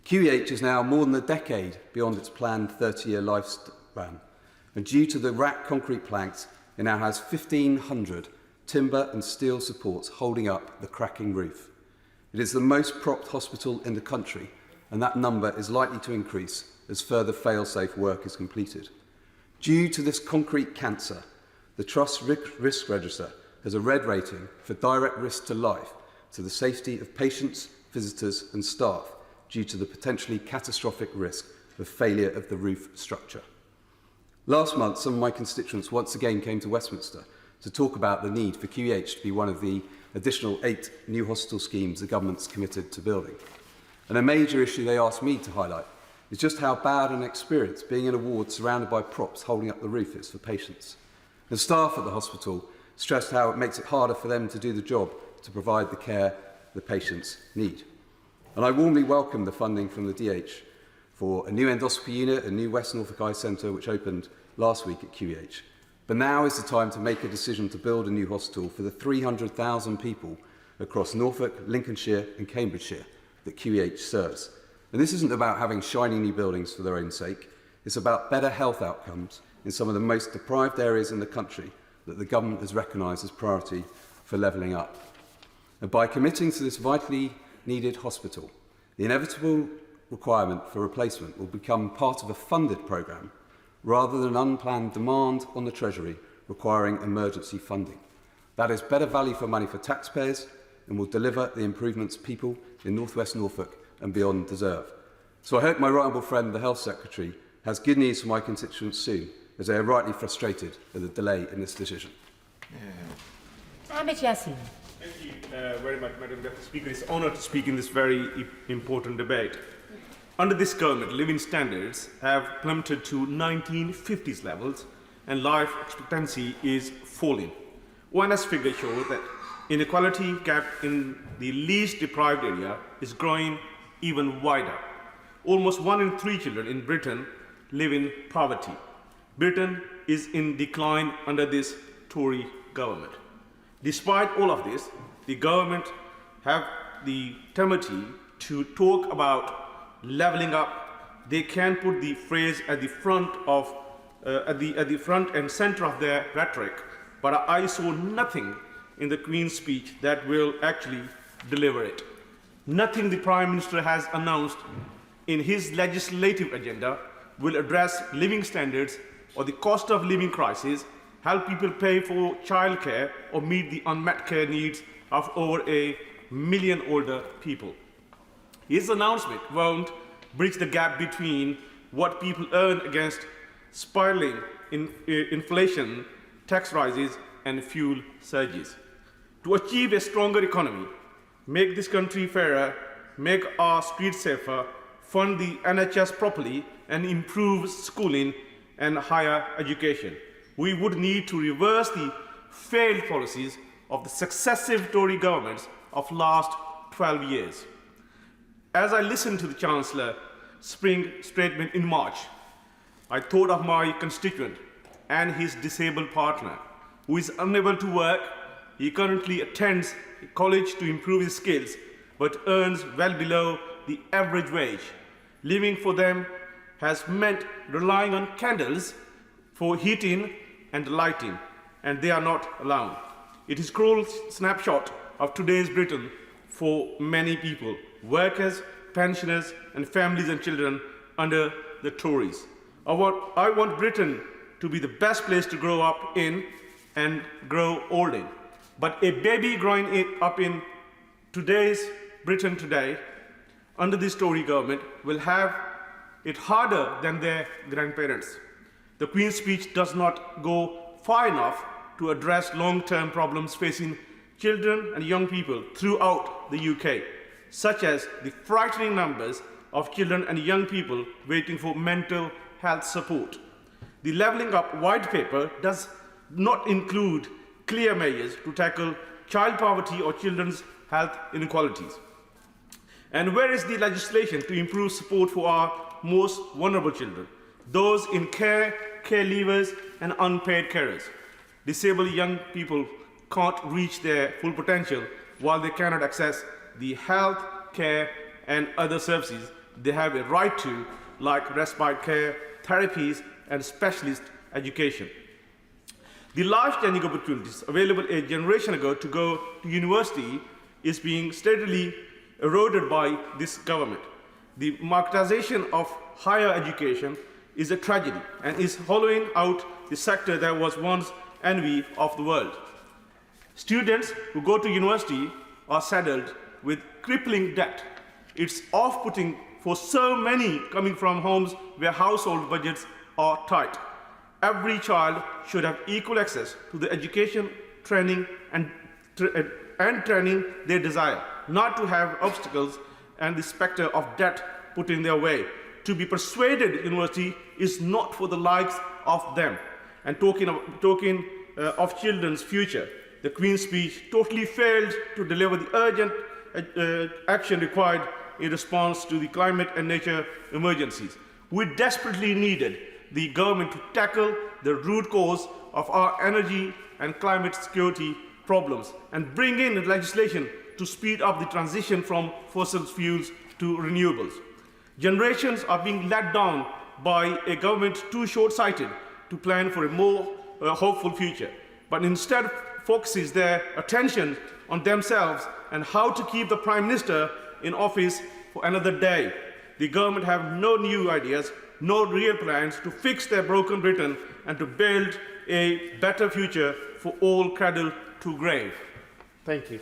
Speaker 12: QEH is now more than a decade beyond its planned 30-year lifespan, and due to the rack concrete planks, it now has 1,500 timber and steel supports holding up the cracking roof. It is the most propped hospital in the country, and that number is likely to increase as further fail-safe work is completed. Due to this concrete cancer, the Trust Risk Register has a red rating for direct risk to life to the safety of patients, visitors and staff due to the potentially catastrophic risk of failure of the roof structure. Last month, some of my constituents once again came to Westminster to talk about the need for QEH to be one of the additional 8 new hospital schemes the government's committed to building. And a major issue they asked me to highlight is just how bad an experience being in a ward surrounded by props holding up the roof is for patients. The staff at the hospital stressed how it makes it harder for them to do the job to provide the care the patients need. And I warmly welcome the funding from the DH for a new endoscopy unit, a new West Norfolk Eye Centre, which opened last week at QEH. But now is the time to make a decision to build a new hospital for the 300,000 people across Norfolk, Lincolnshire and Cambridgeshire that QEH serves. And this isn't about having shiny new buildings for their own sake. It's about better health outcomes in some of the most deprived areas in the country that the government has recognised as priority for levelling up. And by committing to this vitally needed hospital, the inevitable requirement for replacement will become part of a funded programme rather than unplanned demand on the Treasury requiring emergency funding. That is better value for money for taxpayers and will deliver the improvements people in North West Norfolk and beyond deserve. So I hope my right honourable friend, the Health Secretary, has good news for my constituents soon, as they are rightly frustrated at the delay in this decision.
Speaker 17: Ahmed Yassin.
Speaker 16: Thank you very much, Madam Deputy Speaker. It's an honour to speak in this very important debate. Under this government, living standards have plummeted to 1950s levels and life expectancy is falling. ONS figures show that inequality gap in the least deprived area is growing even wider. Almost 1 in 3 children in Britain live in poverty. Britain is in decline under this Tory government. Despite all of this, the government have the temerity to talk about levelling up. They can put the phrase at the front of at the front and centre of their rhetoric, but I saw nothing in the Queen's speech that will actually deliver it. Nothing the Prime Minister has announced in his legislative agenda will address living standards or the cost of living crisis, help people pay for childcare or meet the unmet care needs of over 1 million older people. His announcement won't bridge the gap between what people earn against spiraling inflation, tax rises and fuel surges. To achieve a stronger economy, make this country fairer, make our streets safer, fund the NHS properly and improve schooling and higher education, we would need to reverse the failed policies of the successive Tory governments of last 12 years. As I listened to the Chancellor's spring statement in March, I thought of my constituent and his disabled partner, who is unable to work. He currently attends college to improve his skills, but earns well below the average wage. Living for them has meant relying on candles for heating and lighting, and they are not allowed. It is a cruel snapshot of today's Britain for many people, workers, pensioners, and families and children under the Tories. I want Britain to be the best place to grow up in and grow old in. But a baby growing up in today's Britain today, under this Tory government, will have it harder than their grandparents. The Queen's speech does not go far enough to address long-term problems facing children and young people throughout the UK, such as the frightening numbers of children and young people waiting for mental health support. The Levelling Up White Paper does not include clear measures to tackle child poverty or children's health inequalities. And where is the legislation to improve support for our most vulnerable children, those in care, care leavers, and unpaid carers? Disabled young people can't reach their full potential while they cannot access the health, care, and other services they have a right to, like respite care, therapies, and specialist education. The life-changing opportunities available a generation ago to go to university is being steadily eroded by this government. The marketization of higher education is a tragedy and is hollowing out the sector that was once envy of the world. Students who go to university are saddled with crippling debt. It's off-putting for so many coming from homes where household budgets are tight. Every child should have equal access to the education, training, and training they desire, not to have obstacles and the spectre of debt put in their way. To be persuaded university is not for the likes of them. And talking of children's future, the Queen's speech totally failed to deliver the urgent action required in response to the climate and nature emergencies. We desperately needed the government to tackle the root cause of our energy and climate security problems and bring in legislation to speed up the transition from fossil fuels to renewables. Generations are being let down by a government too short-sighted to plan for a more hopeful future, but instead focuses their attention on themselves and how to keep the Prime Minister in office for another day. The government have no new ideas, no real plans to fix their broken Britain and to build a better future for all cradle to grave. Thank you.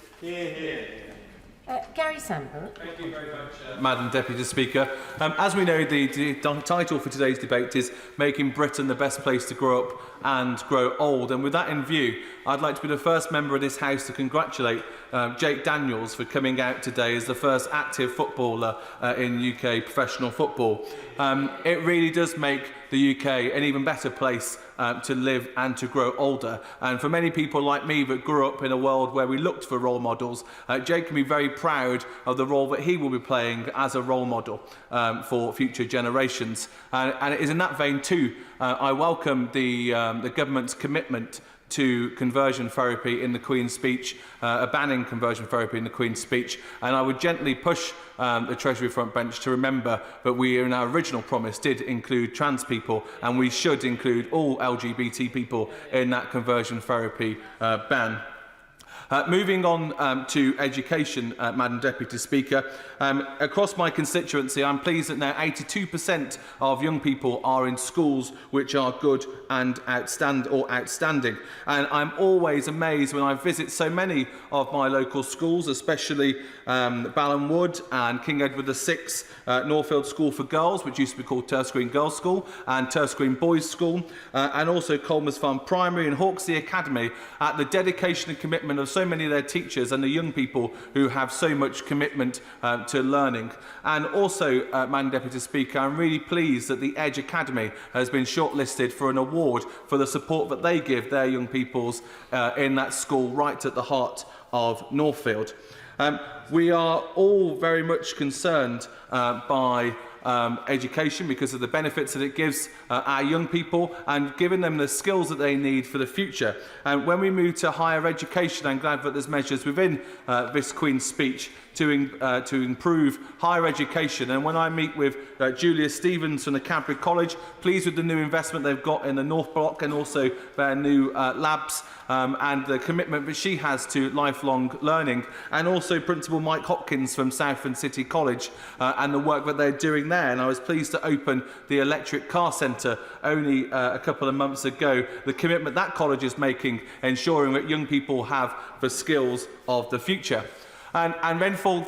Speaker 17: Gary Sample.
Speaker 18: Thank you very much, Madam Deputy Speaker. As we know, the title for today's debate is Making Britain the Best Place to Grow Up and Grow Old. And with that in view, I'd like to be the first member of this House to congratulate Jake Daniels for coming out today as the first active footballer in UK professional football. It really does make the UK an even better place to live and to grow older. And for many people like me that grew up in a world where we looked for role models, Jake can be very proud of the role that he will be playing as a role model for future generations. And it is in that vein too, I welcome the government's commitment to conversion therapy in the Queen's Speech, banning conversion therapy in the Queen's Speech. And I would gently push the Treasury front bench to remember that we, in our original promise, did include trans people, and we should include all LGBT people in that conversion therapy ban. Moving on to education, Madam Deputy Speaker, across my constituency, I'm pleased that now 82% of young people are in schools which are good and outstanding. And I'm always amazed when I visit so many of my local schools, especially Balham Wood and King Edward VI, Northfield School for Girls, which used to be called Tursk Green Girls School, and Tursk Green Boys School, and also Colmers Farm Primary and Hawksey Academy, at the dedication and commitment of so many of their teachers and the young people who have so much commitment to learning. And also, Madam Deputy Speaker, I'm really pleased that the Edge Academy has been shortlisted for an award for the support that they give their young peoples in that school right at the heart of Northfield. We are all very much concerned by education because of the benefits that it gives our young people and giving them the skills that they need for the future. And when we move to higher education, I'm glad that there's measures within this Queen's Speech to improve higher education. And when I meet with Julia Stevens from the Cadbury College, pleased with the new investment they've got in the North Block and also their new labs and the commitment that she has to lifelong learning, and also Principal Mike Hopkins from Southend City College and the work that they're doing there. And I was pleased to open the Electric Car Centre only a couple of months ago. The commitment that college is making, ensuring that young people have the skills of the future. And then for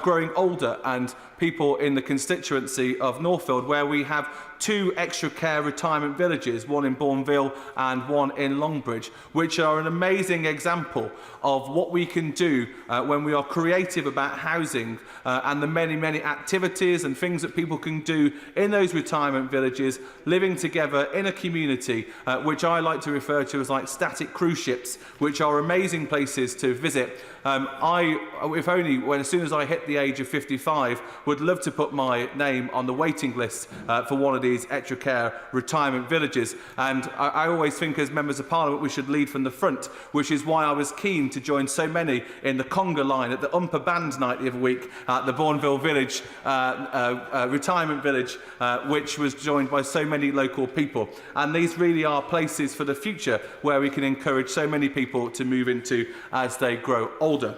Speaker 18: growing older and people in the constituency of Northfield, where we have 2 extra care retirement villages, one in Bourneville and one in Longbridge, which are an amazing example of what we can do when we are creative about housing and the many, many activities and things that people can do in those retirement villages, living together in a community, which I like to refer to as like static cruise ships, which are amazing places to visit. As soon as I hit the age of 55, would love to put my name on the waiting list for one of these extra care retirement villages. And I always think as members of Parliament we should lead from the front, which is why I was keen to join so many in the conga line at the Umper Band night the other week at the Bourneville Village retirement village, which was joined by so many local people. And these really are places for the future where we can encourage so many people to move into as they grow older.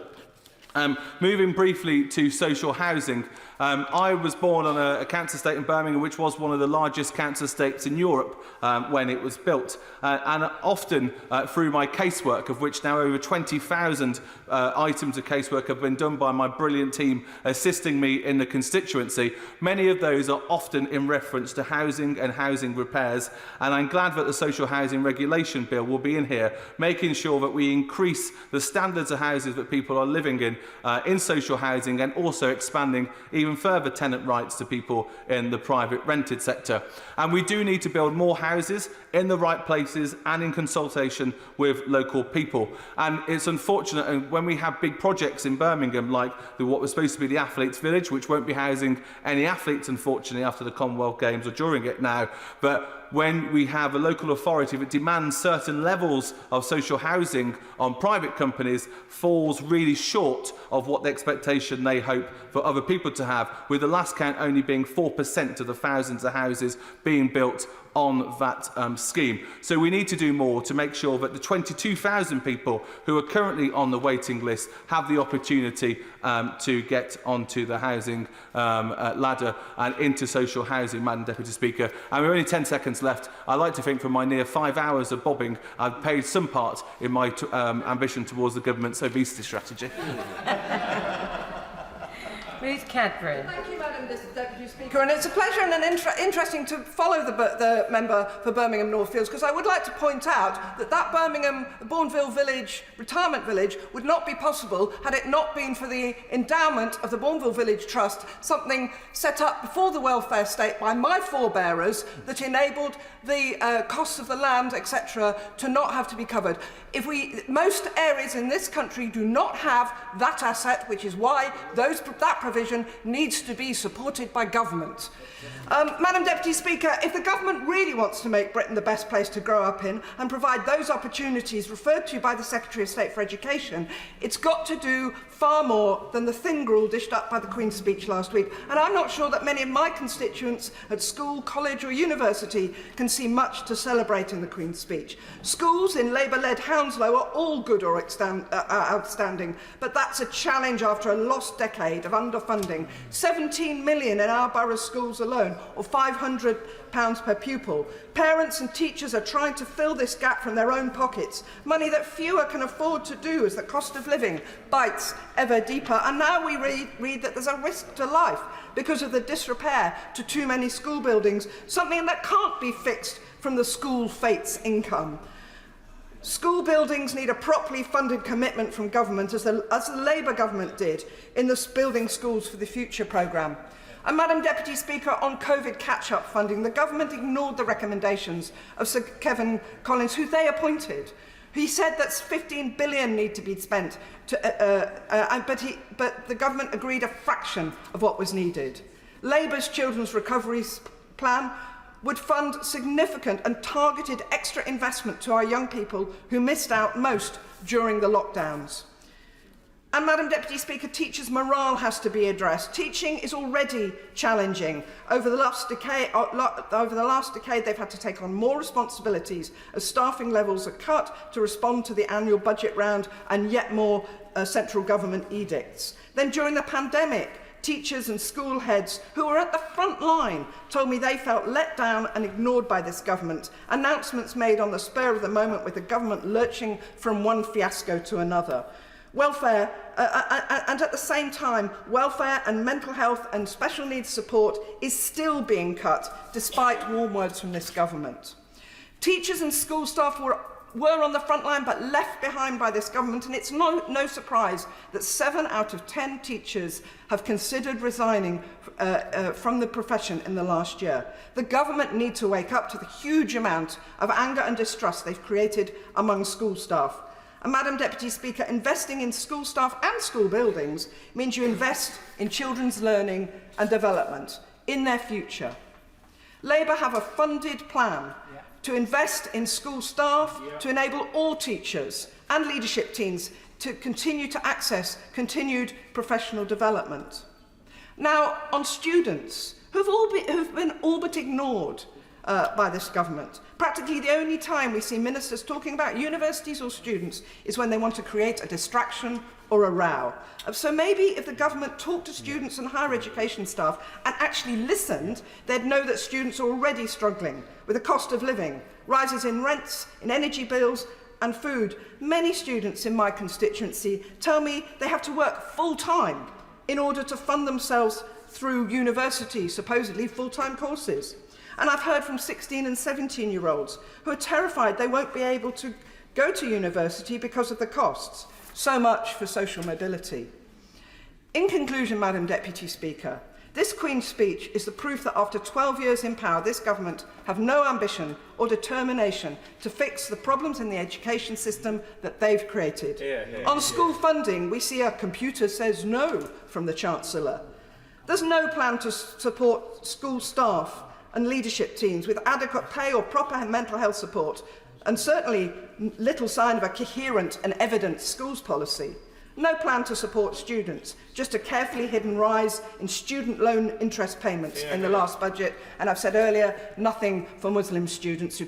Speaker 18: Moving briefly to social housing, I was born on a council estate in Birmingham, which was one of the largest council estates in Europe when it was built. And often through my casework, of which now over 20,000 items of casework have been done by my brilliant team assisting me in the constituency, many of those are often in reference to housing and housing repairs. And I'm glad that the Social Housing Regulation Bill will be in here, making sure that we increase the standards of houses that people are living in in social housing and also expanding even further tenant rights to people in the private rented sector. And we do need to build more houses in the right places and in consultation with local people. And it's unfortunate when we have big projects in Birmingham like what was supposed to be the Athletes Village, which won't be housing any athletes unfortunately after the Commonwealth Games or during it now, but when we have a local authority that demands certain levels of social housing on private companies falls really short of what the expectation they hope for other people to have, with the last count only being 4% of the thousands of houses being built on that scheme. So we need to do more to make sure that the 22,000 people who are currently on the waiting list have the opportunity to get onto the housing ladder and into social housing, Madam Deputy Speaker. And we're only 10 seconds left. I like to think from my near 5 hours of bobbing, I've paid some part in my ambition towards the government's obesity strategy.
Speaker 17: Ruth Cadbury.
Speaker 13: Thank you, Madam Deputy Speaker, and it's a pleasure and interesting to follow the member for Birmingham Northfields, because I would like to point out that Birmingham Bourneville Village retirement village would not be possible had it not been for the endowment of the Bourneville Village Trust, something set up before the welfare state by my forebearers that enabled the costs of the land, etc., to not have to be covered. Most areas in this country do not have that asset, which is why that provision needs to be supported by government. Madam Deputy Speaker, if the government really wants to make Britain the best place to grow up in and provide those opportunities referred to by the Secretary of State for Education, it's got to do far more than the thin gruel dished up by the Queen's speech last week. And I'm not sure that many of my constituents at school, college or university can see much to celebrate in the Queen's speech. Schools in Labour-led Hounslow are all good or outstanding, but that's a challenge after a lost decade of underfunding. 17 million in our borough schools alone, or £500 per pupil. Parents and teachers are trying to fill this gap from their own pockets, money that fewer can afford to do as the cost of living bites ever deeper. And now we read that there's a risk to life because of the disrepair to too many school buildings, something that can't be fixed from the school fates income. School buildings need a properly funded commitment from government, as the Labour government did in the Building Schools for the Future programme. And Madam Deputy Speaker, on COVID catch-up funding, the government ignored the recommendations of Sir Kevin Collins, who they appointed. He said that 15 billion need to be spent, but the government agreed a fraction of what was needed. Labour's Children's Recovery Plan would fund significant and targeted extra investment to our young people who missed out most during the lockdowns. And Madam Deputy Speaker, teachers' morale has to be addressed. Teaching is already challenging. Over the last decade, they've had to take on more responsibilities as staffing levels are cut to respond to the annual budget round and yet more central government edicts. Then during the pandemic, teachers and school heads who were at the front line told me they felt let down and ignored by this government. Announcements made on the spur of the moment with the government lurching from one fiasco to another. Welfare, and at the same time, welfare and mental health and special needs support is still being cut, despite warm words from this government. Teachers and school staff were on the front line but left behind by this government, and it's no surprise that 7 out of 10 teachers have considered resigning from the profession in the last year. The government need to wake up to the huge amount of anger and distrust they've created among school staff. And Madam Deputy Speaker, investing in school staff and school buildings means you invest in children's learning and development, in their future. Labour have a funded plan to invest in school staff, to enable all teachers and leadership teams to continue to access continued professional development. Now, on students, who've been all but ignored by this government. Practically the only time we see ministers talking about universities or students is when they want to create a distraction or a row. So maybe if the government talked to students and higher education staff and actually listened, they'd know that students are already struggling with the cost of living, rises in rents, in energy bills and food. Many students in my constituency tell me they have to work full-time in order to fund themselves through university, supposedly full-time courses. And I've heard from 16 and 17-year-olds who are terrified they won't be able to go to university because of the costs. So much for social mobility. In conclusion, Madam Deputy Speaker, this Queen's speech is the proof that after 12 years in power, this government have no ambition or determination to fix the problems in the education system that they've created. On school funding, we see a computer says no from the Chancellor. There's no plan to support school staff and leadership teams with adequate pay or proper mental health support, and certainly little sign of a coherent and evident schools policy. No plan to support students, just a carefully hidden rise in student loan interest payments in the last budget. And I've said earlier, nothing for Muslim students who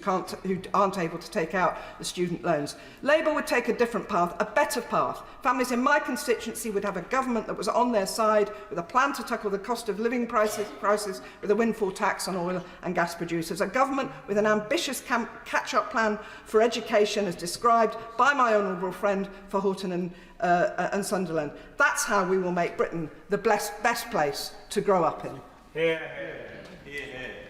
Speaker 13: aren't able to take out the student loans. Labour would take a different path, a better path. Families in my constituency would have a government that was on their side with a plan to tackle the cost of living crisis with a windfall tax on oil and gas producers. A government with an ambitious catch-up plan for education as described by my honourable friend for Horton and Sunderland. That's how we will make Britain the best place to grow up in.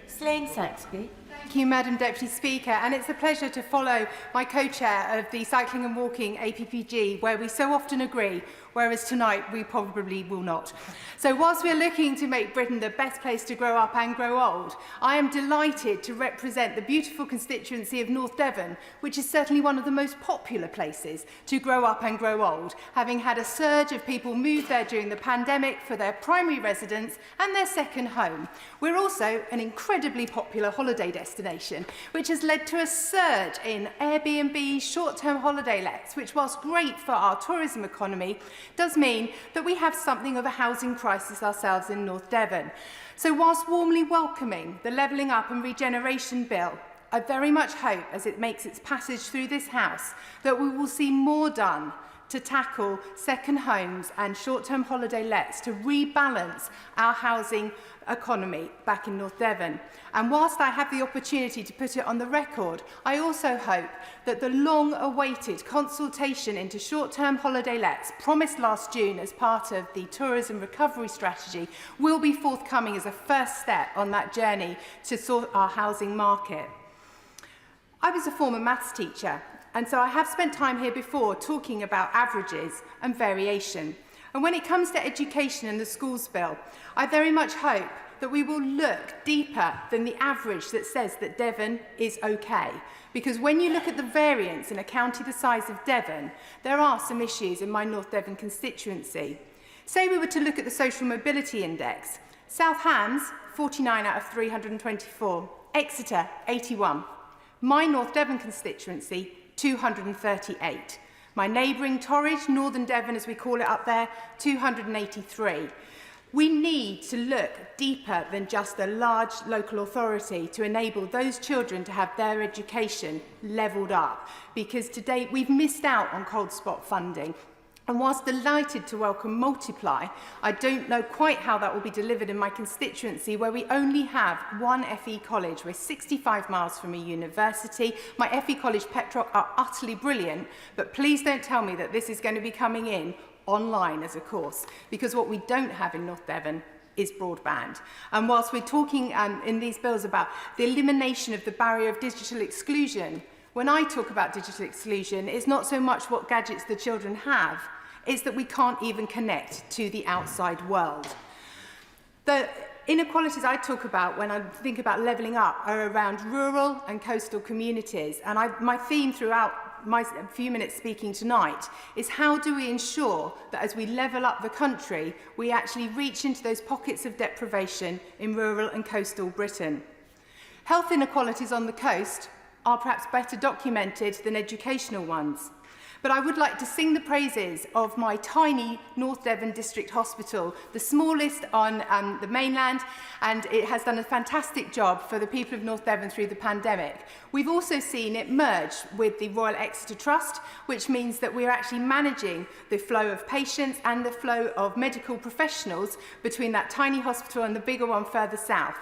Speaker 17: Slane Saxby.
Speaker 5: Thank you, Madam Deputy Speaker, and it's a pleasure to follow my co-chair of the Cycling and Walking APPG, where we so often agree, whereas tonight we probably will not. So whilst we're looking to make Britain the best place to grow up and grow old, I am delighted to represent the beautiful constituency of North Devon, which is certainly one of the most popular places to grow up and grow old, having had a surge of people move there during the pandemic for their primary residence and their second home. We're also an incredibly popular holiday destination, which has led to a surge in Airbnb short-term holiday lets, which, whilst great for our tourism economy, does mean that we have something of a housing crisis ourselves in North Devon. So whilst warmly welcoming the Levelling Up and Regeneration Bill, I very much hope, as it makes its passage through this House, that we will see more done to tackle second homes and short-term holiday lets to rebalance our housing economy back in North Devon. And whilst I have the opportunity to put it on the record, I also hope that the long-awaited consultation into short-term holiday lets promised last June as part of the tourism recovery strategy will be forthcoming as a first step on that journey to sort our housing market. I was a former maths teacher, and so I have spent time here before talking about averages and variation. And when it comes to education and the schools bill, I very much hope that we will look deeper than the average that says that Devon is okay. Because when you look at the variance in a county the size of Devon, there are some issues in my North Devon constituency. Say we were to look at the Social Mobility Index. South Hams, 49 out of 324. Exeter, 81. My North Devon constituency, 238. My neighbouring Torridge, Northern Devon as we call it up there, 283. We need to look deeper than just a large local authority to enable those children to have their education levelled up, because to date we've missed out on cold spot funding. And whilst delighted to welcome Multiply, I don't know quite how that will be delivered in my constituency, where we only have one FE college. We're 65 miles from a university. My FE college Petrock are utterly brilliant, but please don't tell me that this is going to be coming in online as a course, because what we don't have in North Devon is broadband. And whilst we're talking in these bills about the elimination of the barrier of digital exclusion, when I talk about digital exclusion, it's not so much what gadgets the children have, it's that we can't even connect to the outside world. The inequalities I talk about when I think about levelling up are around rural and coastal communities. And my theme throughout my few minutes speaking tonight is how do we ensure that as we level up the country, we actually reach into those pockets of deprivation in rural and coastal Britain. Health inequalities on the coast are perhaps better documented than educational ones. But I would like to sing the praises of my tiny North Devon District Hospital, the smallest on the mainland, and it has done a fantastic job for the people of North Devon through the pandemic. We've also seen it merge with the Royal Exeter Trust, which means that we're actually managing the flow of patients and the flow of medical professionals between that tiny hospital and the bigger one further south.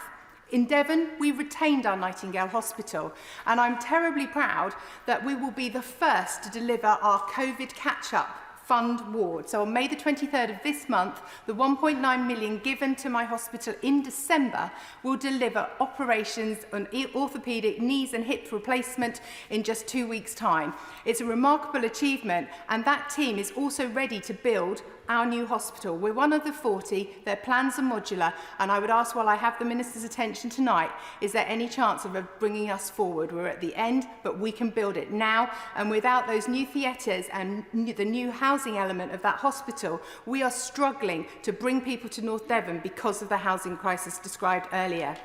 Speaker 5: In Devon, we retained our Nightingale Hospital, and I'm terribly proud that we will be the first to deliver our COVID catch-up fund ward. So on May the 23rd of this month, the 1.9 million given to my hospital in December will deliver operations on orthopaedic knees and hip replacement in just 2 weeks' time. It's a remarkable achievement, and that team is also ready to build
Speaker 19: our new hospital. We're one of the 40, their plans are modular, and I would ask, while I have the Minister's attention tonight, is there any chance of bringing us forward? We're at the end, but we can build it now, and without those new theatres and the new housing element of that hospital, we are struggling to bring people to North Devon because of the housing crisis described earlier.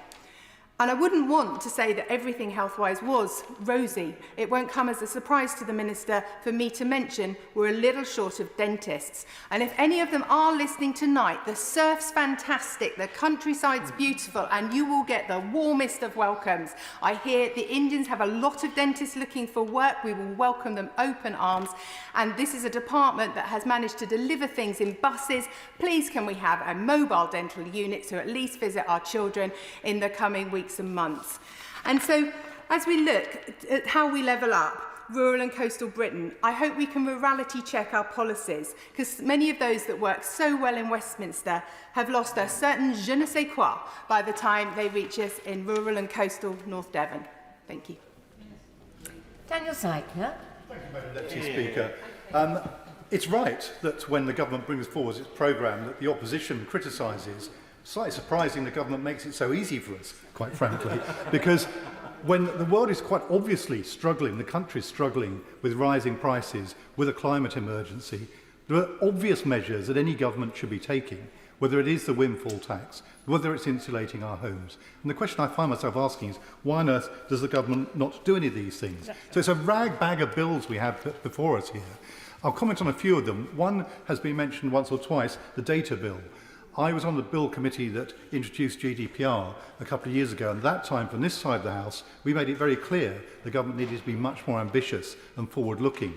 Speaker 19: And I wouldn't want to say that everything health-wise was rosy. It won't come as a surprise to the Minister for me to mention we're a little short of dentists. And if any of them are listening tonight, the surf's fantastic, the countryside's beautiful, and you will get the warmest of welcomes. I hear the Indians have a lot of dentists looking for work. We will welcome them open arms. And this is a department that has managed to deliver things in buses. Please can we have a mobile dental unit to at least visit our children in the coming weeks and months. And so as we look at how we level up rural and coastal Britain, I hope we can morality check our policies, because many of those that work so well in Westminster have lost a certain je ne sais quoi by the time they reach us in rural and coastal North Devon. Thank you.
Speaker 17: Daniel Seigner.
Speaker 21: Thank you, Madam Deputy Speaker. It's right that when the government brings forward its programme that the opposition criticises. Slightly surprising the government makes it so easy for us, quite frankly, because when the world is quite obviously struggling, the country is struggling with rising prices, with a climate emergency, there are obvious measures that any government should be taking, whether it is the windfall tax, whether it's insulating our homes. And the question I find myself asking is, why on earth does the government not do any of these things? So it's a rag bag of bills we have before us here. I'll comment on a few of them. One has been mentioned once or twice, the data bill. I was on the bill committee that introduced GDPR a couple of years ago, and at that time, from this side of the House, we made it very clear the government needed to be much more ambitious and forward-looking.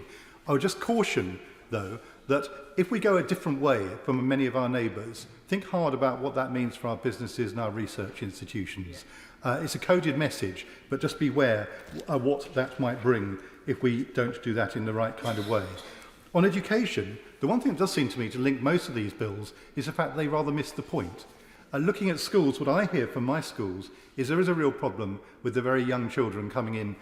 Speaker 21: I would just caution, though, that if we go a different way from many of our neighbours, think hard about what that means for our businesses and our research institutions. It's a coded message, but just beware what that might bring if we don't do that in the right kind of way. On education, the one thing that does seem to me to link most of these bills is the fact they rather miss the point. Looking at schools, what I hear from my schools is there is a real problem with the very young children coming in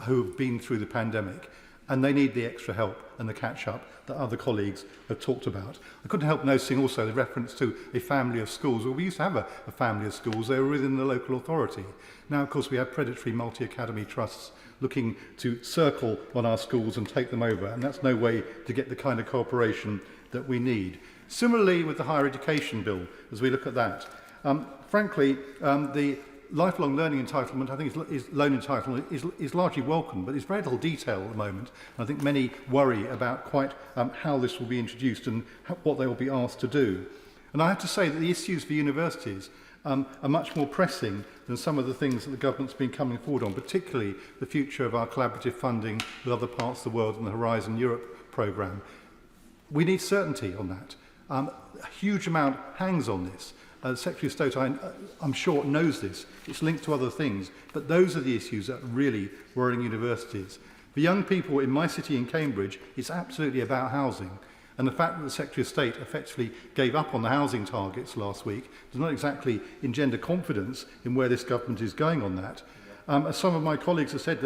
Speaker 21: who have been through the pandemic, and they need the extra help and the catch-up that other colleagues have talked about. I couldn't help noticing also the reference to a family of schools. Well, we used to have a family of schools. They were within the local authority. Now, of course, we have predatory multi-academy trusts looking to circle on our schools and take them over, and that's no way to get the kind of cooperation that we need. Similarly, with the higher education bill, as we look at that, frankly, the lifelong learning entitlement, I think, loan entitlement is largely welcome, but there's very little detail at the moment. And I think many worry about quite how this will be introduced and what they will be asked to do. And I have to say that the issues for universities are much more pressing than some of the things that the government's been coming forward on, particularly the future of our collaborative funding with other parts of the world and the Horizon Europe programme. We need certainty on that. A huge amount hangs on this. The Secretary of State, I'm sure, knows this. It's linked to other things, but those are the issues that are really worrying universities. For young people in my city in Cambridge, it's absolutely about housing. And the fact that the Secretary of State effectively gave up on the housing targets last week does not exactly engender confidence in where this government is going on that. As some of my colleagues have said,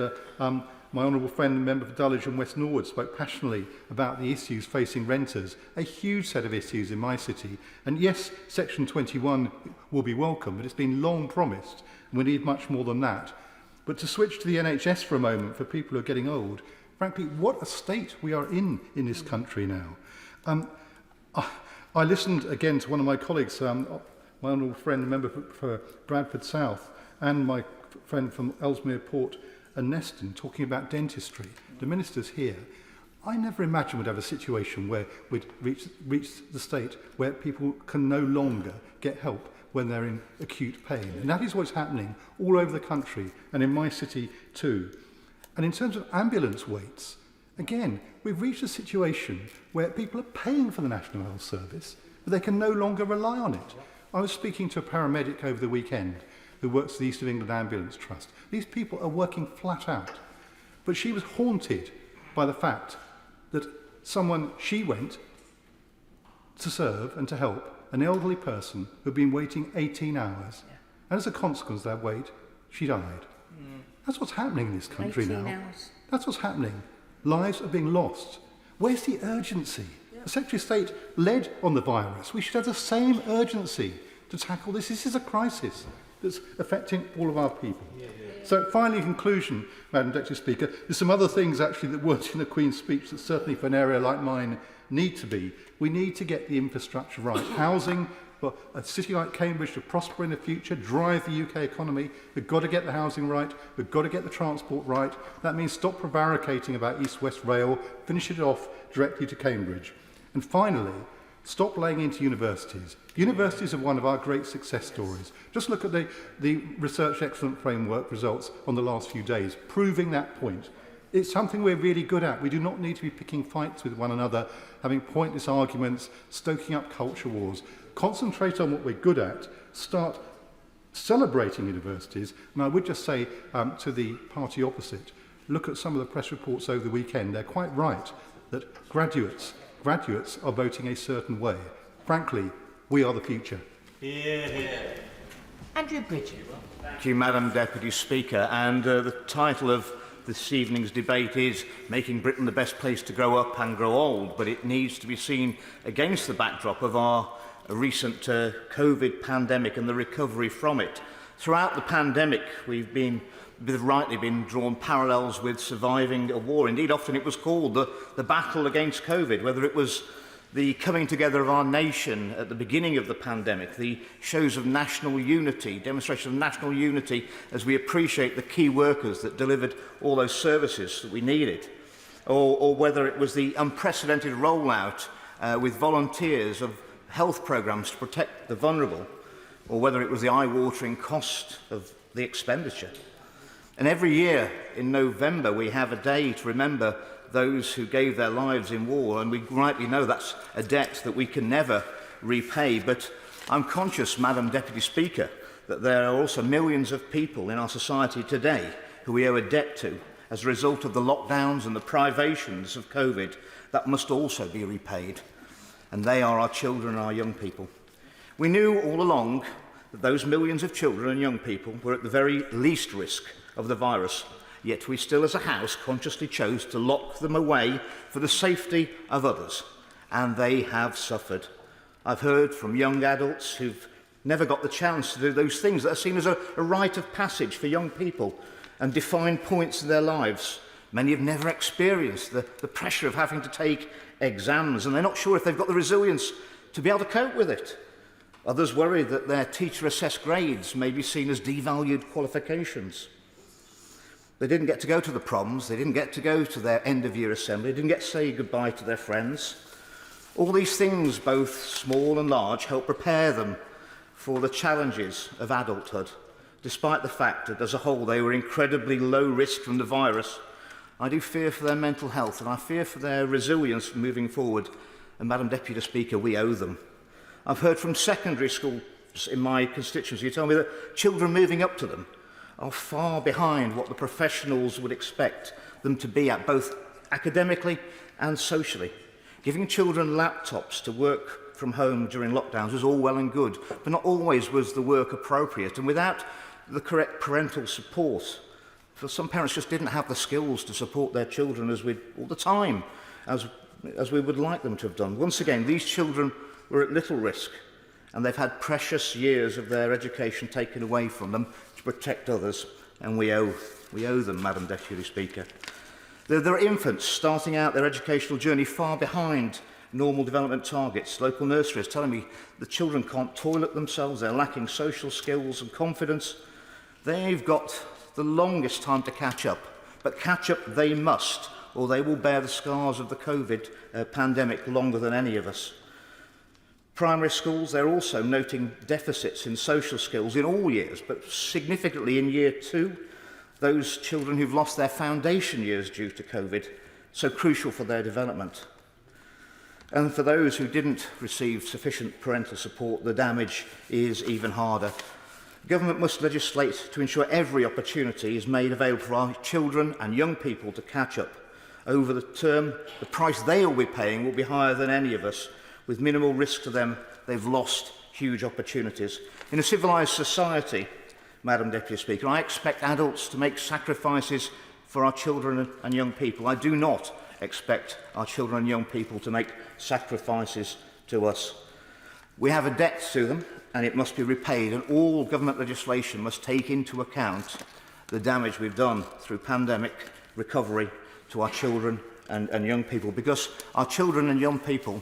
Speaker 21: my honourable friend and member for Dulwich and West Norwood spoke passionately about the issues facing renters, a huge set of issues in my city. And yes, Section 21 will be welcome, but it's been long promised, and we need much more than that. But to switch to the NHS for a moment for people who are getting old, frankly, what a state we are in this country now. I listened again to one of my colleagues, my honourable friend and member for Bradford South, and my friend from Ellesmere Port and Neston, talking about dentistry. The minister's here. I never imagined we'd have a situation where we'd reach the state where people can no longer get help when they're in acute pain. And that is what's happening all over the country, and in my city too. And in terms of ambulance waits, again, we've reached a situation where people are paying for the National Health Service, but they can no longer rely on it. I was speaking to a paramedic over the weekend who works for the East of England Ambulance Trust. These people are working flat out. But she was haunted by the fact that she went to serve and to help an elderly person who had been waiting 18 hours. And as a consequence of that wait, she died. That's what's happening in this country now. That's what's happening. Lives are being lost. Where's the urgency? The Secretary of State led on the virus. We should have the same urgency to tackle this. This is a crisis that's affecting all of our people. So finally, in conclusion, Madam Deputy Speaker, there's some other things actually that weren't in the Queen's speech that certainly for an area like mine need to be. We need to get the infrastructure right. Housing, for a city like Cambridge to prosper in the future, drive the UK economy. We've got to get the housing right. We've got to get the transport right. That means stop prevaricating about East-West Rail, finish it off directly to Cambridge. And finally, stop laying into universities. Universities are one of our great success stories. Just look at the Research Excellence Framework results on the last few days, proving that point. It's something we're really good at. We do not need to be picking fights with one another, having pointless arguments, stoking up culture wars. Concentrate on what we're good at, start celebrating universities, and I would just say to the party opposite, look at some of the press reports over the weekend. They're quite right that graduates are voting a certain way. Frankly, we are the future.
Speaker 17: Andrew Bridget.
Speaker 2: Thank you, Madam Deputy Speaker. And the title of this evening's debate is Making Britain the Best Place to Grow Up and Grow Old, but it needs to be seen against the backdrop of our recent COVID pandemic and the recovery from it. Throughout the pandemic, we've rightly been drawn parallels with surviving a war. Indeed, often it was called the battle against COVID, whether it was the coming together of our nation at the beginning of the pandemic, the shows of national unity, demonstration of national unity as we appreciate the key workers that delivered all those services that we needed, or whether it was the unprecedented rollout with volunteers of health programmes to protect the vulnerable, or whether it was the eye-watering cost of the expenditure. And every year in November we have a day to remember those who gave their lives in war, and we rightly know that's a debt that we can never repay. But I'm conscious, Madam Deputy Speaker, that there are also millions of people in our society today who we owe a debt to as a result of the lockdowns and the privations of COVID that must also be repaid. And they are our children and our young people. We knew all along that those millions of children and young people were at the very least risk of the virus, yet we still as a House consciously chose to lock them away for the safety of others, and they have suffered. I've heard from young adults who've never got the chance to do those things that are seen as a rite of passage for young people and define points in their lives. Many have never experienced the pressure of having to take exams, and they're not sure if they've got the resilience to be able to cope with it. Others worry that their teacher-assessed grades may be seen as devalued qualifications. They didn't get to go to the proms, they didn't get to go to their end-of-year assembly, they didn't get to say goodbye to their friends. All these things, both small and large, help prepare them for the challenges of adulthood, despite the fact that as a whole they were incredibly low risk from the virus. I do fear for their mental health and I fear for their resilience moving forward, and Madam Deputy Speaker, we owe them. I've heard from secondary schools in my constituency who tell me that children moving up to them are far behind what the professionals would expect them to be at, both academically and socially. Giving children laptops to work from home during lockdowns was all well and good, but not always was the work appropriate, and without the correct parental support. For some parents just didn't have the skills to support their children all the time, as we would like them to have done. Once again, these children were at little risk, and they've had precious years of their education taken away from them to protect others, and we owe them, Madam Deputy Speaker. There are infants starting out their educational journey far behind normal development targets. Local nurseries telling me the children can't toilet themselves, they're lacking social skills and confidence. They've got the longest time to catch up, but catch up they must, or they will bear the scars of the COVID pandemic longer than any of us. Primary schools, they're also noting deficits in social skills in all years, but significantly in year 2, those children who've lost their foundation years due to COVID, so crucial for their development. And for those who didn't receive sufficient parental support, the damage is even harder. Government must legislate to ensure every opportunity is made available for our children and young people to catch up. Over the term, the price they will be paying will be higher than any of us. With minimal risk to them, they've lost huge opportunities. In a civilised society, Madam Deputy Speaker, I expect adults to make sacrifices for our children and young people. I do not expect our children and young people to make sacrifices to us. We have a debt to them, and it must be repaid, and all government legislation must take into account the damage we've done through pandemic recovery to our children and young people, because our children and young people,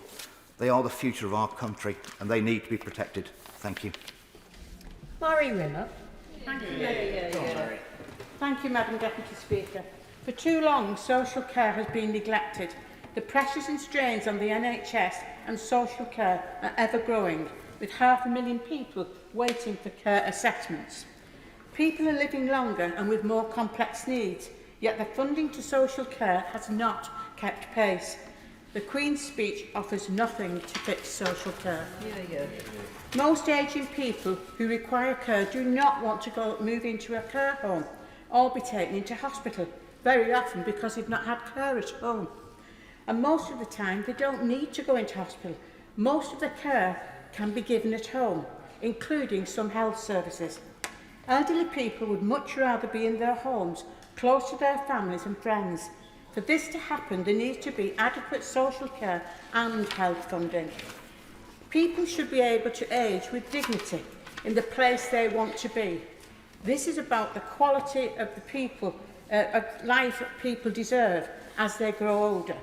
Speaker 2: they are the future of our country, and they need to be protected. Thank you.
Speaker 17: Mary Rimmer.
Speaker 4: Thank you. Thank you, Madam Deputy Speaker. For too long, social care has been neglected. The pressures and strains on the NHS and social care are ever growing, with 500,000 people waiting for care assessments. People are living longer and with more complex needs, yet the funding to social care has not kept pace. The Queen's speech offers nothing to fix social care. Most ageing people who require care do not want to move into a care home or be taken into hospital, very often because they've not had care at home. And most of the time they don't need to go into hospital. Most of the care can be given at home, including some health services. Elderly people would much rather be in their homes, close to their families and friends. For this to happen, there needs to be adequate social care and health funding. People should be able to age with dignity in the place they want to be. This is about the quality of the people, of life that people deserve as they grow older.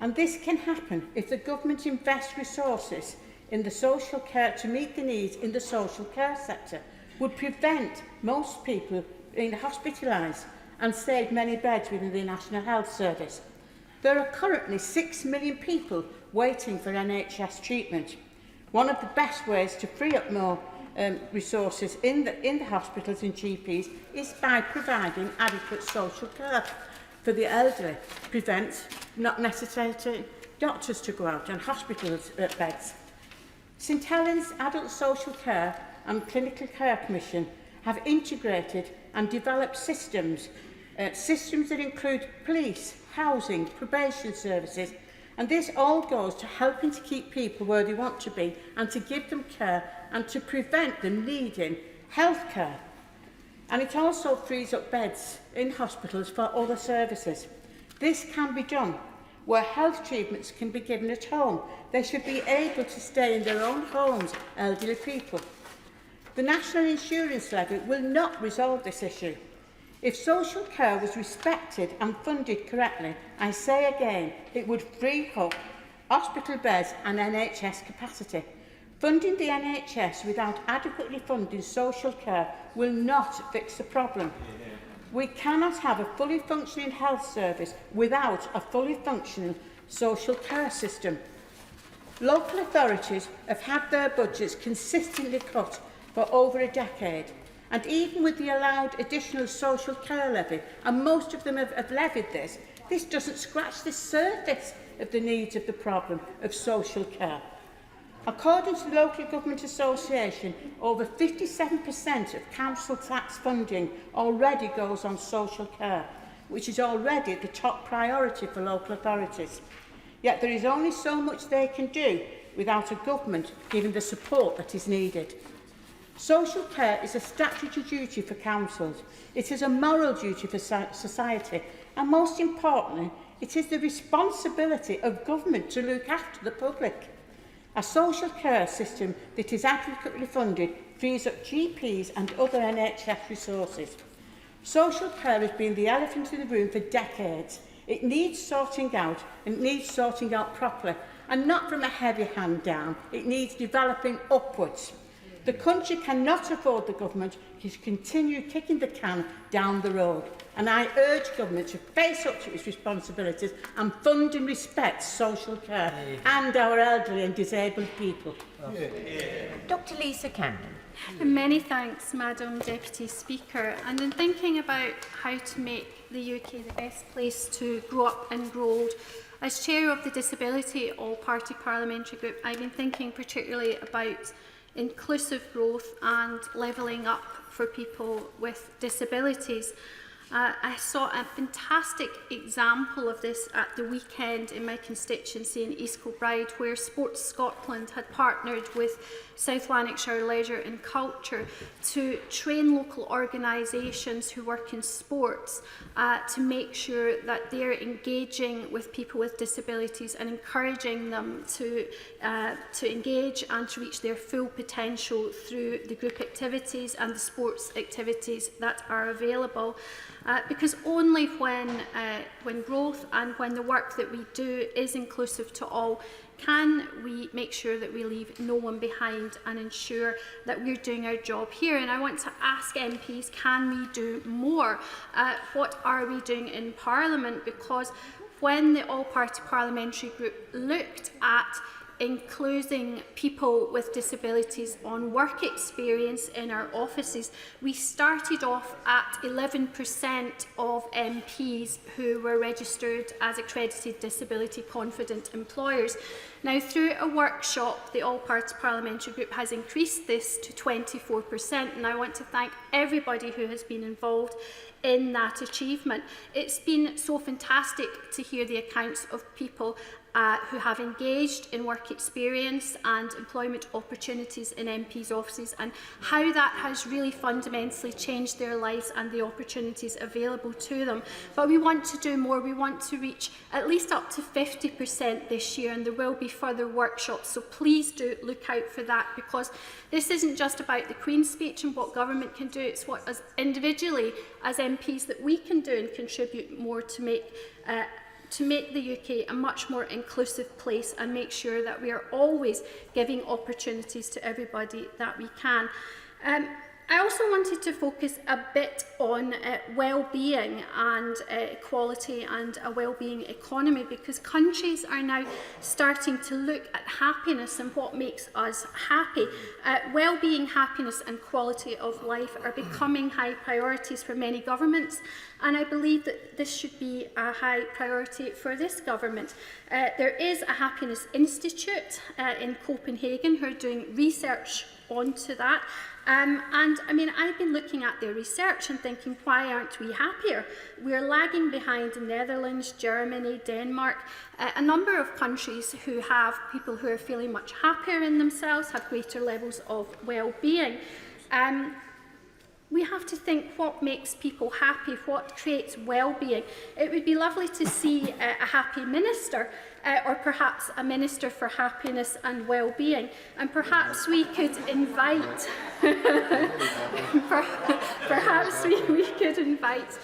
Speaker 4: And this can happen if the government invests resources in the social care to meet the needs in the social care sector, would prevent most people being hospitalised and save many beds within the National Health Service. There are currently 6 million people waiting for NHS treatment. One of the best ways to free up more resources in the hospitals and GPs is by providing adequate social care for the elderly, prevents not necessarily doctors to go out and hospitals beds. St Helens Adult Social Care and Clinical Care Commission have integrated and developed systems that include police, housing, probation services, and this all goes to helping to keep people where they want to be and to give them care and to prevent them needing health care. And it also frees up beds in hospitals for other services. This can be done where health treatments can be given at home. They should be able to stay in their own homes, elderly people. The National Insurance Levy will not resolve this issue. If social care was respected and funded correctly, I say again, it would free up hospital beds and NHS capacity. Funding the NHS without adequately funding social care will not fix the problem. We cannot have a fully functioning health service without a fully functioning social care system. Local authorities have had their budgets consistently cut for over a decade, and even with the allowed additional social care levy, and most of them have levied this, this doesn't scratch the surface of the needs of the problem of social care. According to the Local Government Association, over 57% of council tax funding already goes on social care, which is already the top priority for local authorities. Yet there is only so much they can do without a government giving the support that is needed. Social care is a statutory duty for councils. It is a moral duty for society, and most importantly, it is the responsibility of government to look after the public. A social care system that is adequately funded frees up GPs and other NHS resources. Social care has been the elephant in the room for decades. It needs sorting out, and it needs sorting out properly, and not from a heavy hand down. It needs developing upwards. The country cannot afford the government to continue kicking the can down the road, and I urge government to face up to its responsibilities and fund and respect social care and our elderly and disabled people.
Speaker 17: Dr Lisa Camden.
Speaker 22: Many thanks, Madam Deputy Speaker. And in thinking about how to make the UK the best place to grow up and grow old, as Chair of the Disability All-Party Parliamentary Group, I've been thinking particularly about inclusive growth and levelling up for people with disabilities. I saw a fantastic example of this at the weekend in my constituency in East Kilbride, where Sports Scotland had partnered with South Lanarkshire Leisure and Culture to train local organisations who work in sports to make sure that they're engaging with people with disabilities and encouraging them to engage and to reach their full potential through the group activities and the sports activities that are available. Because only when growth and when the work that we do is inclusive to all, can we make sure that we leave no one behind and ensure that we're doing our job here. And I want to ask MPs, can we do more? What are we doing in Parliament? Because when the All-Party Parliamentary Group looked at including people with disabilities on work experience in our offices, we started off at 11% of MPs who were registered as accredited disability confident employers. Now, through a workshop, the All-Party Parliamentary Group has increased this to 24%, and I want to thank everybody who has been involved in that achievement. It's been so fantastic to hear the accounts of people who have engaged in work experience and employment opportunities in MPs' offices, and how that has really fundamentally changed their lives and the opportunities available to them. But we want to do more. We want to reach at least up to 50% this year, and there will be further workshops. So please do look out for that, because this isn't just about the Queen's speech and what government can do. It's what, as individually, as MPs, that we can do and contribute more to make the UK a much more inclusive place and make sure that we are always giving opportunities to everybody that we can. I also wanted to focus a bit on well-being and equality and a well-being economy, because countries are now starting to look at happiness and what makes us happy. Well-being, happiness and quality of life are becoming high priorities for many governments, and I believe that this should be a high priority for this government. There is a Happiness Institute in Copenhagen who are doing research onto that. And I mean, I've been looking at their research and thinking, why aren't we happier? We're lagging behind the Netherlands, Germany, Denmark, a number of countries who have people who are feeling much happier in themselves, have greater levels of well-being. We have to think what makes people happy, what creates well-being. It would be lovely to see a happy minister, or perhaps a minister for happiness and well-being. And perhaps we could invite, perhaps we could invite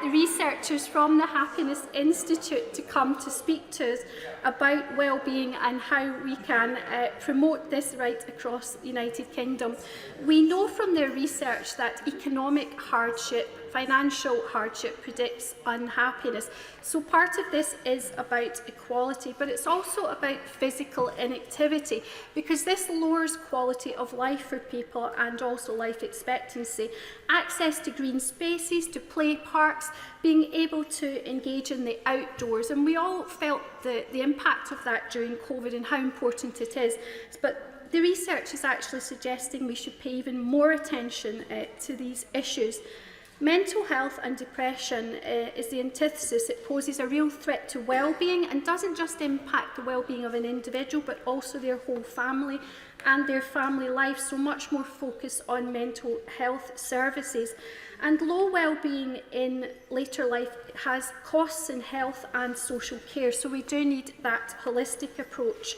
Speaker 22: the researchers from the Happiness Institute to come to speak to us about well-being and how we can promote this right across the United Kingdom. We know from their research that economic hardship, financial hardship predicts unhappiness. So part of this is about equality, but it's also about physical inactivity, because this lowers quality of life for people and also life expectancy. Access to green spaces, to play parks, being able to engage in the outdoors, and we all felt the impact of that during COVID and how important it is. But the research is actually suggesting we should pay even more attention to these issues. Mental health and depression is the antithesis. It poses a real threat to well-being and doesn't just impact the well-being of an individual, but also their whole family and their family life. So much more focus on mental health services. And low well-being in later life has costs in health and social care. So we do need that holistic approach.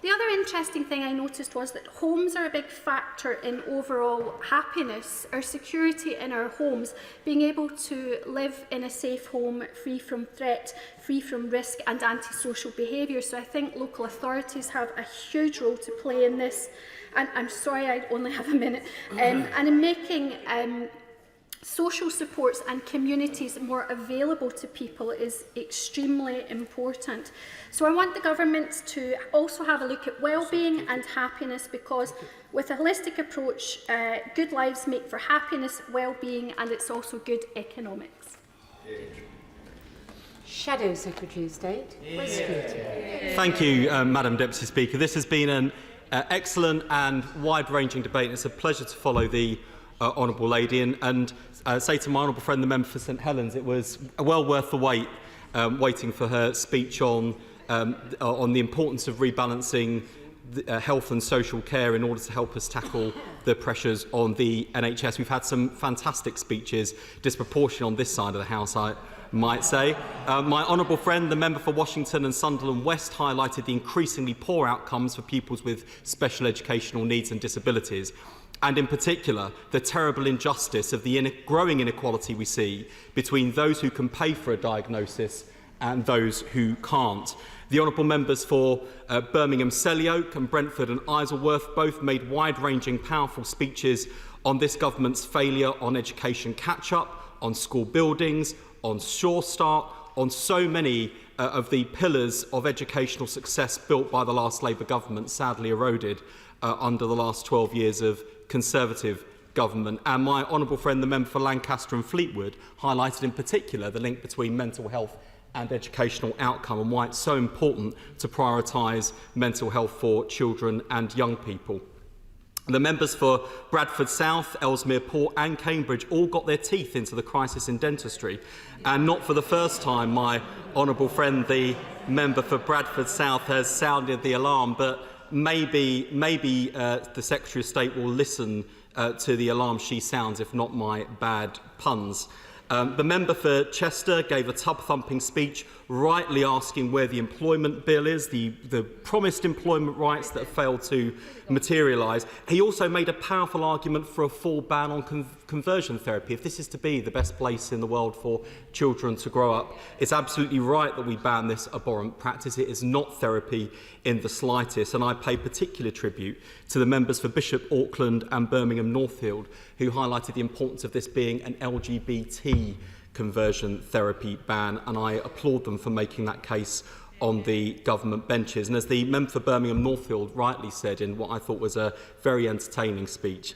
Speaker 22: The other interesting thing I noticed was that homes are a big factor in overall happiness. Our security in our homes, being able to live in a safe home, free from threat, free from risk and antisocial behaviour. So I think local authorities have a huge role to play in this. And I'm sorry I only have a minute. And in making social supports and communities more available to people is extremely important. So I want the government to also have a look at well-being and happiness, because with a holistic approach, good lives make for happiness, well-being, and it's also good economics.
Speaker 17: Shadow Secretary of State.
Speaker 7: Thank you, Madam Deputy Speaker. This has been an excellent and wide-ranging debate. It's a pleasure to follow the Honourable Lady, and say to my honourable friend, the member for St Helens, it was well worth the wait, waiting for her speech on the importance of rebalancing health and social care in order to help us tackle the pressures on the NHS. We've had some fantastic speeches, disproportionate on this side of the House, I might say. My honourable friend, the member for Washington and Sunderland West, highlighted the increasingly poor outcomes for pupils with special educational needs and disabilities, and in particular the terrible injustice of the growing inequality we see between those who can pay for a diagnosis and those who can't. The honourable members for Birmingham Selly-Oak and Brentford and Isleworth both made wide-ranging, powerful speeches on this government's failure on education catch-up, on school buildings, on Sure Start, on so many of the pillars of educational success built by the last Labour government, sadly eroded under the last 12 years of Conservative government. And my honourable friend, the member for Lancaster and Fleetwood, highlighted in particular the link between mental health and educational outcome and why it's so important to prioritise mental health for children and young people. The members for Bradford South, Ellesmere Port and Cambridge all got their teeth into the crisis in dentistry, and not for the first time my honourable friend, the member for Bradford South, has sounded the alarm, but maybe the Secretary of State will listen to the alarm she sounds, if not my bad puns. The member for Chester gave a tub-thumping speech, rightly asking where the employment bill is, the promised employment rights that have failed to materialise. He also made a powerful argument for a full ban on conversion therapy. If this is to be the best place in the world for children to grow up, it's absolutely right that we ban this abhorrent practice. It is not therapy in the slightest, and I pay particular tribute to the members for Bishop Auckland and Birmingham Northfield, who highlighted the importance of this being an LGBT conversion therapy ban, and I applaud them for making that case on the government benches. And as the member for Birmingham Northfield rightly said in what I thought was a very entertaining speech,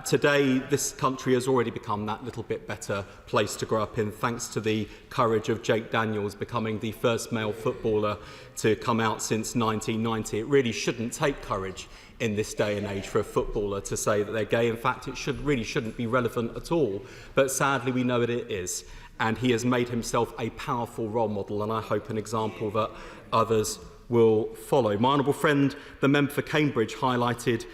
Speaker 7: today this country has already become that little bit better place to grow up in, thanks to the courage of Jake Daniels becoming the first male footballer to come out since 1990. It really shouldn't take courage in this day and age for a footballer to say that they're gay. In fact, it really shouldn't be relevant at all. But sadly, we know that it is. And he has made himself a powerful role model, and I hope an example that others will follow. My honourable friend, the member for Cambridge, highlighted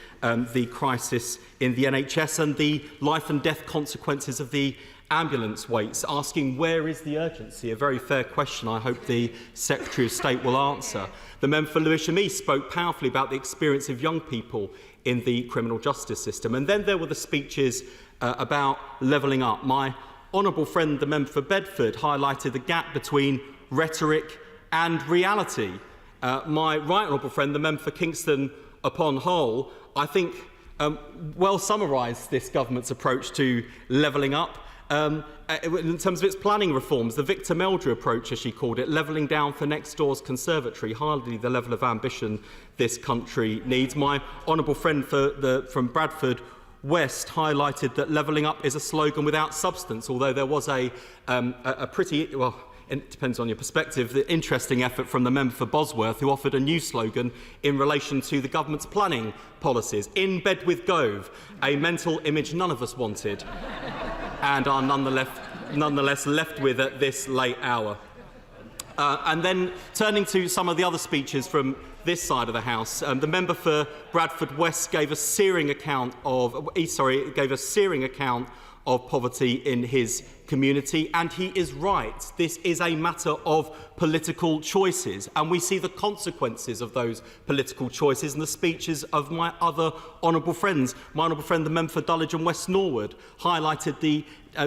Speaker 7: the crisis in the NHS and the life and death consequences of the ambulance waits, asking where is the urgency? A very fair question I hope the Secretary of State will answer. The member for Lewisham East spoke powerfully about the experience of young people in the criminal justice system. And then there were the speeches about levelling up. My honourable friend, the member for Bedford, highlighted the gap between rhetoric and reality. My right honourable friend, the member for Kingston upon Hull, I think well summarised this government's approach to levelling up. In terms of its planning reforms, the Victor Meldrew approach, as she called it, levelling down for next door's conservatory, hardly the level of ambition this country needs. My honourable friend from Bradford West highlighted that levelling up is a slogan without substance, although there was a pretty, well, it depends on your perspective, the interesting effort from the member for Bosworth, who offered a new slogan in relation to the government's planning policies. In bed with Gove, a mental image none of us wanted and are nonetheless left with at this late hour. And then turning to some of the other speeches from this side of the House, the member for Bradford West gave a searing account of poverty in his community, and he is right. This is a matter of political choices, and we see the consequences of those political choices in the speeches of my other honourable friends. My honourable friend, the member for Dulwich and West Norwood, highlighted the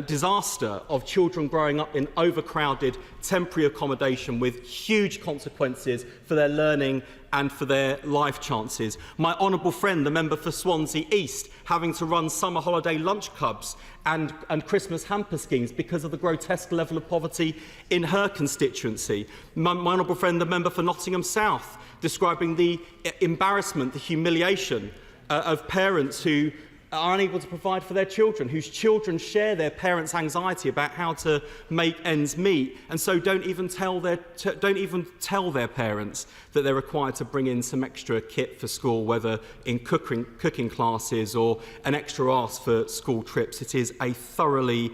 Speaker 7: disaster of children growing up in overcrowded temporary accommodation with huge consequences for their learning and for their life chances. My honourable friend, the member for Swansea East, having to run summer holiday lunch clubs and Christmas hamper schemes because of the grotesque level of poverty in her constituency. My honourable friend, the member for Nottingham South, describing the embarrassment, the humiliation of parents who are unable to provide for their children, whose children share their parents' anxiety about how to make ends meet, and so don't even tell their parents that they're required to bring in some extra kit for school, whether in cooking classes or an extra ask for school trips. It is a thoroughly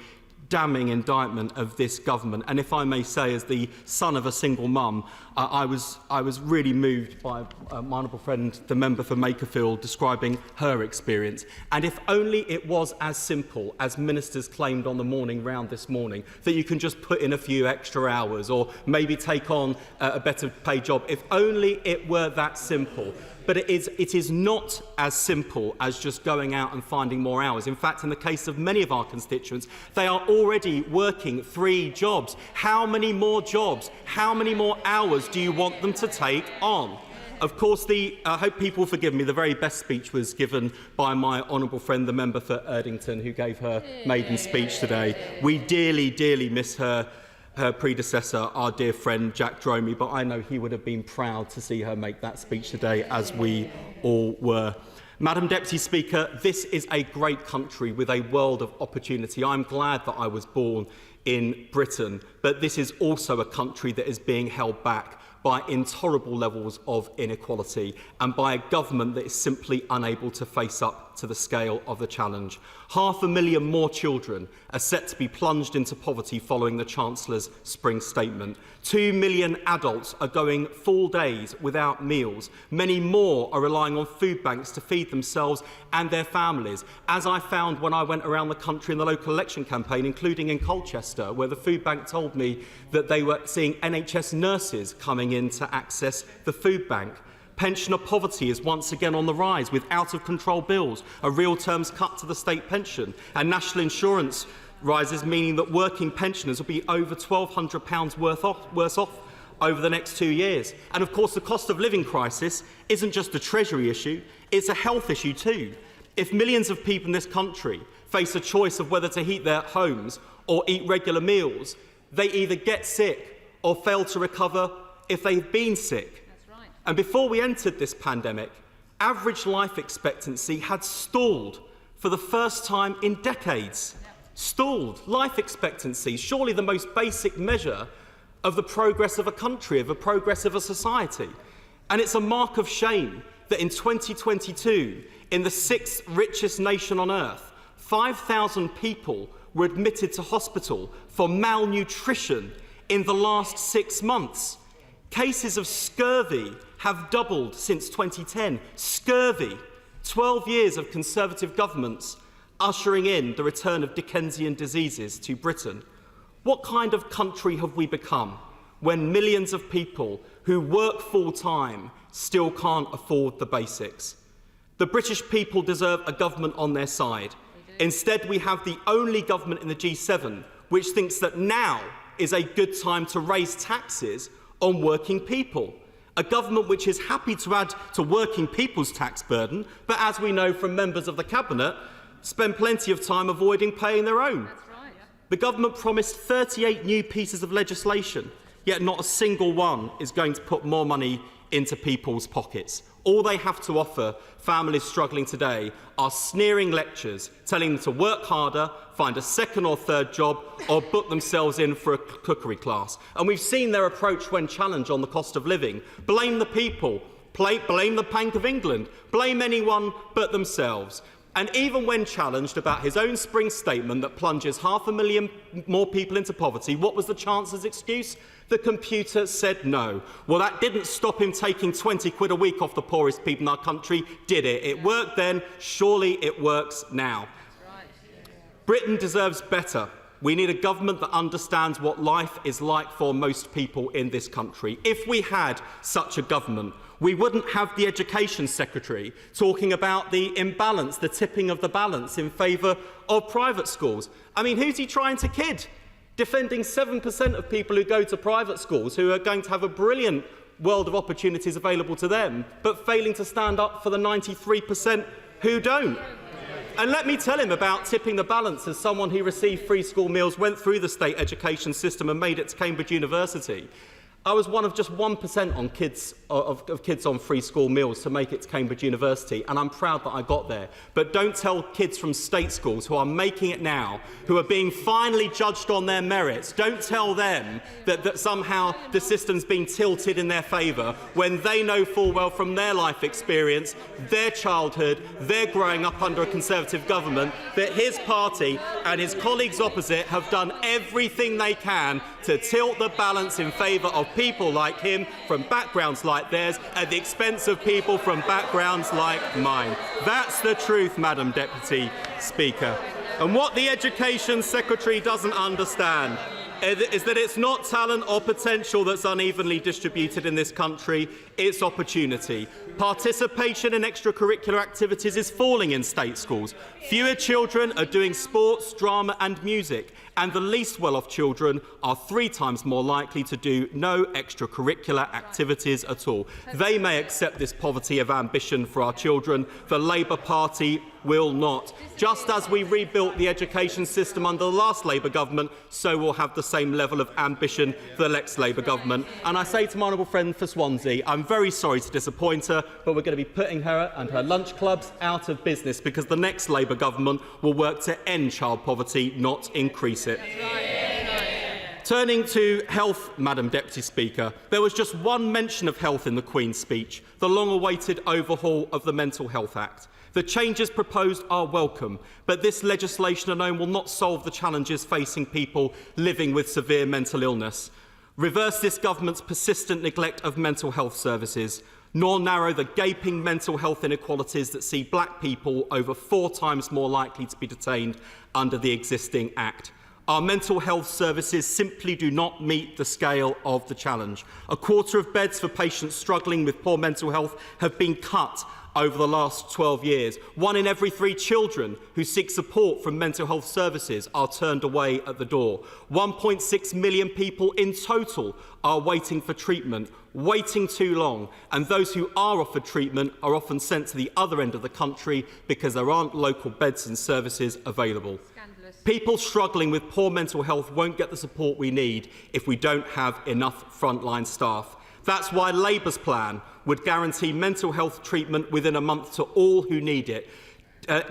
Speaker 7: damning indictment of this government. And if I may say, as the son of a single mum, I was really moved by my honourable friend, the member for Makerfield, describing her experience. And if only it was as simple as ministers claimed on the morning round this morning, that you can just put in a few extra hours or maybe take on a better paid job. If only it were that simple. But it is not as simple as just going out and finding more hours. In fact, in the case of many of our constituents, they are already working 3 jobs. How many more jobs, how many more hours do you want them to take on? Of course, I hope people forgive me, the very best speech was given by my honourable friend, the member for Erdington, who gave her maiden speech today. We dearly, dearly miss her predecessor, our dear friend Jack Dromey, but I know he would have been proud to see her make that speech today, as we all were. Madam Deputy Speaker, this is a great country with a world of opportunity. I'm glad that I was born in Britain, but this is also a country that is being held back by intolerable levels of inequality and by a government that is simply unable to face up to the scale of the challenge. 500,000 more children are set to be plunged into poverty following the Chancellor's spring statement. 2 million adults are going full days without meals. Many more are relying on food banks to feed themselves and their families, as I found when I went around the country in the local election campaign, including in Colchester, where the food bank told me that they were seeing NHS nurses coming in to access the food bank. Pensioner poverty is once again on the rise, with out-of-control bills, a real terms cut to the state pension, and national insurance rises, meaning that working pensioners will be over £1,200 worse off over the next 2 years. And of course, the cost of living crisis isn't just a Treasury issue, it's a health issue too. If millions of people in this country face a choice of whether to heat their homes or eat regular meals, they either get sick or fail to recover if they've been sick. And before we entered this pandemic, average life expectancy had stalled for the first time in decades. Stalled. Life expectancy, surely the most basic measure of the progress of a country, of the progress of a society. And it's a mark of shame that in 2022, in the 6th richest nation on earth, 5,000 people were admitted to hospital for malnutrition in the last 6 months. Cases of scurvy have doubled since 2010. Scurvy. 12 years of Conservative governments ushering in the return of Dickensian diseases to Britain. What kind of country have we become when millions of people who work full-time still can't afford the basics? The British people deserve a government on their side. Instead, we have the only government in the G7 which thinks that now is a good time to raise taxes on working people. A government which is happy to add to working people's tax burden, but as we know from members of the Cabinet, spend plenty of time avoiding paying their own. That's right. The government promised 38 new pieces of legislation, yet not a single one is going to put more money into people's pockets. All they have to offer families struggling today are sneering lectures telling them to work harder, find a second or third job, or book themselves in for a cookery class. And we've seen their approach when challenged on the cost of living. Blame the people, blame the Bank of England, blame anyone but themselves. And even when challenged about his own spring statement that plunges 500,000 more people into poverty, what was the Chancellor's excuse? The computer said no. Well, that didn't stop him taking 20 quid a week off the poorest people in our country, did it? It worked then, surely it works now. Britain deserves better. We need a government that understands what life is like for most people in this country. If we had such a government, we wouldn't have the Education Secretary talking about the imbalance, the tipping of the balance in favour of private schools. I mean, who's he trying to kid? Defending 7% of people who go to private schools, who are going to have a brilliant world of opportunities available to them, but failing to stand up for the 93% who don't. And let me tell him about tipping the balance as someone who received free school meals, went through the state education system and made it to Cambridge University. I was one of just 1% on kids on free school meals to make it to Cambridge University, and I'm proud that I got there. But don't tell kids from state schools who are making it now, who are being finally judged on their merits, don't tell them that somehow the system's been tilted in their favour when they know full well from their life experience, their childhood, their growing up under a Conservative government, that his party and his colleagues opposite have done everything they can to tilt the balance in favour of people like him from backgrounds like theirs at the expense of people from backgrounds like mine. That's the truth, Madam Deputy Speaker. And what the Education Secretary doesn't understand is that it's not talent or potential that's unevenly distributed in this country, it's opportunity. Participation in extracurricular activities is falling in state schools. Fewer children are doing sports, drama and music, and the least well-off children are 3 times more likely to do no extracurricular activities at all. They may accept this poverty of ambition for our children. The Labour Party will not. Just as we rebuilt the education system under the last Labour government, so we'll have the same level of ambition for the next Labour government. And I say to my honourable friend for Swansea, I'm very sorry to disappoint her, but we're going to be putting her and her lunch clubs out of business because the next Labour government will work to end child poverty, not increase it. Turning to health, Madam Deputy Speaker, there was just one mention of health in the Queen's speech, the long-awaited overhaul of the Mental Health Act. The changes proposed are welcome, but this legislation alone will not solve the challenges facing people living with severe mental illness, reverse this government's persistent neglect of mental health services, nor narrow the gaping mental health inequalities that see black people over 4 times more likely to be detained under the existing Act. Our mental health services simply do not meet the scale of the challenge. 1/4 of beds for patients struggling with poor mental health have been cut over the last 12 years. 1 in every 3 children who seek support from mental health services are turned away at the door. 1.6 million people in total are waiting for treatment, waiting too long, and those who are offered treatment are often sent to the other end of the country because there aren't local beds and services available. People struggling with poor mental health won't get the support we need if we don't have enough frontline staff. That's why Labour's plan would guarantee mental health treatment within a month to all who need it,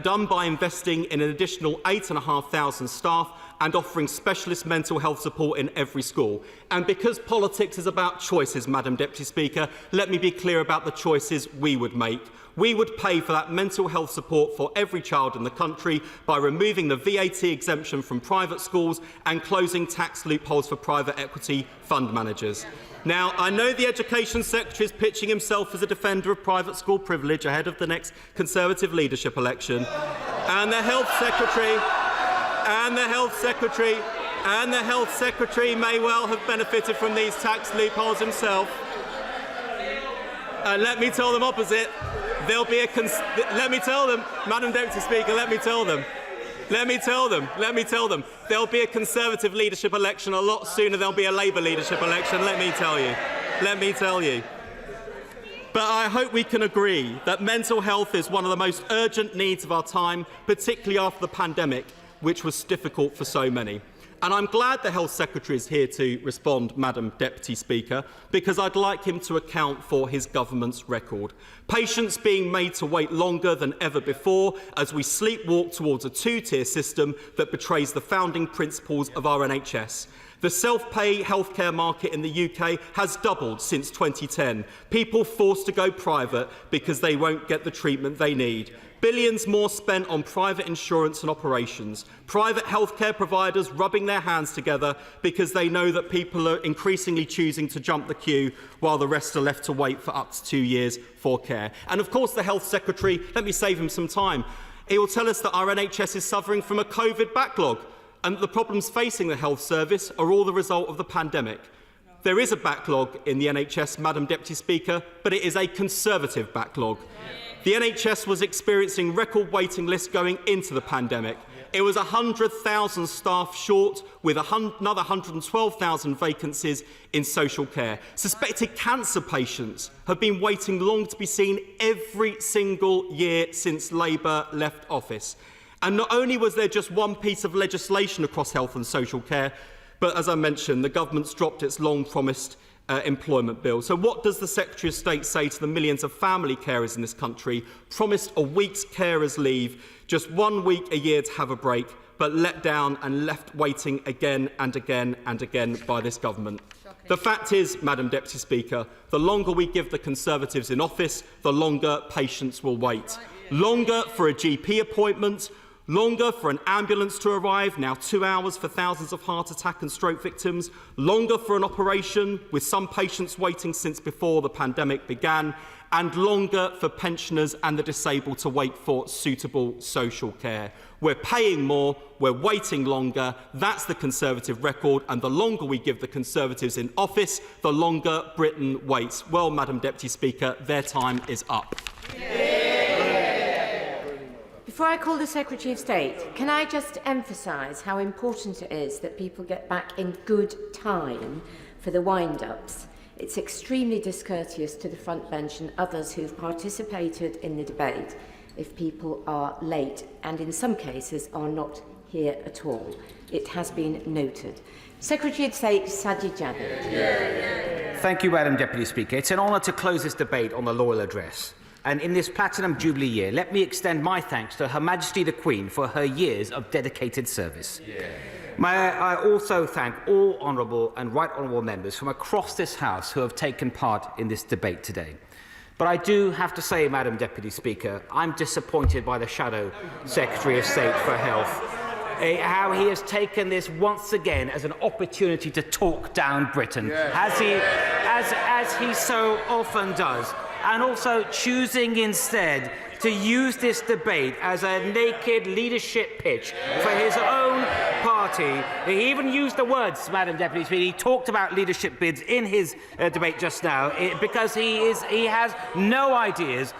Speaker 7: done by investing in an additional 8,500 staff and offering specialist mental health support in every school. And because politics is about choices, Madam Deputy Speaker, let me be clear about the choices we would make. We would pay for that mental health support for every child in the country by removing the VAT exemption from private schools and closing tax loopholes for private equity fund managers. Now, I know the Education Secretary is pitching himself as a defender of private school privilege ahead of the next Conservative leadership election, and the Health Secretary may well have benefited from these tax loopholes himself. Let me tell them opposite. There'll be let me tell them, Madam Deputy Speaker, let me tell them. There'll be a Conservative leadership election a lot sooner than there'll be a Labour leadership election, let me tell you. But I hope we can agree that mental health is one of the most urgent needs of our time, particularly after the pandemic, which was difficult for so many. And I'm glad the Health Secretary is here to respond, Madam Deputy Speaker, because I'd like him to account for his government's record. Patients being made to wait longer than ever before as we sleepwalk towards a 2-tier system that betrays the founding principles of our NHS. The self-pay healthcare market in the UK has doubled since 2010. People forced to go private because they won't get the treatment they need. Billions more spent on private insurance and operations. Private healthcare providers rubbing their hands together because they know that people are increasingly choosing to jump the queue while the rest are left to wait for up to 2 years for care. And of course the Health Secretary, let me save him some time, he will tell us that our NHS is suffering from a COVID backlog and that the problems facing the health service are all the result of the pandemic. There is a backlog in the NHS, Madam Deputy Speaker, but it is a Conservative backlog. The NHS was experiencing record waiting lists going into the pandemic. It was 100,000 staff short, with another 112,000 vacancies in social care. Suspected cancer patients have been waiting long to be seen every single year since Labour left office. And not only was there just one piece of legislation across health and social care, but as I mentioned, the government's dropped its long-promised employment bill. So what does the Secretary of State say to the millions of family carers in this country, promised a week's carers leave, just 1 week a year to have a break, but let down and left waiting again and again and again by this government? Shocking. The fact is, Madam Deputy Speaker, the longer we give the Conservatives in office, the longer patients will wait. Longer for a GP appointment, longer for an ambulance to arrive, now 2 hours for thousands of heart attack and stroke victims, longer for an operation, with some patients waiting since before the pandemic began, and longer for pensioners and the disabled to wait for suitable social care. We're paying more, we're waiting longer. That's the Conservative record, and the longer we give the Conservatives in office, the longer Britain waits. Well, Madam Deputy Speaker, their time is up.
Speaker 17: Before I call the Secretary of State, can I just emphasise how important it is that people get back in good time for the wind-ups? It's extremely discourteous to the front bench and others who've participated in the debate if people are late and in some cases are not here at all. It has been noted. Secretary of State Sajid Javid.
Speaker 1: Thank you, Madam Deputy Speaker. It's an honour to close this debate on the Loyal Address. And in this Platinum Jubilee year, let me extend my thanks to Her Majesty the Queen for her years of dedicated service. May I also thank all honourable and right honourable members from across this House who have taken part in this debate today. But I do have to say, Madam Deputy Speaker, I'm disappointed by the Shadow Secretary of State for Health, how he has taken this once again as an opportunity to talk down Britain, as he so often does, and also choosing instead to use this debate as a naked leadership pitch for his own party. He even used the words, Madam Deputy Speaker, he talked about leadership bids in his debate just now, because he has no ideas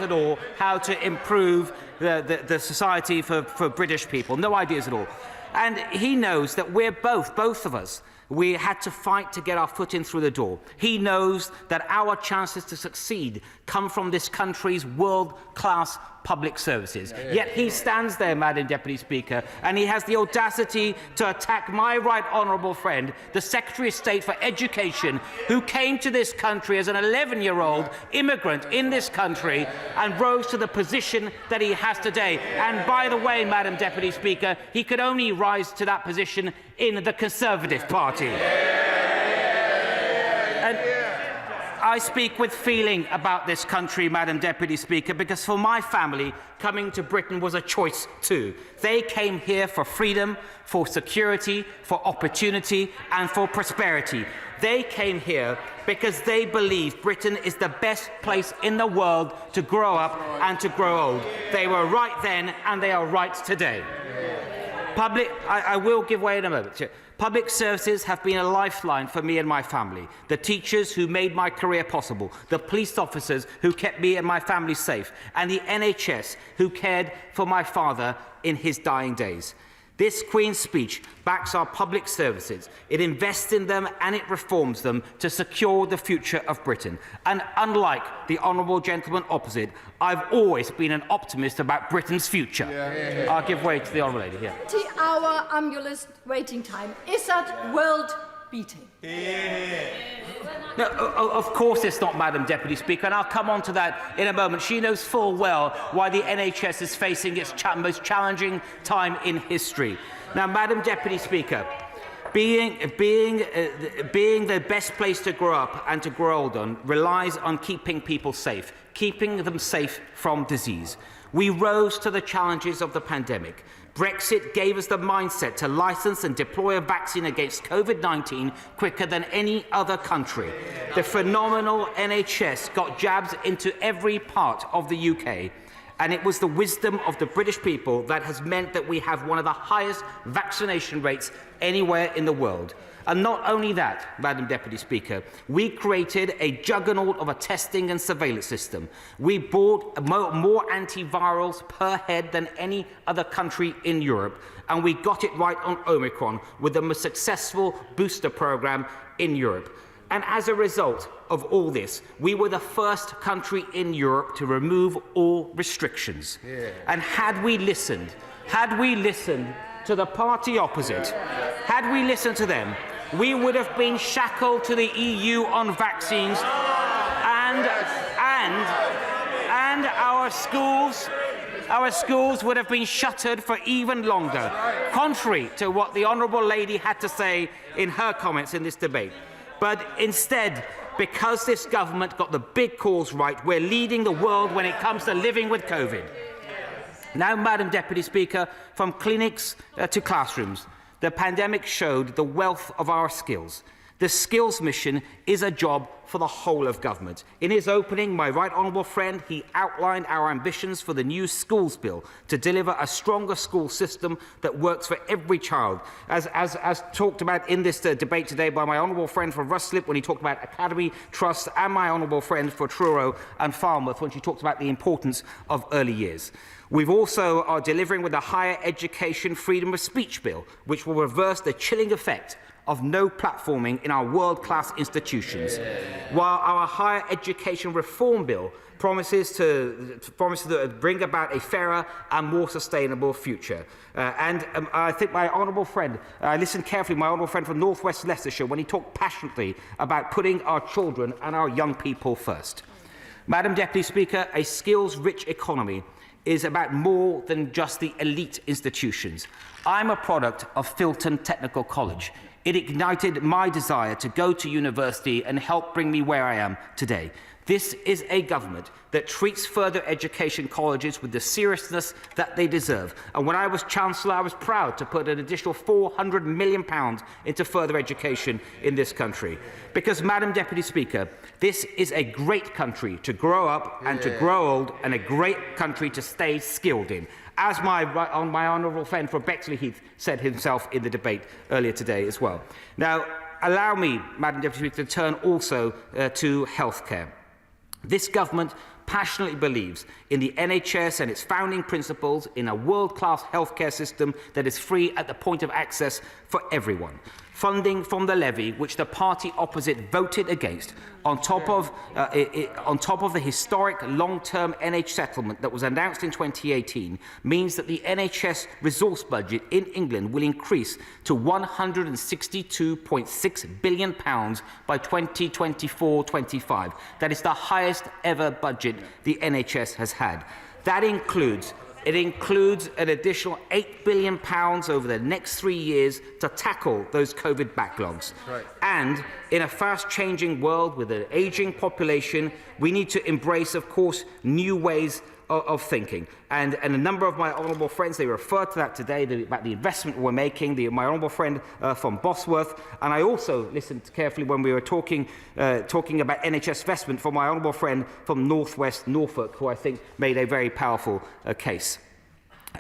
Speaker 1: at all how to improve the society for British people, no ideas at all. And he knows that we're both of us, we had to fight to get our foot in through the door. He knows that our chances to succeed come from this country's world-class public services. Yet he stands there, Madam Deputy Speaker, and he has the audacity to attack my right honourable friend, the Secretary of State for Education, who came to this country as an 11-year-old immigrant in this country and rose to the position that he has today. And by the way, Madam Deputy Speaker, he could only rise to that position in the Conservative Party. And I speak with feeling about this country, Madam Deputy Speaker, because for my family, coming to Britain was a choice too. They came here for freedom, for security, for opportunity, and for prosperity. They came here because they believe Britain is the best place in the world to grow up and to grow old. They were right then, and they are right today. I will give way in a moment. Public services have been a lifeline for me and my family. The teachers who made my career possible, the police officers who kept me and my family safe, and the NHS who cared for my father in his dying days. This Queen's speech backs our public services. It invests in them and it reforms them to secure the future of Britain. And unlike the honourable gentleman opposite, I've always been an optimist about Britain's future. I'll give way to the honourable lady here.
Speaker 8: 20-hour ambulance waiting time. Is that world-beating?
Speaker 1: No, of course it's not, Madam Deputy Speaker, and I'll come on to that in a moment. She knows full well why the NHS is facing its most challenging time in history. Now, Madam Deputy Speaker, being the best place to grow up and to grow old on relies on keeping people safe, keeping them safe from disease. We rose to the challenges of the pandemic. Brexit gave us the mindset to licence and deploy a vaccine against COVID-19 quicker than any other country. The phenomenal NHS got jabs into every part of the UK. And it was the wisdom of the British people that has meant that we have one of the highest vaccination rates anywhere in the world. And not only that, Madam Deputy Speaker, we created a juggernaut of a testing and surveillance system. We bought more antivirals per head than any other country in Europe, and we got it right on Omicron with the most successful booster programme in Europe. And as a result of all this, we were the first country in Europe to remove all restrictions. And had we listened to the party opposite, had we listened to them, we would have been shackled to the EU on vaccines, and our schools would have been shuttered for even longer, contrary to what the Honourable Lady had to say in her comments in this debate. But instead, because this government got the big calls right, we're leading the world when it comes to living with COVID. Now, Madam Deputy Speaker, from clinics to classrooms, the pandemic showed the wealth of our skills. The skills mission is a job for the whole of government. In his opening, my right honourable friend, he outlined our ambitions for the new schools bill to deliver a stronger school system that works for every child. As talked about in this debate today by my honourable friend from Ruslip when he talked about Academy Trust, and my honourable friend for Truro and Falmouth when she talked about the importance of early years. We've also are delivering with a higher education freedom of speech bill, which will reverse the chilling effect of no platforming in our world-class institutions, while our higher education reform bill promises to bring about a fairer and more sustainable future. I think my honourable friend, I listened carefully, my honourable friend from North West Leicestershire, when he talked passionately about putting our children and our young people first. Madam Deputy Speaker, a skills-rich economy is about more than just the elite institutions. I'm a product of Filton Technical College. It ignited my desire to go to university and help bring me where I am today. This is a government that treats further education colleges with the seriousness that they deserve. And when I was Chancellor, I was proud to put an additional £400 million into further education in this country. Because, Madam Deputy Speaker, this is a great country to grow up and to grow old, and a great country to stay skilled in, as my honourable friend from Bexley Heath said himself in the debate earlier today as well. Now, allow me, Madam Deputy Speaker, to turn also to healthcare. This government passionately believes in the NHS and its founding principles, in a world-class healthcare system that is free at the point of access for everyone. Funding from the levy, which the party opposite voted against, on top of the historic long-term NH settlement that was announced in 2018, means that the NHS resource budget in England will increase to £162.6 billion by 2024-25. That is the highest ever budget the NHS has had. That includes an additional £8 billion over the next 3 years to tackle those COVID backlogs. Right. And in a fast-changing world with an ageing population, we need to embrace, of course, new ways of thinking. And a number of my honourable friends, they referred to that today, about the investment we're making, my honourable friend from Bosworth. And I also listened carefully when we were talking about NHS investment from my honourable friend from North West Norfolk, who I think made a very powerful case.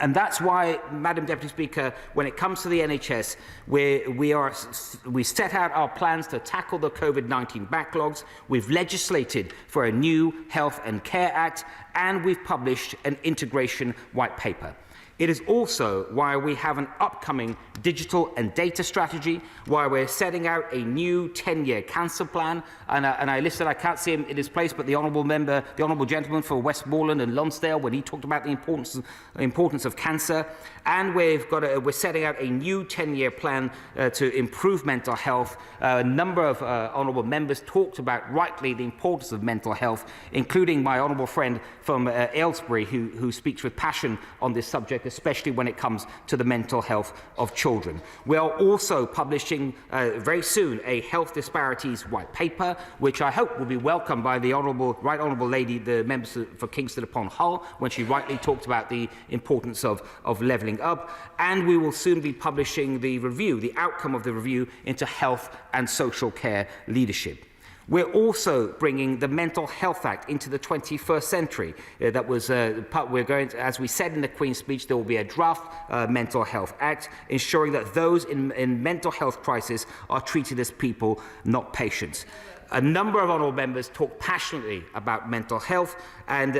Speaker 1: And that's why, Madam Deputy Speaker, when it comes to the NHS, we set out our plans to tackle the COVID-19 backlogs. We've legislated for a new Health and Care Act, and we've published an integration white paper. It is also why we have an upcoming digital and data strategy, why we're setting out a new 10-year cancer plan. And I listened, I can't see him in his place, but the honourable member, the honourable gentleman for Westmoreland and Lonsdale, when he talked about the importance of cancer. And we're setting out a new 10-year plan to improve mental health. A number of honourable members talked about, rightly, the importance of mental health, including my honourable friend from Aylesbury, who speaks with passion on this subject, especially when it comes to the mental health of children. We are also publishing very soon a health disparities white paper, which I hope will be welcomed by the Right Honourable Lady, the members for Kingston upon Hull, when she rightly talked about the importance of levelling up. And we will soon be publishing the review, the outcome of the review into health and social care leadership. We're also bringing the Mental Health Act into the 21st century. We're going to, as we said in the Queen's speech, there will be a draft Mental Health Act, ensuring that those in mental health crisis are treated as people, not patients. A number of honourable members talk passionately about mental health, and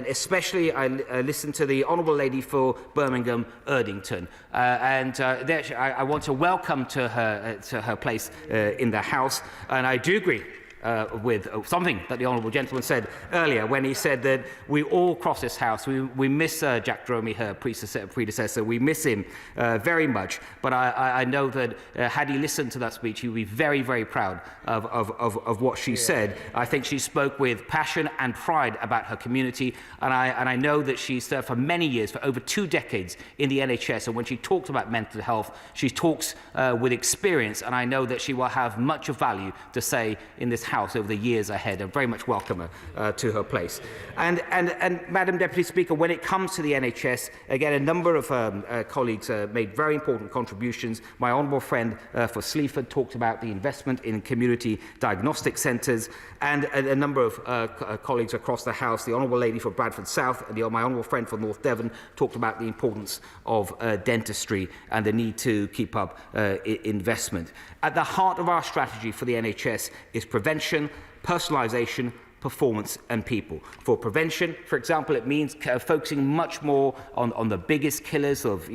Speaker 1: especially I listened to the Honourable Lady for Birmingham, Erdington, I want to welcome to her place in the House, and I do agree with something that the honourable gentleman said earlier when he said that we all across this House, we miss Jack Dromey, her predecessor. We miss him very much. But I know that had he listened to that speech, he would be very, very proud of what she said. I think she spoke with passion and pride about her community, and I know that she served for many years, for over 2 decades in the NHS, and when she talks about mental health, she talks with experience, and I know that she will have much of value to say in this House over the years ahead. I very much welcome her to her place. And Madam Deputy Speaker, when it comes to the NHS, again, a number of colleagues made very important contributions. My honourable friend for Sleaford talked about the investment in community diagnostic centres, and a number of colleagues across the House, the honourable lady for Bradford South and my honourable friend for North Devon, talked about the importance of dentistry and the need to keep up investment. At the heart of our strategy for the NHS is prevention, personalisation, performance and people. For prevention, for example, it means focusing much more on the biggest killers of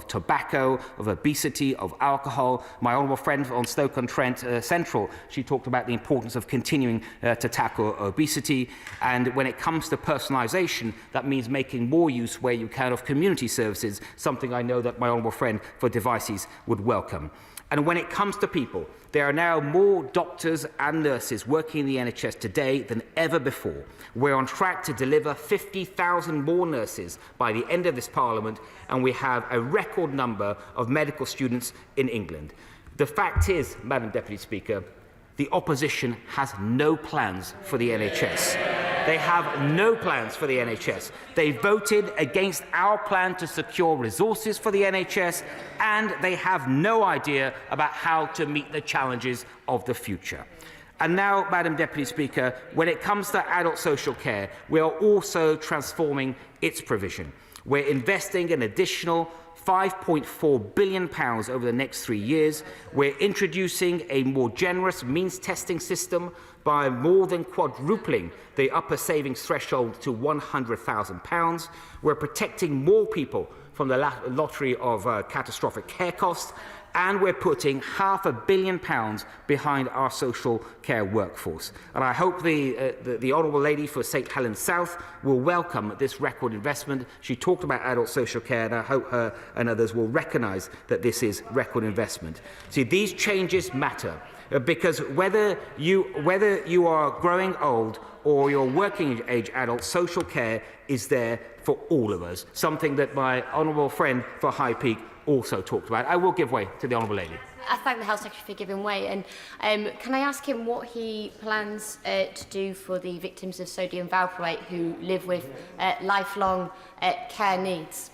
Speaker 1: tobacco, of obesity, of alcohol. My honourable friend on Stoke-on-Trent Central, she talked about the importance of continuing to tackle obesity. And when it comes to personalisation, that means making more use where you can of community services, something I know that my honourable friend for Devices would welcome. And when it comes to people, there are now more doctors and nurses working in the NHS today than ever before. We're on track to deliver 50,000 more nurses by the end of this Parliament, and we have a record number of medical students in England. The fact is, Madam Deputy Speaker, the opposition has no plans for the NHS. They have no plans for the NHS. They voted against our plan to secure resources for the NHS, and they have no idea about how to meet the challenges of the future. And now, Madam Deputy Speaker, when it comes to adult social care, we are also transforming its provision. We're investing an additional £5.4 billion over the next 3 years. We're introducing a more generous means testing system by more than quadrupling the upper savings threshold to £100,000. We're protecting more people from the lottery of catastrophic care costs, and we're putting £500 million behind our social care workforce. And I hope the Honourable Lady for St Helens South will welcome this record investment. She talked about adult social care, and I hope her and others will recognise that this is record investment. See, these changes matter, because whether you are growing old or you're working age adult, social care is there for all of us, something that my honourable friend for High Peak also talked about. I will give way to the Honourable Lady.
Speaker 14: I thank the Health Secretary for giving way, and can I ask him what he plans to do for the victims of sodium valproate who live with lifelong care needs?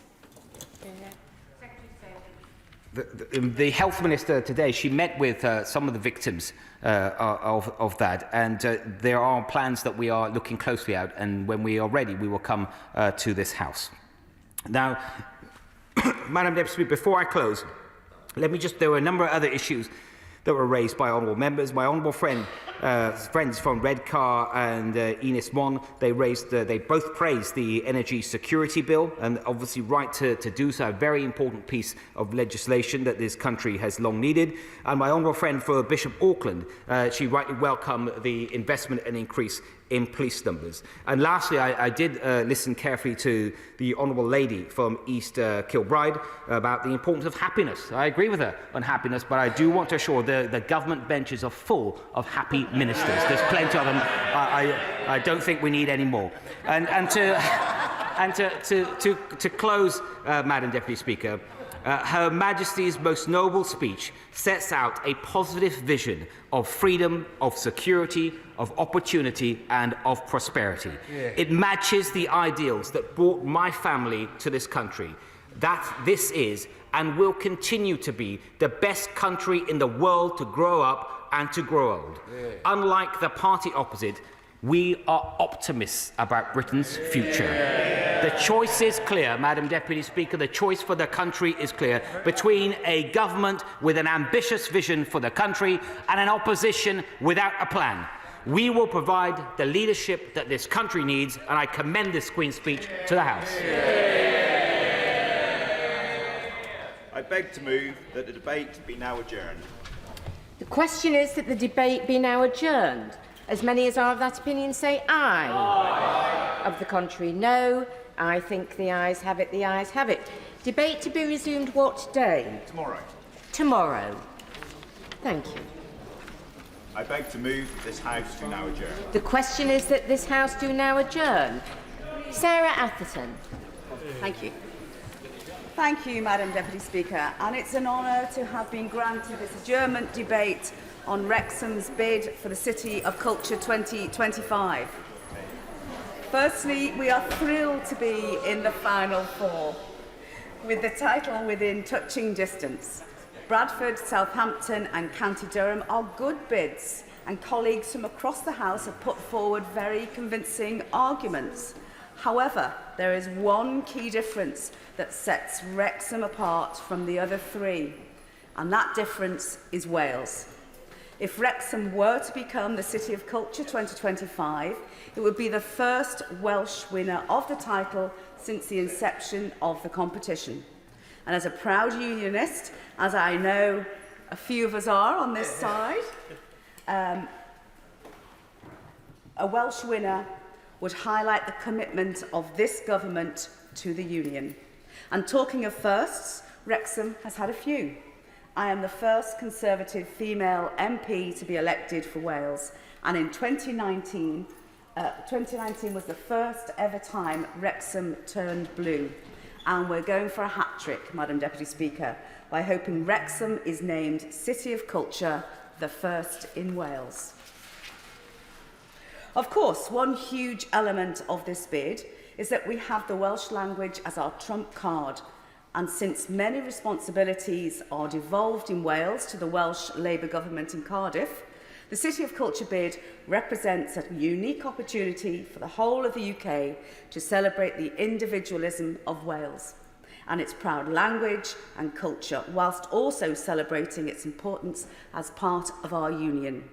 Speaker 1: The Health Minister today, she met with some of the victims of that, and there are plans that we are looking closely at, and when we are ready, we will come to this House. Now, Madam Deputy Speaker, before I close, there were a number of other issues that were raised by honourable members. My honourable friends from Redcar and Enos Mon, they both praised the Energy Security Bill, and obviously right to do so, a very important piece of legislation that this country has long needed. And my honourable friend for Bishop Auckland, she rightly welcomed the investment and increase in police numbers. And lastly, I did listen carefully to the Honourable Lady from East Kilbride about the importance of happiness. I agree with her on happiness, but I do want to assure the government benches are full of happy ministers. There's plenty of them. I don't think we need any more. And to close, Madam Deputy Speaker, Her Majesty's most noble speech sets out a positive vision of freedom, of security, of opportunity and of prosperity. Yeah. It matches the ideals that brought my family to this country. That this is and will continue to be the best country in the world to grow up and to grow old. Yeah. Unlike the party opposite, we are optimists about Britain's future. The choice is clear, Madam Deputy Speaker. The choice for the country is clear between a government with an ambitious vision for the country and an opposition without a plan. We will provide the leadership that this country needs, and I commend this Queen's speech to the House.
Speaker 6: I beg to move that the debate be now adjourned.
Speaker 17: The question is that the debate be now adjourned. As many as are of that opinion say aye. Aye. Of the contrary, no. I think the ayes have it, the ayes have it. Debate to be resumed what day?
Speaker 6: Tomorrow.
Speaker 17: Tomorrow. Thank you.
Speaker 6: I beg to move that this House do now adjourn.
Speaker 17: The question is that this House do now adjourn. Sarah Atherton.
Speaker 9: Thank you. Thank you, Madam Deputy Speaker, and it's an honour to have been granted this adjournment debate on Wrexham's bid for the City of Culture 2025. Firstly, we are thrilled to be in the final four, with the title within touching distance. Bradford, Southampton and County Durham are good bids, and colleagues from across the House have put forward very convincing arguments. However, there is one key difference that sets Wrexham apart from the other three, and that difference is Wales. If Wrexham were to become the City of Culture 2025, it would be the first Welsh winner of the title since the inception of the competition. And as a proud unionist, as I know a few of us are on this side, a Welsh winner would highlight the commitment of this government to the union. And talking of firsts, Wrexham has had a few. I am the first Conservative female MP to be elected for Wales, and in 2019 was the first ever time Wrexham turned blue. And we're going for a hat-trick, Madam Deputy Speaker, by hoping Wrexham is named City of Culture, the first in Wales. Of course, one huge element of this bid is that we have the Welsh language as our trump card, and since many responsibilities are devolved in Wales to the Welsh Labour government in Cardiff, the City of Culture bid represents a unique opportunity for the whole of the UK to celebrate the individualism of Wales and its proud language and culture, whilst also celebrating its importance as part of our union.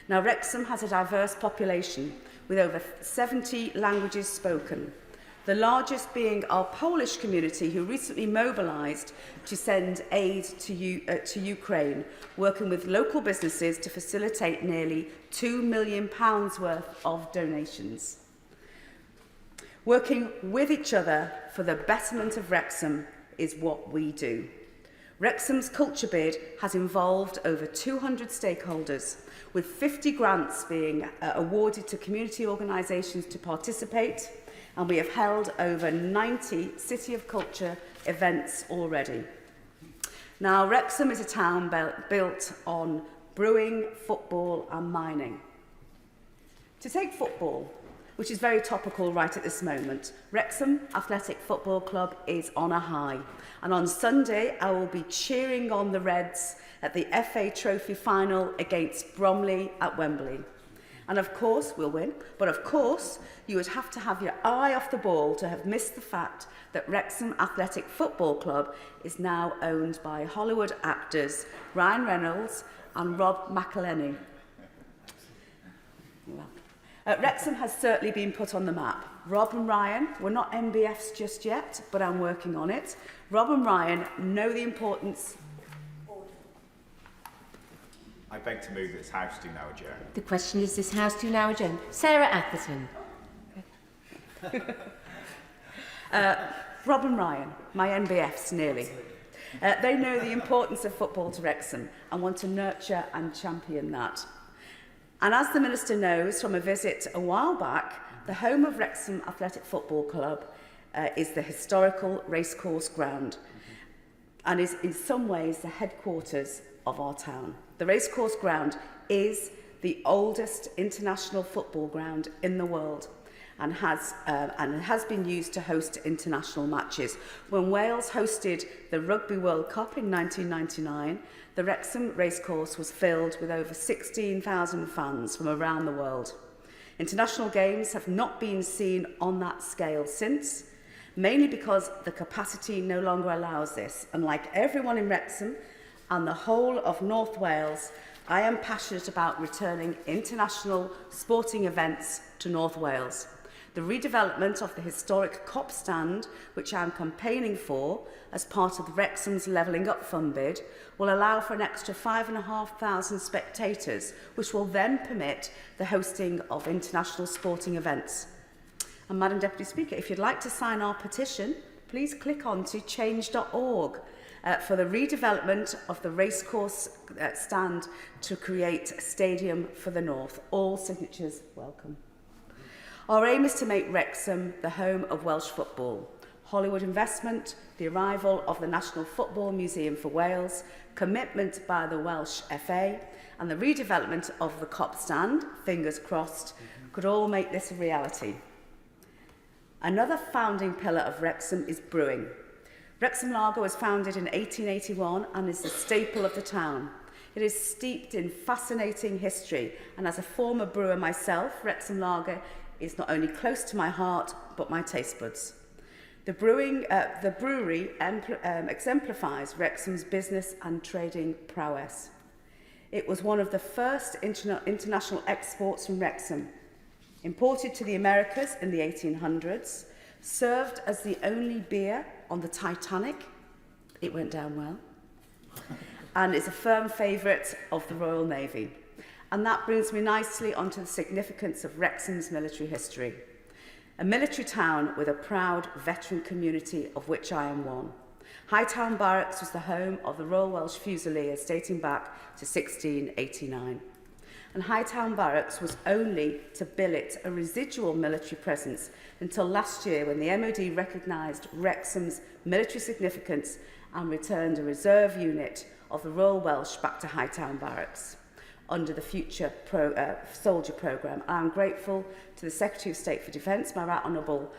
Speaker 9: Now, Wrexham has a diverse population with over 70 languages spoken, the largest being our Polish community, who recently mobilised to send aid to Ukraine, working with local businesses to facilitate nearly £2 million worth of donations. Working with each other for the betterment of Wrexham is what we do. Wrexham's culture bid has involved over 200 stakeholders, with 50 grants being awarded to community organisations to participate, and we have held over 90 City of Culture events already. Now, Wrexham is a town built on brewing, football and mining. To take football, which is very topical right at this moment, Wrexham Athletic Football Club is on a high. And on Sunday, I will be cheering on the Reds at the FA Trophy final against Bromley at Wembley. And of course, we'll win, but of course, you would have to have your eye off the ball to have missed the fact that Wrexham Athletic Football Club is now owned by Hollywood actors Ryan Reynolds and Rob McElhenney. Wrexham has certainly been put on the map. Rob and Ryan, we're not MBFs just yet, but I'm working on it. Rob and Ryan know the importance.
Speaker 6: I beg to move that this House do now adjourn.
Speaker 17: The question is this House do now adjourn. Sarah Atherton.
Speaker 9: Rob and Ryan, my NBFs nearly. They know the importance of football to Wrexham and want to nurture and champion that. And as the Minister knows from a visit a while back, the home of Wrexham Athletic Football Club is the historical racecourse ground and is in some ways the headquarters of our town. The racecourse ground is the oldest international football ground in the world and has been used to host international matches. When Wales hosted the Rugby World Cup in 1999, the Wrexham racecourse was filled with over 16,000 fans from around the world. International games have not been seen on that scale since, mainly because the capacity no longer allows this. And like everyone in Wrexham and the whole of North Wales, I am passionate about returning international sporting events to North Wales. The redevelopment of the historic cop stand, which I'm campaigning for as part of Wrexham's Levelling Up Fund bid, will allow for an extra 5,500 spectators, which will then permit the hosting of international sporting events. And Madam Deputy Speaker, if you'd like to sign our petition, please click on to change.org for the redevelopment of the racecourse stand to create a stadium for the North. All signatures welcome. Our aim is to make Wrexham the home of Welsh football. Hollywood investment, the arrival of the National Football Museum for Wales, commitment by the Welsh FA, and the redevelopment of the Cop stand, fingers crossed, could all make this a reality. Another founding pillar of Wrexham is brewing. Wrexham Lager was founded in 1881 and is the staple of the town. It is steeped in fascinating history, and as a former brewer myself, Wrexham Lager is not only close to my heart, but my taste buds. The brewery exemplifies Wrexham's business and trading prowess. It was one of the first international exports from Wrexham. Imported to the Americas in the 1800s, served as the only beer on the Titanic, it went down well, and is a firm favourite of the Royal Navy. And that brings me nicely onto the significance of Wrexham's military history. A military town with a proud veteran community of which I am one. Hightown Barracks was the home of the Royal Welsh Fusiliers dating back to 1689. And Hightown Barracks was only to billet a residual military presence until last year when the MOD recognised Wrexham's military significance and returned a reserve unit of the Royal Welsh back to Hightown Barracks under the Future Soldier Programme. I'm grateful to the Secretary of State for Defence, my right honourable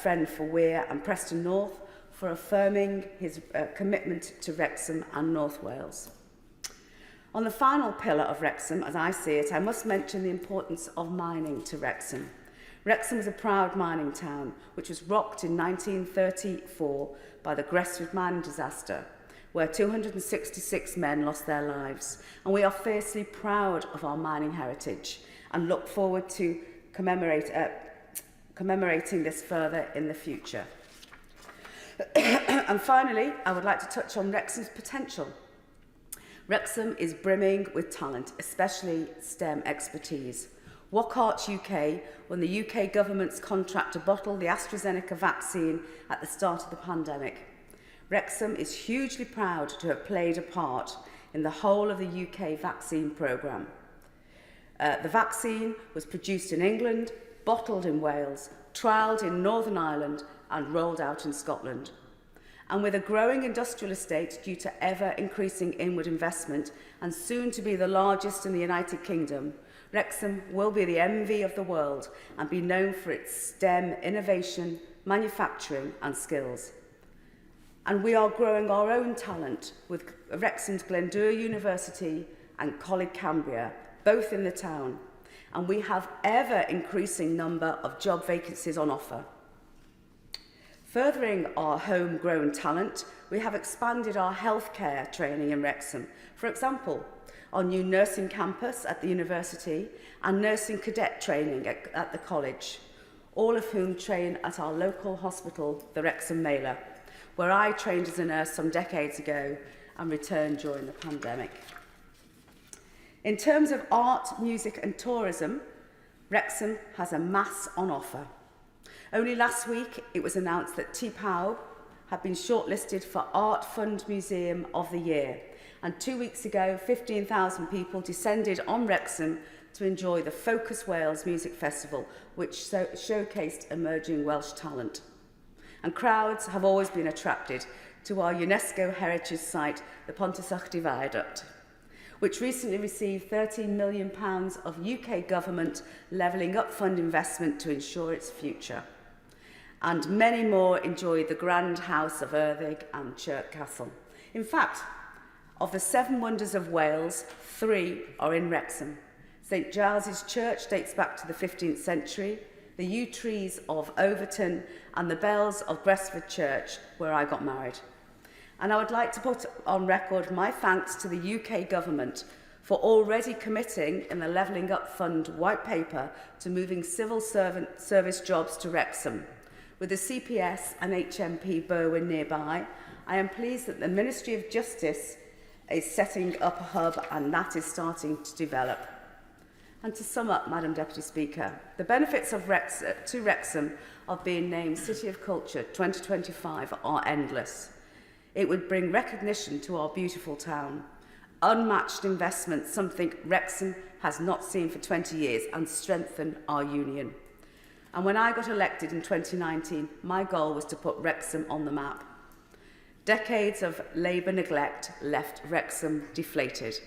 Speaker 9: friend for Weir and Preston North, for affirming his commitment to Wrexham and North Wales. On the final pillar of Wrexham, as I see it, I must mention the importance of mining to Wrexham. Wrexham was a proud mining town, which was rocked in 1934 by the Gresford mining disaster, where 266 men lost their lives. And we are fiercely proud of our mining heritage and look forward to commemorating this further in the future. And finally, I would like to touch on Wrexham's potential. Wrexham is brimming with talent, especially STEM expertise. Wockhardt UK won the UK government's contract to bottle the AstraZeneca vaccine at the start of the pandemic. Wrexham is hugely proud to have played a part in the whole of the UK vaccine programme. The vaccine was produced in England, bottled in Wales, trialled in Northern Ireland and rolled out in Scotland. And with a growing industrial estate due to ever-increasing inward investment and soon to be the largest in the United Kingdom, Wrexham will be the envy of the world and be known for its STEM innovation, manufacturing and skills. And we are growing our own talent with Wrexham's Glendower University and Coleg Cambria, both in the town. And we have ever-increasing number of job vacancies on offer. Furthering our homegrown talent, we have expanded our healthcare training in Wrexham. For example, our new nursing campus at the university and nursing cadet training at the college, all of whom train at our local hospital, the Wrexham Mailer, where I trained as a nurse some decades ago and returned during the pandemic. In terms of art, music and tourism, Wrexham has a mass on offer. Only last week, it was announced that T-Pow had been shortlisted for Art Fund Museum of the Year. And 2 weeks ago, 15,000 people descended on Wrexham to enjoy the Focus Wales Music Festival, which showcased emerging Welsh talent. And crowds have always been attracted to our UNESCO heritage site, the Pontysachdy Viaduct, which recently received £13 million of UK government Levelling Up Fund investment to ensure its future. And many more enjoyed the grand house of Erddig and Chirk Castle. In fact, of the 7 wonders of Wales, 3 are in Wrexham. St Giles's Church dates back to the 15th century, the yew trees of Overton and the bells of Gresford Church, where I got married. And I would like to put on record my thanks to the UK government for already committing in the Levelling Up Fund white paper to moving civil service jobs to Wrexham. With the CPS and HMP Berwyn nearby, I am pleased that the Ministry of Justice is setting up a hub and that is starting to develop. And to sum up, Madam Deputy Speaker, the benefits to Wrexham of being named City of Culture 2025 are endless. It would bring recognition to our beautiful town, unmatched investment, something Wrexham has not seen for 20 years, and strengthen our union. And when I got elected in 2019, my goal was to put Wrexham on the map. Decades of Labour neglect left Wrexham deflated.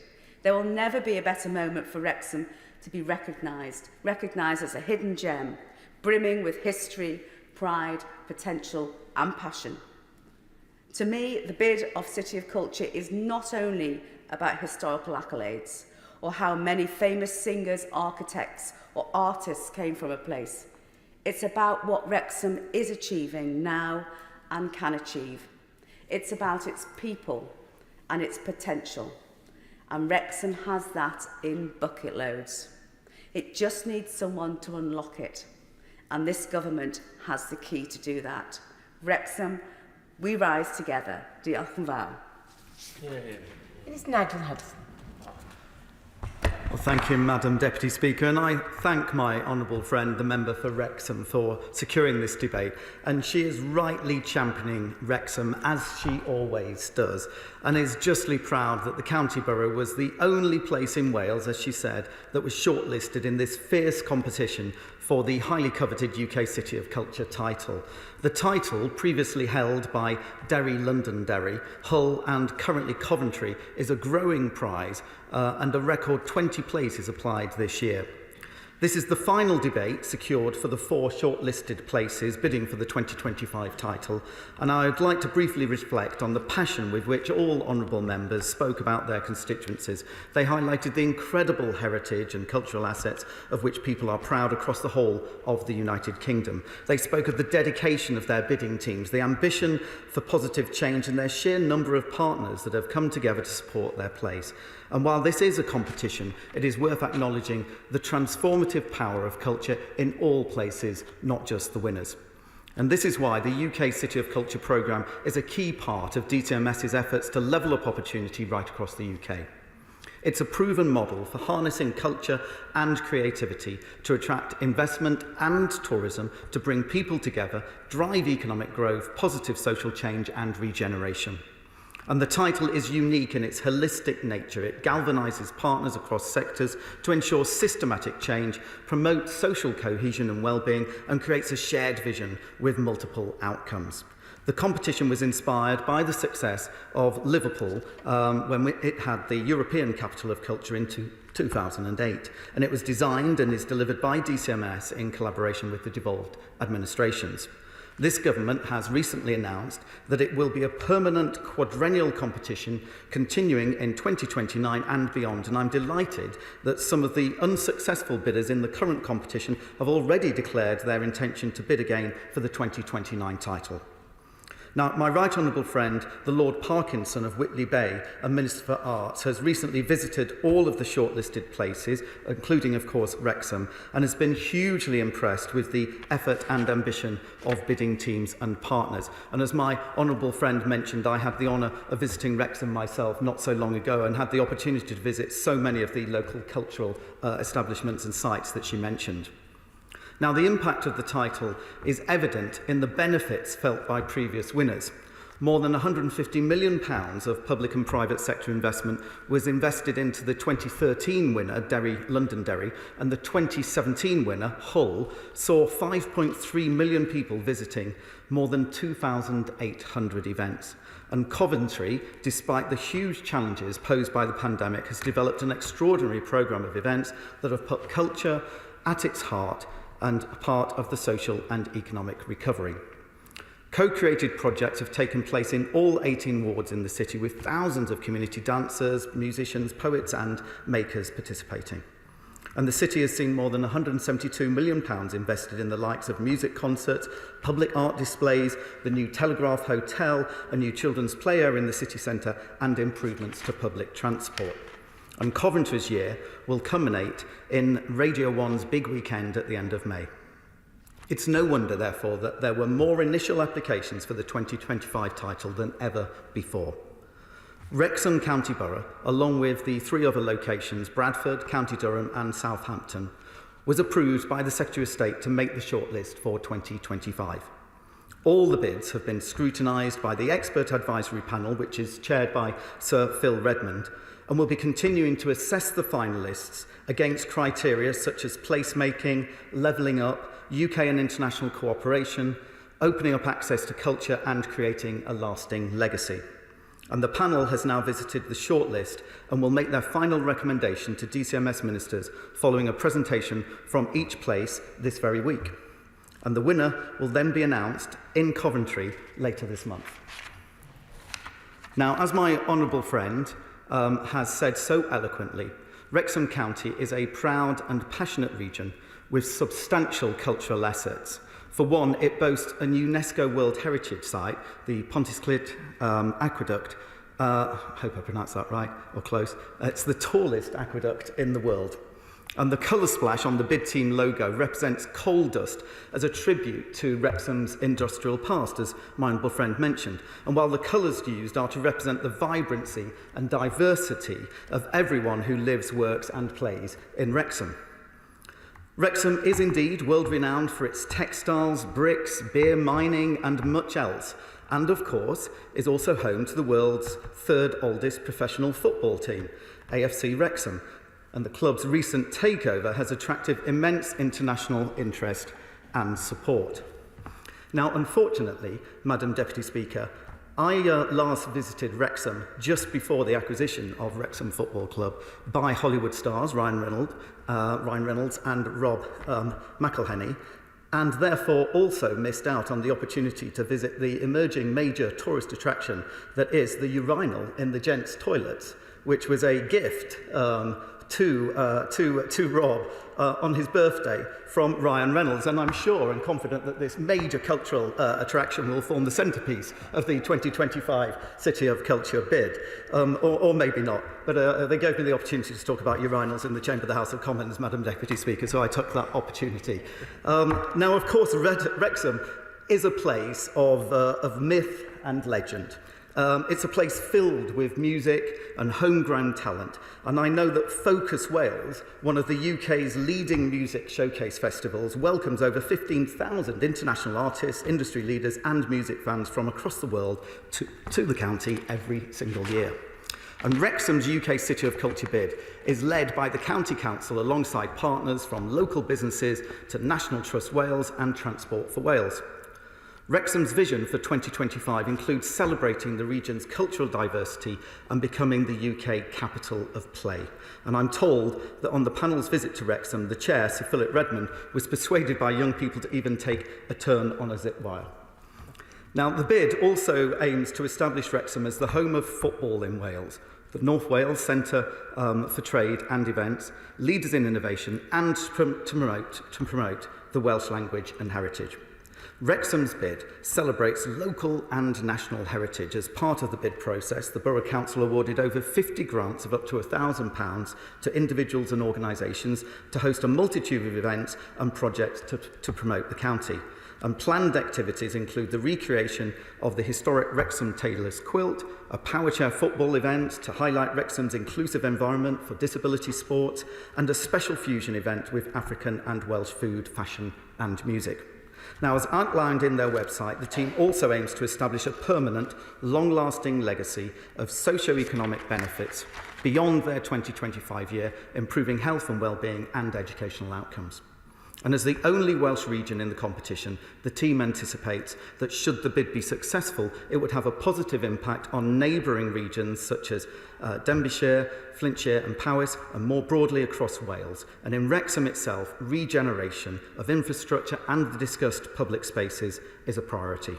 Speaker 9: There will never be a better moment for Wrexham to be recognised as a hidden gem, brimming with history, pride, potential and passion. To me, the bid of City of Culture is not only about historical accolades or how many famous singers, architects or artists came from a place. It's about what Wrexham is achieving now and can achieve. It's about its people and its potential. And Wrexham has that in bucket loads. It just needs someone to unlock it. And this government has the key to do that. Wrexham, we rise together. Diolch yn fawr.
Speaker 17: It's Nigel Hudson.
Speaker 3: Well, thank you, Madam Deputy Speaker, and I thank my honourable friend, the member for Wrexham, for securing this debate. And she is rightly championing Wrexham, as she always does, and is justly proud that the county borough was the only place in Wales, as she said, that was shortlisted in this fierce competition for the highly coveted UK City of Culture title. The title, previously held by Derry, Londonderry, Hull and currently Coventry, is a growing prize and a record 20 places applied this year. This is the final debate secured for the 4 shortlisted places bidding for the 2025 title, and I would like to briefly reflect on the passion with which all honourable members spoke about their constituencies. They highlighted the incredible heritage and cultural assets of which people are proud across the whole of the United Kingdom. They spoke of the dedication of their bidding teams, the ambition for positive change and their sheer number of partners that have come together to support their place. And while this is a competition, it is worth acknowledging the transformative power of culture in all places, not just the winners. And this is why the UK City of Culture programme is a key part of DTMS's efforts to level up opportunity right across the UK. It's a proven model for harnessing culture and creativity to attract investment and tourism, to bring people together, drive economic growth, positive social change and regeneration. And the title is unique in its holistic nature. It galvanises partners across sectors to ensure systematic change, promotes social cohesion and well-being, and creates a shared vision with multiple outcomes. The competition was inspired by the success of Liverpool when it had the European Capital of Culture in 2008, and it was designed and is delivered by DCMS in collaboration with the devolved administrations. This government has recently announced that it will be a permanent quadrennial competition continuing in 2029 and beyond, and I'm delighted that some of the unsuccessful bidders in the current competition have already declared their intention to bid again for the 2029 title. Now, my right honourable friend, the Lord Parkinson of Whitley Bay, a Minister for Arts, has recently visited all of the shortlisted places, including, of course, Wrexham, and has been hugely impressed with the effort and ambition of bidding teams and partners. And as my honourable friend mentioned, I had the honour of visiting Wrexham myself not so long ago and had the opportunity to visit so many of the local cultural establishments and sites that she mentioned. Now, the impact of the title is evident in the benefits felt by previous winners. More than £150 million of public and private sector investment was invested into the 2013 winner, Derry, Londonderry, and the 2017 winner, Hull, saw 5.3 million people visiting more than 2,800 events. And Coventry, despite the huge challenges posed by the pandemic, has developed an extraordinary programme of events that have put culture at its heart and a part of the social and economic recovery. Co-created projects have taken place in all 18 wards in the city, with thousands of community dancers, musicians, poets and makers participating. And the city has seen more than £172 million invested in the likes of music concerts, public art displays, the new Telegraph Hotel, a new children's play area in the city centre, and improvements to public transport. And Coventry's year will culminate in Radio 1's big weekend at the end of May. It's no wonder, therefore, that there were more initial applications for the 2025 title than ever before. Wrexham County Borough, along with the 3 other locations, Bradford, County Durham and Southampton, was approved by the Secretary of State to make the shortlist for 2025. All the bids have been scrutinised by the Expert Advisory Panel, which is chaired by Sir Phil Redmond, and will be continuing to assess the finalists against criteria such as placemaking, levelling up, UK and international cooperation, opening up access to culture and creating a lasting legacy. And the panel has now visited the shortlist and will make their final recommendation to DCMS ministers following a presentation from each place this very week. And the winner will then be announced in Coventry later this month. Now, as my honourable friend has said so eloquently, Wrexham County is a proud and passionate region with substantial cultural assets. For one, it boasts a UNESCO World Heritage Site, the Pontisclid Aqueduct. I hope I pronounced that right, or close. It's the tallest aqueduct in the world. And the colour splash on the bid team logo represents coal dust as a tribute to Wrexham's industrial past, as my honourable friend mentioned. And while the colours used are to represent the vibrancy and diversity of everyone who lives, works and plays in Wrexham. Wrexham is indeed world-renowned for its textiles, bricks, beer, mining and much else, and of course is also home to the world's 3rd oldest professional football team, AFC Wrexham, and the club's recent takeover has attracted immense international interest and support. Now, unfortunately, Madam Deputy Speaker, I last visited Wrexham just before the acquisition of Wrexham Football Club by Hollywood stars Ryan Reynolds and Rob McElhenney, and therefore also missed out on the opportunity to visit the emerging major tourist attraction that is the urinal in the gents' toilets, which was a gift to Rob on his birthday from Ryan Reynolds, and I'm sure and confident that this major cultural attraction will form the centrepiece of the 2025 City of Culture bid, or maybe not, but they gave me the opportunity to talk about urinals in the Chamber of the House of Commons, Madam Deputy Speaker, so I took that opportunity. Now, of course, Wrexham is a place of myth and legend. It's a place filled with music and homegrown talent, and I know that Focus Wales, one of the UK's leading music showcase festivals, welcomes over 15,000 international artists, industry leaders and music fans from across the world to the county every single year. And Wrexham's UK City of Culture bid is led by the County Council alongside partners from local businesses to National Trust Wales and Transport for Wales. Wrexham's vision for 2025 includes celebrating the region's cultural diversity and becoming the UK capital of play. And I'm told that on the panel's visit to Wrexham, the chair, Sir Philip Redmond, was persuaded by young people to even take a turn on a zip wire. Now, the bid also aims to establish Wrexham as the home of football in Wales, the North Wales Centre for Trade and Events, leaders in innovation, and to promote the Welsh language and heritage. Wrexham's bid celebrates local and national heritage. As part of the bid process, the Borough Council awarded over 50 grants of up to £1,000 to individuals and organisations to host a multitude of events and projects to promote the county. And planned activities include the recreation of the historic Wrexham Tailor's Quilt, a power chair football event to highlight Wrexham's inclusive environment for disability sports, and a special fusion event with African and Welsh food, fashion and music. Now, as outlined in their website, the team also aims to establish a permanent, long-lasting legacy of socio-economic benefits beyond their 2025 year, improving health and well-being and educational outcomes. And as the only Welsh region in the competition, the team anticipates that should the bid be successful, it would have a positive impact on neighbouring regions such as Denbighshire, Flintshire and Powys, and more broadly across Wales. And in Wrexham itself, regeneration of infrastructure and the discussed public spaces is a priority.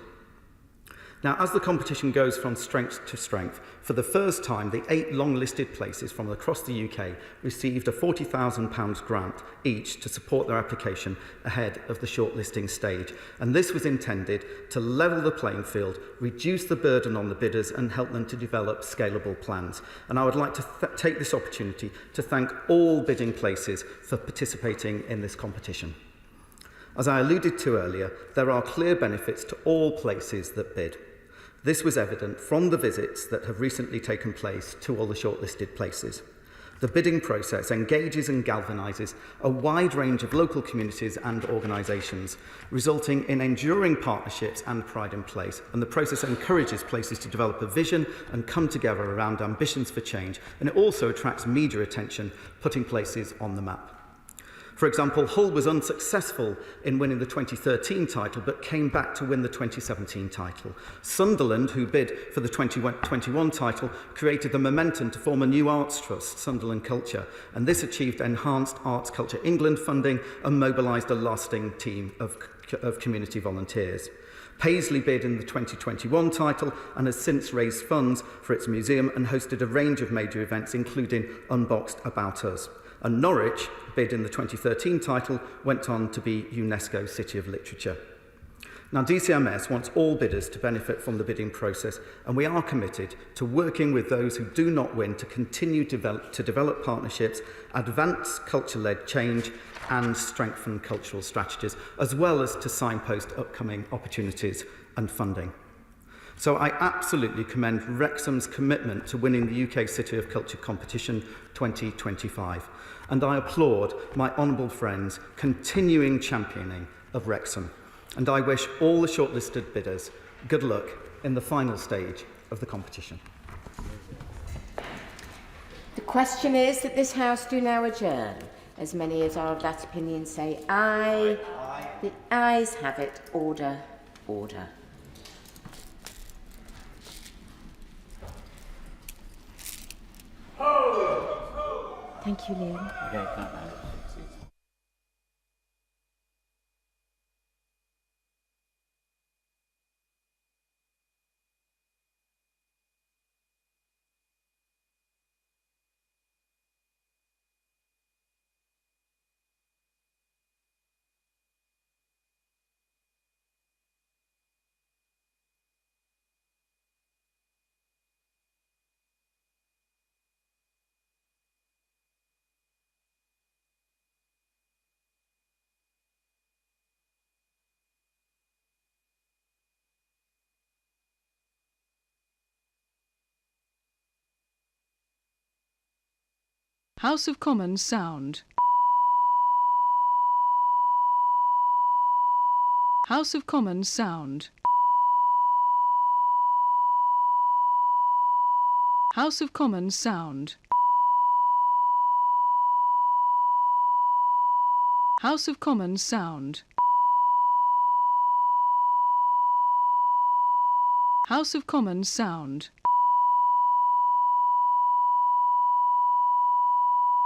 Speaker 3: Now, as the competition goes from strength to strength, for the first time, the 8 long-listed places from across the UK received a £40,000 grant each to support their application ahead of the shortlisting stage. And this was intended to level the playing field, reduce the burden on the bidders and help them to develop scalable plans. And I would like to take this opportunity to thank all bidding places for participating in this competition. As I alluded to earlier, there are clear benefits to all places that bid. This was evident from the visits that have recently taken place to all the shortlisted places. The bidding process engages and galvanises a wide range of local communities and organisations, resulting in enduring partnerships and pride in place. And the process encourages places to develop a vision and come together around ambitions for change. And it also attracts media attention, putting places on the map. For example, Hull was unsuccessful in winning the 2013 title, but came back to win the 2017 title. Sunderland, who bid for the 2021 title, created the momentum to form a new arts trust, Sunderland Culture, and this achieved enhanced Arts Culture England funding and mobilised a lasting team of community volunteers. Paisley bid in the 2021 title and has since raised funds for its museum and hosted a range of major events, including Unboxed About Us. And Norwich, bid in the 2013 title, went on to be UNESCO City of Literature. Now, DCMS wants all bidders to benefit from the bidding process, and we are committed to working with those who do not win to continue to develop partnerships, advance culture-led change, and strengthen cultural strategies, as well as to signpost upcoming opportunities and funding. So I absolutely commend Wrexham's commitment to winning the UK City of Culture Competition 2025. And I applaud my honourable friends' continuing championing of Wrexham. And I wish all the shortlisted bidders good luck in the final stage of the competition.
Speaker 17: The question is that this House do now adjourn. As many as are of that opinion say aye. Aye. The ayes have it. Order. Order. Thank you, Liam.
Speaker 10: Okay,
Speaker 15: House of Commons sound. House of Commons sound. House of Commons sound. House of Commons sound. House of Commons sound.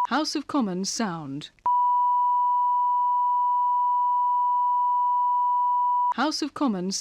Speaker 15: House of Commons sound. House of Commons sound.